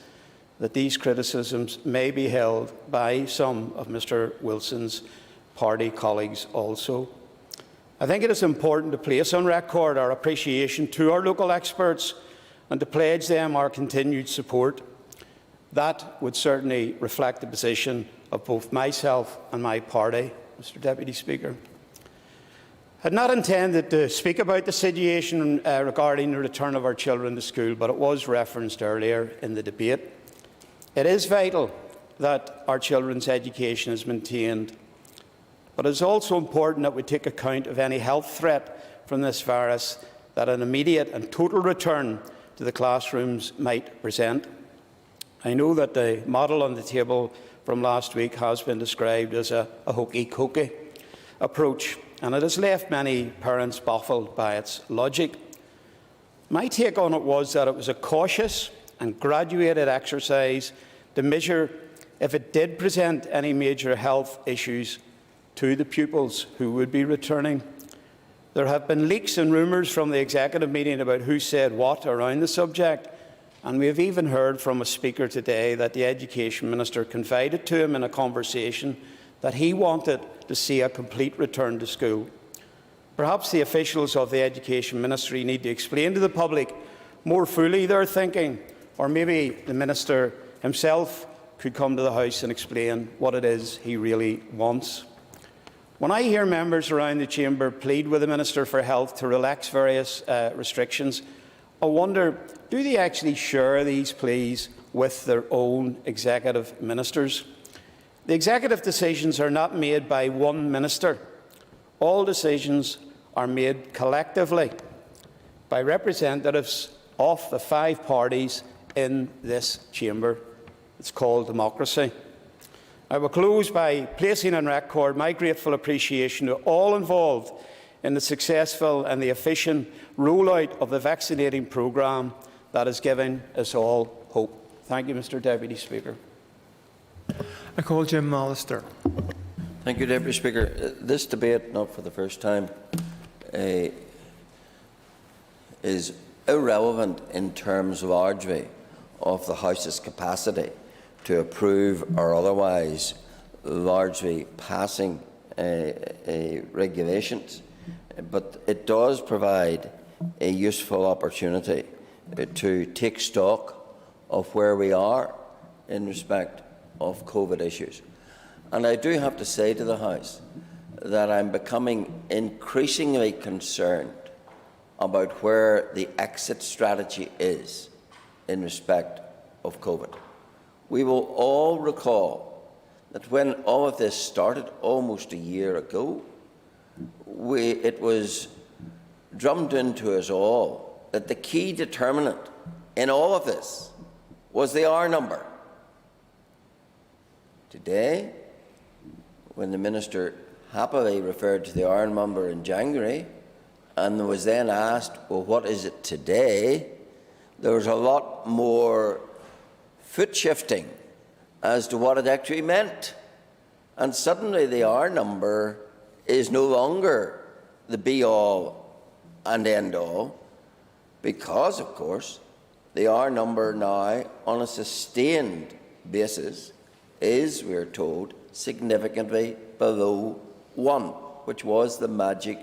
that these criticisms may be held by some of Mr. Wilson's party colleagues also. I think it is important to place on record our appreciation to our local experts and to pledge them our continued support. That would certainly reflect the position of both myself and my party, Mr. Deputy Speaker. I had not intended to speak about the situation regarding the return of our children to school, but it was referenced earlier in the debate. It is vital that our children's education is maintained. But it is also important that we take account of any health threat from this virus that an immediate and total return to the classrooms might present. I know that the model on the table from last week has been described as a hokey-cokey approach, and it has left many parents baffled by its logic. My take on it was that it was a cautious and graduated exercise to measure if it did present any major health issues to the pupils who would be returning. There have been leaks and rumours from the executive meeting about who said what around the subject, and we have even heard from a speaker today that the Education Minister confided to him in a conversation that he wanted to see a complete return to school. Perhaps the officials of the Education Ministry need to explain to the public more fully their thinking, or maybe the Minister himself could come to the House and explain what it is he really wants. When I hear members around the chamber plead with the Minister for Health to relax various restrictions, I wonder, do they actually share these pleas with their own executive ministers? The executive decisions are not made by one minister. All decisions are made collectively by representatives of the 5 parties in this chamber. It's called democracy. I will close by placing on record my grateful appreciation to all involved in the successful and the efficient rollout of the vaccinating programme that has given us all hope. Thank you, Mr. Deputy Speaker. I call Jim Mallister. Thank you, Deputy Speaker. This debate, not for the first time, is irrelevant in terms largely of the House's capacity to approve or otherwise largely passing regulations, but it does provide a useful opportunity to take stock of where we are in respect of COVID issues. And I do have to say to the House that I'm becoming increasingly concerned about where the exit strategy is in respect of COVID. We will all recall that when all of this started almost a year ago, it was drummed into us all that the key determinant in all of this was the R number. Today, when the Minister happily referred to the R number in January and was then asked, well, what is it today? There was a lot more foot shifting as to what it actually meant. And suddenly the R number is no longer the be-all and end-all because, of course, the R number now, on a sustained basis, is, we are told, significantly below 1, which was the magic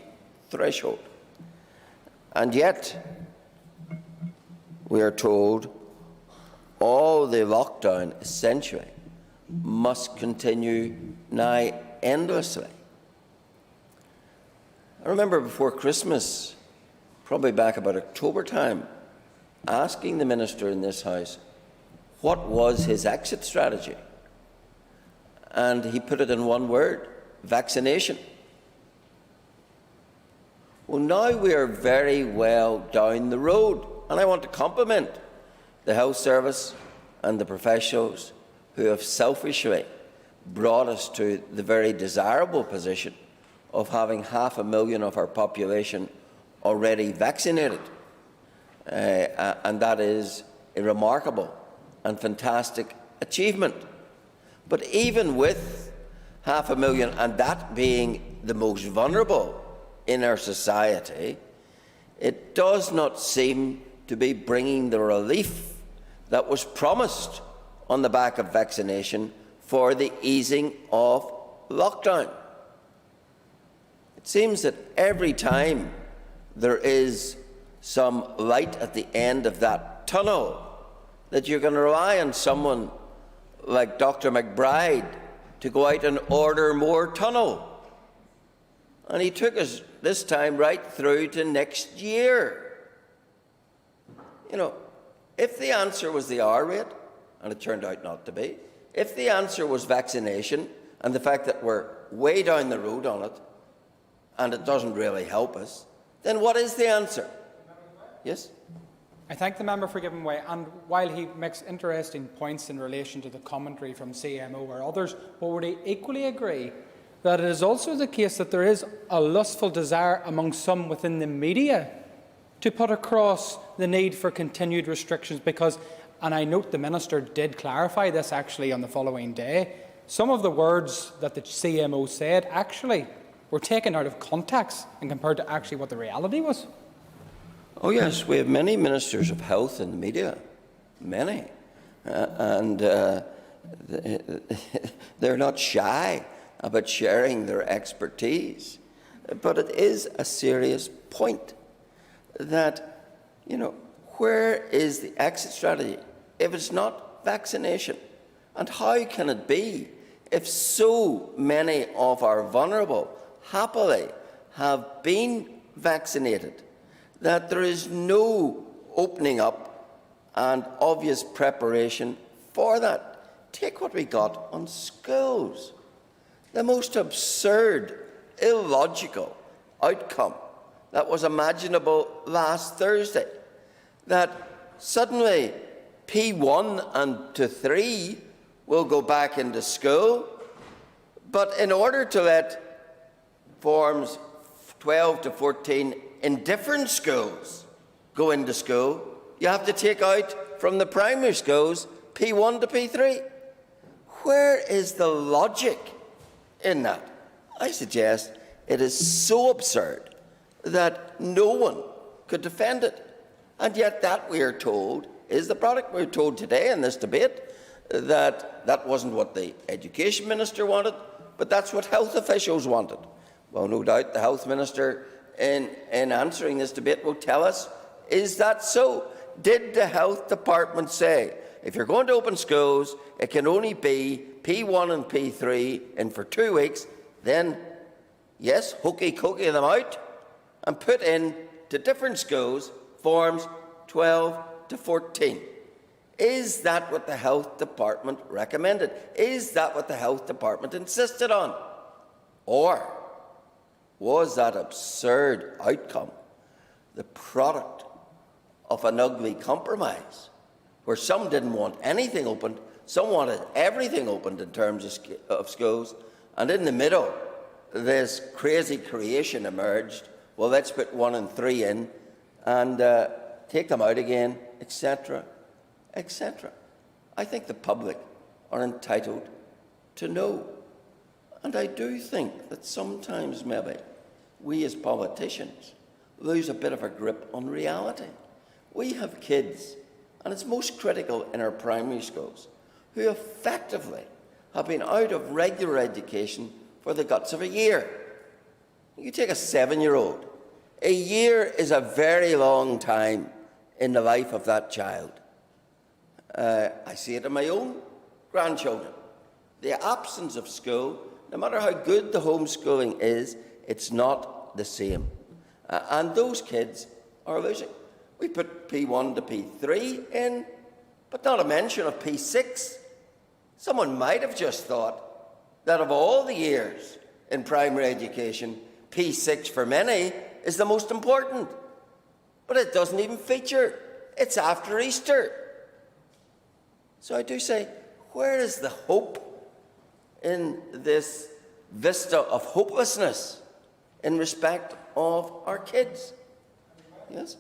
threshold. And yet, we are told all the lockdown essentially must continue now endlessly. I remember before Christmas, probably back about October time, asking the Minister in this House what was his exit strategy. And he put it in one word: vaccination. Well, now we are very well down the road, and I want to compliment the Health Service and the professionals who have selfishly brought us to the very desirable position of having 500,000 of our population already vaccinated. And that is a remarkable and fantastic achievement. But even with 500,000, and that being the most vulnerable in our society, it does not seem to be bringing the relief that was promised on the back of vaccination for the easing of lockdown. It seems that every time there is some light at the end of that tunnel, that you're going to rely on someone like Dr. McBride to go out and order more tunnel. And he took us this time right through to next year. You know, if the answer was the R rate, and it turned out not to be, if the answer was vaccination and the fact that we're way down the road on it and it doesn't really help us, then what is the answer? Yes? I thank the member for giving way, and while he makes interesting points in relation to the commentary from CMO or others, would he equally agree that it is also the case that there is a lustful desire among some within the media to put across the need for continued restrictions? Because, and I note the Minister did clarify this actually on the following day, some of the words that the CMO said actually were taken out of context and compared to actually what the reality was. Oh yes, we have many ministers of health in the media, many, and they're not shy about sharing their expertise. But it is a serious point that, you know, where is the exit strategy if it's not vaccination? And how can it be if so many of our vulnerable happily have been vaccinated that there is no opening up and obvious preparation for that? Take what we got on schools. The most absurd, illogical outcome that was imaginable last Thursday, that suddenly P1 and to 3 will go back into school, but in order to let forms 12 to 14 in different schools go into school, you have to take out from the primary schools P1 to P3. Where is the logic in that? I suggest it is so absurd that no one could defend it. And yet that, we are told, is the product. We're told today in this debate that that wasn't what the Education Minister wanted, but that's what health officials wanted. Well, no doubt the Health Minister in answering this debate will tell us, is that so? Did the Health Department say, if you're going to open schools, it can only be P1 and P3 and for 2 weeks, then, yes, hokey-cokey them out and put in to different schools forms 12 to 14. Is that what the Health Department recommended? Is that what the Health Department insisted on? Or was that absurd outcome the product of an ugly compromise, where some didn't want anything opened, some wanted everything opened in terms of schools, and in the middle, this crazy creation emerged? Well, let's put 1 and 3 in and take them out again, etc., etc. I think the public are entitled to know. And I do think that sometimes maybe we as politicians lose a bit of a grip on reality. We have kids, and it's most critical in our primary schools, who effectively have been out of regular education for the guts of a year. You take a 7-year-old. A year is a very long time in the life of that child. I see it in my own grandchildren. The absence of school, no matter how good the homeschooling is, it's not the same. And those kids are losing. We put P1 to P3 in, but not a mention of P6. Someone might have just thought that of all the years in primary education, P6 for many is the most important. But it doesn't even feature. It's after Easter. So I do say, where is the hope in this vista of hopelessness in respect of our kids? Yes?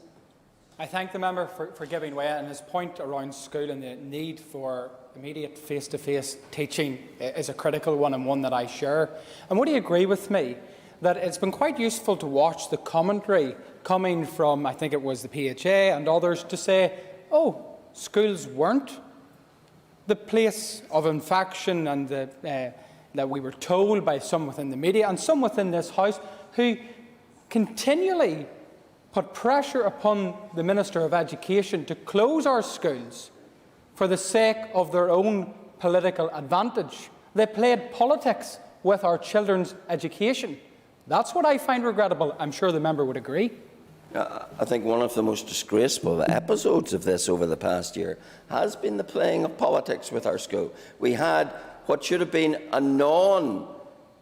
I thank the member for giving way, and his point around school and the need for immediate face-to-face teaching is a critical one, and one that I share. And would he agree with me that it's been quite useful to watch the commentary coming from, I think it was the PHA and others, to say, oh, schools weren't the place of infection, and that we were told by some within the media and some within this House who continually put pressure upon the Minister of Education to close our schools for the sake of their own political advantage. They played politics with our children's education. That's what I find regrettable. I'm sure the member would agree. I think one of the most disgraceful episodes of this over the past year has been the playing of politics with our school. We had what should have been a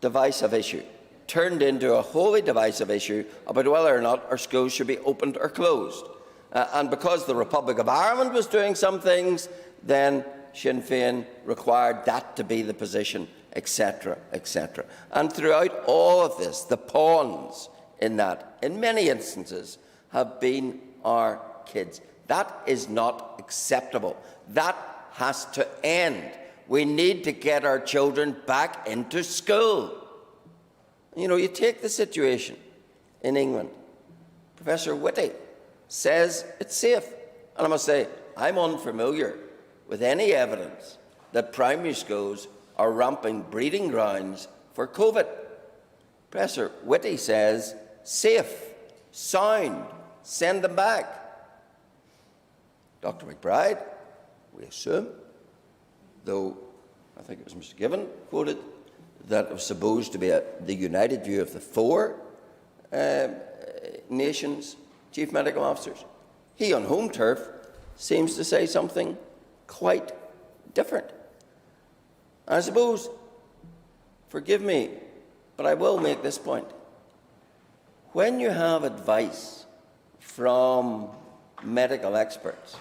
divisive issue turned into a wholly divisive issue about whether or not our schools should be opened or closed. And because the Republic of Ireland was doing some things, then Sinn Féin required that to be the position, etc., etc. And throughout all of this, the pawns in that, in many instances, have been our kids. That is not acceptable. That has to end. We need to get our children back into school. You know, you take the situation in England. Professor Whitty says it's safe. And I must say, I'm unfamiliar with any evidence that primary schools are ramping breeding grounds for COVID. Professor Whitty says safe, sound, send them back. Dr. McBride, we assume, though I think it was Mr. Given quoted, that it was supposed to be the united view of the four nations' chief medical officers. He, on home turf, seems to say something quite different. I suppose, forgive me, but I will make this point. When you have advice from medical experts,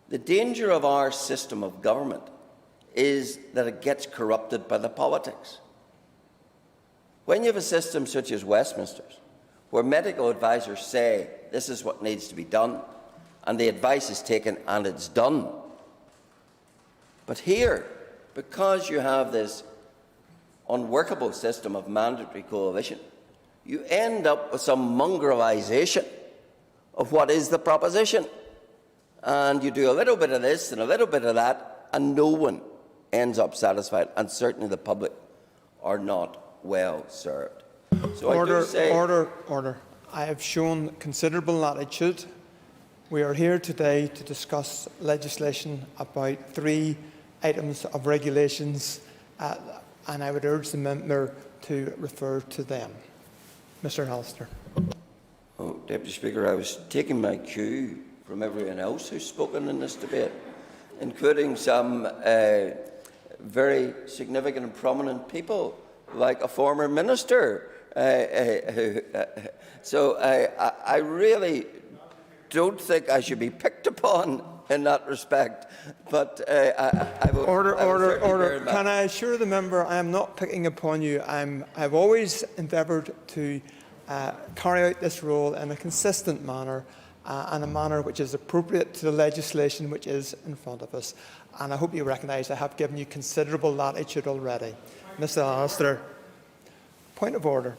the danger of our system of government is that it gets corrupted by the politics. When you have a system such as Westminster's, where medical advisors say this is what needs to be done, and the advice is taken and it's done. But here, because you have this unworkable system of mandatory coalition, you end up with some mongrelization of what is the proposition. And you do a little bit of this and a little bit of that, and no one ends up satisfied, and certainly the public are not well served. So Order. I have shown considerable latitude. We are here today to discuss legislation about 3 items of regulations, and I would urge the member to refer to them. Mr. Hallister. Oh, Deputy Speaker, I was taking my cue from everyone else who's spoken in this debate, including some very significant and prominent people, like a former minister. So I really don't think I should be picked upon in that respect. But I will. Order. Can I assure the member I am not picking upon you? I've always endeavoured to carry out this role in a consistent manner and a manner which is appropriate to the legislation which is in front of us. And I hope you recognise I have given you considerable latitude already. Mr. Alistair, point of order.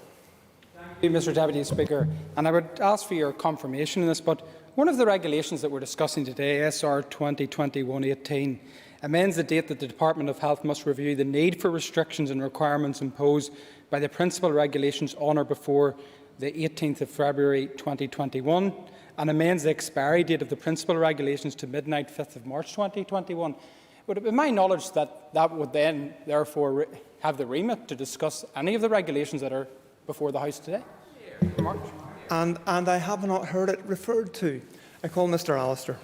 Thank you, Mr. Deputy Speaker. And I would ask for your confirmation in this, but one of the regulations that we're discussing today, SR 2021-18, amends the date that the Department of Health must review the need for restrictions and requirements imposed by the principal regulations on or before the 18th of February 2021, and amends the expiry date of the principal regulations to midnight 5th of March 2021. Would it be my knowledge that that would then, therefore, have the remit to discuss any of the regulations that are before the House today? And I have not heard it referred to. I call Mr. Alistair.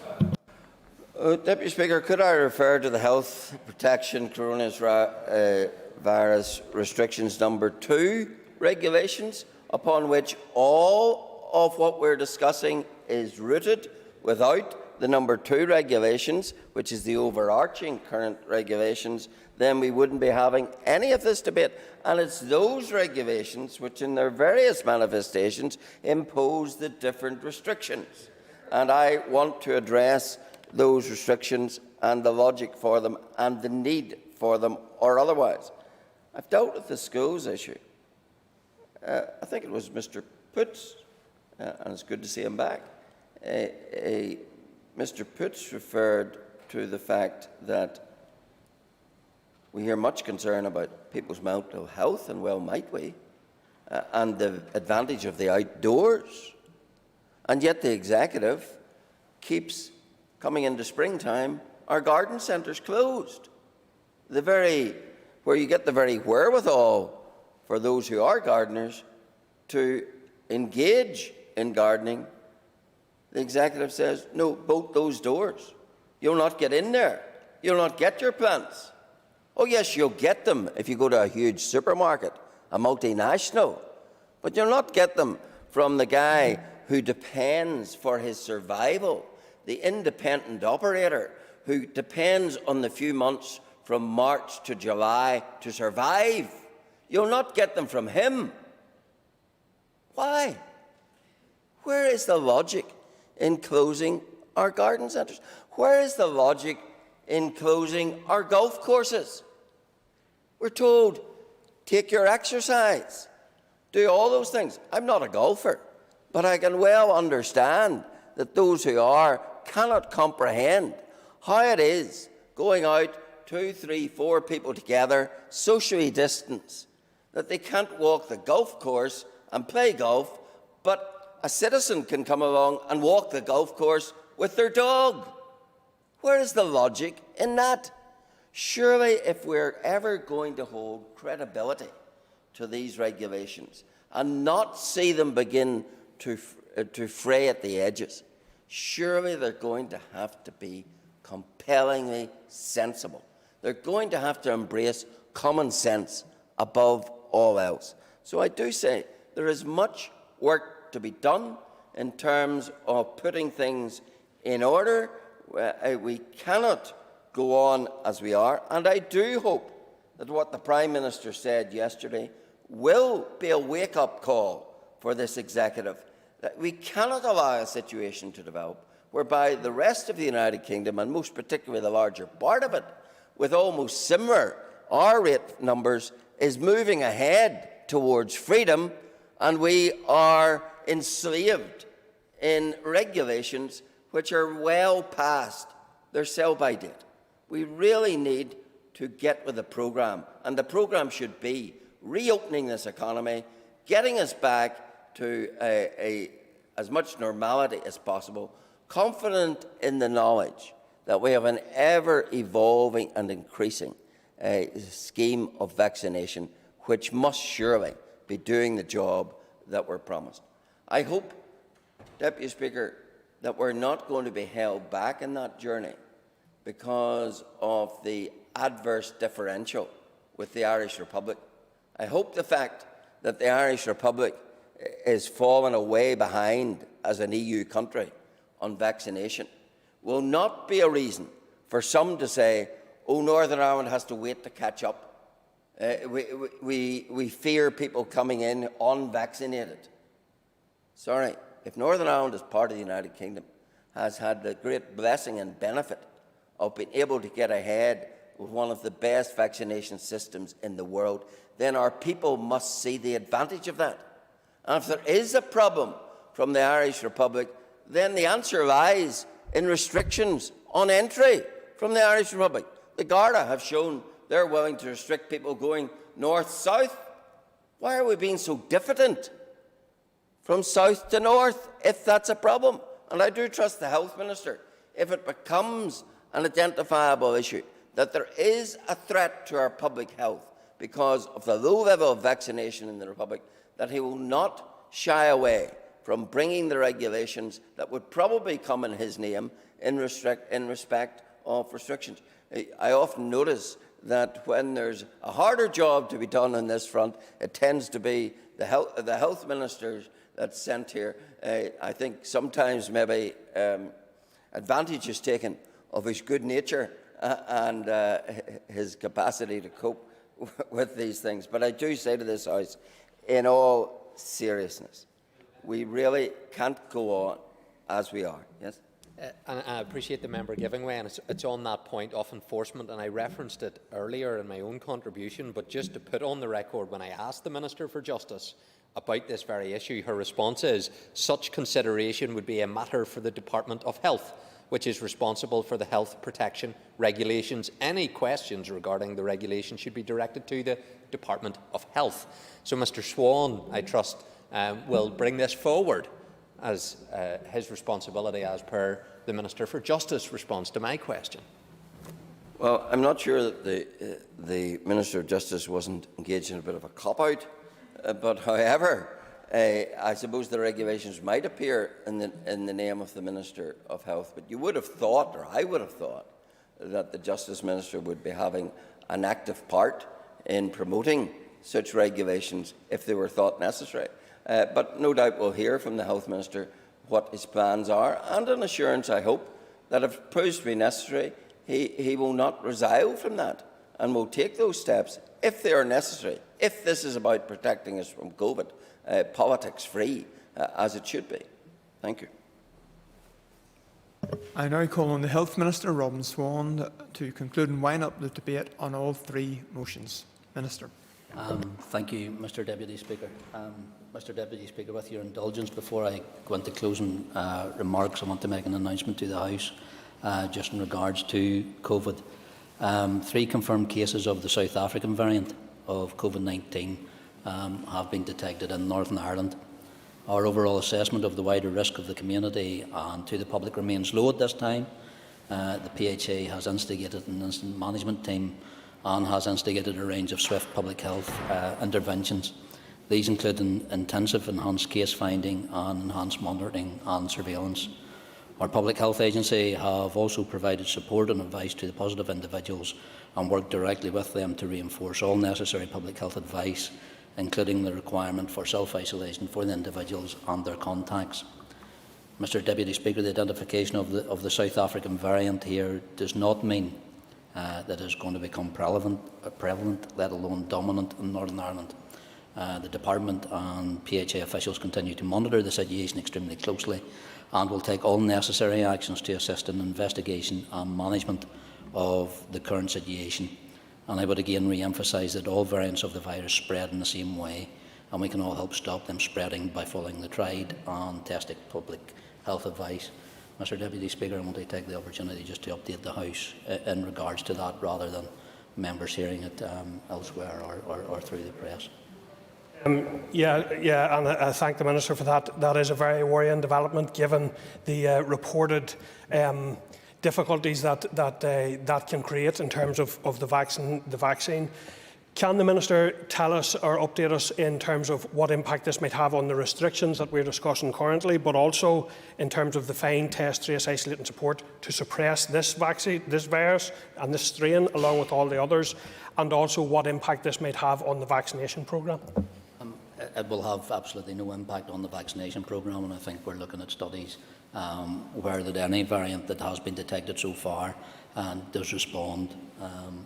Deputy Speaker, could I refer to the Health Protection Coronavirus Restrictions number 2 regulations, upon which all of what we're discussing is rooted. Without the number 2 regulations, which is the overarching current regulations, then we wouldn't be having any of this debate. And it's those regulations which, in their various manifestations, impose the different restrictions. And I want to address those restrictions and the logic for them and the need for them, or otherwise. I've dealt with the schools issue. I think it was Mr. Putz, and it's good to see him back. Mr. Putz referred to the fact that we hear much concern about people's mental health, and well might we, and the advantage of the outdoors. And yet the Executive keeps coming into springtime, our garden centres closed. Where you get the very wherewithal for those who are gardeners to engage in gardening, the Executive says, no, bolt those doors. You'll not get in there. You'll not get your plants. Oh yes, you'll get them if you go to a huge supermarket, a multinational, but you'll not get them from the guy who depends for his survival, the independent operator who depends on the few months from March to July to survive. You'll not get them from him. Why? Where is the logic in closing our garden centres? Where is the logic in closing our golf courses? We're told, take your exercise, do all those things. I'm not a golfer, but I can well understand that those who are cannot comprehend how it is going out 2, 3, 4 people together, socially distanced, that they can't walk the golf course and play golf, but a citizen can come along and walk the golf course with their dog. Where is the logic in that? Surely, if we're ever going to hold credibility to these regulations and not see them begin to fray at the edges, surely they're going to have to be compellingly sensible. They're going to have to embrace common sense above all else. So I do say there is much work to be done in terms of putting things in order. We cannot go on as we are, and I do hope that what the Prime Minister said yesterday will be a wake-up call for this executive, that we cannot allow a situation to develop whereby the rest of the United Kingdom, and most particularly the larger part of it, with almost similar R-rate numbers, is moving ahead towards freedom, and we are enslaved in regulations which are well past their sell-by date. We really need to get with the programme, and the programme should be reopening this economy, getting us back to as much normality as possible, confident in the knowledge that we have an ever-evolving and increasing scheme of vaccination, which must surely be doing the job that we're promised. I hope, Deputy Speaker, that we're not going to be held back in that journey because of the adverse differential with the Irish Republic. I hope the fact that the Irish Republic is falling away behind as an EU country on vaccination will not be a reason for some to say, oh, Northern Ireland has to wait to catch up. We fear people coming in unvaccinated. Sorry, if Northern Ireland, as part of the United Kingdom, has had the great blessing and benefit of being able to get ahead with one of the best vaccination systems in the world, then our people must see the advantage of that. And if there is a problem from the Irish Republic, then the answer lies in restrictions on entry from the Irish Republic. The Garda have shown they're willing to restrict people going north-south. Why are we being so diffident from south to north if that's a problem? And I do trust the Health Minister, if it becomes an identifiable issue, that there is a threat to our public health because of the low level of vaccination in the Republic, that he will not shy away from bringing the regulations that would probably come in his name in respect of restrictions. I often notice that when there's a harder job to be done on this front, it tends to be the health ministers that's sent here. I think sometimes maybe advantage is taken of his good nature and his capacity to cope with these things. But I do say to this House, in all seriousness, we really can't go on as we are. Yes? And I appreciate the member giving way, and it's on that point of enforcement, and I referenced it earlier in my own contribution, but just to put on the record, when I asked the Minister for Justice about this very issue, her response is such consideration would be a matter for the Department of Health, which is responsible for the health protection regulations. Any questions regarding the regulation should be directed to the Department of Health. So Mr Swan, I trust, will bring this forward as his responsibility as per the Minister for Justice response to my question. Well, I'm not sure that the Minister of Justice wasn't engaged in a bit of a cop-out, but however, I suppose the regulations might appear in the name of the Minister of Health, but you would have thought, or I would have thought, that the Justice Minister would be having an active part in promoting such regulations if they were thought necessary. But no doubt we'll hear from the Health Minister what his plans are, and an assurance, I hope, that if it proves to be necessary, he will not resile from that and will take those steps if they are necessary, if this is about protecting us from COVID, politics-free, as it should be. Thank you. I now call on the Health Minister, Robin Swan, to conclude and wind up the debate on all three motions. Minister. Thank you, Mr Deputy Speaker. Mr Deputy Speaker, with your indulgence, before I go into closing remarks, I want to make an announcement to the House just in regards to COVID. 3 confirmed cases of the South African variant of COVID-19 have been detected in Northern Ireland. Our overall assessment of the wider risk of the community and to the public remains low at this time. The PHA has instigated an incident management team and has instigated a range of swift public health interventions. These include intensive enhanced case finding and enhanced monitoring and surveillance. Our Public Health Agency have also provided support and advice to the positive individuals and worked directly with them to reinforce all necessary public health advice, including the requirement for self-isolation for the individuals and their contacts. Mr Deputy Speaker, the identification of the South African variant here does not mean that it is going to become prevalent, let alone dominant in Northern Ireland. The Department and PHA officials continue to monitor the situation extremely closely and will take all necessary actions to assist in investigation and management of the current situation. And I would again re-emphasise that all variants of the virus spread in the same way, and we can all help stop them spreading by following the tried and tested public health advice. Mr Deputy Speaker, I want to take the opportunity just to update the House in regards to that, rather than members hearing it elsewhere or through the press. And I thank the Minister for that. That is a very worrying development, given the reported difficulties that can create in terms of the vaccine. Can the Minister tell us or update us in terms of what impact this might have on the restrictions that we're discussing currently, but also in terms of the find, test, trace, isolate and support to suppress this virus and this strain, along with all the others, and also what impact this might have on the vaccination programme? It will have absolutely no impact on the vaccination programme, and I think we're looking at studies where that any variant that has been detected so far does respond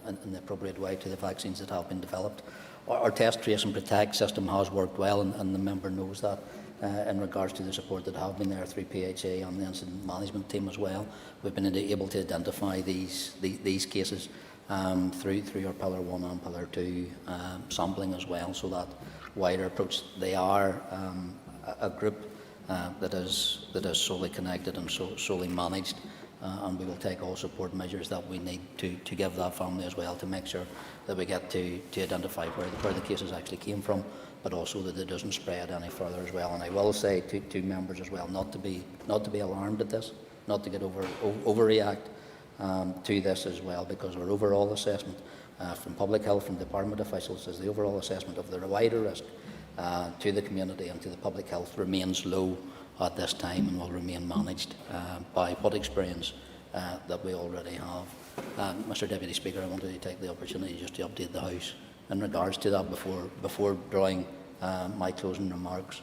in the appropriate way to the vaccines that have been developed. Our test, trace and protect system has worked well, and the member knows that in regards to the support that have been there through PHA and the incident management team as well. We've been able to identify these cases through our Pillar 1 and Pillar 2 sampling as well, so that wider approach. They are a group that is solely connected and solely managed, and we will take all support measures that we need to give that family as well, to make sure that we get to identify where the cases actually came from, but also that it doesn't spread any further as well. And I will say to members as well not to be alarmed at this, not to get overreact to this as well, because our overall assessment from public health, from department officials, is the overall assessment of the wider risk to the community and to the public health remains low at this time, and will remain managed by what experience that we already have. Mr Deputy Speaker, I wanted to take the opportunity just to update the House in regards to that before drawing my closing remarks.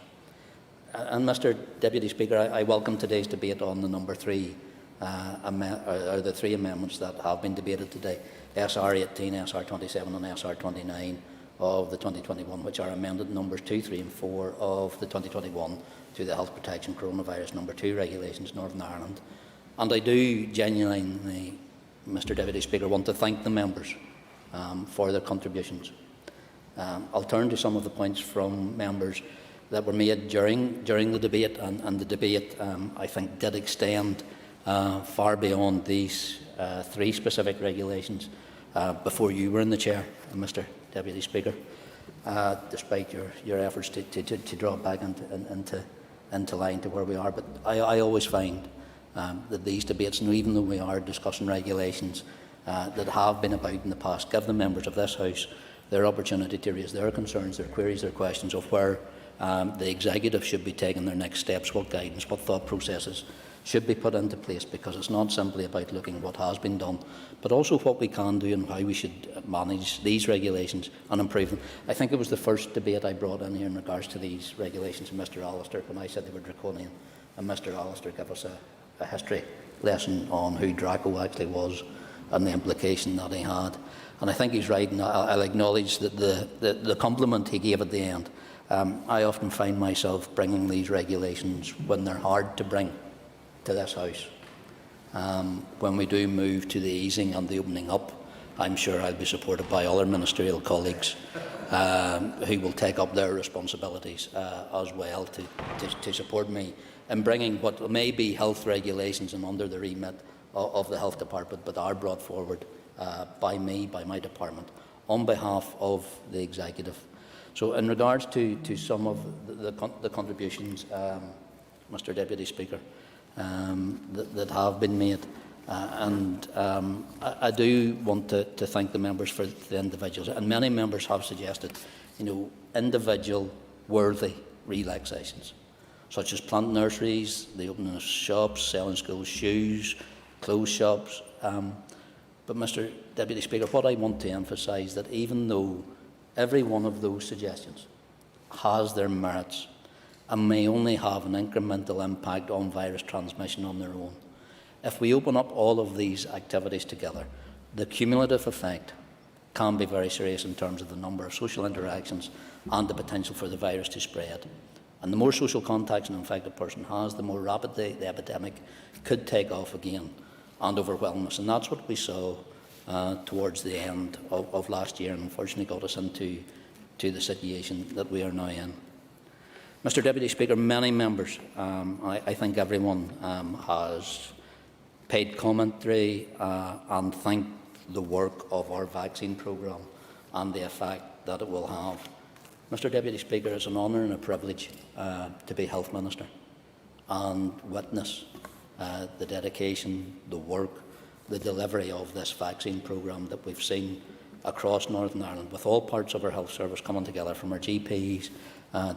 And Mr Deputy Speaker, I welcome today's debate on the number 3 the 3 amendments that have been debated today, SR 18, SR 27 and SR 29 of the 2021, which are amended numbers 2, 3 and 4 of the 2021 to the Health Protection Coronavirus number 2 regulations, Northern Ireland. And I do genuinely, Mr Deputy Speaker, want to thank the members for their contributions. I'll turn to some of the points from members that were made during the debate, and the debate, I think, did extend far beyond these 3 specific regulations before you were in the chair, Mr Deputy Speaker, despite your efforts to draw it back into line to where we are. But I always find that these debates, and even though we are discussing regulations that have been about in the past, give the members of this House their opportunity to raise their concerns, their queries, their questions of where the executive should be taking their next steps, what guidance, what thought processes should be put into place, because it's not simply about looking what has been done, but also what we can do and how we should manage these regulations and improve them. I think it was the first debate I brought in here in regards to these regulations with Mr Allister, when I said they were draconian, and Mr Allister gave us a history lesson on who Draco actually was and the implication that he had. And I think he's right, and I'll acknowledge that the compliment he gave at the end. I often find myself bringing these regulations when they're hard to bring to this House. When we do move to the easing and the opening up, I'm sure I'll be supported by other ministerial colleagues who will take up their responsibilities as well to support me in bringing what may be health regulations and under the remit of the Health Department, but are brought forward by me, by my department, on behalf of the Executive. So in regards to some of the contributions, Mr Deputy Speaker, that have been made. I do want to thank the members for the individuals, and many members have suggested, individual worthy relaxations, such as plant nurseries, the opening of shops, selling school shoes, clothes shops. But Mr Deputy Speaker, what I want to emphasise that even though every one of those suggestions has their merits and may only have an incremental impact on virus transmission on their own, if we open up all of these activities together, the cumulative effect can be very serious in terms of the number of social interactions and the potential for the virus to spread. And the more social contacts an infected person has, the more rapidly the epidemic could take off again and overwhelm us. And that's what we saw towards the end of last year, and unfortunately got us into the situation that we are now in. Mr Deputy Speaker, many members, I think everyone has paid commentary and thanked the work of our vaccine programme and the effect that it will have. Mr Deputy Speaker, it's an honour and a privilege to be Health Minister and witness the dedication, the work, the delivery of this vaccine programme that we've seen across Northern Ireland, with all parts of our health service coming together, from our GPs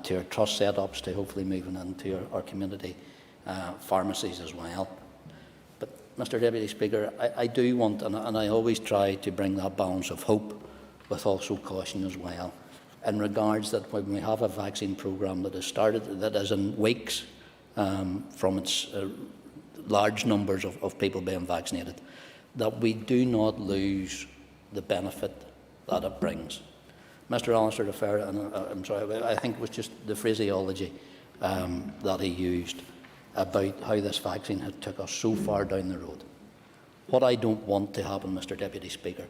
to our trust setups, to hopefully moving into our community pharmacies as well. But, Mr Deputy Speaker, I do want, and I always try to bring that balance of hope with also caution as well, in regards that when we have a vaccine programme that has started, that is in weeks from its large numbers of people being vaccinated, that we do not lose the benefit that it brings. Mr Allister referred, and I'm sorry, I think it was just the phraseology that he used about how this vaccine had took us so far down the road. What I don't want to happen, Mr Deputy Speaker,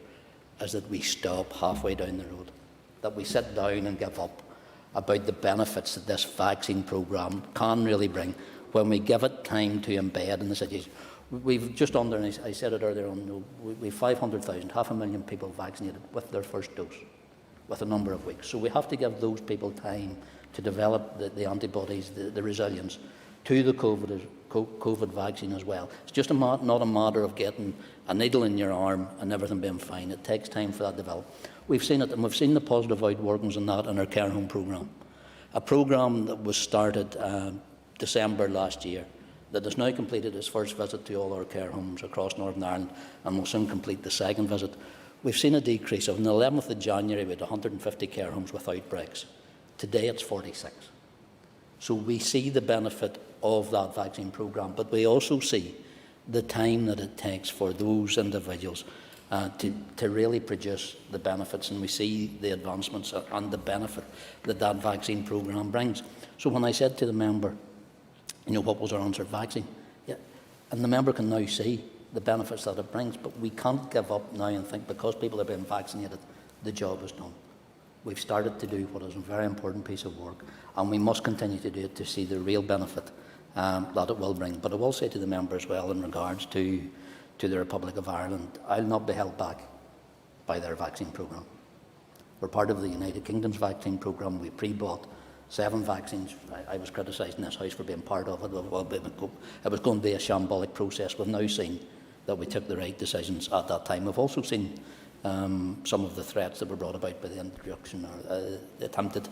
is that we stop halfway down the road, that we sit down and give up about the benefits that this vaccine programme can really bring when we give it time to embed in the situation. We've just under, and I said it earlier on, we've 500,000, 500,000 people vaccinated with their first dose, with a number of weeks. So we have to give those people time to develop the antibodies, the resilience to the COVID vaccine as well. It's just not a matter of getting a needle in your arm and everything being fine. It takes time for that to develop. We've seen it, and we've seen the positive outworkings in that in our care home programme. A programme that was started December last year, that has now completed its first visit to all our care homes across Northern Ireland and will soon complete the second visit. We've seen a decrease of, on the 11th of January, we had 150 care homes with outbreaks. Today it's 46. So we see the benefit of that vaccine programme, but we also see the time that it takes for those individuals to really produce the benefits, and we see the advancements and the benefit that that vaccine programme brings. So when I said to the member, what was our answer? Vaccine. Yeah. And the member can now see the benefits that it brings, but we can't give up now and think because people are being vaccinated, the job is done. We've started to do what is a very important piece of work, and we must continue to do it to see the real benefit that it will bring. But I will say to the member as well, in regards to the Republic of Ireland, I'll not be held back by their vaccine programme. We're part of the United Kingdom's vaccine programme. We pre-bought 7 vaccines. I was criticised in this House for being part of it. It was going to be a shambolic process. We've now seen that we took the right decisions at that time. We've also seen some of the threats that were brought about by the introduction or the attempted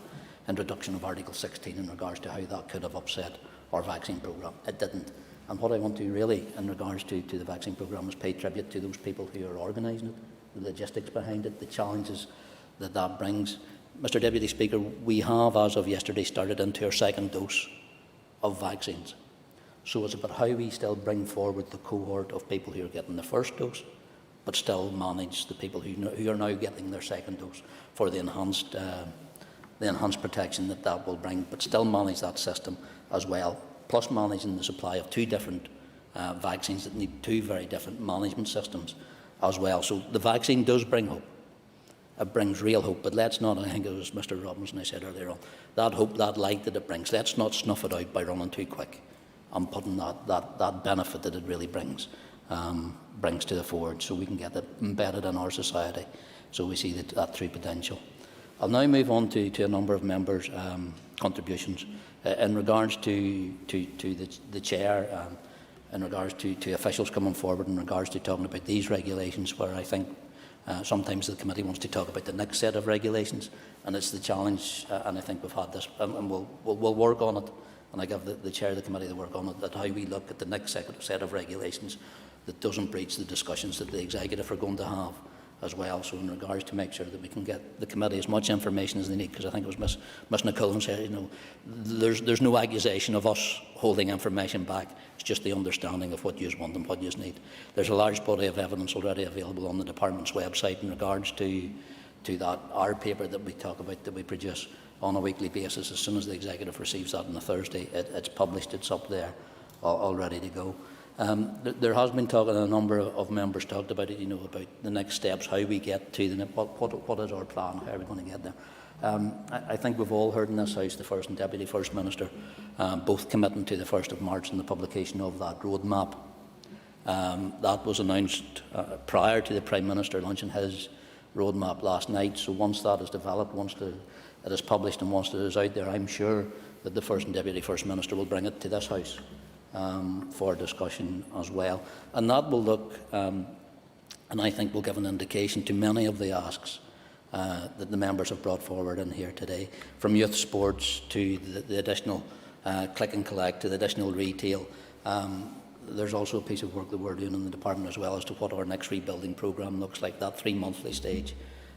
introduction of Article 16 in regards to how that could have upset our vaccine programme. It didn't. And what I want to really, in regards to the vaccine programme, is pay tribute to those people who are organising it, the logistics behind it, the challenges that brings. Mr Deputy Speaker, we have, as of yesterday, started into our second dose of vaccines. So it's about how we still bring forward the cohort of people who are getting the first dose, but still manage the people who are now getting their second dose for the enhanced protection that will bring, but still manage that system as well, plus managing the supply of 2 different vaccines that need 2 very different management systems as well. So the vaccine does bring hope. It brings real hope, but let's not, I think it was Mr Robinson I said earlier on, that hope, that light that it brings, let's not snuff it out by running too quick and putting that benefit that it really brings to the forward, so we can get it embedded in our society, so we see that true potential. I'll now move on to a number of members' contributions in regards to the chair, in regards to officials coming forward, in regards to talking about these regulations, where I think sometimes the committee wants to talk about the next set of regulations, and it's the challenge, and I think we've had this, and we'll work on it, and I give the chair of the committee to work on it, that how we look at the next set of regulations that doesn't breach the discussions that the executive are going to have as well. So in regards to make sure that we can get the committee as much information as they need, because I think it was Ms Nicole said, there's no accusation of us holding information back. It's just the understanding of what you want and what you need. There's a large body of evidence already available on the department's website in regards to that. Our paper that we talk about, that we produce on a weekly basis, as soon as the executive receives that on a Thursday, it's published, it's up there, all ready to go. There has been talk, and a number of members talked about it, about the next steps, how we get to what is our plan, how are we going to get there. I think we've all heard in this House the First and Deputy First Minister both committing to the 1st of March and the publication of that roadmap. That was announced prior to the Prime Minister launching his roadmap last night, so once that is developed, once it is published and once it is out there, I'm sure that the First and Deputy First Minister will bring it to this House for discussion as well. And that will look, and I think will give an indication to many of the asks that the members have brought forward in here today, from youth sports to the additional click and collect, to the additional retail. There's also a piece of work that we're doing in the department as well as to what our next rebuilding programme looks like, that 3-monthly stage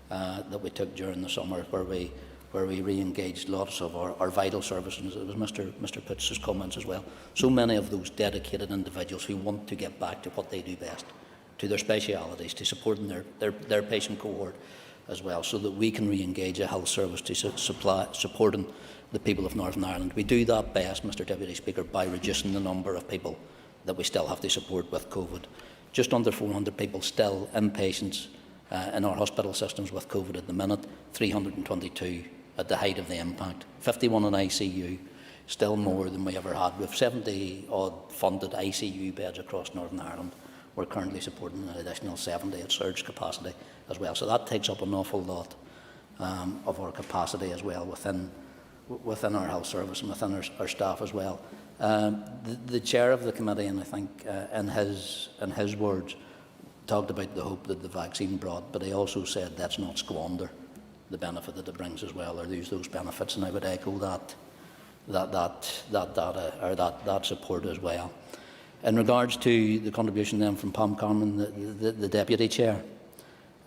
that we took during the summer, where we re-engaged lots of our vital services. It was Mr Pitts' comments as well. So many of those dedicated individuals who want to get back to what they do best, to their specialities, to supporting their patient cohort as well, so that we can re-engage a health service to supporting the people of Northern Ireland. We do that best, Mr Deputy Speaker, by reducing the number of people that we still have to support with COVID. Just under 400 people still inpatients in our hospital systems with COVID at the minute, 322 at the height of the impact, 51 in ICU, still more than we ever had. We have 70-odd funded ICU beds across Northern Ireland. We're currently supporting an additional 70 at surge capacity as well. So that takes up an awful lot of our capacity as well within our health service and within our staff as well. The chair of the committee, and I think in his words, talked about the hope that the vaccine brought, but he also said let's not squander the benefit that it brings as well, or lose those benefits, and I would echo that support as well. In regards to the contribution then from Pam Carman, the deputy chair,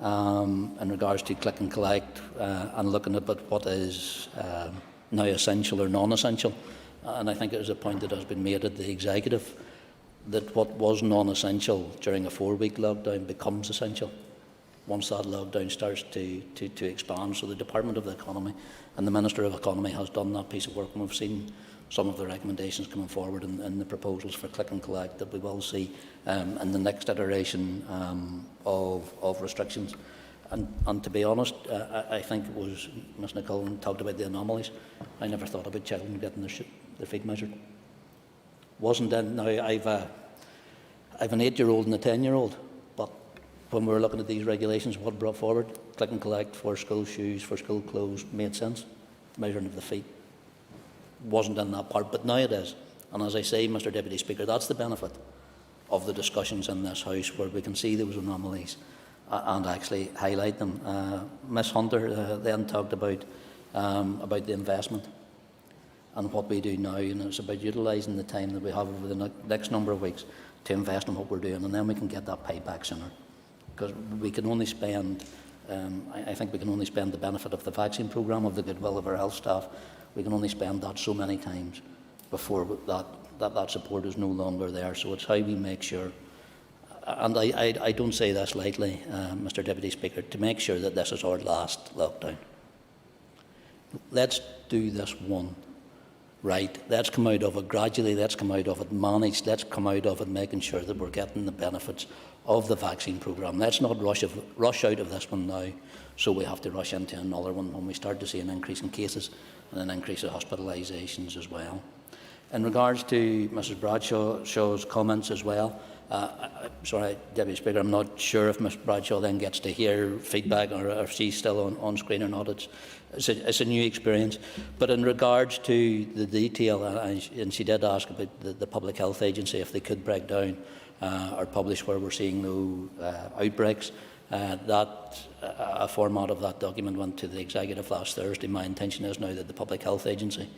in regards to click and collect and looking at what is now essential or non-essential, and I think it is a point that has been made at the executive that what was non-essential during a 4-week lockdown becomes essential once that lockdown starts to expand. So the Department of the Economy and the Minister of Economy has done that piece of work, and we've seen some of the recommendations coming forward in the proposals for click and collect that we will see in the next iteration of restrictions. And to be honest, I think it was Ms Nicole talked about the anomalies. I never thought about children getting their feet measured. Wasn't in. Now I've an 8-year-old and a 10-year-old, but when we were looking at these regulations, what brought forward click and collect for school shoes, for school clothes, made sense. Measuring of the feet wasn't in that part, but now it is. And as I say, Mr Deputy Speaker, that's the benefit of the discussions in this House, where we can see those anomalies and actually highlight them. Ms Hunter then talked about the investment and what we do now, and it's about utilising the time that we have over the next number of weeks to invest in what we're doing, and then we can get that payback sooner. Because we can only spend, I think we can only spend the benefit of the vaccine programme, of the goodwill of our health staff, we can only spend that so many times before that support is no longer there. So it's how we make sure, and I don't say this lightly, Mr Deputy Speaker, to make sure that this is our last lockdown. Let's do this one right. Let's come out of it gradually, let's come out of it managed, let's come out of it making sure that we're getting the benefits of the vaccine programme. Let's not rush out of this one now, so we have to rush into another one when we start to see an increase in cases and an increase in hospitalisations as well. In regards to Mrs Bradshaw's comments as well, sorry, Deputy Speaker, I'm not sure if Ms Bradshaw then gets to hear feedback or if she's still on screen or not. It's a new experience. But in regards to the detail, and she did ask about the Public Health Agency, if they could break down or publish where we're seeing no outbreaks. A format of that document went to the Executive last Thursday. My intention is now that the Public Health Agency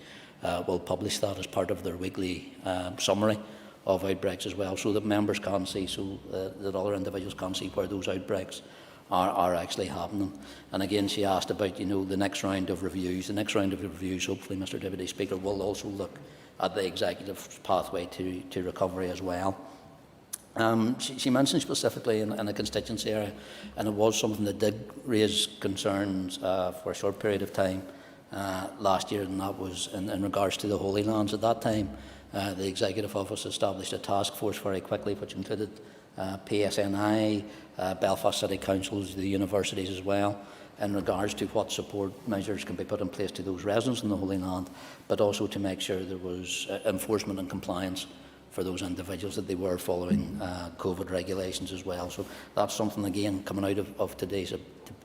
will publish that as part of their weekly summary of outbreaks as well, so that members can see, so that other individuals can see where those outbreaks are actually happening. And again, she asked about, the next round of reviews. The next round of reviews, hopefully, Mr Deputy Speaker, will also look at the Executive's pathway to recovery as well. She mentioned specifically in a constituency area, and it was something that did raise concerns for a short period of time last year, and that was in regards to the Holy Lands. At that time, the Executive Office established a task force very quickly, which included PSNI, Belfast City Councils, the universities as well, in regards to what support measures can be put in place to those residents in the Holy Land, but also to make sure there was enforcement and compliance for those individuals, that they were following COVID regulations as well. So that's something, again, coming out of today's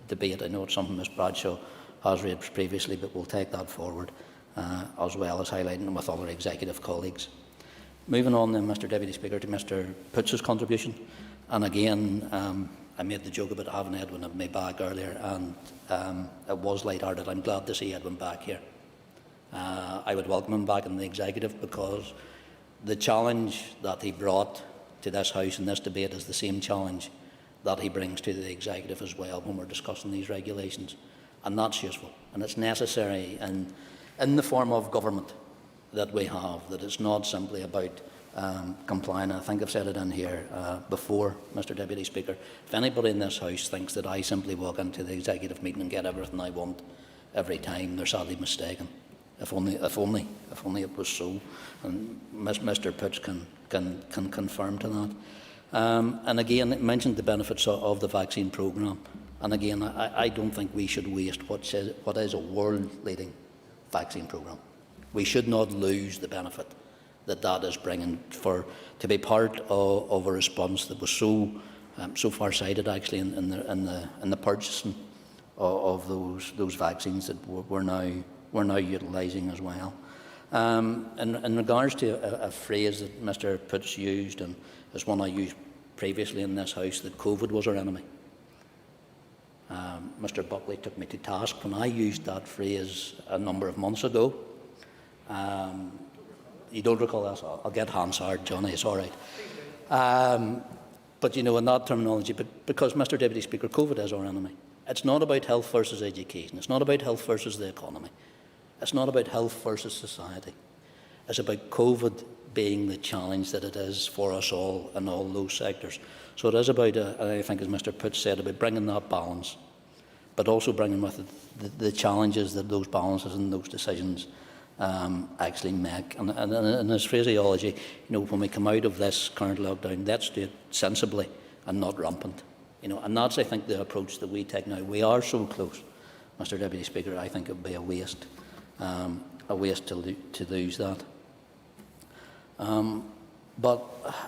debate. I know it's something Ms Bradshaw has raised previously, but we'll take that forward, as well as highlighting them with other Executive colleagues. Moving on then, Mr Deputy Speaker, to Mr Putz's contribution. And again, I made the joke about having Edwin at my back earlier, and it was light-hearted. I'm glad to see Edwin back here. I would welcome him back in the Executive, because the challenge that he brought to this House in this debate is the same challenge that he brings to the Executive as well when we're discussing these regulations. And that's useful, and it's necessary in the form of government that we have, that it's not simply about complying. I think I've said it in here before, Mr Deputy Speaker. If anybody in this House thinks that I simply walk into the Executive meeting and get everything I want every time, they're sadly mistaken. If only it was so, and Mr Putz can confirm to that. And again, it mentioned the benefits of the vaccine programme. And again, I don't think we should waste what is a world-leading vaccine programme. We should not lose the benefit that is bringing to be part of a response that was so far-sighted, actually, in the purchasing of those vaccines that we're now utilising as well. In regards to a phrase that Mr Putz used, and is one I used previously in this House, that COVID was our enemy. Mr Buckley took me to task when I used that phrase a number of months ago. You don't recall that? I'll get Hansard, Johnny, it's all right. But in that terminology, but because, Mr Deputy Speaker, COVID is our enemy. It's not about health versus education. It's not about health versus the economy. It's not about health versus society. It's about COVID being the challenge that it is for us all in all those sectors. So it is about, I think, as Mr Putz said, about bringing that balance, but also bringing with it the challenges that those balances and those decisions actually make. And in this phraseology, when we come out of this current lockdown, let's do it sensibly and not rampant. And that's, I think, the approach that we take now. We are so close, Mr Deputy Speaker. I think it would be a waste to lose that. But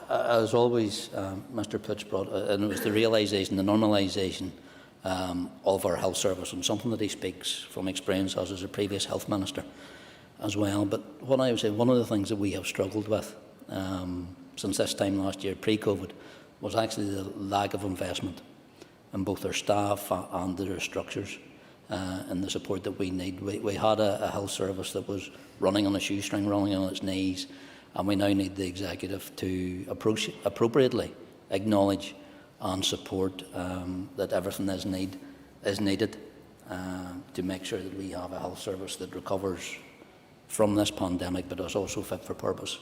as always, Mr Putz brought, and it was the realisation, the normalisation of our health service, and something that he speaks from experience as a previous health minister as well. But what I would say, one of the things that we have struggled with since this time last year, pre-COVID, was actually the lack of investment in both our staff and their structures. and the support that we need. We had a health service that was running on a shoestring, running on its knees, and we now need the executive to appropriately acknowledge and support that everything is needed to make sure that we have a health service that recovers from this pandemic, but is also fit for purpose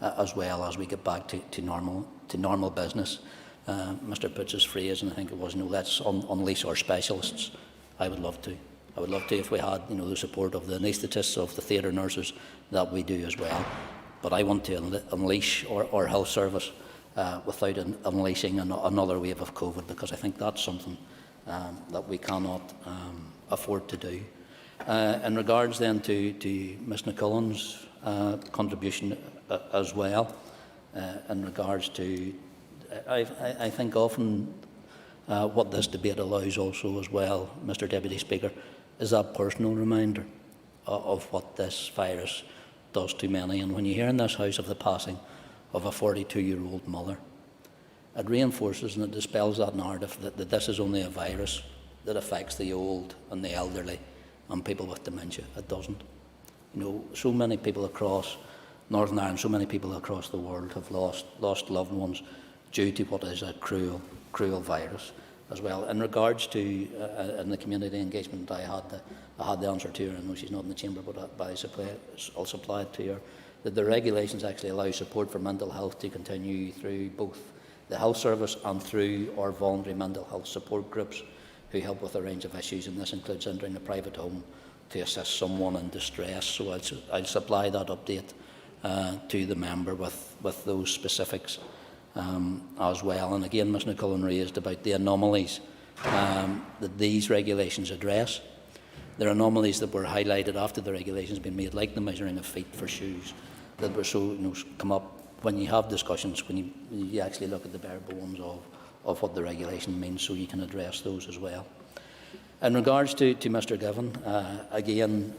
as well as we get back to normal business. Mr. Pitts' phrase, and I think it was, let's unleash our specialists. I would love to. I would love to if we had, the support of the anaesthetists, of the theatre nurses, that we do as well. But I want to unleash our health service without unleashing another wave of COVID, because I think that's something that we cannot afford to do. In regards then to Ms Nicolan's contribution as well, in regards to, I think often what this debate allows also as well, Mr Deputy Speaker, is that personal reminder of what this virus does to many. And when you hear in this House of the passing of a 42-year-old mother, it reinforces and it dispels that narrative that this is only a virus that affects the old and the elderly and people with dementia. It doesn't. So many people across Northern Ireland, so many people across the world have lost loved ones due to what is a cruel virus as well. In regards to in the community engagement, I had the answer to her. I know she's not in the chamber, but I'll supply it to her. That the regulations actually allow support for mental health to continue through both the health service and through our voluntary mental health support groups who help with a range of issues, and this includes entering a private home to assist someone in distress. So I'll supply that update to the member with those specifics as well. And again, Ms Nicolan raised about the anomalies that these regulations address. There are anomalies that were highlighted after the regulations have been made, like the measuring of feet for shoes, that were so come up when you have discussions, when you actually look at the bare bones of what the regulation means, so you can address those as well. In regards to Mr Given, again,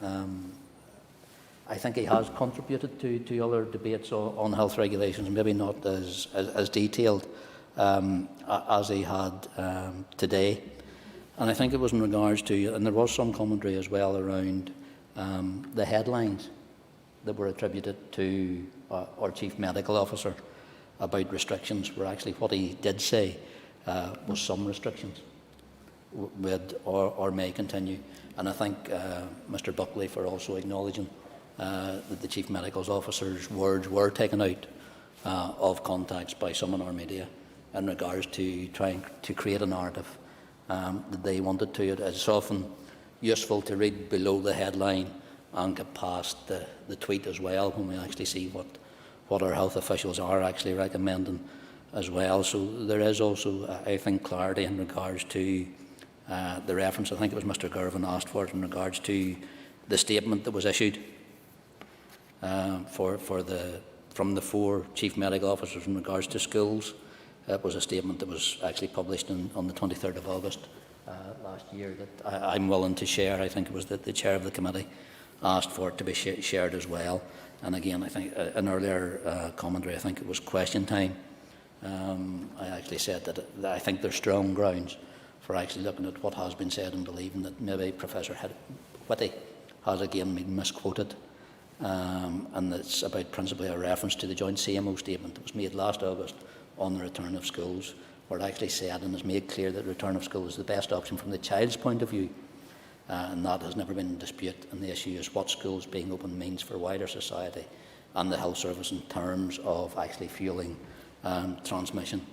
I think he has contributed to other debates on health regulations, maybe not as detailed as he had today. And I think it was in regards to, and there was some commentary as well around the headlines that were attributed to our Chief Medical Officer about restrictions, where actually what he did say was some restrictions would or may continue. And I thank Mr Buckley for also acknowledging that the Chief Medical Officer's words were taken out of context by some in our media in regards to trying to create a narrative that they wanted to. It's often useful to read below the headline and get past the tweet as well, when we actually see what our health officials are actually recommending as well. So there is also, I think, clarity in regards to the reference. I think it was Mr Girvan asked for it in regards to the statement that was issued from the 4 Chief Medical Officers in regards to schools. It was a statement that was actually published on the 23rd of August last year that I'm willing to share. I think it was that the Chair of the Committee asked for it to be shared as well. And again, I think an earlier commentary, I think it was question time, I actually said that I think there's strong grounds for actually looking at what has been said and believing that maybe Professor Whitty has again been misquoted. And it's about principally a reference to the joint CMO statement that was made last August on the return of schools, where it actually said and has made clear that return of school is the best option from the child's point of view. And that has never been in dispute, and the issue is what schools being open means for wider society and the health service in terms of actually fuelling transmission.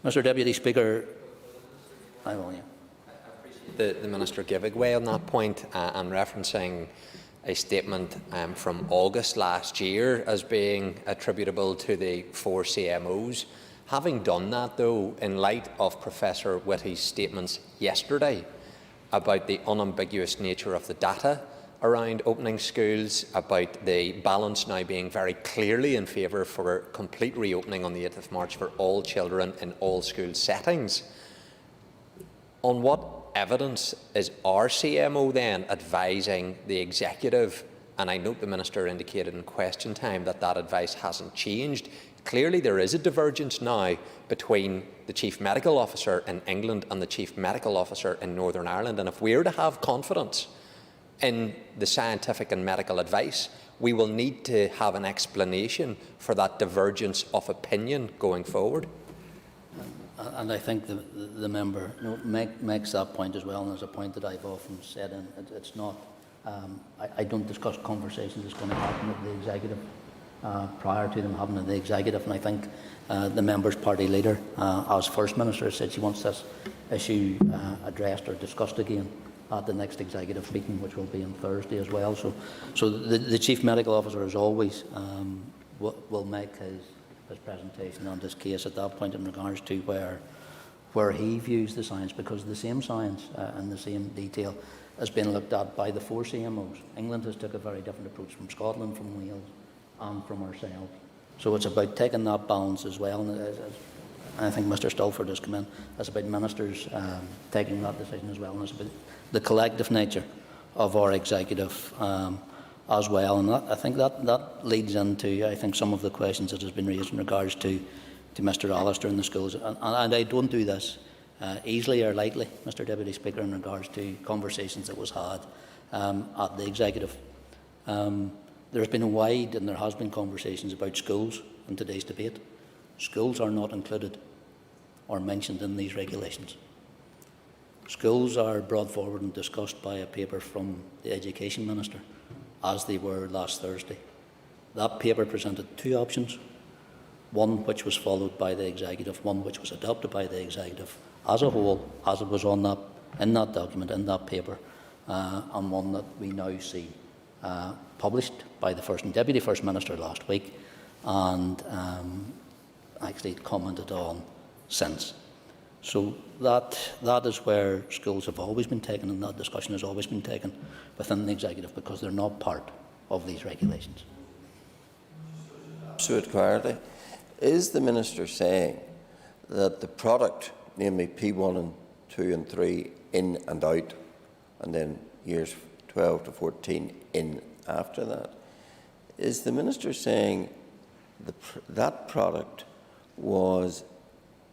Mr Deputy Speaker, I will, yeah. I appreciate the Minister giving way on that point and referencing a statement from August last year as being attributable to the 4 CMOs. Having done that, though, in light of Professor Whitty's statements yesterday about the unambiguous nature of the data around opening schools, about the balance now being very clearly in favour for complete reopening on the 8th of March for all children in all school settings, on what evidence is our CMO then advising the executive and I note the Minister indicated in question time that that advice hasn't changed. Clearly there is a divergence now between the Chief Medical Officer in England and the Chief Medical Officer in Northern Ireland, and if we are to have confidence in the scientific and medical advice, we will need to have an explanation for that divergence of opinion going forward. And I think the member makes that point as well, and it's a point that I've often said, and it's not, I don't discuss conversations that's going to happen at the executive prior to them happening at the executive, and I think the member's party leader, as First Minister, said she wants this issue addressed or discussed again at the next executive meeting, which will be on Thursday as well. So the Chief Medical Officer, as always, will make his presentation on this case at that point in regards to where he views the science, because the same science and the same detail has been looked at by the 4 CMOs. England has took a very different approach from Scotland, from Wales and from ourselves. So it's about taking that balance as well. And I think Mr Stalford has come in. It's about ministers taking that decision as well, and it's about the collective nature of our executive as well. And I think that leads into, I think, some of the questions that has been raised in regards to Mr Allister and the schools. And I don't do this easily or lightly, Mr Deputy Speaker, in regards to conversations that was had at the executive. There's been a wide, and there has been conversations about schools in today's debate. Schools are not included or mentioned in these regulations. Schools are brought forward and discussed by a paper from the Education Minister, as they were last Thursday. That paper presented 2 options, one which was followed by the executive, one which was adopted by the executive as a whole, as it was in that document, in that paper, and one that we now see published by the First and Deputy First Minister last week, and actually commented on since. So that is where schools have always been taken, and that discussion has always been taken within the executive, because they're not part of these regulations. Absolute clarity. Is the Minister saying that the product, namely P1 and 2 and 3 in and out, and then years 12 to 14 in after that, is the Minister saying that product was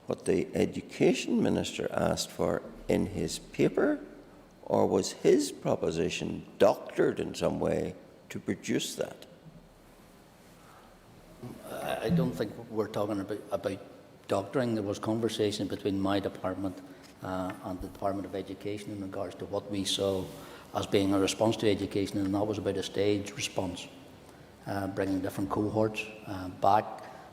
what the Education Minister asked for in his paper, or was his proposition doctored in some way to produce that? I don't think we're talking about doctoring. There was conversation between my department and the Department of Education in regards to what we saw as being a response to education, and that was about a staged response, bringing different cohorts back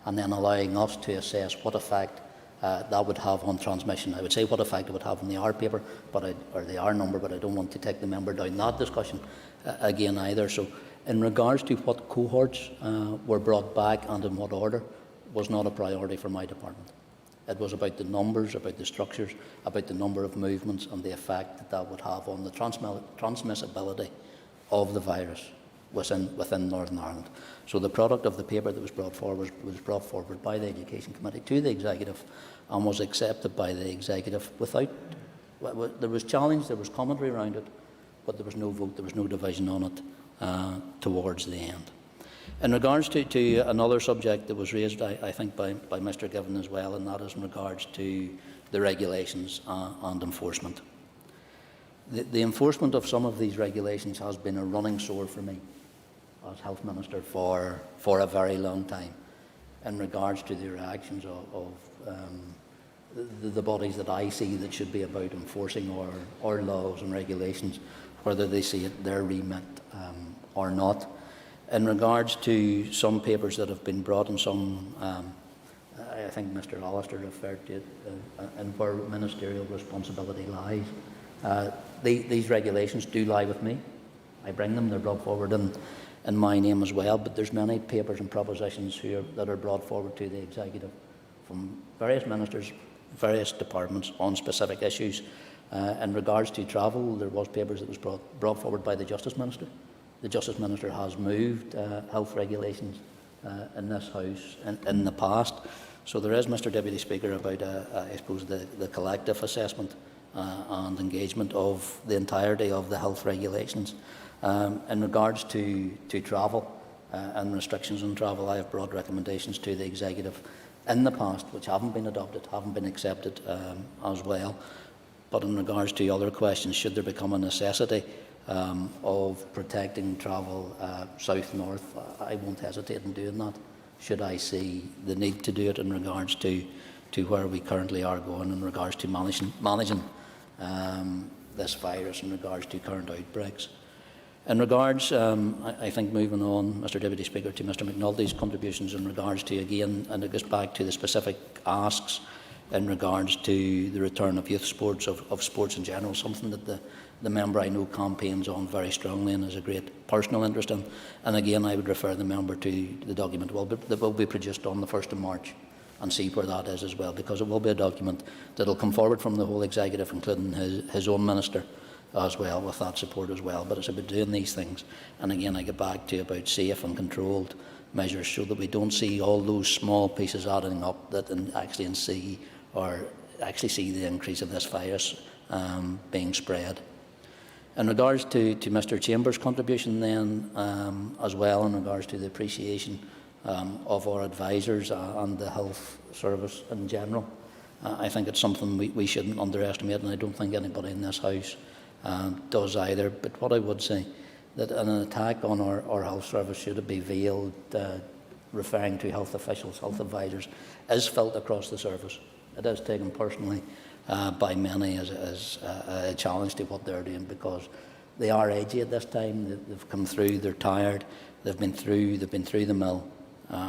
and then allowing us to assess what effect that would have on transmission. I would say what effect it would have on the R paper, or the R number, but I don't want to take the member down that discussion again either. So in regards to what cohorts were brought back and in what order was not a priority for my department. It was about the numbers, about the structures, about the number of movements and the effect that would have on the transmissibility of the virus within Northern Ireland. So the product of the paper that was brought forward by the Education Committee to the Executive and was accepted by the Executive without, there was challenge, there was commentary around it, but there was no vote, there was no division on it towards the end. In regards to another subject that was raised, I think, by Mr Given as well, and that is in regards to the regulations and enforcement. The enforcement of some of these regulations has been a running sore for me as Health Minister for a very long time, in regards to the reactions of the bodies that I see that should be about enforcing our laws and regulations, whether they see it their remit or not. In regards to some papers that have been brought, and some, I think Mr Allister referred to it, and where ministerial responsibility lies, these regulations do lie with me. I bring them, they're brought forward in my name as well, but there's many papers and propositions that are brought forward to the Executive from various ministers, various departments on specific issues. In regards to travel, there was papers that was brought forward by the Justice Minister. The Justice Minister has moved health regulations in this House in the past. So there is, Mr Deputy Speaker, about, I suppose, the collective assessment and engagement of the entirety of the health regulations. In regards to travel and restrictions on travel, I have brought recommendations to the Executive in the past which haven't been adopted, haven't been accepted as well. But in regards to other questions, should there become a necessity of protecting travel south-north, I won't hesitate in doing that, should I see the need to do it in regards to where we currently are going in regards to managing this virus in regards to current outbreaks. In regards, I think moving on, Mr Deputy Speaker, to Mr McNulty's contributions in regards to, again, and it goes back to the specific asks in regards to the return of youth sports, of sports in general, something that the member I know campaigns on very strongly and has a great personal interest in. And again, I would refer the member to the document that will be produced on the 1st of March and see where that is as well, because it will be a document that will come forward from the whole Executive, including his own minister as well, with that support as well. But it's about doing these things. And again, I get back to about safe and controlled measures so that we don't see all those small pieces adding up that actually see the increase of this virus being spread. In regards to Mr Chambers' contribution then, as well, in regards to the appreciation of our advisors and the health service in general, I think it's something we shouldn't underestimate, and I don't think anybody in this House does either. But what I would say, that an attack on our health service, should it be veiled, referring to health officials, health advisors, is felt across the service. It is taken personally by many as a challenge to what they're doing, because they are aged at this time. They've come through, they're tired, they've been through the mill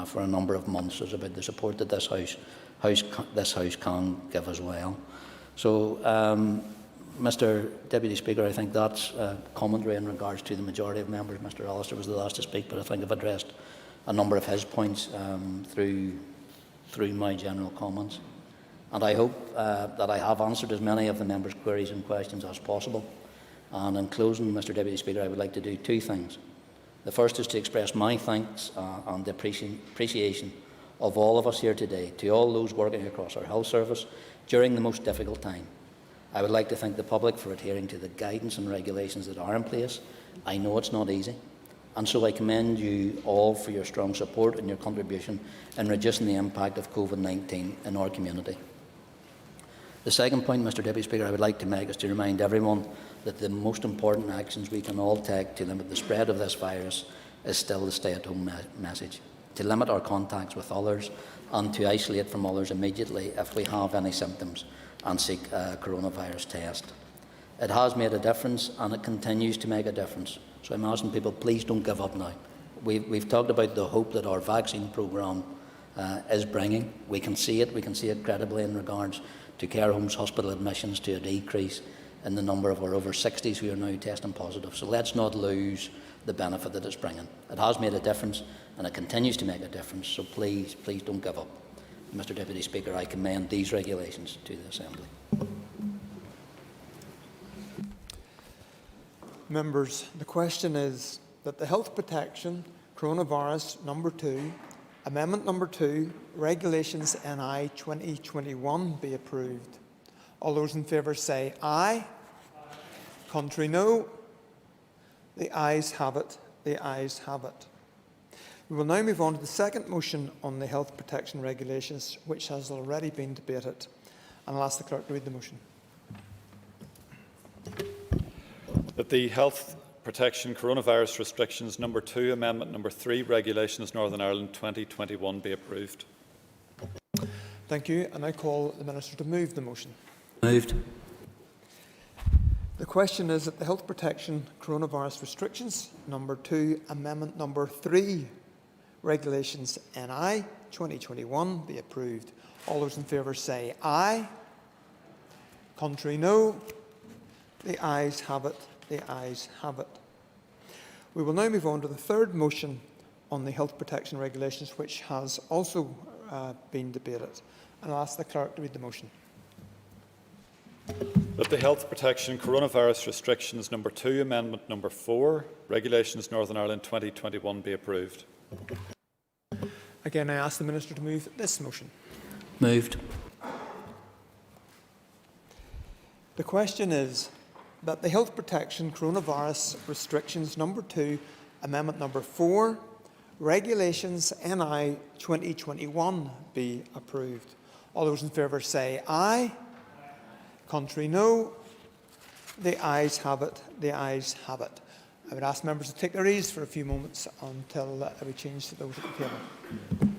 for a number of months. It's about the support that this house can give as well. So, Mr Deputy Speaker, I think that's commentary in regards to the majority of members. Mr Allister was the last to speak, but I think I've addressed a number of his points through my general comments. And I hope that I have answered as many of the members' queries and questions as possible. And in closing, Mr Deputy Speaker, I would like to do two things. The first is to express my thanks and the appreciation of all of us here today, to all those working across our health service during the most difficult time. I would like to thank the public for adhering to the guidance and regulations that are in place. I know it's not easy, and so I commend you all for your strong support and your contribution in reducing the impact of COVID-19 in our community. The second point, Mr Deputy Speaker, I would like to make is to remind everyone that the most important actions we can all take to limit the spread of this virus is still the stay-at-home message, to limit our contacts with others and to isolate from others immediately if we have any symptoms and seek a coronavirus test. It has made a difference and it continues to make a difference. So I'm asking people, please don't give up now. We've talked about the hope that our vaccine programme is bringing. We can see it credibly in regards to care homes, hospital admissions, to a decrease in the number of our over 60s who are now testing positive. So let's not lose the benefit that it's bringing. It has made a difference and it continues to make a difference. So please don't give up. Mr Deputy Speaker, I commend these regulations to the Assembly. Members, the question is that the Health Protection Coronavirus number 2, Amendment number 2, Regulations NI 2021 be approved. All those in favour say aye. Contrary, no. The ayes have it. The ayes have it. We will now move on to the second motion on the health protection regulations, which has already been debated. And I'll ask the clerk to read the motion. That the Health Protection Coronavirus Restrictions number 2, Amendment number 3, Regulations Northern Ireland 2021 be approved. Thank you. And I call the Minister to move the motion. Moved. The question is that the Health Protection Coronavirus Restrictions number 2, Amendment number 3, Regulations NI 2021 be approved. All those in favour say aye. Contrary, no. The ayes have it. The ayes have it. We will now move on to the third motion on the health protection regulations, which has also been debated. And I'll ask the clerk to read the motion. That the Health Protection Coronavirus Restrictions number 2, Amendment number 4, Regulations Northern Ireland 2021 be approved. Again, I ask the Minister to move this motion. Moved. The question is that the Health Protection Coronavirus Restrictions Number 2, Amendment Number 4, Regulations NI 2021 be approved. All those in favour say aye. Contrary, no. The ayes have it. The ayes have it. I would ask members to take their ease for a few moments until we change to those at the table.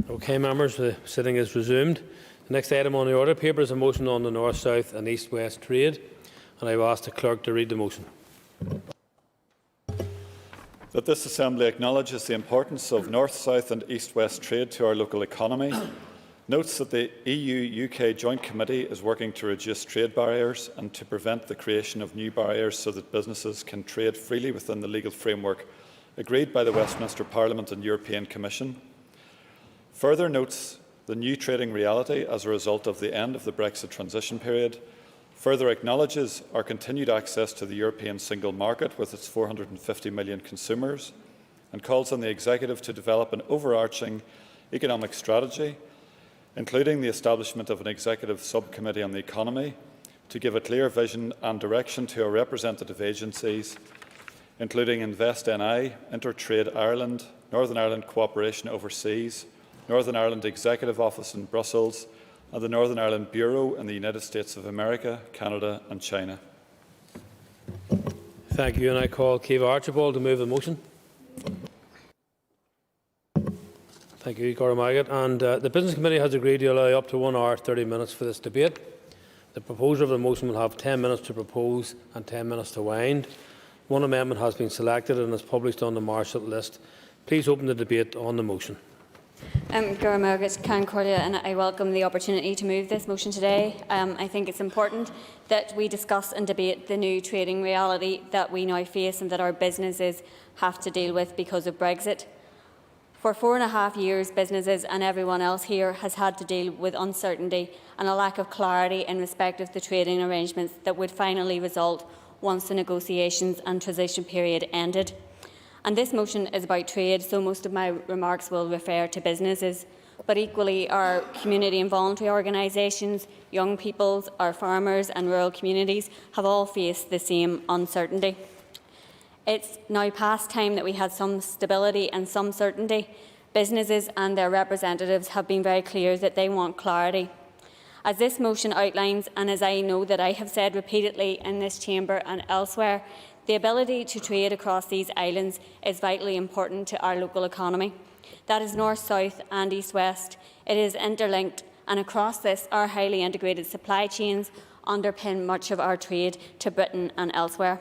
Okay, members, the sitting is resumed. The next item on the order paper is a motion on the North, South and East West trade, and I will ask the Clerk to read the motion. That this Assembly acknowledges the importance of North, South and East West trade to our local economy, notes that the EU-UK Joint Committee is working to reduce trade barriers and to prevent the creation of new barriers so that businesses can trade freely within the legal framework agreed by the Westminster Parliament and European Commission. Further notes the new trading reality as a result of the end of the Brexit transition period. Further acknowledges our continued access to the European single market with its 450 million consumers, and calls on the Executive to develop an overarching economic strategy, including the establishment of an Executive Subcommittee on the Economy, to give a clear vision and direction to our representative agencies, including InvestNI, Intertrade Ireland, Northern Ireland Cooperation Overseas, Northern Ireland Executive Office in Brussels, and the Northern Ireland Bureau in the United States of America, Canada and China. Thank you, and I call Ciamh Archibald to move the motion. Thank you, Cormagat. And the Business Committee has agreed to allow up to 1 hour 30 minutes for this debate. The proposer of the motion will have 10 minutes to propose and 10 minutes to wind. One amendment has been selected and is published on the Marshall list. Please open the debate on the motion. And I welcome the opportunity to move this motion today. I think it's important that we discuss and debate the new trading reality that we now face and that our businesses have to deal with because of Brexit. For 4.5 years, businesses and everyone else here has had to deal with uncertainty and a lack of clarity in respect of the trading arrangements that would finally result once the negotiations and transition period ended. And this motion is about trade, so most of my remarks will refer to businesses. But equally, our community and voluntary organisations, young peoples, our farmers and rural communities have all faced the same uncertainty. It's now past time that we had some stability and some certainty. Businesses and their representatives have been very clear that they want clarity. As this motion outlines, and as I know that I have said repeatedly in this chamber and elsewhere, the ability to trade across these islands is vitally important to our local economy. That is north-south and east-west. It is interlinked, and across this, our highly integrated supply chains underpin much of our trade to Britain and elsewhere.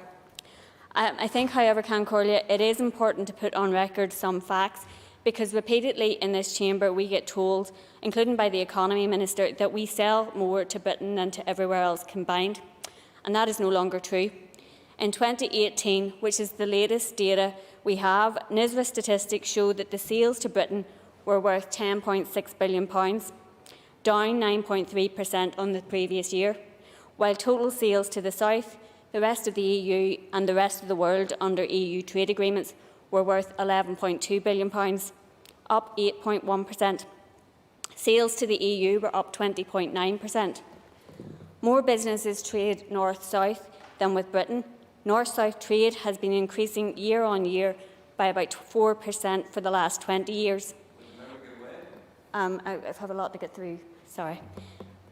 I think, however, it is important to put on record some facts, because repeatedly in this chamber we get told, including by the Economy Minister, that we sell more to Britain than to everywhere else combined. And that is no longer true. In 2018, which is the latest data we have, NSMC statistics show that the sales to Britain were worth £10.6 billion, down 9.3% on the previous year, while total sales to the south, the rest of the EU and the rest of the world under EU trade agreements were worth £11.2 billion, up 8.1%. Sales to the EU were up 20.9%. More businesses trade north-south than with Britain. North-south trade has been increasing year on year by about 4% for the last 20 years. I have a lot to get through, sorry.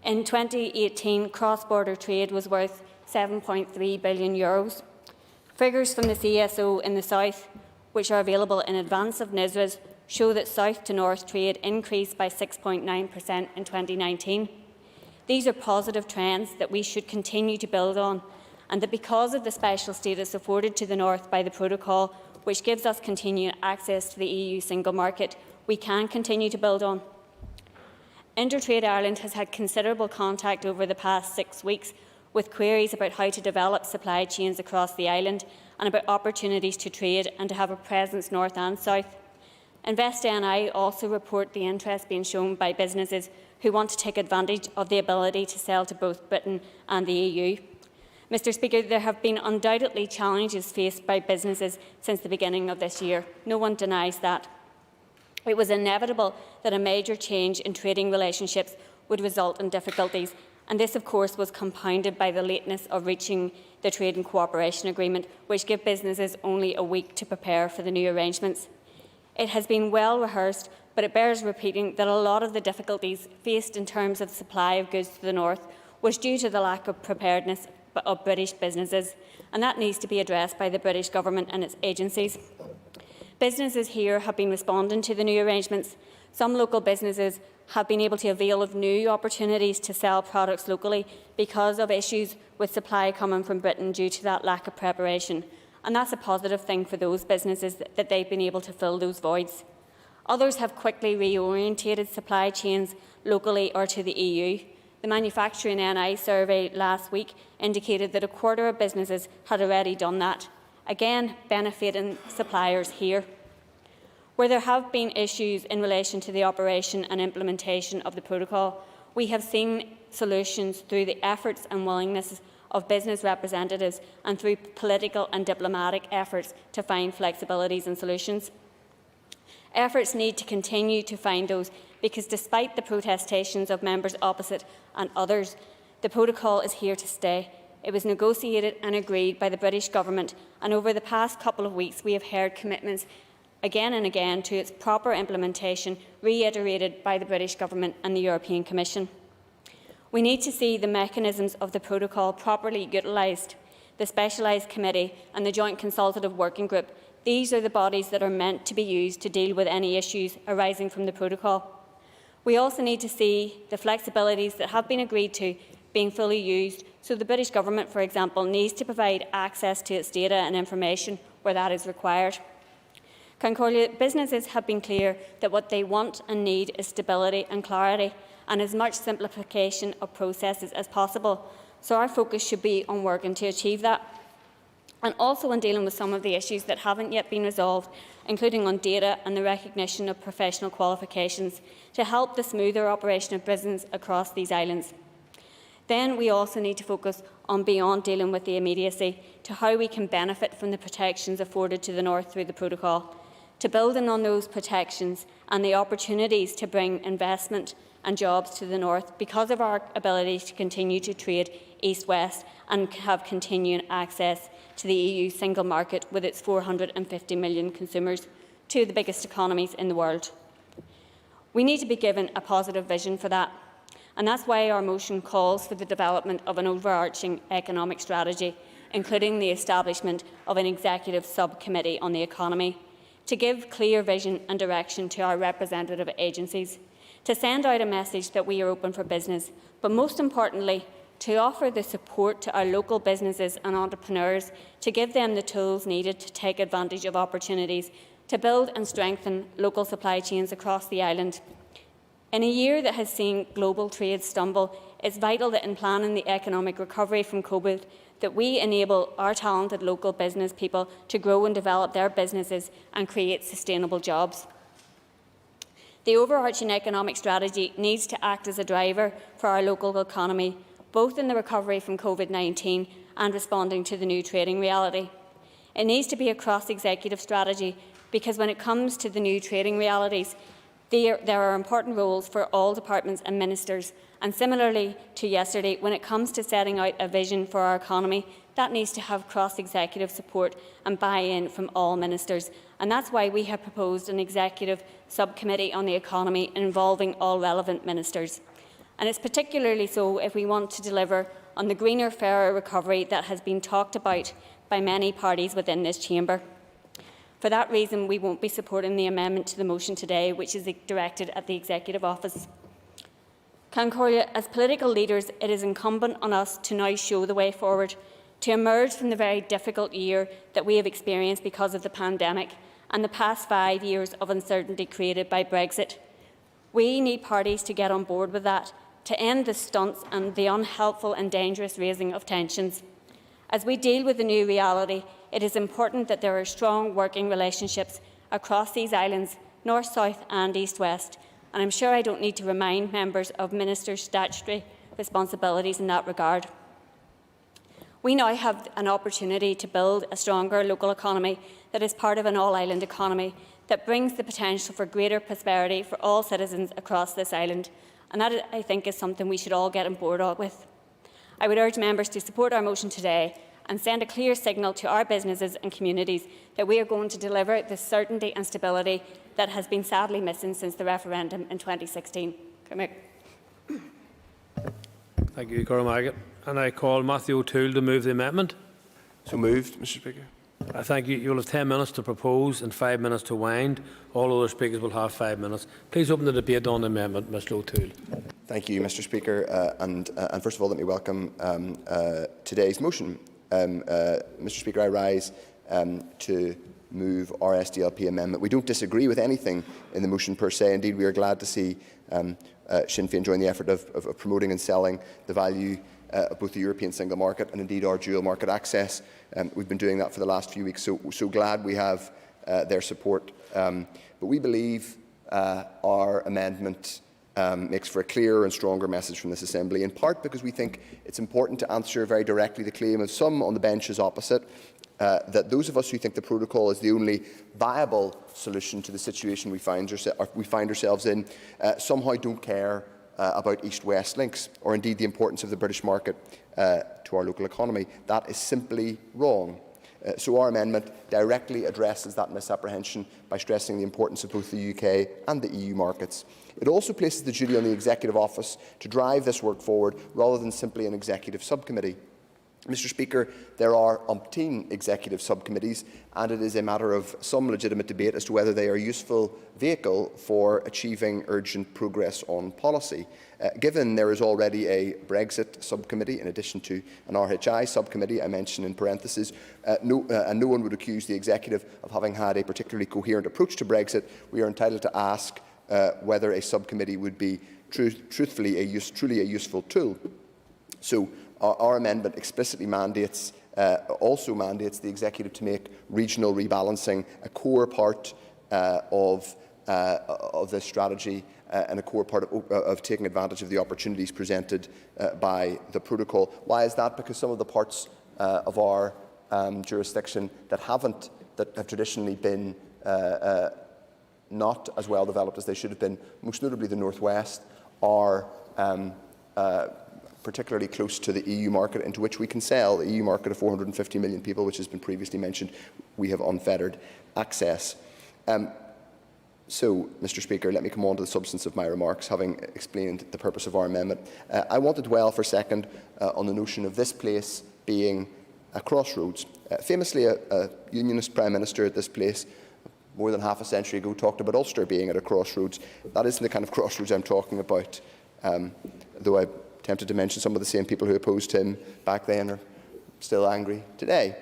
In 2018, cross-border trade was worth €7.3 billion. Figures from the CSO in the south, which are available in advance of NSMC, show that south to north trade increased by 6.9% in 2019. These are positive trends that we should continue to build on, and that because of the special status afforded to the north by the protocol, which gives us continued access to the EU single market, we can continue to build on. Intertrade Ireland has had considerable contact over the past 6 weeks with queries about how to develop supply chains across the island and about opportunities to trade and to have a presence north and south. InvestNI also report the interest being shown by businesses who want to take advantage of the ability to sell to both Britain and the EU. Mr. Speaker, there have been undoubtedly challenges faced by businesses since the beginning of this year. No one denies that. It was inevitable that a major change in trading relationships would result in difficulties, and this, of course, was compounded by the lateness of reaching the Trade and Cooperation Agreement, which gave businesses only a week to prepare for the new arrangements. It has been well rehearsed, but it bears repeating that a lot of the difficulties faced in terms of supply of goods to the north was due to the lack of preparedness of British businesses, and that needs to be addressed by the British Government and its agencies. Businesses here have been responding to the new arrangements. Some local businesses have been able to avail of new opportunities to sell products locally because of issues with supply coming from Britain due to that lack of preparation. And that's a positive thing for those businesses that they've been able to fill those voids. Others have quickly reorientated supply chains locally or to the EU. The Manufacturing NI survey last week indicated that a quarter of businesses had already done that, again benefiting suppliers here. Where there have been issues in relation to the operation and implementation of the protocol, we have seen solutions through the efforts and willingness of business representatives and through political and diplomatic efforts to find flexibilities and solutions. Efforts need to continue to find those because despite the protestations of members opposite and others, the protocol is here to stay. It was negotiated and agreed by the British Government, and over the past couple of weeks we have heard commitments again and again to its proper implementation reiterated by the British Government and the European Commission. We need to see the mechanisms of the protocol properly utilised. The Specialised Committee and the Joint Consultative Working Group, these are the bodies that are meant to be used to deal with any issues arising from the protocol. We also need to see the flexibilities that have been agreed to being fully used, so the British Government, for example, needs to provide access to its data and information where that is required. Concordia, businesses have been clear that what they want and need is stability and clarity and as much simplification of processes as possible. So our focus should be on working to achieve that, and also on dealing with some of the issues that haven't yet been resolved, including on data and the recognition of professional qualifications, to help the smoother operation of business across these islands. Then we also need to focus on beyond dealing with the immediacy to how we can benefit from the protections afforded to the North through the protocol, to building on those protections and the opportunities to bring investment and jobs to the North because of our ability to continue to trade east-west and have continuing access to the EU single market with its 450 million consumers, two of the biggest economies in the world. We need to be given a positive vision for that, and that's why our motion calls for the development of an overarching economic strategy, including the establishment of an executive subcommittee on the economy, to give clear vision and direction to our representative agencies, to send out a message that we are open for business, but most importantly, to offer the support to our local businesses and entrepreneurs to give them the tools needed to take advantage of opportunities, to build and strengthen local supply chains across the island. In a year that has seen global trade stumble, it's vital that in planning the economic recovery from COVID, that we enable our talented local business people to grow and develop their businesses and create sustainable jobs. The overarching economic strategy needs to act as a driver for our local economy, both in the recovery from COVID-19 and responding to the new trading reality. It needs to be a cross-executive strategy because when it comes to the new trading realities, there are important roles for all departments and ministers, and similarly to yesterday, when it comes to setting out a vision for our economy, that needs to have cross-executive support and buy-in from all ministers, and that's why we have proposed an executive subcommittee on the economy involving all relevant ministers. And it's particularly so if we want to deliver on the greener, fairer recovery that has been talked about by many parties within this chamber. For that reason, we won't be supporting the amendment to the motion today, which is directed at the Executive Office. Concordia, as political leaders, it is incumbent on us to now show the way forward, to emerge from the very difficult year that we have experienced because of the pandemic and the past 5 years of uncertainty created by Brexit. We need parties to get on board with that, to end the stunts and the unhelpful and dangerous raising of tensions. As we deal with the new reality, it is important that there are strong working relationships across these islands, north, south and east, west, and I'm sure I don't need to remind members of ministers' statutory responsibilities in that regard. We now have an opportunity to build a stronger local economy that is part of an all-island economy that brings the potential for greater prosperity for all citizens across this island, and that, I think, is something we should all get on board with. I would urge members to support our motion today and send a clear signal to our businesses and communities that we are going to deliver the certainty and stability that has been sadly missing since the referendum in 2016. Come here. Thank you, Cora Margaret. And I call Matthew O'Toole to move the amendment. So moved, Mr. Speaker. I thank you. You will have 10 minutes to propose and 5 minutes to wind. All other speakers will have 5 minutes. Please open the debate on the amendment, Mr. O'Toole. Thank you, Mr. Speaker. And first of all, let me welcome today's motion. Mr. Speaker, I rise to move our SDLP amendment. We don't disagree with anything in the motion per se. Indeed, we are glad to see Sinn Féin join the effort of promoting and selling the value of both the European single market and indeed our dual market access. We've been doing that for the last few weeks, so glad we have their support. But we believe our amendment makes for a clearer and stronger message from this Assembly, in part because we think it's important to answer very directly the claim of some on the benches opposite that those of us who think the protocol is the only viable solution to the situation we find ourselves in somehow don't care about east-west links, or indeed the importance of the British market to our local economy. That is simply wrong. So our amendment directly addresses that misapprehension by stressing the importance of both the UK and the EU markets. It also places the duty on the Executive Office to drive this work forward rather than simply an executive subcommittee. Mr. Speaker, there are umpteen executive subcommittees, and it is a matter of some legitimate debate as to whether they are a useful vehicle for achieving urgent progress on policy. Given there is already a Brexit subcommittee in addition to an RHI subcommittee, I mention in parentheses, and no one would accuse the executive of having had a particularly coherent approach to Brexit, we are entitled to ask whether a subcommittee would be truly a useful tool. So our amendment explicitly also mandates the executive to make regional rebalancing a core part of this strategy and a core part of taking advantage of the opportunities presented by the protocol. Why is that? Because some of the parts of our jurisdiction that have traditionally been not as well developed as they should have been, most notably the North West, are particularly close to the EU market, into which we can sell. The EU market of 450 million people, which has been previously mentioned, we have unfettered access. So, Mr. Speaker, let me come on to the substance of my remarks, having explained the purpose of our amendment. I want to dwell for a second on the notion of this place being a crossroads. Famously, a Unionist Prime Minister at this place more than half a century ago talked about Ulster being at a crossroads. That isn't the kind of crossroads I'm talking about, though I'm tempted to mention some of the same people who opposed him back then are still angry today.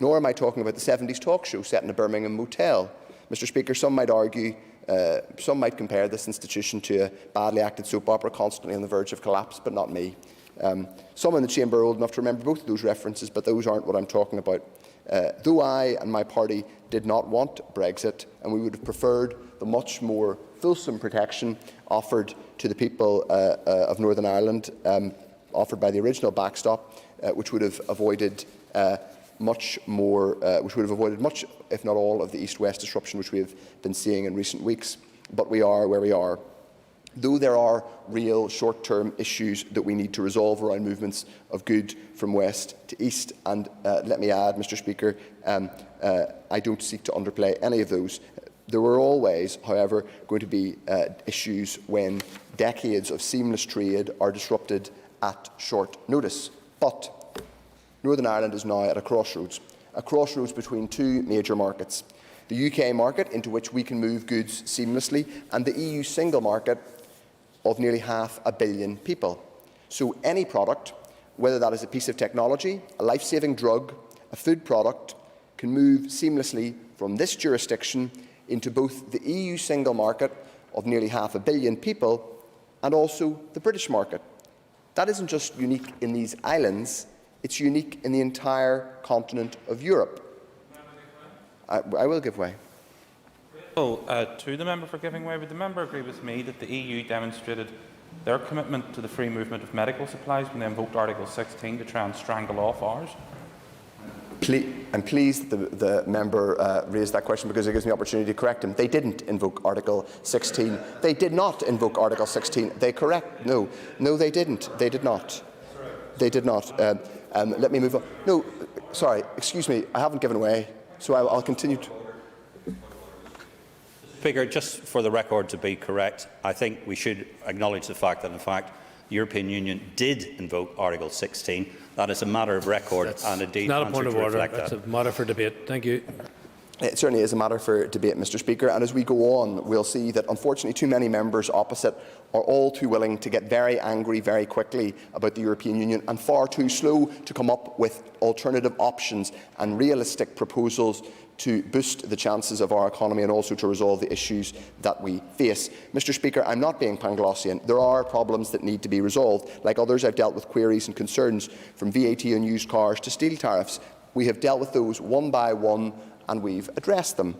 Nor am I talking about the 70s talk show set in a Birmingham motel. Mr. Speaker, some might argue, some might compare this institution to a badly acted soap opera constantly on the verge of collapse, but not me. Some in the chamber are old enough to remember both of those references, but those aren't what I'm talking about. Though I and my party did not want Brexit, and we would have preferred the much more fulsome protection offered to the people of Northern Ireland, offered by the original backstop, which would have avoided much, if not all, of the East-West disruption which we have been seeing in recent weeks. But we are where we are. Though there are real short-term issues that we need to resolve around movements of goods from west to east, and let me add, Mr. Speaker, I don't seek to underplay any of those. There were always, however, going to be issues when decades of seamless trade are disrupted at short notice. But Northern Ireland is now at a crossroads between two major markets. The UK market, into which we can move goods seamlessly, and the EU single market of nearly 500 million people. So any product, whether that is a piece of technology, a life-saving drug, a food product, can move seamlessly from this jurisdiction into both the EU single market of nearly 500 million people and also the British market. That isn't just unique in these islands, it's unique in the entire continent of Europe. I will give way. To the member for giving way, would the member agree with me that the EU demonstrated their commitment to the free movement of medical supplies when they invoked Article 16 to try and strangle off ours? I'm pleased that the member raised that question because it gives me the opportunity to correct him. They didn't invoke Article 16. They did not invoke Article 16. No, they didn't. They did not. They did not. Let me move on. No, sorry, excuse me. I haven't given way, so I'll continue to... Speaker, just for the record to be correct, I think we should acknowledge the fact that, in fact, the European Union did invoke Article 16. That is a matter of record, and indeed not a point of order. That's a matter for debate. Thank you. It certainly is a matter for debate, Mr. Speaker, and as we go on, we'll see that unfortunately too many members opposite are all too willing to get very angry very quickly about the European Union and far too slow to come up with alternative options and realistic proposals to boost the chances of our economy and also to resolve the issues that we face. Mr. Speaker, I'm not being Panglossian. There are problems that need to be resolved. Like others, I've dealt with queries and concerns from VAT on used cars to steel tariffs. We have dealt with those one by one and we've addressed them.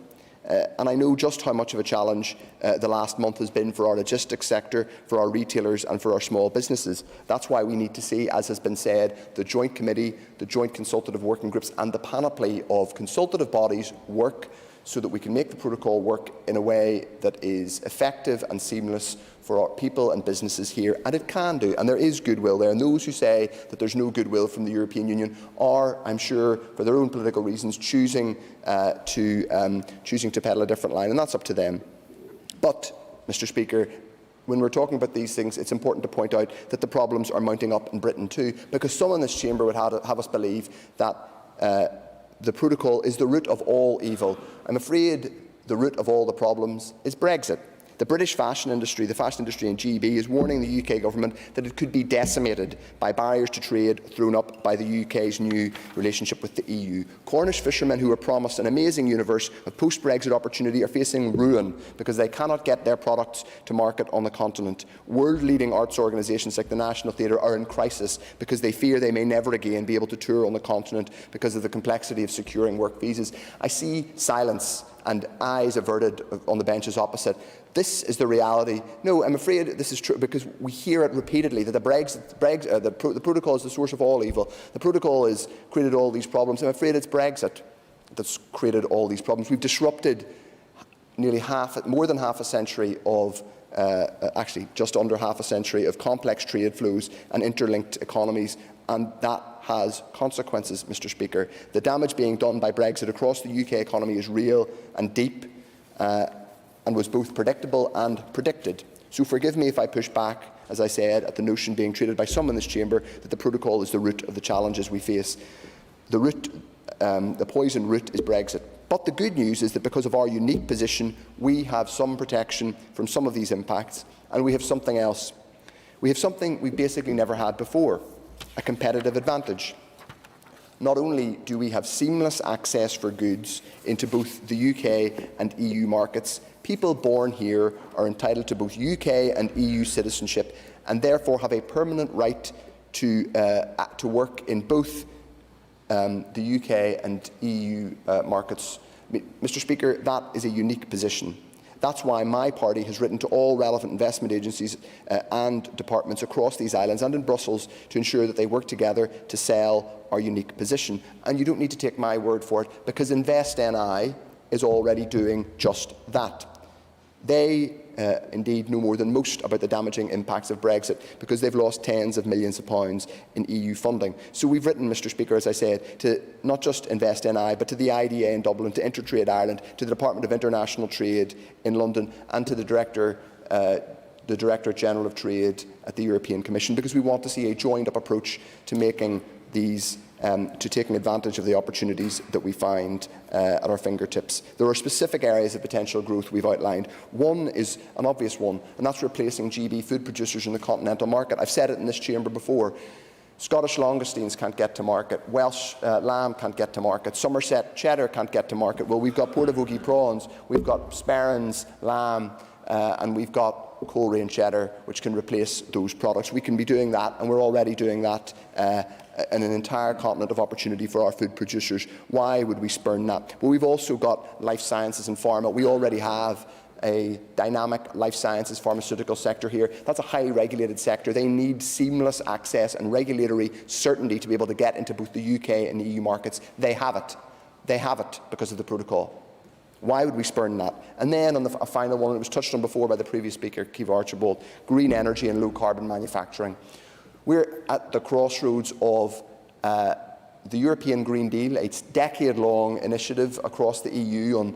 And I know just how much of a challenge the last month has been for our logistics sector, for our retailers and for our small businesses. That's why we need to see, as has been said, the Joint Committee, the Joint Consultative Working Groups and the panoply of consultative bodies work so that we can make the protocol work in a way that is effective and seamless for our people and businesses here, and it can do, and there is goodwill there. And those who say that there's no goodwill from the European Union are, I'm sure, for their own political reasons, choosing to pedal a different line, and that's up to them. But, Mr. Speaker, when we're talking about these things, it's important to point out that the problems are mounting up in Britain too, because some in this chamber would have us believe that the protocol is the root of all evil. I'm afraid the root of all the problems is Brexit. The British fashion industry, the fashion industry in GB, is warning the UK government that it could be decimated by barriers to trade thrown up by the UK's new relationship with the EU. Cornish fishermen who were promised an amazing universe of post-Brexit opportunity are facing ruin because they cannot get their products to market on the continent. World-leading arts organisations like the National Theatre are in crisis because they fear they may never again be able to tour on the continent because of the complexity of securing work visas. I see silence and eyes averted on the benches opposite. This is the reality. No, I'm afraid this is true because we hear it repeatedly that the protocol is the source of all evil. The protocol has created all these problems. I'm afraid it's Brexit that's created all these problems. We've disrupted more than half a century of, actually just under half a century of complex trade flows and interlinked economies, and that has consequences, Mr. Speaker. The damage being done by Brexit across the UK economy is real and deep, and was both predictable and predicted. So forgive me if I push back, as I said, at the notion being treated by some in this chamber that the protocol is the root of the challenges we face. The poison root is Brexit. But the good news is that because of our unique position, we have some protection from some of these impacts, and we have something else. We have something we basically never had before, a competitive advantage. Not only do we have seamless access for goods into both the UK and EU markets, people born here are entitled to both UK and EU citizenship and therefore have a permanent right to work in both the UK and EU markets. Mr. Speaker, that is a unique position. That's why my party has written to all relevant investment agencies and departments across these islands and in Brussels to ensure that they work together to sell our unique position. And you don't need to take my word for it, because InvestNI is already doing just that. They indeed know more than most about the damaging impacts of Brexit because they've lost tens of millions of pounds in EU funding. So we've written, Mr. Speaker, as I said, to not just InvestNI but to the IDA in Dublin, to Intertrade Ireland, to the Department of International Trade in London and to the Director General of Trade at the European Commission, because we want to see a joined-up approach to making these to taking advantage of the opportunities that we find at our fingertips. There are specific areas of potential growth we've outlined. One is an obvious one, and that's replacing GB food producers in the continental market. I've said it in this chamber before. Scottish langoustines can't get to market, Welsh lamb can't get to market, Somerset cheddar can't get to market. Well, we've got Portavogie prawns, we've got Sperrins lamb, and we've got Coleraine cheddar, which can replace those products. We can be doing that, and we're already doing that in an entire continent of opportunity for our food producers. Why would we spurn that? Well, we've also got life sciences and pharma. We already have a dynamic life sciences pharmaceutical sector here. That's a highly regulated sector. They need seamless access and regulatory certainty to be able to get into both the UK and the EU markets. They have it. They have it because of the protocol. Why would we spurn that? And then on a final one, it was touched on before by the previous speaker, Keith Archibald, green energy and low carbon manufacturing. We're at the crossroads of the European Green Deal, a decade-long initiative across the EU on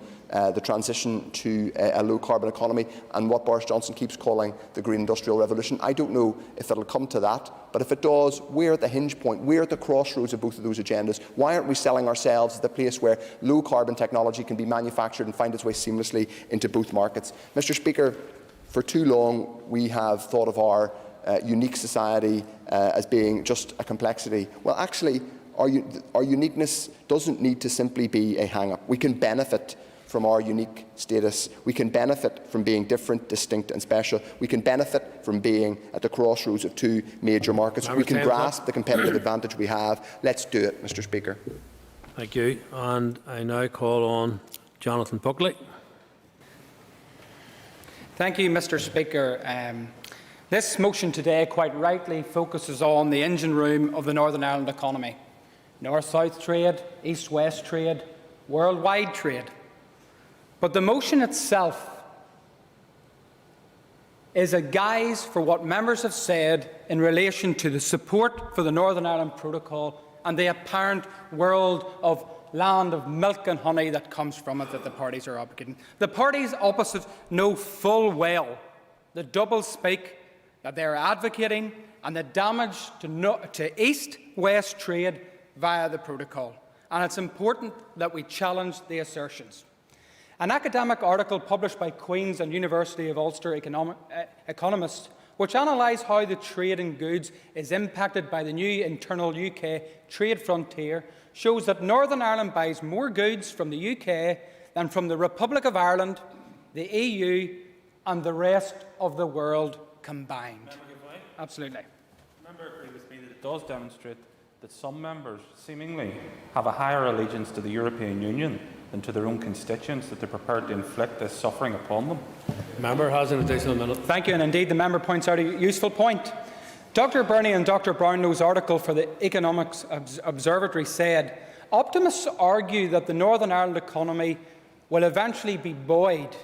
the transition to a low-carbon economy, and what Boris Johnson keeps calling the Green Industrial Revolution. I don't know if it'll come to that, but if it does, we're at the hinge point. We're at the crossroads of both of those agendas. Why aren't we selling ourselves as the place where low-carbon technology can be manufactured and find its way seamlessly into both markets? Mr. Speaker, for too long we have thought of our unique society as being just a complexity. Well, actually, our uniqueness doesn't need to simply be a hang-up. We can benefit from our unique status. We can benefit from being different, distinct and special. We can benefit from being at the crossroads of two major markets. We can grasp the competitive advantage we have. Let's do it, Mr. Speaker. Thank you. And I now call on Jonathan Buckley. Thank you, Mr. Speaker. This motion today quite rightly focuses on the engine room of the Northern Ireland economy. North-south trade, east-west trade, worldwide trade. But the motion itself is a guise for what members have said in relation to the support for the Northern Ireland Protocol and the apparent world of land of milk and honey that comes from it that the parties are advocating. The parties opposite know full well the double-speak that they are advocating and the damage to East-West trade via the protocol. And it's important that we challenge the assertions. An academic article published by Queen's and University of Ulster economists, which analysed how the trade in goods is impacted by the new internal UK trade frontier, shows that Northern Ireland buys more goods from the UK than from the Republic of Ireland, the EU and the rest of the world combined. Absolutely. The member agreed with me that it does demonstrate that some members seemingly have a higher allegiance to the European Union than to their own constituents, that they're prepared to inflict this suffering upon them. The member has an additional minute. Thank you, and indeed the member points out a useful point. Dr Burney and Dr Brownlow's article for the Economics Observatory said, optimists argue that the Northern Ireland economy will eventually be buoyed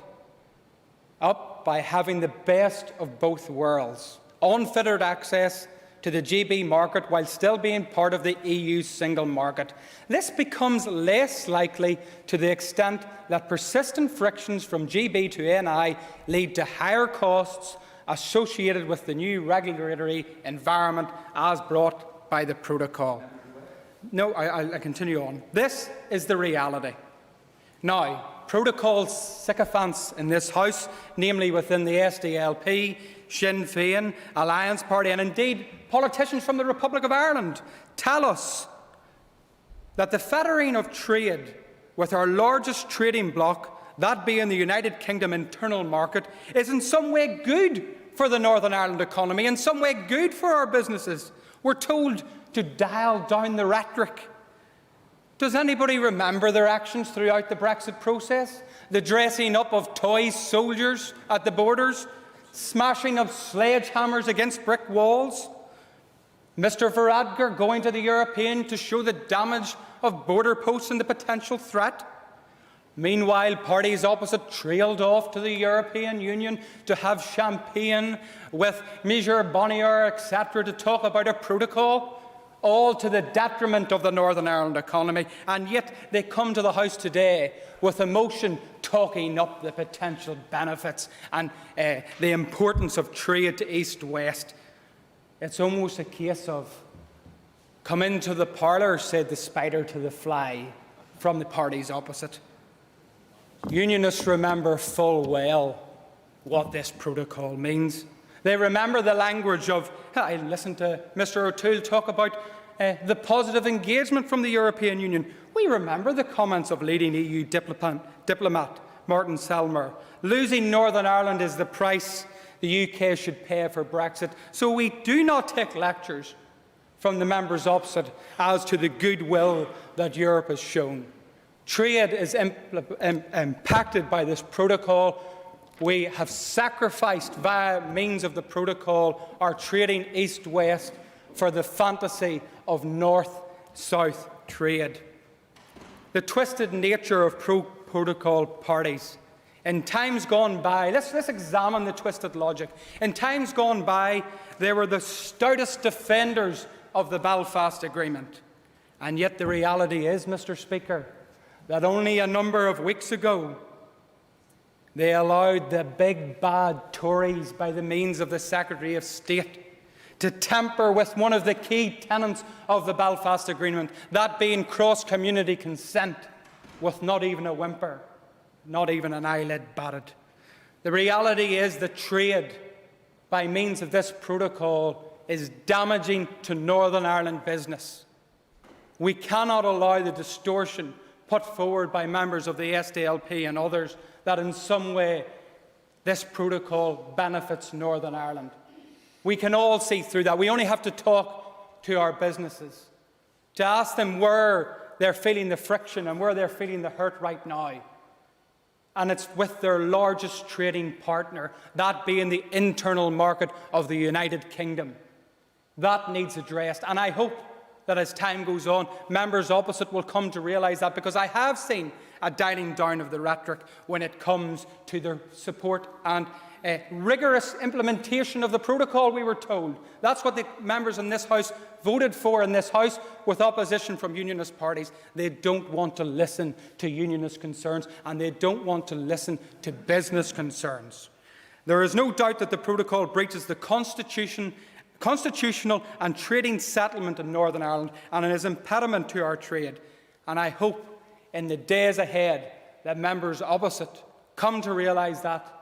up by having the best of both worlds, unfettered access to the GB market while still being part of the EU's single market. This becomes less likely to the extent that persistent frictions from GB to NI lead to higher costs associated with the new regulatory environment as brought by the protocol. No, I'll continue on. This is the reality. Now, protocol sycophants in this House, namely within the SDLP, Sinn Féin, Alliance Party and indeed politicians from the Republic of Ireland, tell us that the fettering of trade with our largest trading bloc, that being the United Kingdom internal market, is in some way good for the Northern Ireland economy, in some way good for our businesses. We're told to dial down the rhetoric. Does anybody remember their actions throughout the Brexit process? The dressing up of toy soldiers at the borders, smashing of sledgehammers against brick walls, Mr Varadkar going to the European to show the damage of border posts and the potential threat. Meanwhile, parties opposite trailed off to the European Union to have champagne with Michel Barnier, etc., to talk about a protocol, all to the detriment of the Northern Ireland economy. And yet they come to the House today with a motion talking up the potential benefits and the importance of trade to East-West. It's almost a case of, come into the parlour, said the spider to the fly, from the parties opposite. Unionists remember full well what this protocol means. They remember the language of, I listened to Mr O'Toole talk about the positive engagement from the European Union. We remember the comments of leading EU diplomat Martin Selmayr. Losing Northern Ireland is the price the UK should pay for Brexit. So we do not take lectures from the members opposite as to the goodwill that Europe has shown. Trade is impacted by this protocol. We have sacrificed via means of the protocol our trading east-west for the fantasy of north-south trade. The twisted nature of protocol parties. In times gone by, let's examine the twisted logic. In times gone by, they were the stoutest defenders of the Belfast Agreement. And yet the reality is, Mr Speaker, that only a number of weeks ago, they allowed the big bad Tories, by the means of the Secretary of State, to tamper with one of the key tenets of the Belfast Agreement, that being cross-community consent, with not even a whimper, not even an eyelid batted. The reality is that trade, by means of this protocol, is damaging to Northern Ireland business. We cannot allow the distortion put forward by members of the SDLP and others that in some way this protocol benefits Northern Ireland. We can all see through that. We only have to talk to our businesses, to ask them where they're feeling the friction and where they're feeling the hurt right now. And it's with their largest trading partner, that being the internal market of the United Kingdom. That needs addressed. And I hope that as time goes on, members opposite will come to realise that, because I have seen a dialing down of the rhetoric when it comes to their support and rigorous implementation of the protocol, we were told. That's what the members in this House voted for in this House, with opposition from unionist parties. They don't want to listen to unionist concerns, and they don't want to listen to business concerns. There is no doubt that the protocol breaches the constitutional and trading settlement in Northern Ireland and it is an impediment to our trade. And I hope in the days ahead that members opposite come to realise that,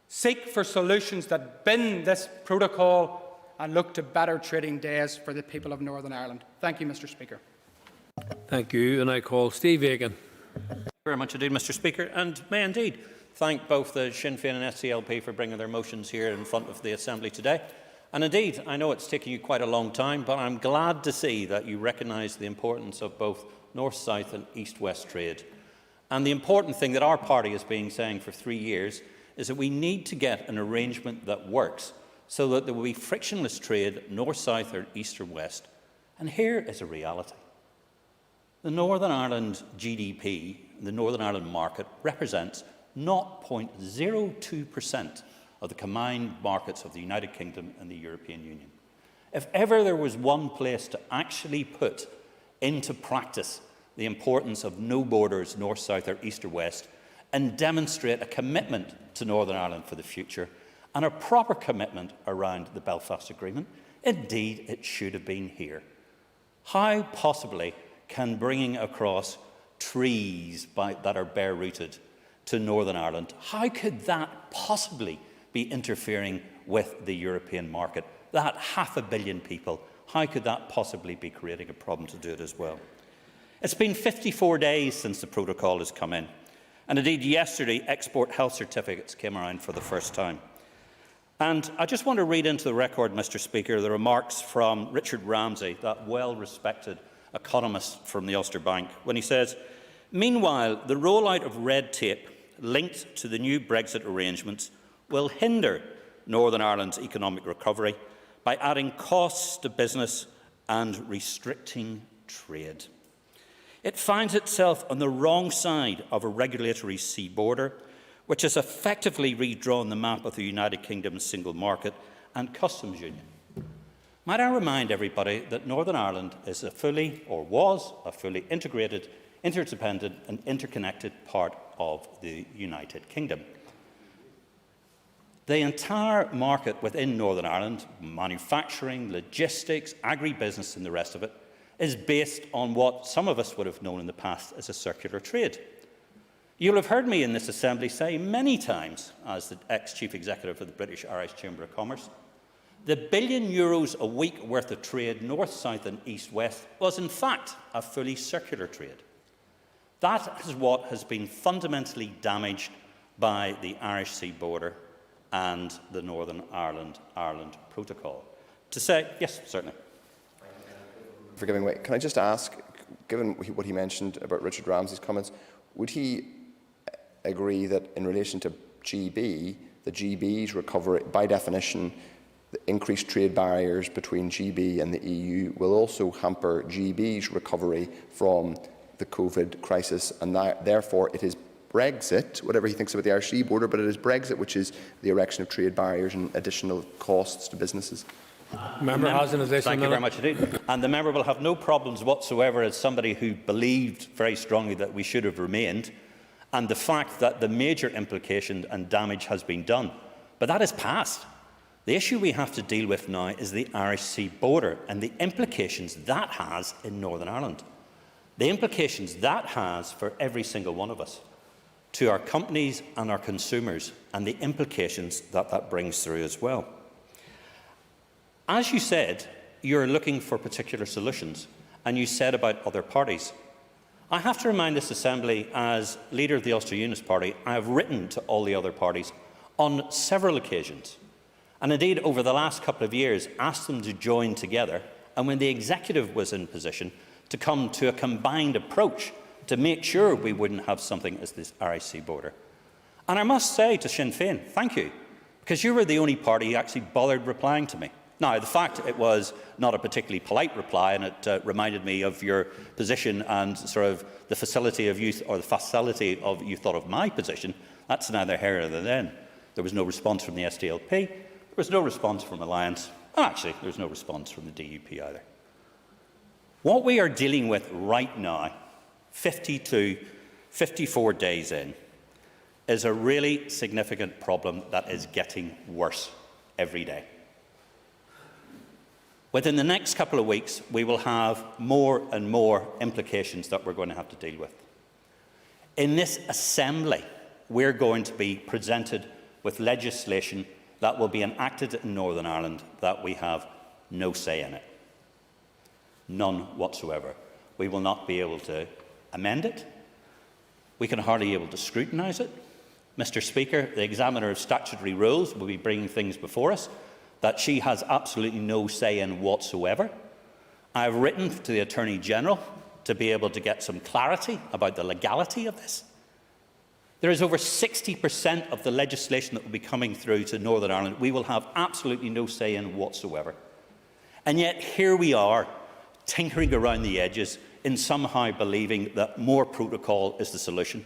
seek for solutions that bin this protocol and look to better trading days for the people of Northern Ireland. Thank you, Mr. Speaker. Thank you, and I call Steve Egan. Thank you very much indeed, Mr. Speaker, and may indeed thank both the Sinn Féin and SDLP for bringing their motions here in front of the Assembly today. And indeed, I know it's taken you quite a long time, but I'm glad to see that you recognise the importance of both north-south and east-west trade. And the important thing that our party has been saying for 3 years is that we need to get an arrangement that works so that there will be frictionless trade north-south or east or west. And here is a reality. The Northern Ireland GDP, the Northern Ireland market, represents 0.02% of the combined markets of the United Kingdom and the European Union. If ever there was one place to actually put into practice the importance of no borders, north, south or east or west, and demonstrate a commitment to Northern Ireland for the future and a proper commitment around the Belfast Agreement, indeed it should have been here. How possibly can bringing across trees that are bare-rooted to Northern Ireland, how could that possibly be interfering with the European market? That 500 million people, how could that possibly be creating a problem to do it as well? It's been 54 days since the protocol has come in. And indeed, yesterday, export health certificates came around for the first time. And I just want to read into the record, Mr. Speaker, the remarks from Richard Ramsay, that well-respected economist from the Ulster Bank, when he says, "Meanwhile, the rollout of red tape linked to the new Brexit arrangements will hinder Northern Ireland's economic recovery by adding costs to business and restricting trade. It finds itself on the wrong side of a regulatory sea border, which has effectively redrawn the map of the United Kingdom's single market and customs union." Might I remind everybody that Northern Ireland is was a fully integrated, interdependent and interconnected part of the United Kingdom. The entire market within Northern Ireland, manufacturing, logistics, agribusiness and the rest of it, is based on what some of us would have known in the past as a circular trade. You'll have heard me in this Assembly say many times, as the ex-Chief Executive of the British-Irish Chamber of Commerce, the €1 billion a week worth of trade north, south and east, west was in fact a fully circular trade. That is what has been fundamentally damaged by the Irish Sea border and the Northern Ireland Protocol. To say, yes, certainly. For giving way, can I just ask, given what he mentioned about Richard Ramsay's comments, would he agree that in relation to GB, the GB's recovery, by definition, the increased trade barriers between GB and the EU will also hamper GB's recovery from the COVID crisis, and that, therefore it is Brexit, whatever he thinks about the Irish Sea border, but it is Brexit which is the erection of trade barriers and additional costs to businesses? Member has an additional Thank you very much indeed. And the member will have no problems whatsoever as somebody who believed very strongly that we should have remained, and the fact that the major implication and damage has been done. But that is past. The issue we have to deal with now is the Irish Sea border and the implications that has in Northern Ireland. The implications that has for every single one of us, to our companies and our consumers, and the implications that that brings through as well. As you said, you're looking for particular solutions, and you said about other parties. I have to remind this Assembly, as leader of the Ulster Unionist Party, I have written to all the other parties on several occasions, and indeed over the last couple of years asked them to join together, and when the executive was in position, to come to a combined approach to make sure we wouldn't have something as this Irish Sea border. And I must say to Sinn Féin, thank you, because you were the only party who actually bothered replying to me. Now, the fact it was not a particularly polite reply, and it reminded me of your position and sort of the facility of youth, or the facility of you thought of my position, that's neither here nor there. There was no response from the SDLP, there was no response from Alliance, and actually there was no response from the DUP either. What we are dealing with right now, 54 days in, is a really significant problem that is getting worse every day. Within the next couple of weeks, we will have more and more implications that we're going to have to deal with. In this Assembly, we're going to be presented with legislation that will be enacted in Northern Ireland that we have no say in it. None whatsoever. We will not be able to amend it. We can hardly be able to scrutinise it. Mr. Speaker, the Examiner of Statutory Rules will be bringing things before us that she has absolutely no say in whatsoever. I have written to the Attorney-General to be able to get some clarity about the legality of this. There is over 60% of the legislation that will be coming through to Northern Ireland we will have absolutely no say in whatsoever. And yet here we are, tinkering around the edges in somehow believing that more protocol is the solution.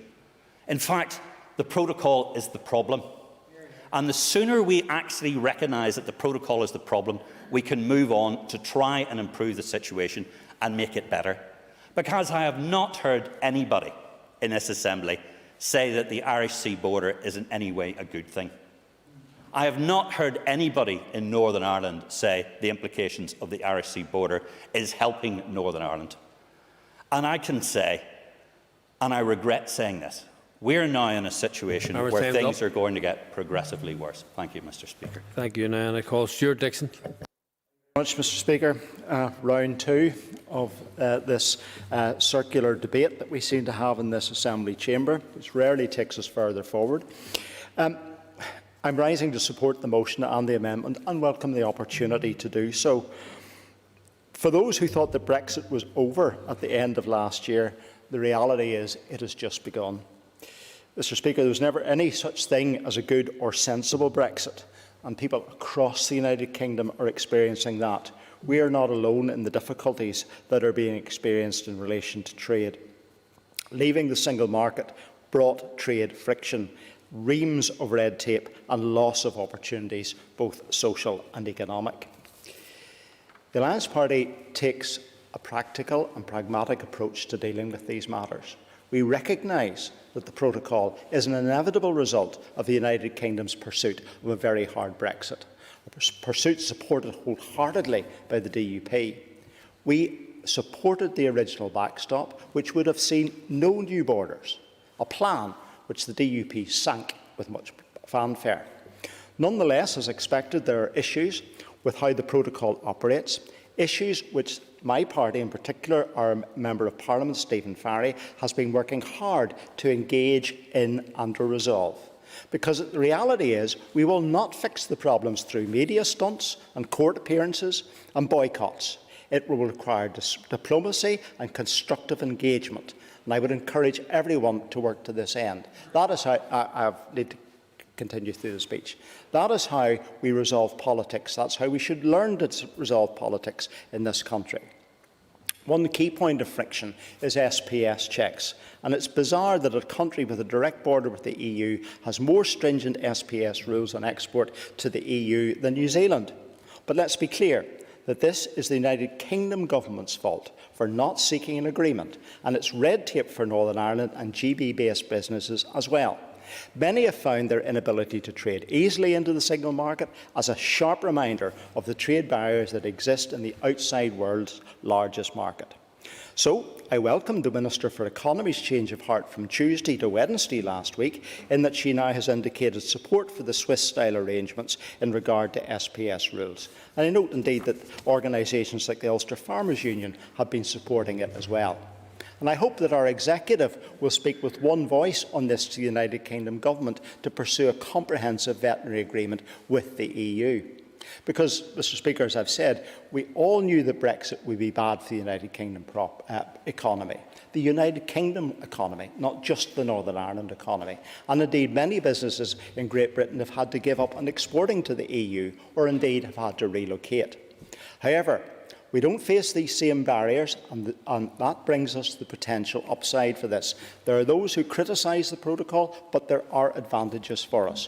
In fact, the protocol is the problem. And the sooner we actually recognise that the protocol is the problem, we can move on to try and improve the situation and make it better. Because I have not heard anybody in this Assembly say that the Irish Sea border is in any way a good thing. I have not heard anybody in Northern Ireland say the implications of the Irish Sea border is helping Northern Ireland. And I can say, and I regret saying this, we are now in a situation where things are going to get progressively worse. Thank you, Mr. Speaker. Thank you. Now I call Stuart Dixon. Thank you very much, Mr. Speaker. Round two of this circular debate that we seem to have in this Assembly chamber, which rarely takes us further forward. I'm rising to support the motion and the amendment and welcome the opportunity to do so. For those who thought that Brexit was over at the end of last year, the reality is it has just begun. Mr. Speaker, there was never any such thing as a good or sensible Brexit, and people across the United Kingdom are experiencing that. We are not alone in the difficulties that are being experienced in relation to trade. Leaving the single market brought trade friction, reams of red tape and loss of opportunities, both social and economic. The Alliance Party takes a practical and pragmatic approach to dealing with these matters. We recognise that the protocol is an inevitable result of the United Kingdom's pursuit of a very hard Brexit, a pursuit supported wholeheartedly by the DUP. We supported the original backstop, which would have seen no new borders, a plan which the DUP sank with much fanfare. Nonetheless, as expected, there are issues with how the protocol operates, issues which my party, in particular our Member of Parliament, Stephen Farry, has been working hard to engage in and to resolve. Because the reality is we will not fix the problems through media stunts and court appearances and boycotts. It will require diplomacy and constructive engagement. And I would encourage everyone to work to this end. That is how I need to continue through the speech. That is how we resolve politics. That's how we should learn to resolve politics in this country. One key point of friction is SPS checks, and it's bizarre that a country with a direct border with the EU has more stringent SPS rules on export to the EU than New Zealand. But let's be clear that this is the United Kingdom Government's fault for not seeking an agreement, and it's red tape for Northern Ireland and GB-based businesses as well. Many have found their inability to trade easily into the single market as a sharp reminder of the trade barriers that exist in the outside world's largest market. So, I welcome the Minister for Economy's change of heart from Tuesday to Wednesday last week, in that she now has indicated support for the Swiss-style arrangements in regard to SPS rules. And I note indeed that organisations like the Ulster Farmers Union have been supporting it as well. And I hope that our executive will speak with one voice on this to the United Kingdom Government to pursue a comprehensive veterinary agreement with the EU. Because, Mr. Speaker, as I've said, we all knew that Brexit would be bad for the United Kingdom economy. The United Kingdom economy, not just the Northern Ireland economy. And indeed, many businesses in Great Britain have had to give up on exporting to the EU, or indeed have had to relocate. However, we don't face these same barriers, and that brings us the potential upside for this. There are those who criticise the protocol, but there are advantages for us.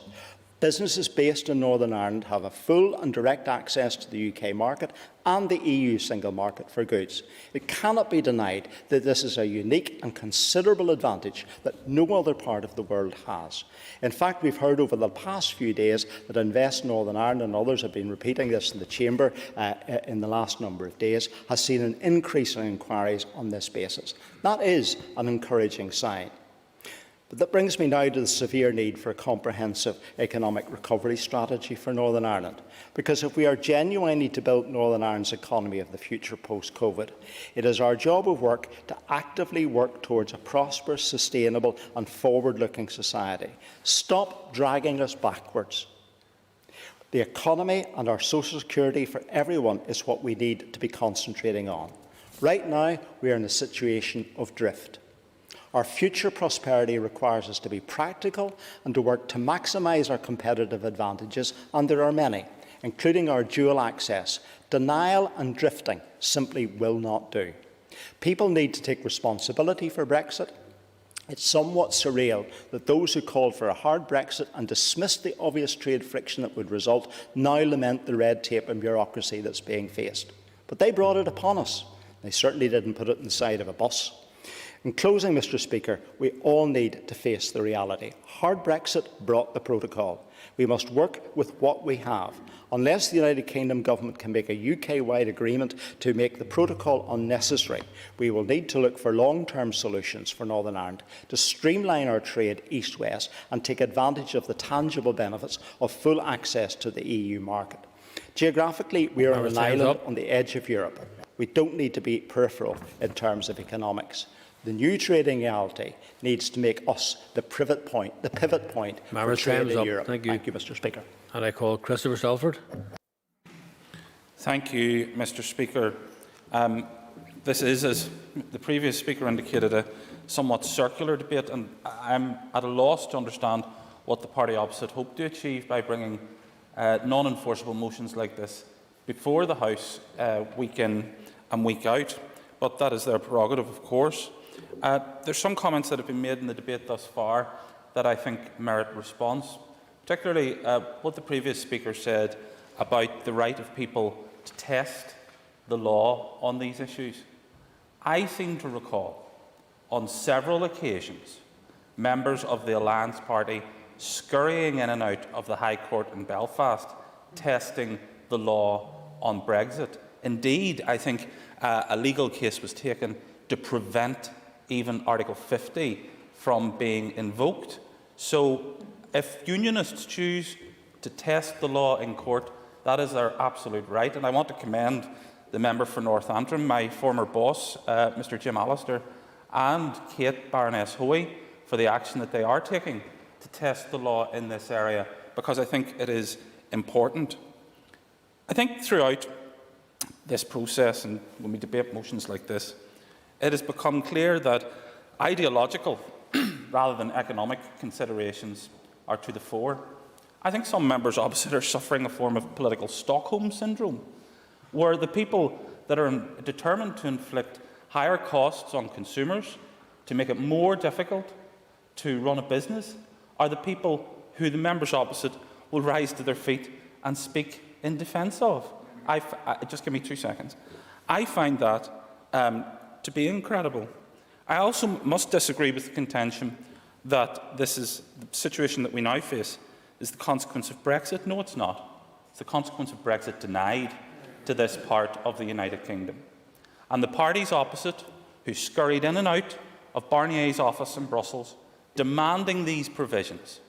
Businesses based in Northern Ireland have a full and direct access to the UK market and the EU single market for goods. It cannot be denied that this is a unique and considerable advantage that no other part of the world has. In fact, we've heard over the past few days that Invest Northern Ireland, and others have been repeating this in the Chamber in the last number of days, has seen an increase in inquiries on this basis. That is an encouraging sign. But that brings me now to the severe need for a comprehensive economic recovery strategy for Northern Ireland. Because if we are genuinely to build Northern Ireland's economy of the future post-COVID, it is our job of work to actively work towards a prosperous, sustainable and forward-looking society. Stop dragging us backwards. The economy and our social security for everyone is what we need to be concentrating on. Right now, we are in a situation of drift. Our future prosperity requires us to be practical and to work to maximise our competitive advantages, and there are many, including our dual access. Denial and drifting simply will not do. People need to take responsibility for Brexit. It's somewhat surreal that those who called for a hard Brexit and dismissed the obvious trade friction that would result now lament the red tape and bureaucracy that's being faced. But they brought it upon us. They certainly didn't put it in the side of a bus. In closing, Mr. Speaker, we all need to face the reality. Hard Brexit brought the protocol. We must work with what we have. Unless the United Kingdom Government can make a UK-wide agreement to make the protocol unnecessary, we will need to look for long-term solutions for Northern Ireland to streamline our trade east-west and take advantage of the tangible benefits of full access to the EU market. Geographically, we are an island on the edge of Europe. We don't need to be peripheral in terms of economics. The new trading reality needs to make us the pivot point for trade in Europe. Thank you, Mr. Speaker. And I call Christopher Salford. Thank you, Mr. Speaker. This is, as the previous speaker indicated, a somewhat circular debate, and I'm at a loss to understand what the party opposite hoped to achieve by bringing non-enforceable motions like this before the House week in and week out. But that is their prerogative, of course. There's some comments that have been made in the debate thus far that I think merit response, particularly what the previous speaker said about the right of people to test the law on these issues. I seem to recall on several occasions members of the Alliance Party scurrying in and out of the High Court in Belfast testing the law on Brexit. Indeed, I think a legal case was taken to prevent even Article 50 from being invoked. So if unionists choose to test the law in court, that is their absolute right. And I want to commend the member for North Antrim, my former boss, Mr Jim Allister, and Kate Baroness Hoey for the action that they are taking to test the law in this area, because I think it is important. I think throughout this process, and when we debate motions like this, it has become clear that ideological rather than economic considerations are to the fore. I think some members opposite are suffering a form of political Stockholm syndrome, where the people that are determined to inflict higher costs on consumers, to make it more difficult to run a business, are the people who the members opposite will rise to their feet and speak in defence of. Just give me 2 seconds. I find that to be incredible. I also must disagree with the contention that this is the situation that we now face is the consequence of Brexit. No, it's not. It's the consequence of Brexit denied to this part of the United Kingdom. And the parties opposite, who scurried in and out of Barnier's office in Brussels, demanding these provisions,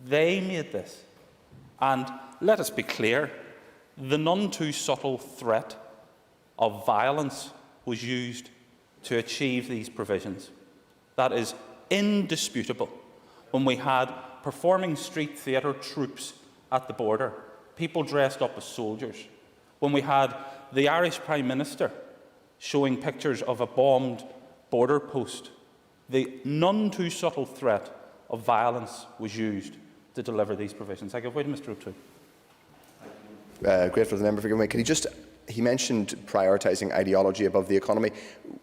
they made this. And let us be clear, the none too subtle threat of violence was used to achieve these provisions. That is indisputable. When we had performing street theatre troops at the border, people dressed up as soldiers, when we had the Irish Prime Minister showing pictures of a bombed border post, the none too subtle threat of violence was used to deliver these provisions. I give way to Mr O'Toole. Grateful to the member for Greenway. Could he just, he mentioned prioritising ideology above the economy.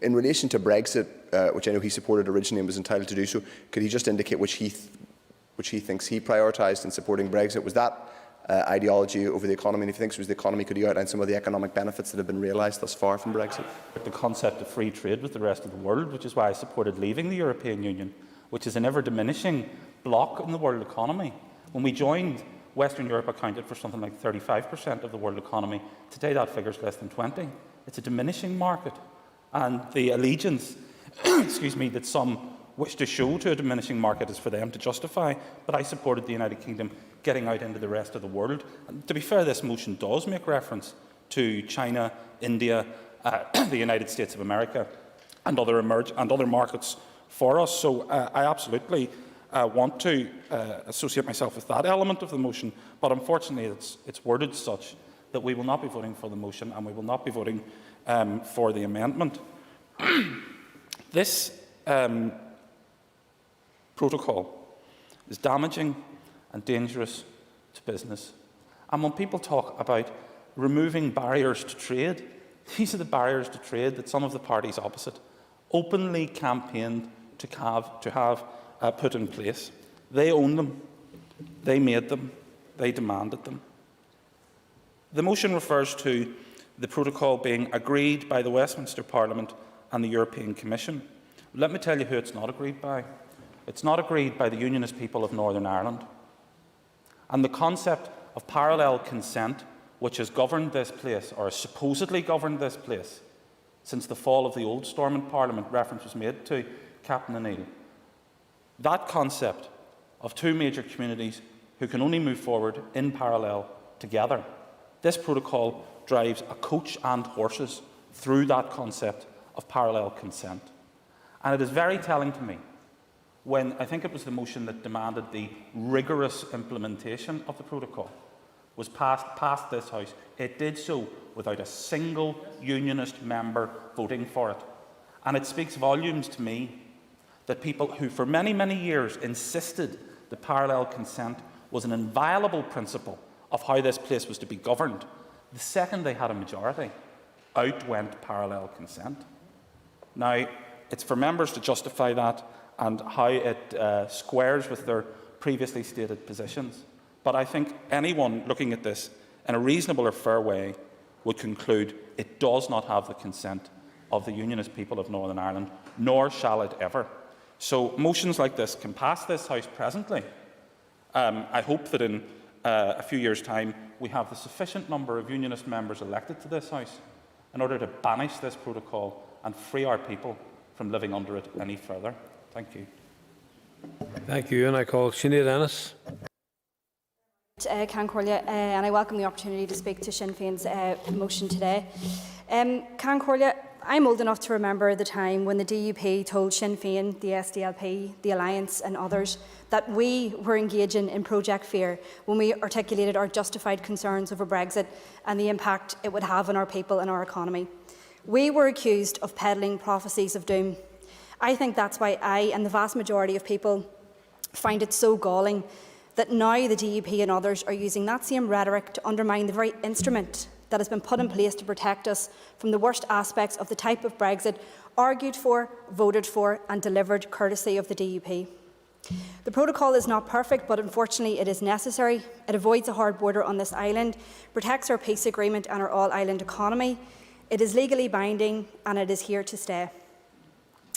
In relation to Brexit, which I know he supported originally and was entitled to do so, could he just indicate which he which he thinks he prioritised in supporting Brexit? Was that ideology over the economy? And if he thinks it was the economy, could he outline some of the economic benefits that have been realised thus far from Brexit? The concept of free trade with the rest of the world, which is why I supported leaving the European Union, which is an ever-diminishing block in the world economy. When we joined, Western Europe accounted for something like 35% of the world economy. Today that figure is less than 20%. It's a diminishing market. And the allegiance excuse me, that some wish to show to a diminishing market is for them to justify, but I supported the United Kingdom getting out into the rest of the world. And to be fair, this motion does make reference to China, India, the United States of America and other markets for us. So I absolutely want to associate myself with that element of the motion, but unfortunately it's worded such that we will not be voting for the motion and we will not be voting for the amendment. This protocol is damaging and dangerous to business. And when people talk about removing barriers to trade, these are the barriers to trade that some of the parties opposite openly campaigned to have put in place. They own them, they made them, they demanded them. The motion refers to the protocol being agreed by the Westminster Parliament and the European Commission. Let me tell you who it's not agreed by. It's not agreed by the Unionist people of Northern Ireland. And the concept of parallel consent, which has governed this place, or has supposedly governed this place, since the fall of the old Stormont Parliament, reference was made to Captain O'Neill. That concept of two major communities who can only move forward in parallel together, this protocol drives a coach and horses through that concept of parallel consent. And it is very telling to me when, I think it was the motion that demanded the rigorous implementation of the protocol, was passed this House, it did so without a single Unionist member voting for it. And it speaks volumes to me that people who for many, many years insisted that parallel consent was an inviolable principle of how this place was to be governed, the second they had a majority, out went parallel consent. Now, it's for members to justify that and how it squares with their previously stated positions. But I think anyone looking at this in a reasonable or fair way would conclude it does not have the consent of the Unionist people of Northern Ireland, nor shall it ever. So motions like this can pass this House presently. I hope that in a few years' time we have the sufficient number of Unionist members elected to this House in order to banish this protocol and free our people from living under it any further. Thank you. Thank you. And I call Sinead Ennis. Corlia, and I welcome the opportunity to speak to Sinn Féin's motion today. Corlia, I'm old enough to remember the time when the DUP told Sinn Féin, the SDLP, the Alliance and others that we were engaging in Project Fear when we articulated our justified concerns over Brexit and the impact it would have on our people and our economy. We were accused of peddling prophecies of doom. I think that's why I and the vast majority of people find it so galling that now the DUP and others are using that same rhetoric to undermine the very instrument that has been put in place to protect us from the worst aspects of the type of Brexit argued for, voted for and delivered courtesy of the DUP. The protocol is not perfect, but unfortunately it is necessary. It avoids a hard border on this island, protects our peace agreement and our all-island economy. It is legally binding and it is here to stay.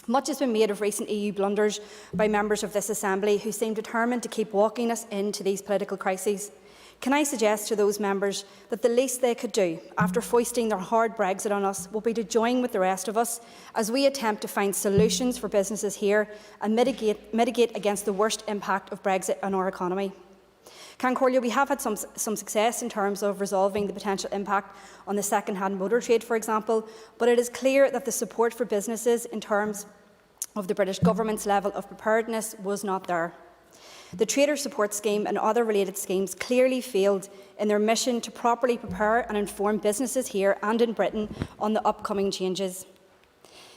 Much has been made of recent EU blunders by members of this Assembly who seem determined to keep walking us into these political crises. Can I suggest to those members that the least they could do after foisting their hard Brexit on us will be to join with the rest of us as we attempt to find solutions for businesses here and mitigate against the worst impact of Brexit on our economy. Corlia, we have had some success in terms of resolving the potential impact on the second-hand motor trade, for example, but it is clear that the support for businesses in terms of the British Government's level of preparedness was not there. The Trader Support Scheme and other related schemes clearly failed in their mission to properly prepare and inform businesses here and in Britain on the upcoming changes.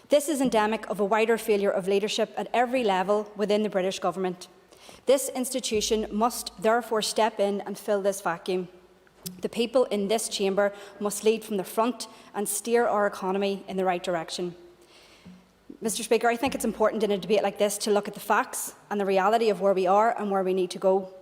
This is endemic of a wider failure of leadership at every level within the British Government. This institution must therefore step in and fill this vacuum. The people in this chamber must lead from the front and steer our economy in the right direction. Mr Speaker, I think it's important in a debate like this to look at the facts and the reality of where we are and where we need to go.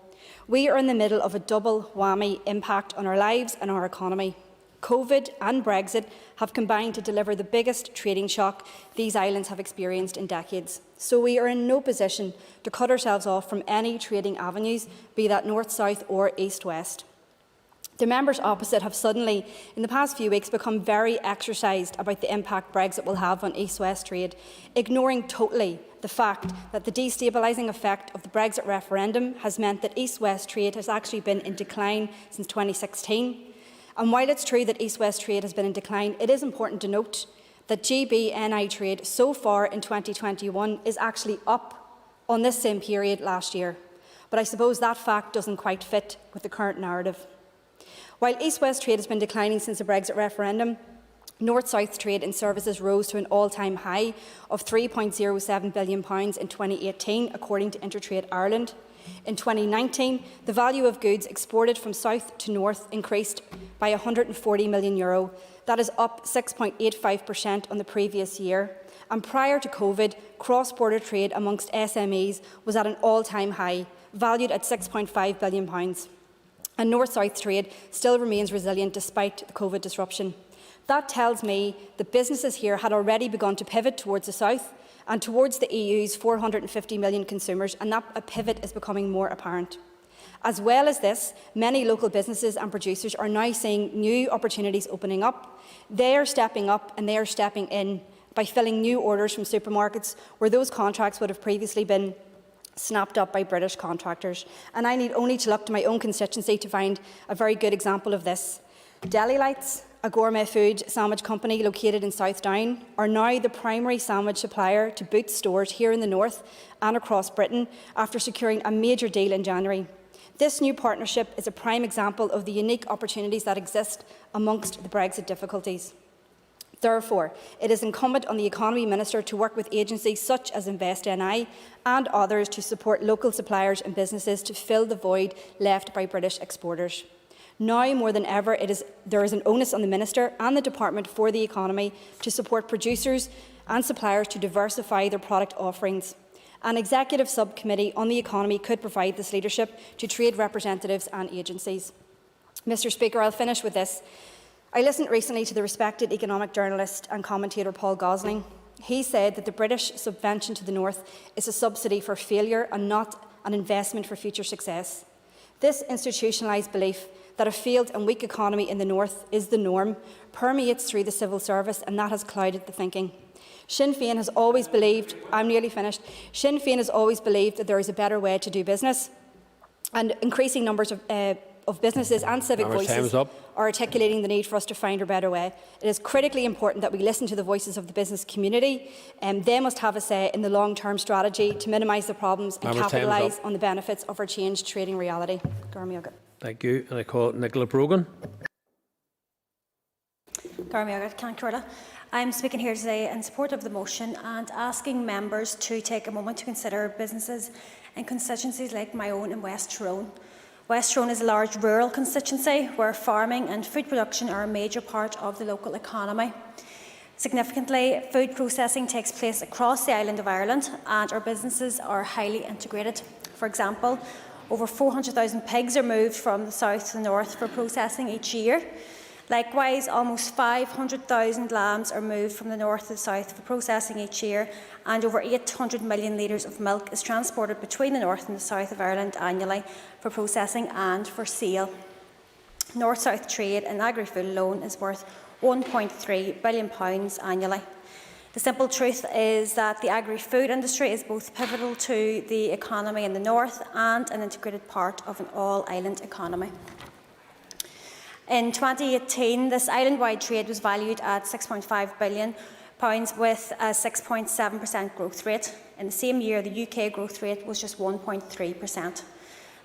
We are in the middle of a double whammy impact on our lives and our economy. COVID and Brexit have combined to deliver the biggest trading shock these islands have experienced in decades. So we are in no position to cut ourselves off from any trading avenues, be that north-south or east-west. The members opposite have suddenly, in the past few weeks, become very exercised about the impact Brexit will have on east-west trade, ignoring totally the fact that the destabilising effect of the Brexit referendum has meant that east-west trade has actually been in decline since 2016. And while it's true that east-west trade has been in decline, it is important to note that GB-NI trade so far in 2021 is actually up on this same period last year. But I suppose that fact doesn't quite fit with the current narrative. While east-west trade has been declining since the Brexit referendum, north-south trade in services rose to an all-time high of £3.07 billion in 2018, according to Intertrade Ireland. In 2019, the value of goods exported from south to north increased by €140 million. That is up 6.85% on the previous year. And prior to COVID, cross-border trade amongst SMEs was at an all-time high, valued at £6.5 billion. And north-south trade still remains resilient despite the COVID disruption. That tells me that businesses here had already begun to pivot towards the south and towards the EU's 450 million consumers, and that a pivot is becoming more apparent. As well as this, many local businesses and producers are now seeing new opportunities opening up. They are stepping up and they are stepping in by filling new orders from supermarkets where those contracts would have previously been snapped up by British contractors. And I need only to look to my own constituency to find a very good example of this. Deli Lights, a gourmet food sandwich company located in South Down, are now the primary sandwich supplier to Boots stores here in the north and across Britain after securing a major deal in January. This new partnership is a prime example of the unique opportunities that exist amongst the Brexit difficulties. Therefore, it is incumbent on the Economy Minister to work with agencies such as InvestNI and others to support local suppliers and businesses to fill the void left by British exporters. Now more than ever, there is an onus on the Minister and the Department for the Economy to support producers and suppliers to diversify their product offerings. An executive subcommittee on the economy could provide this leadership to trade representatives and agencies. Mr Speaker, I'll finish with this. I listened recently to the respected economic journalist and commentator Paul Gosling. He said that the British subvention to the North is a subsidy for failure and not an investment for future success. This institutionalised belief that a failed and weak economy in the North is the norm permeates through the civil service, and that has clouded the thinking. Sinn Féin has always believed, Sinn Féin has always believed that there is a better way to do business, and increasing numbers of businesses and civic voices are articulating the need for us to find a better way. It is critically important that we listen to the voices of the business community, and they must have a say in the long-term strategy to minimise the problems and capitalise on the benefits of our changed trading reality. Thank you. And I call Nicola Brogan. I'm speaking here today in support of the motion and asking members to take a moment to consider businesses in constituencies like my own in West Tyrone. West Tyrone is a large rural constituency where farming and food production are a major part of the local economy. Significantly, food processing takes place across the island of Ireland and our businesses are highly integrated. For example, over 400,000 pigs are moved from the south to the north for processing each year. Likewise, almost 500,000 lambs are moved from the north to the south for processing each year, and over 800 million litres of milk is transported between the north and the south of Ireland annually for processing and for sale. North-south trade in agri-food alone is worth £1.3 billion annually. The simple truth is that the agri-food industry is both pivotal to the economy in the north and an integrated part of an all-island economy. In 2018, this island-wide trade was valued at £6.5 billion with a 6.7% growth rate. In the same year, the UK growth rate was just 1.3%.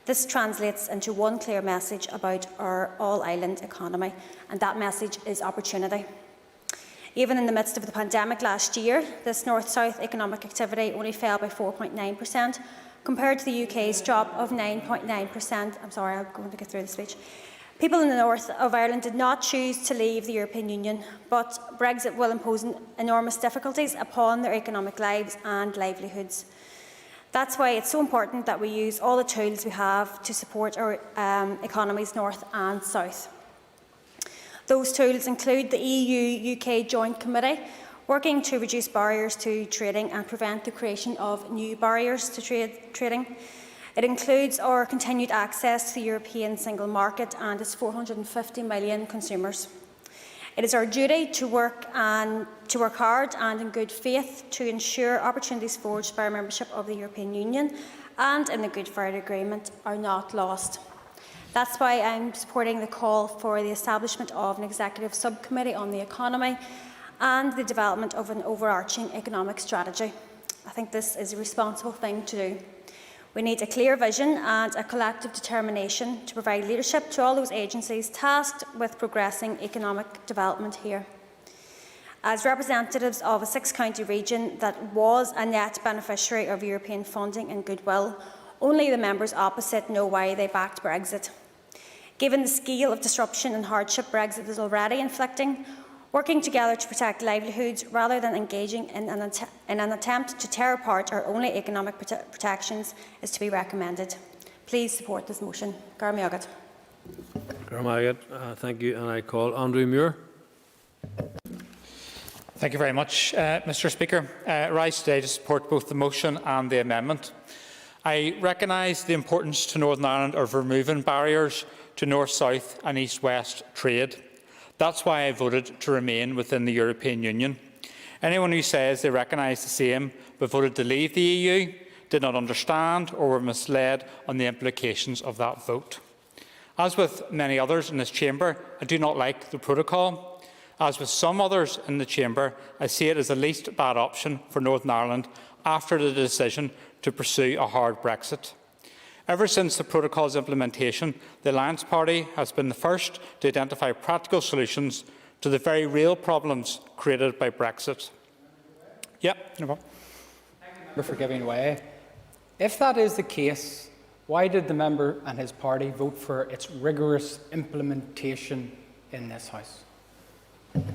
This translates into one clear message about our all-island economy, and that message is opportunity. Even in the midst of the pandemic last year, this north-south economic activity only fell by 4.9%, compared to the UK's drop of 9.9%. I'm sorry, I'm going to get through the speech. People in the north of Ireland did not choose to leave the European Union, but Brexit will impose enormous difficulties upon their economic lives and livelihoods. That's why it's so important that we use all the tools we have to support our economies north and south. Those tools include the EU-UK Joint Committee, working to reduce barriers to trading and prevent the creation of new barriers to trading. It includes our continued access to the European single market and its 450 million consumers. It is our duty to work hard and in good faith to ensure opportunities forged by our membership of the European Union and in the Good Friday Agreement are not lost. That's why I'm supporting the call for the establishment of an executive subcommittee on the economy and the development of an overarching economic strategy. I think this is a responsible thing to do. We need a clear vision and a collective determination to provide leadership to all those agencies tasked with progressing economic development here. As representatives of a six-county region that was a net beneficiary of European funding and goodwill, only the members opposite know why they backed Brexit. Given the scale of disruption and hardship Brexit is already inflicting, working together to protect livelihoods rather than engaging in an attempt to tear apart our only economic protections is to be recommended. Please support this motion. Gar Miagat. Thank you, and I call Andrew Muir. Thank you very much, Mr. Speaker. I rise today to support both the motion and the amendment. I recognise the importance to Northern Ireland of removing barriers to north-south and east-west trade. That's why I voted to remain within the European Union. Anyone who says they recognise the same but voted to leave the EU did not understand or were misled on the implications of that vote. As with many others in this chamber, I do not like the protocol. As with some others in the chamber, I see it as the least bad option for Northern Ireland after the decision to pursue a hard Brexit. Ever since the protocol's implementation, the Alliance Party has been the first to identify practical solutions to the very real problems created by Brexit. No problem. Thank you, member, for giving way. If that is the case, why did the member and his party vote for its rigorous implementation in this House?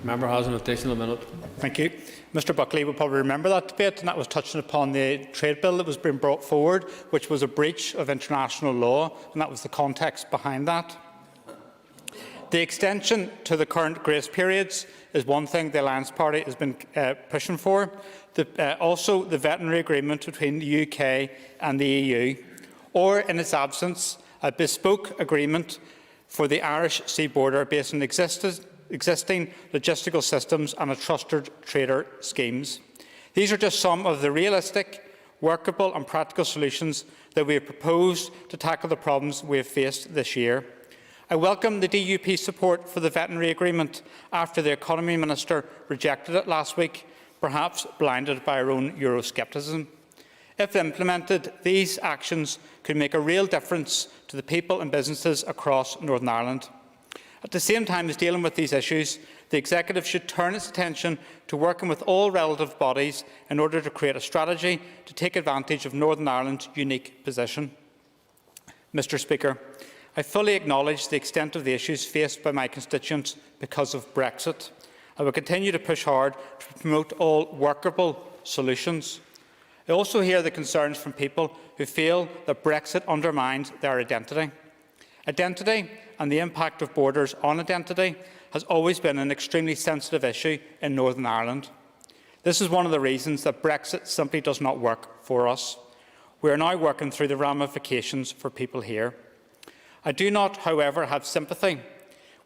Member has an additional minute. Thank you. Mr Buckley will probably remember that debate, and that was touching upon the trade bill that was being brought forward, which was a breach of international law, and that was the context behind that. The extension to the current grace periods is one thing the Alliance Party has been pushing for. Also, the veterinary agreement between the UK and the EU, or in its absence, a bespoke agreement for the Irish sea border based on existing logistical systems and a trusted trader schemes. These are just some of the realistic, workable and practical solutions that we have proposed to tackle the problems we have faced this year. I welcome the DUP support for the veterinary agreement after the Economy Minister rejected it last week, perhaps blinded by our own Euroscepticism. If implemented, these actions could make a real difference to the people and businesses across Northern Ireland. At the same time as dealing with these issues, the Executive should turn its attention to working with all relative bodies in order to create a strategy to take advantage of Northern Ireland's unique position. Mr Speaker, I fully acknowledge the extent of the issues faced by my constituents because of Brexit. I will continue to push hard to promote all workable solutions. I also hear the concerns from people who feel that Brexit undermines their identity. Identity and the impact of borders on identity has always been an extremely sensitive issue in Northern Ireland. This is one of the reasons that Brexit simply does not work for us. We are now working through the ramifications for people here. I do not, however, have sympathy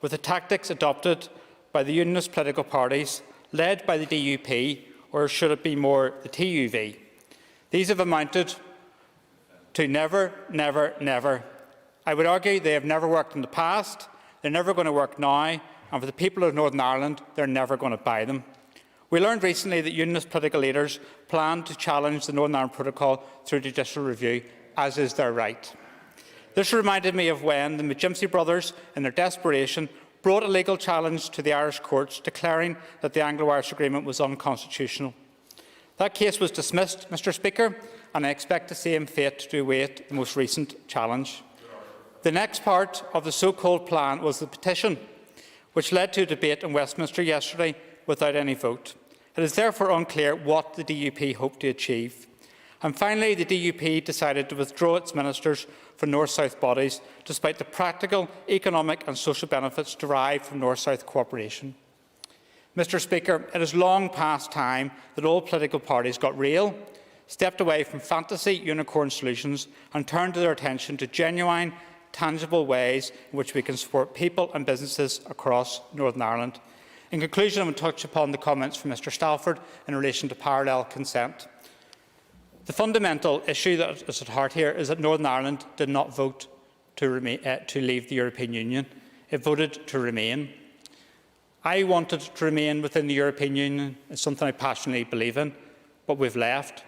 with the tactics adopted by the unionist political parties, led by the DUP, or should it be more the TUV. These have amounted to never, never, never. I would argue they have never worked in the past, they're never going to work now, and for the people of Northern Ireland, they're never going to buy them. We learned recently that unionist political leaders plan to challenge the Northern Ireland Protocol through judicial review, as is their right. This reminded me of when the McGimsey brothers, in their desperation, brought a legal challenge to the Irish courts, declaring that the Anglo-Irish Agreement was unconstitutional. That case was dismissed, Mr Speaker, and I expect the same fate to await the most recent challenge. The next part of the so-called plan was the petition, which led to a debate in Westminster yesterday without any vote. It is therefore unclear what the DUP hoped to achieve. And finally, the DUP decided to withdraw its ministers from North-South bodies, despite the practical, economic and social benefits derived from North-South cooperation. Mr. Speaker, it is long past time that all political parties got real, stepped away from fantasy unicorn solutions and turned their attention to genuine, tangible ways in which we can support people and businesses across Northern Ireland. In conclusion, I will touch upon the comments from Mr. Stalford in relation to parallel consent. The fundamental issue that is at heart here is that Northern Ireland did not vote to leave the European Union. It voted to remain. I wanted to remain within the European Union. It's something I passionately believe in, but we've left.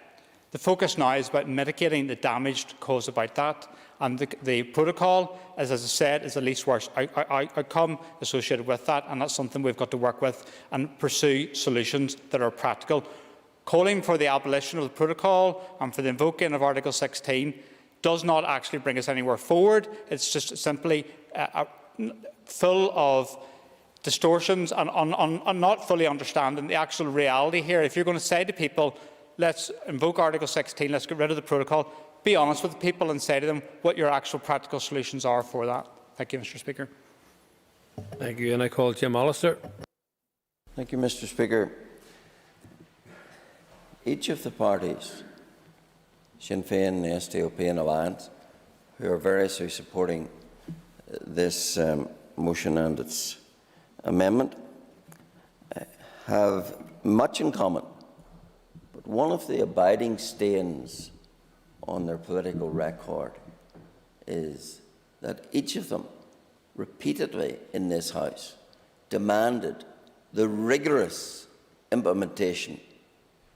The focus now is about mitigating the damage caused about that, and the protocol, as I said, is the least worst outcome associated with that, and that's something we've got to work with and pursue solutions that are practical. Calling for the abolition of the protocol and for the invoking of Article 16 does not actually bring us anywhere forward. It's just simply full of distortions and not fully understanding the actual reality here. If you're going to say to people, let's invoke Article 16, let's get rid of the protocol, be honest with people and say to them what your actual practical solutions are for that. Thank you, Mr. Speaker. Thank you. And I call Jim Allister. Thank you, Mr. Speaker. Each of the parties, Sinn Féin, the SDLP and Alliance, who are variously supporting this motion and its amendment, have much in common. But one of the abiding stains on their political record is that each of them repeatedly in this House demanded the rigorous implementation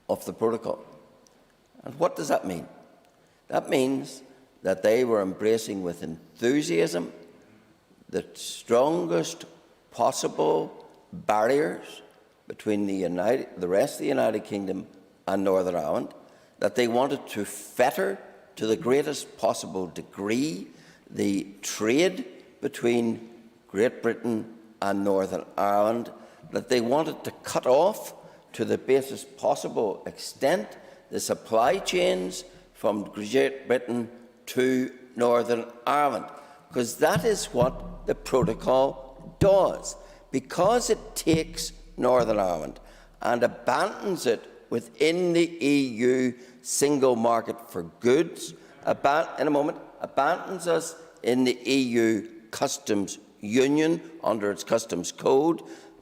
of the protocol. And what does that mean? That means that they were embracing with enthusiasm the strongest possible barriers between the rest of the United Kingdom and Northern Ireland, that they wanted to fetter to the greatest possible degree the trade between Great Britain and Northern Ireland, that they wanted to cut off to the greatest possible extent the supply chains from Great Britain to Northern Ireland, because that is what the protocol does. Because it takes Northern Ireland and abandons it within the EU single market for goods, abandons us in the EU customs union under its customs code,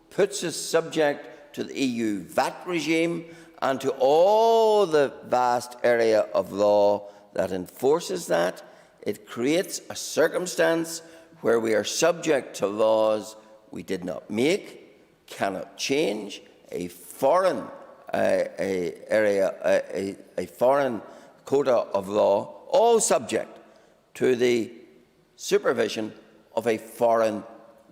puts us subject to the EU VAT regime and to all the vast area of law that enforces that. It creates a circumstance where we are subject to laws we did not make, cannot change, a foreign foreign quota of law, all subject to the supervision of a foreign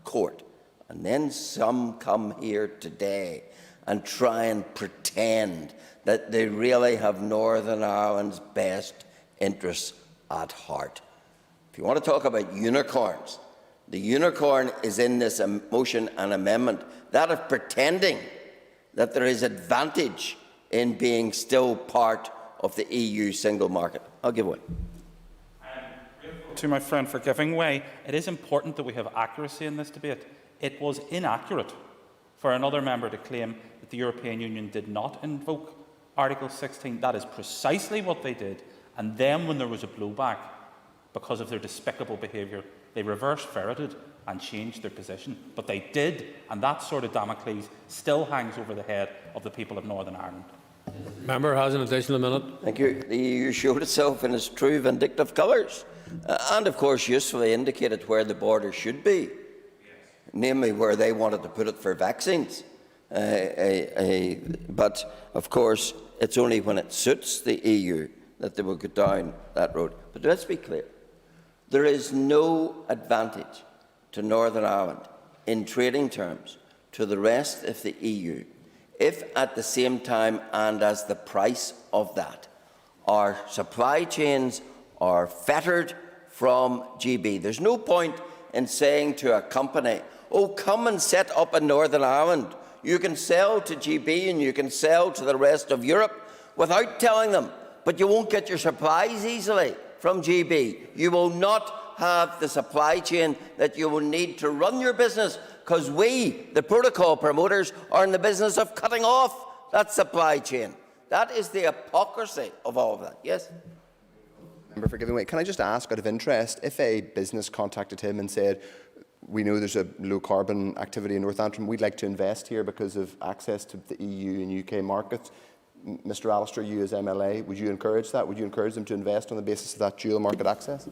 court. And then some come here today and try and pretend that they really have Northern Ireland's best interests at heart. If you want to talk about unicorns, the unicorn is in this motion and amendment, that of pretending that there is advantage in being still part of the EU single market. I'll give way. To my friend for giving way, it is important that we have accuracy in this debate. It was inaccurate for another member to claim that the European Union did not invoke Article 16. That is precisely what they did. And then when there was a blowback because of their despicable behaviour, they reverse-ferreted and changed their position. But they did, and that sort of Damocles still hangs over the head of the people of Northern Ireland. Member has an additional minute. Thank you. The EU showed itself in its true vindictive colours and, of course, usefully indicated where the border should be, namely where they wanted to put it for vaccines. But, of course, it's only when it suits the EU that they will go down that road. But let's be clear. There is no advantage to Northern Ireland in trading terms to the rest of the EU if at the same time and as the price of that our supply chains are fettered from GB. There's no point in saying to a company, oh, come and set up in Northern Ireland. You can sell to GB and you can sell to the rest of Europe without telling them, but you won't get your supplies easily from GB. You will not have the supply chain that you will need to run your business, because we, the protocol promoters, are in the business of cutting off that supply chain. That is the hypocrisy of all of that. Yes? Member for Giving Way, can I just ask, out of interest, if a business contacted him and said, we know there's a low-carbon activity in North Antrim, we'd like to invest here because of access to the EU and UK markets, Mr Alistair, you as MLA, would you encourage that? Would you encourage them to invest on the basis of that dual market access?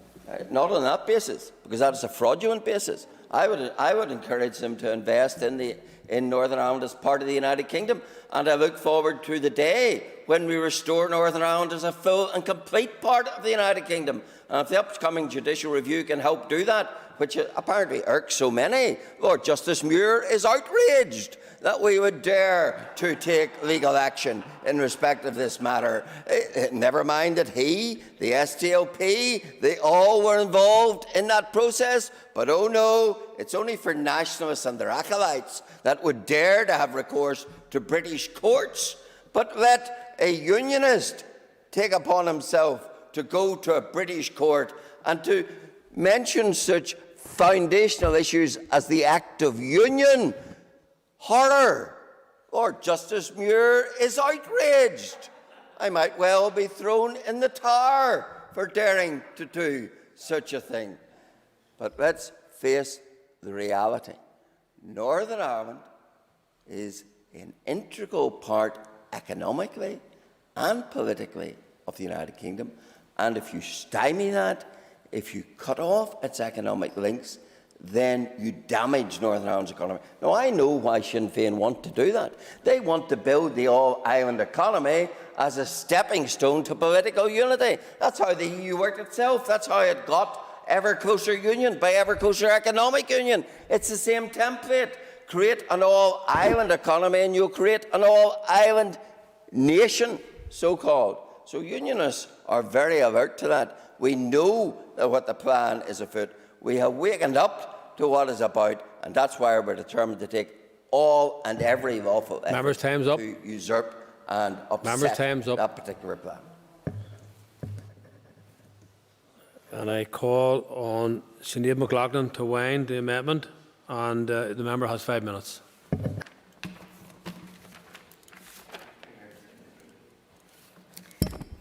Not on that basis, because that is a fraudulent basis. I would encourage them to invest in Northern Ireland as part of the United Kingdom, and I look forward to the day when we restore Northern Ireland as a full and complete part of the United Kingdom. And if the upcoming judicial review can help do that, which apparently irks so many, Lord Justice Muir is outraged that we would dare to take legal action in respect of this matter. Never mind that he, the SDLP, they all were involved in that process, but oh no, it's only for nationalists and their acolytes that would dare to have recourse to British courts. But let a unionist take upon himself to go to a British court and to mention such foundational issues as the Act of Union. Horror! Lord Justice Muir is outraged. I might well be thrown in the Tower for daring to do such a thing. But let's face the reality. Northern Ireland is an integral part economically and politically of the United Kingdom, and if you stymie that, if you cut off its economic links, then you damage Northern Ireland's economy. Now, I know why Sinn Féin want to do that. They want to build the all-island economy as a stepping stone to political unity. That's how the EU worked itself. That's how it got ever closer union by ever closer economic union. It's the same template. Create an all-island economy and you'll create an all-island nation, so-called. So unionists are very alert to that. We know what the plan is afoot. We have wakened up to what it's about, and that's why we're determined to take all and every lawful effort to usurp and upset that particular plan. And I call on Sinead McLaughlin to wind the amendment, and the member has 5 minutes.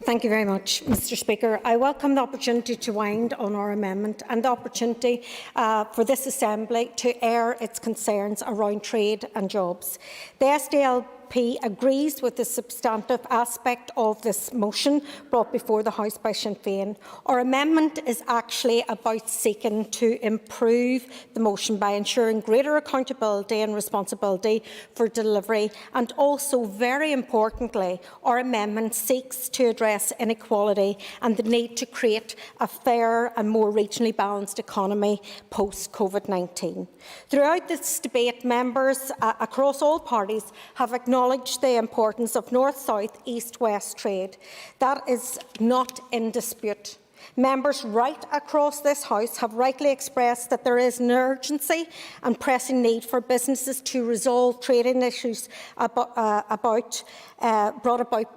Thank you very much, Mr Speaker. I welcome the opportunity to wind on our amendment and the opportunity for this Assembly to air its concerns around trade and jobs. The SDLP agrees with the substantive aspect of this motion brought before the House by Sinn Féin. Our amendment is actually about seeking to improve the motion by ensuring greater accountability and responsibility for delivery, and also, very importantly, our amendment seeks to address inequality and the need to create a fair and more regionally balanced economy post-COVID-19. Throughout this debate, members across all parties have acknowledged the importance of north-south, east-west trade. That is not in dispute. Members right across this House have rightly expressed that there is an urgency and pressing need for businesses to resolve trading issues brought about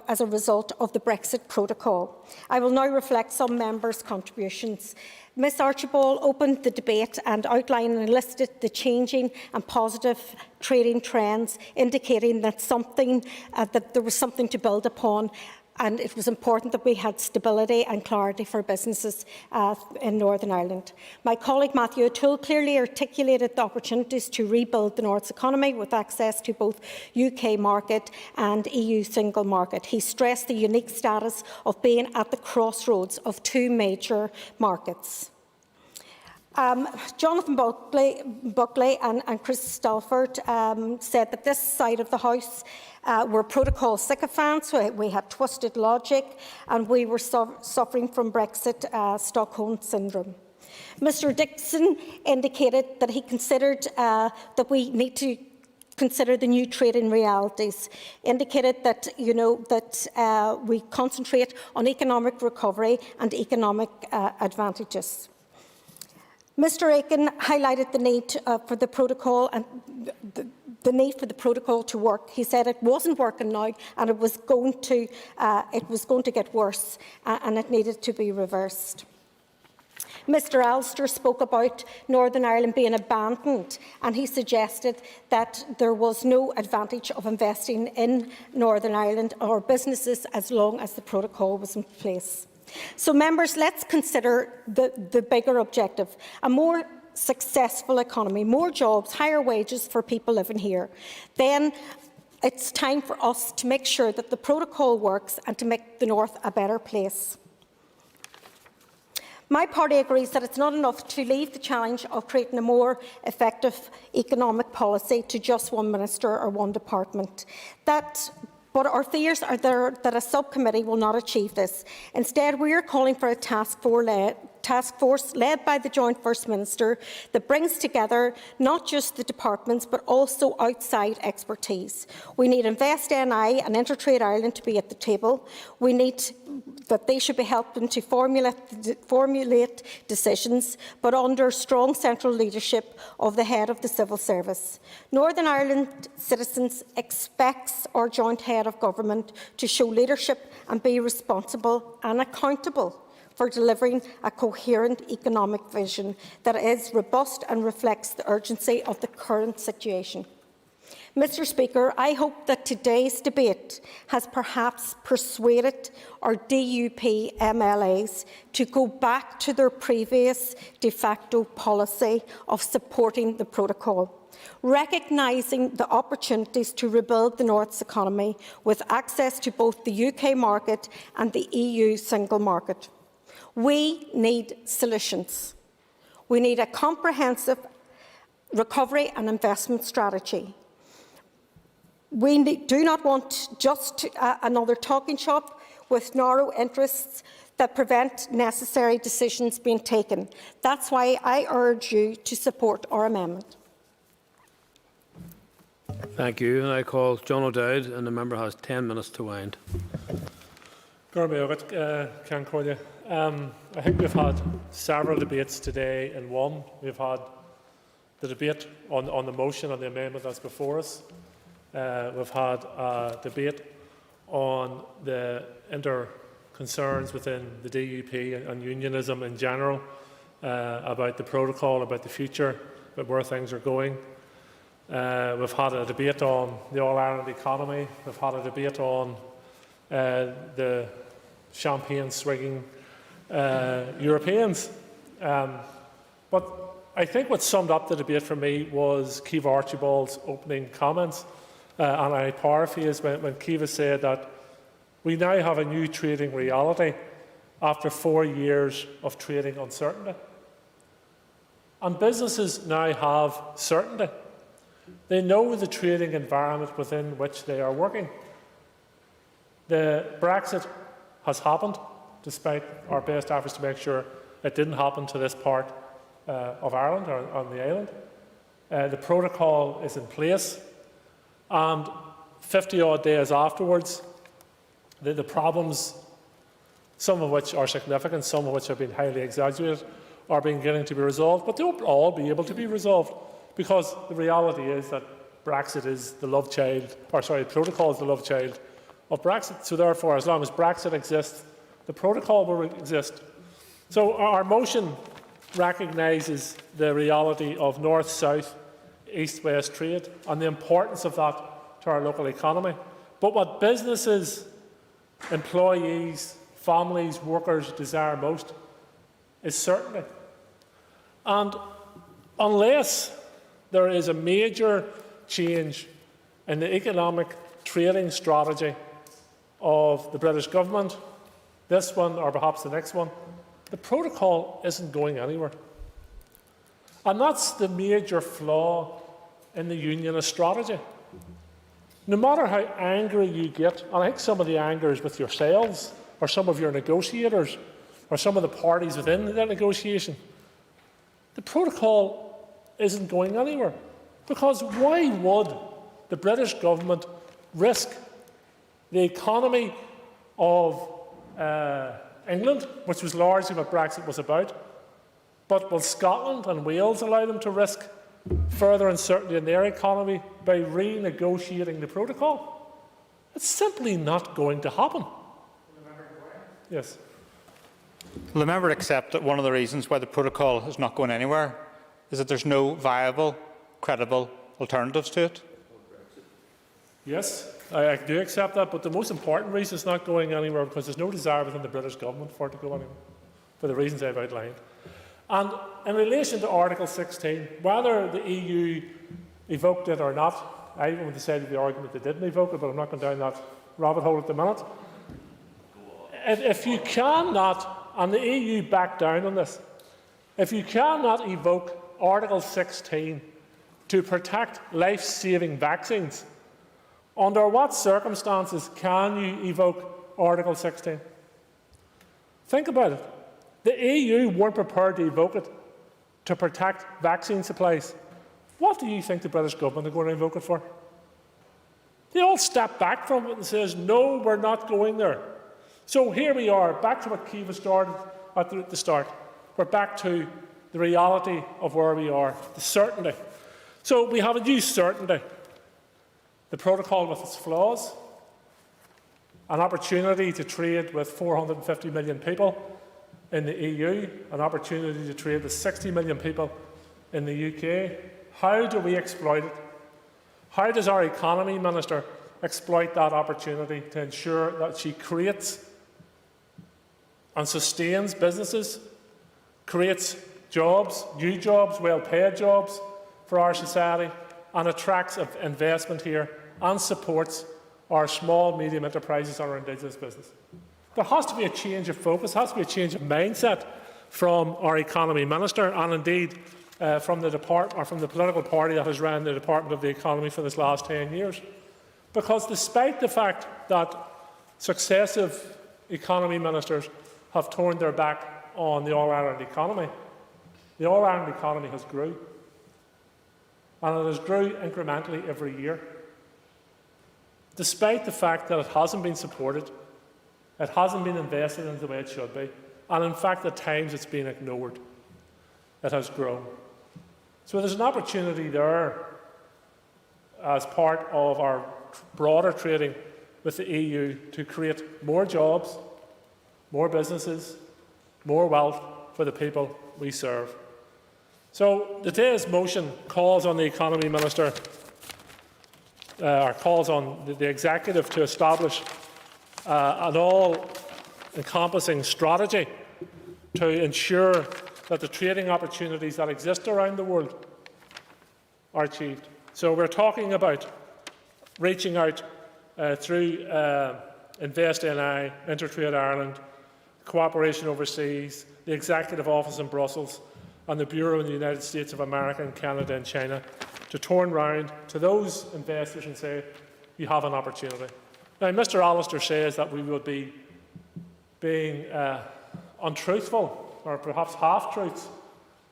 as a result of the Brexit protocol. I will now reflect some members' contributions. Ms Archibald opened the debate and outlined and listed the changing and positive trading trends, indicating that there was something to build upon, and it was important that we had stability and clarity for businesses in Northern Ireland. My colleague Matthew O'Toole clearly articulated the opportunities to rebuild the North's economy with access to both UK market and EU single market. He stressed the unique status of being at the crossroads of two major markets. Jonathan Buckley and Chris Stalford said that this side of the House were protocol sycophants, we had twisted logic, and we were suffering from Brexit Stockholm syndrome. Mr Dixon indicated that he considered that we need to consider the new trading realities, indicated that, we concentrate on economic recovery and economic advantages. Mr Aiken highlighted the need for the protocol and the need for the protocol to work. He said it wasn't working now and it was going to get worse and it needed to be reversed. Mr Allister spoke about Northern Ireland being abandoned and he suggested that there was no advantage of investing in Northern Ireland or businesses as long as the protocol was in place. So, members, let's consider the bigger objective, a more successful economy, more jobs, higher wages for people living here. Then it's time for us to make sure that the protocol works and to make the North a better place. My party agrees that it's not enough to leave the challenge of creating a more effective economic policy to just one minister or one department. But our fears are that a subcommittee will not achieve this. Instead, we are calling for a task force led by the Joint First Minister that brings together not just the departments but also outside expertise. We need Invest NI and Intertrade Ireland to be at the table. We need that they should be helping to formulate decisions, but under strong central leadership of the head of the civil service. Northern Ireland citizens expect our joint head of government to show leadership and be responsible and accountable for delivering a coherent economic vision that is robust and reflects the urgency of the current situation. Mr Speaker, I hope that today's debate has perhaps persuaded our DUP MLAs to go back to their previous de facto policy of supporting the protocol, recognising the opportunities to rebuild the North's economy with access to both the UK market and the EU single market. We need solutions. We need a comprehensive recovery and investment strategy. We do not want just another talking shop with narrow interests that prevent necessary decisions being taken. That's why I urge you to support our amendment. Thank you. And I call John O'Dowd, and the member has 10 minutes to wind. I think we've had several debates today in one. We've had the debate on the motion on the amendment that's before us. We've had a debate on the concerns within the DUP and unionism in general, about the protocol, about the future, about where things are going. We've had a debate on the All-Ireland economy. We've had a debate on the champagne-swigging Europeans. But I think what summed up the debate for me was Ciamh Archibald's opening comments. And I paraphrase when Ciamh said that we now have a new trading reality after 4 years of trading uncertainty. And businesses now have certainty. They know the trading environment within which they are working. The Brexit has happened, despite our best efforts to make sure it didn't happen to this part of Ireland or on the island. The protocol is in place. And 50-odd days afterwards, the problems, some of which are significant, some of which have been highly exaggerated, are beginning to be resolved. But they won't all be able to be resolved, because the reality is that Brexit is the love child, the protocol is the love child of Brexit. So therefore, as long as Brexit exists, the protocol will exist. So our motion recognises the reality of north-south, east-west trade and the importance of that to our local economy. But what businesses, employees, families, workers desire most is certainty. And unless there is a major change in the economic trading strategy of the British government, this one or perhaps the next one, the protocol isn't going anywhere. And that's the major flaw in the unionist strategy. No matter how angry you get, and I think some of the anger is with yourselves or some of your negotiators or some of the parties within that negotiation, the protocol isn't going anywhere. Because why would the British government risk the economy of England, which was largely what Brexit was about, But will Scotland and Wales allow them to risk further uncertainty in their economy by renegotiating the protocol? It's simply not going to happen. Yes. Will the member accept that one of the reasons why the protocol is not going anywhere is that there's no viable, credible alternatives to it? Yes, I do accept that, but the most important reason it's not going anywhere because there's no desire within the British government for it to go anywhere, for the reasons I've outlined. And in relation to Article 16, whether the EU evoked it or not, I would decided the argument they didn't evoke it, but I'm not going down that rabbit hole at the minute. If you cannot, and the EU backed down on this, if you cannot evoke Article 16 to protect life-saving vaccines, under what circumstances can you evoke Article 16? Think about it. The EU weren't prepared to evoke it to protect vaccine supplies. What do you think the British government are going to invoke it for? They all step back from it and says, no, we're not going there. So here we are, back to what Kiva started at the start. We're back to the reality of where we are, the certainty. So we have a new certainty. The protocol with its flaws, an opportunity to trade with 450 million people in the EU, an opportunity to trade with 60 million people in the UK. How do we exploit it? How does our economy minister exploit that opportunity to ensure that she creates and sustains businesses, creates jobs, new jobs, well-paid jobs for our society, and attracts investment here and supports our small, medium enterprises and our indigenous business? There has to be a change of focus, has to be a change of mindset from our economy minister and indeed from the political party that has run the Department of the Economy for this last 10 years. Because despite the fact that successive economy ministers have turned their back on the All-Ireland economy, the All-Ireland economy has grew. And it has grew incrementally every year. Despite the fact that it hasn't been supported, it hasn't been invested in the way it should be, and in fact at times it's been ignored, it has grown. So there's an opportunity there as part of our broader trading with the EU to create more jobs, more businesses, more wealth for the people we serve. So today's motion calls on the Economy Minister, or calls on the Executive to establish an all-encompassing strategy to ensure that the trading opportunities that exist around the world are achieved. So we're talking about reaching out through Invest NI, Intertrade Ireland, cooperation overseas, the Executive Office in Brussels, and the Bureau in the United States of America and Canada and China to turn round to those investors and say, you have an opportunity. Now, Mr Allister says that we would be being untruthful or perhaps half-truths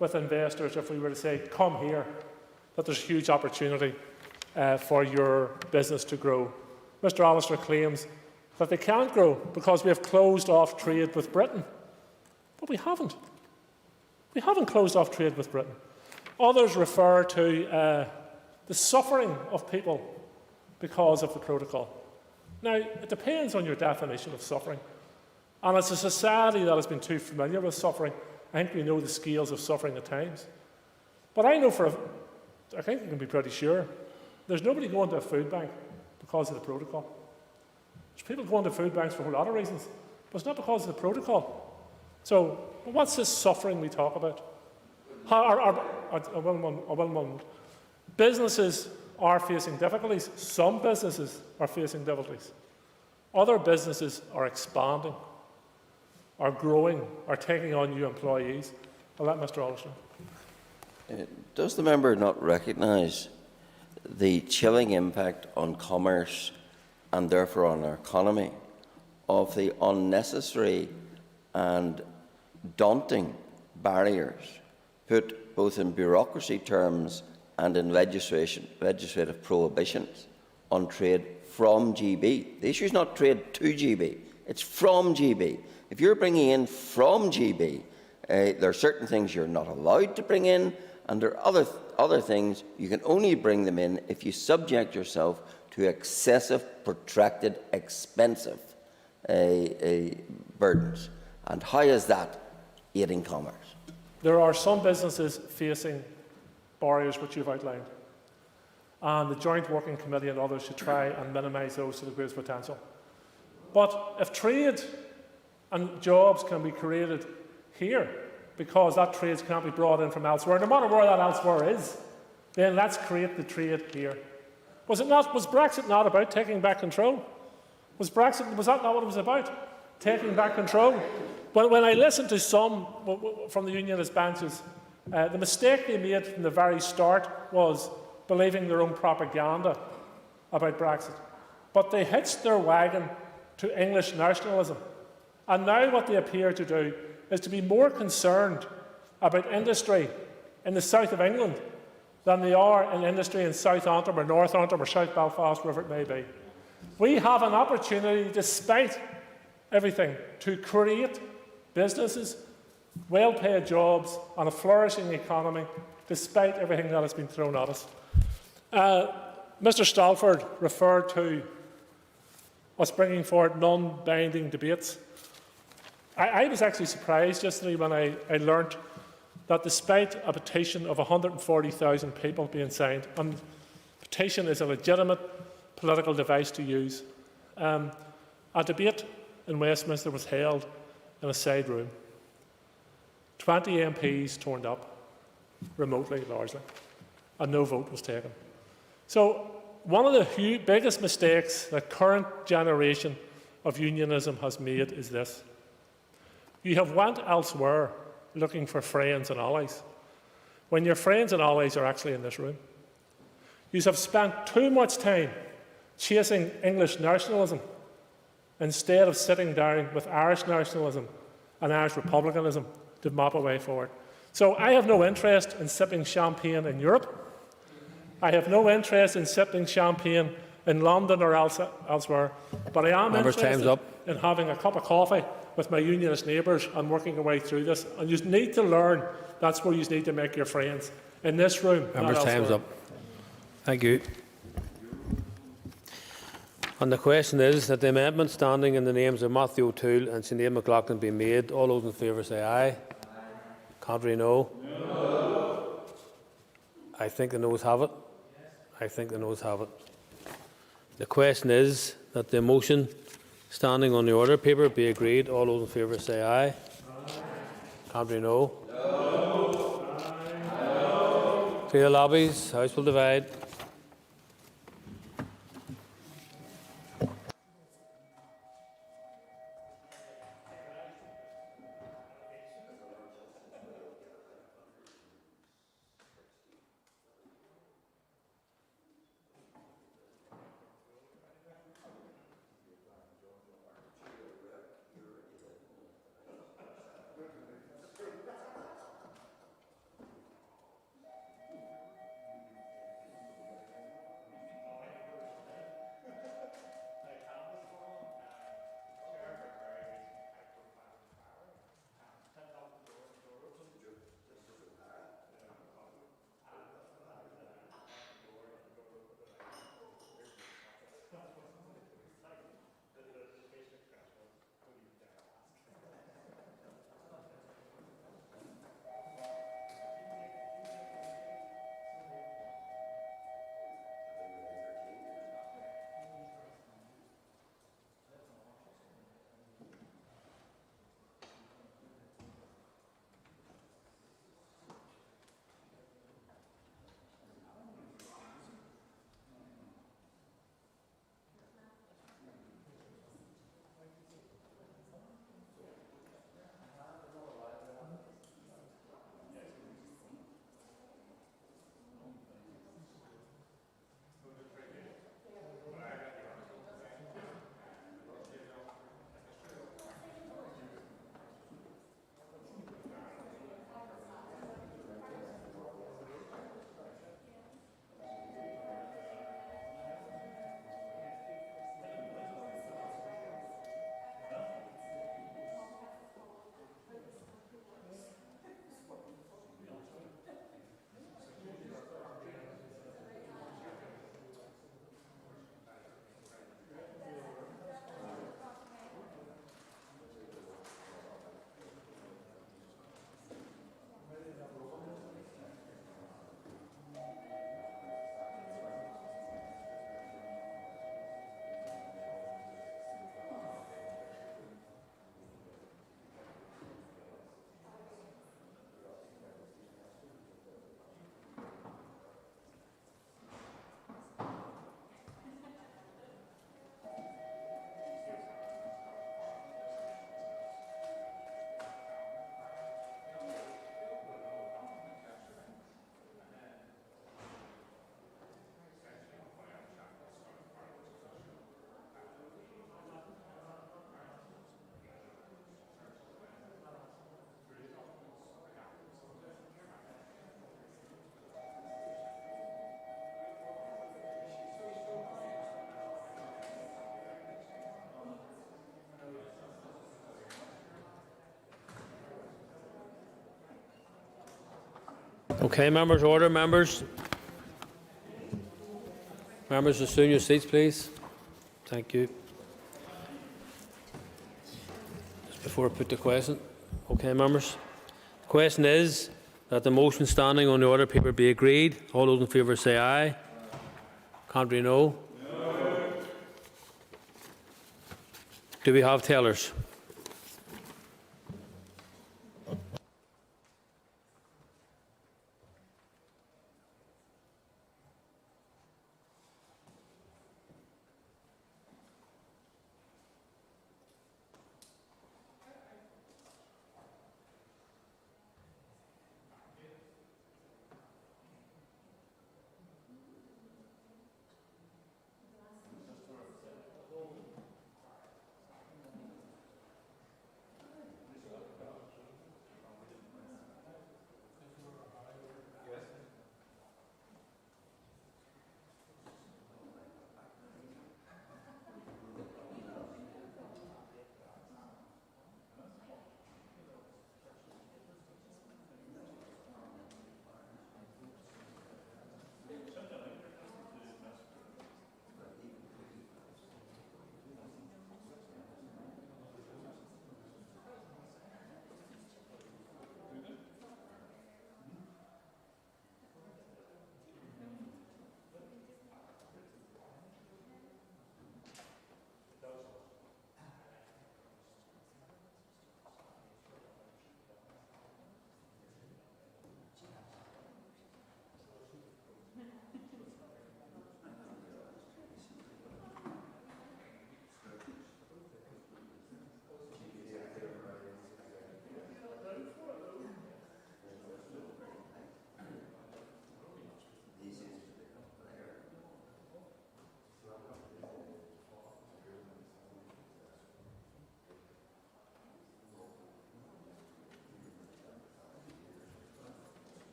with investors if we were to say, come here, that there's huge opportunity for your business to grow. Mr Allister claims that they can't grow because we have closed off trade with Britain. But we haven't. We haven't closed off trade with Britain. Others refer to the suffering of people because of the protocol. Now, it depends on your definition of suffering. And as a society that has been too familiar with suffering, I think we know the scales of suffering at times. But I know I think you can be pretty sure, there's nobody going to a food bank because of the protocol. There's people going to food banks for a whole lot of reasons, but it's not because of the protocol. So, what's this suffering we talk about? Businesses are facing difficulties. Some businesses are facing difficulties. Other businesses are expanding, are growing, are taking on new employees. I'll let Mr Allister. Does the member not recognise the chilling impact on commerce and therefore on our economy of the unnecessary and daunting barriers put both in bureaucracy terms and in legislative prohibitions on trade from GB? The issue is not trade to GB, it's from GB. If you're bringing in from GB There are certain things you're not allowed to bring in, and there are other things you can only bring them in if you subject yourself to excessive, protracted, expensive burdens. And how is that aiding commerce? There are some businesses facing barriers which you've outlined, and the Joint Working Committee and others should try and minimise those to the greatest potential. But if trade and jobs can be created here, because that trade can't be brought in from elsewhere, no matter where that elsewhere is, then let's create the trade here. Was Brexit not about taking back control? Was that not what it was about? Taking back control? When I listened to some from the unionist benches, the mistake they made from the very start was believing their own propaganda about Brexit. But they hitched their wagon to English nationalism. And now what they appear to do is to be more concerned about industry in the south of England than they are in industry in South Antrim or North Antrim or South Belfast, wherever it may be. We have an opportunity, despite everything, to create businesses, well-paid jobs and a flourishing economy, despite everything that has been thrown at us. Mr Stalford referred to us bringing forward non-binding debates. I was actually surprised yesterday when I learnt that despite a petition of 140,000 people being signed, and petition is a legitimate political device to use, a debate in Westminster was held in a side room. 20 MPs turned up, remotely largely, and no vote was taken. So one of the biggest mistakes the current generation of unionism has made is this. You have went elsewhere looking for friends and allies, when your friends and allies are actually in this room. You have spent too much time chasing English nationalism instead of sitting down with Irish nationalism and Irish republicanism to map a way forward. So I have no interest in sipping champagne in Europe. I have no interest in sipping champagne in London or elsewhere, but I am interested in having a cup of coffee with my unionist neighbours and working our way through this. And you need to learn that's where you need to make your friends, in this room, not elsewhere. Time's up. Thank you. And the question is that the amendment standing in the names of Matthew O'Toole and Sinead McLaughlin be made. All those in favour say aye. Contrary, no. No. I think the noes have it. I think the noes have it. The question is that the motion standing on the order paper be agreed. All those in favour say aye. Aye. Contrary, no. No. No. Clear the lobbies. House will divide. Okay, members, order. Members, assume your seats, please. Thank you. Just before I put the question. Okay, members. The question is that the motion standing on the order paper be agreed. All those in favour say aye. Contrary, no. Do we have tellers?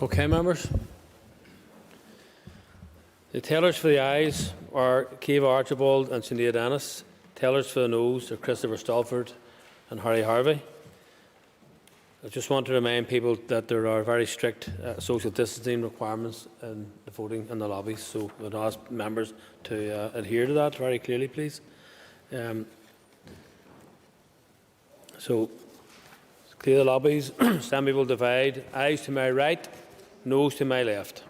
Okay, members. The tellers for the ayes are Ciamh Archibald and Sinead Ennis. Tellers for the noes are Christopher Stalford and Harry Harvey. I just want to remind people that there are very strict social distancing requirements in the voting in the lobbies, so I would ask members to adhere to that very clearly, please. So, clear the lobbies. Assembly will divide. Ayes to my right, noes to my left.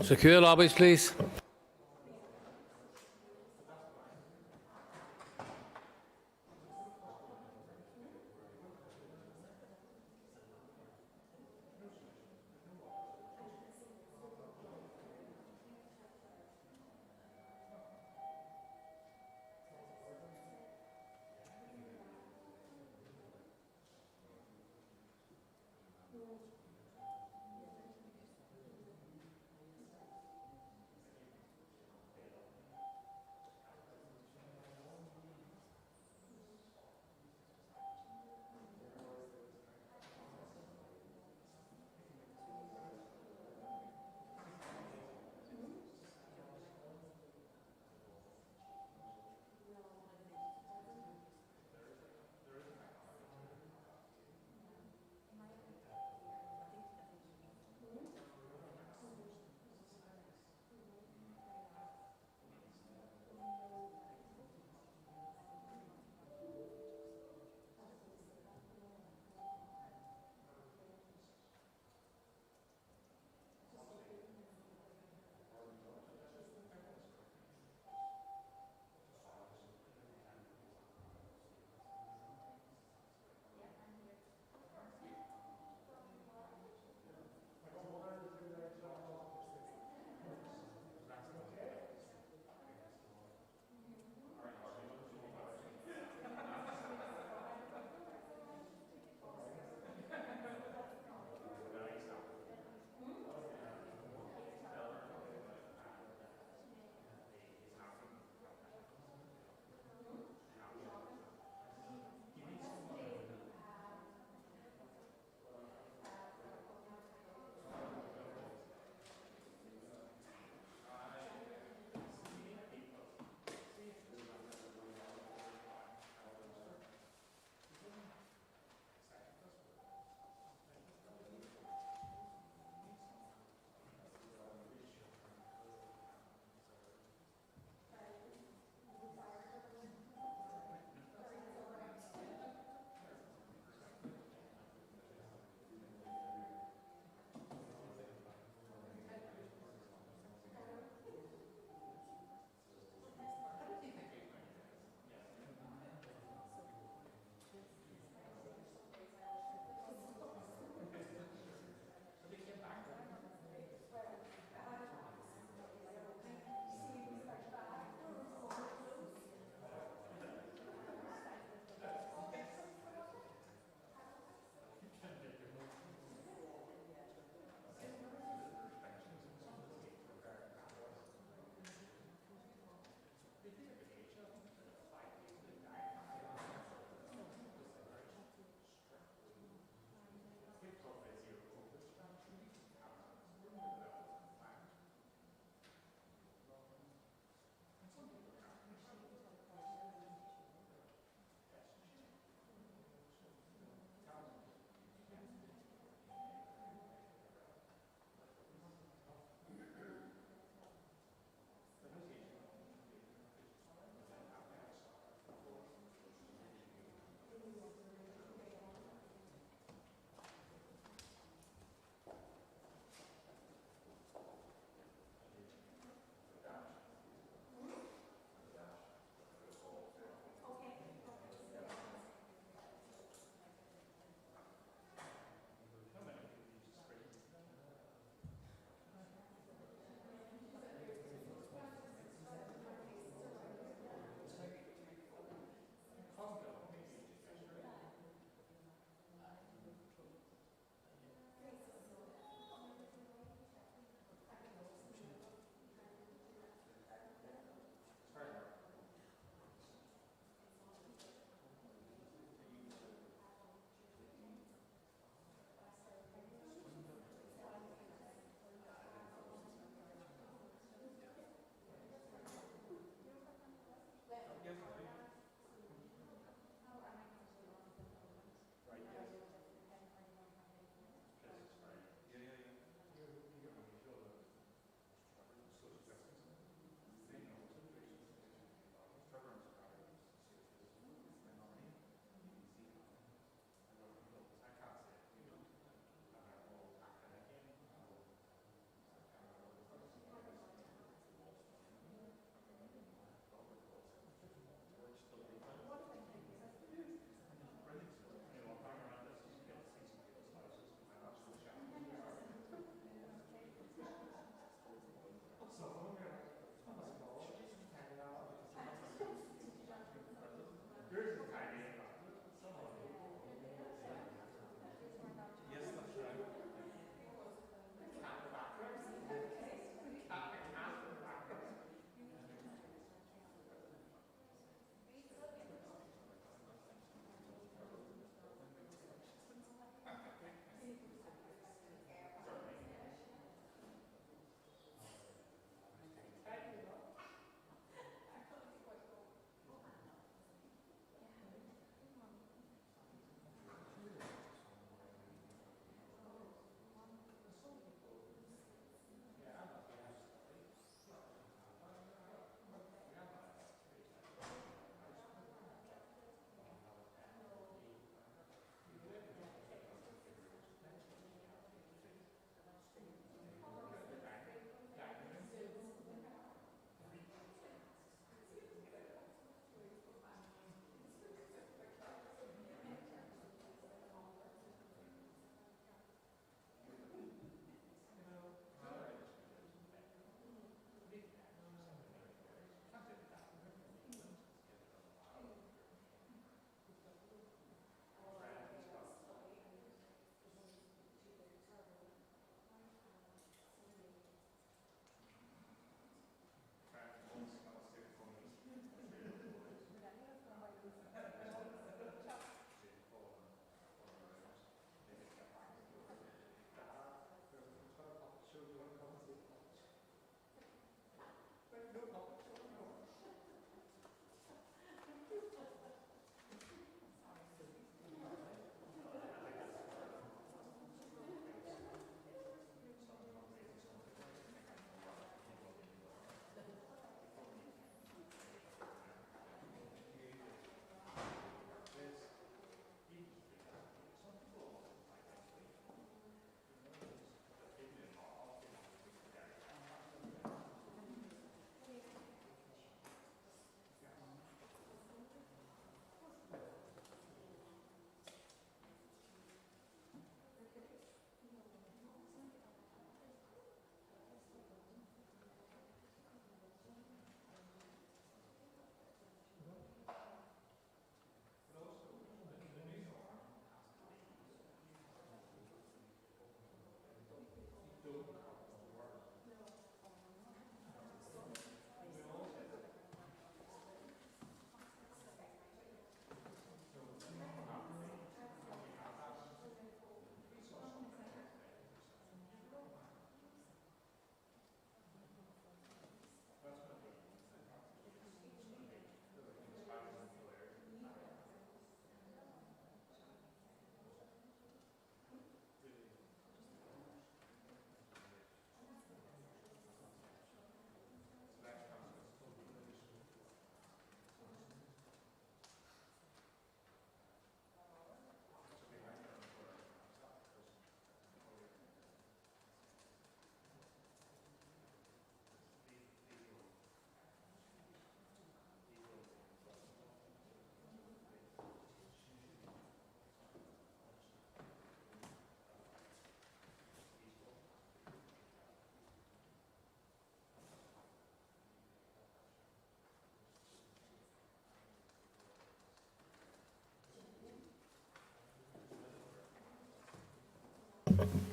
Secure lobbies, please.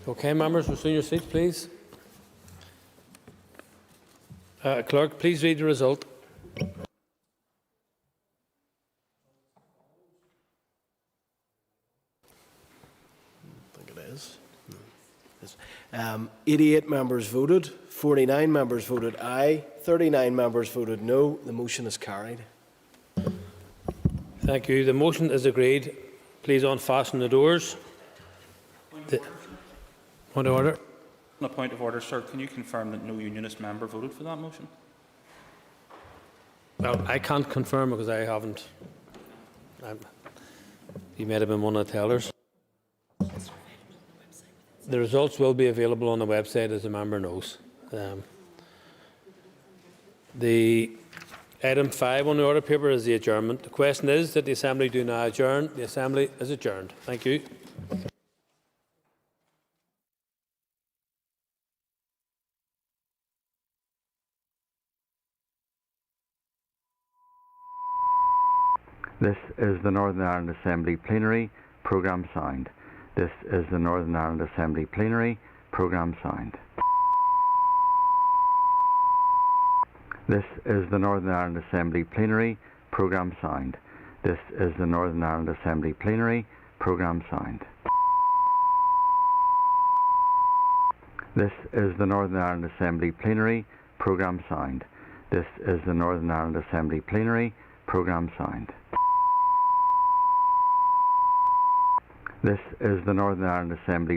Okay, members, resume your seats, please. Clerk, please read the result. I think it is. 88 members voted, 49 members voted aye, 39 members voted no. The motion is carried. Thank you. The motion is agreed. Please unfasten the doors. Point of order. On a point of order, sir, can you confirm that no unionist member voted for that motion? Well, I can't confirm because I haven't. You may have been one of the tellers. The results will be available on the website, as the member knows. The item 5 on the order paper is the adjournment. The question is that the Assembly do now adjourn. The Assembly is adjourned. Thank you. This is the Northern Ireland Assembly Plenary Programme signed. This is the Northern Ireland Assembly Plenary Programme signed. This is the Northern Ireland Assembly Plenary Programme signed. This is the Northern Ireland Assembly Plenary Programme signed. This is the Northern Ireland Assembly Plenary Programme signed. This is the Northern Ireland Assembly Plenary Programme signed. This is the Northern Ireland Assembly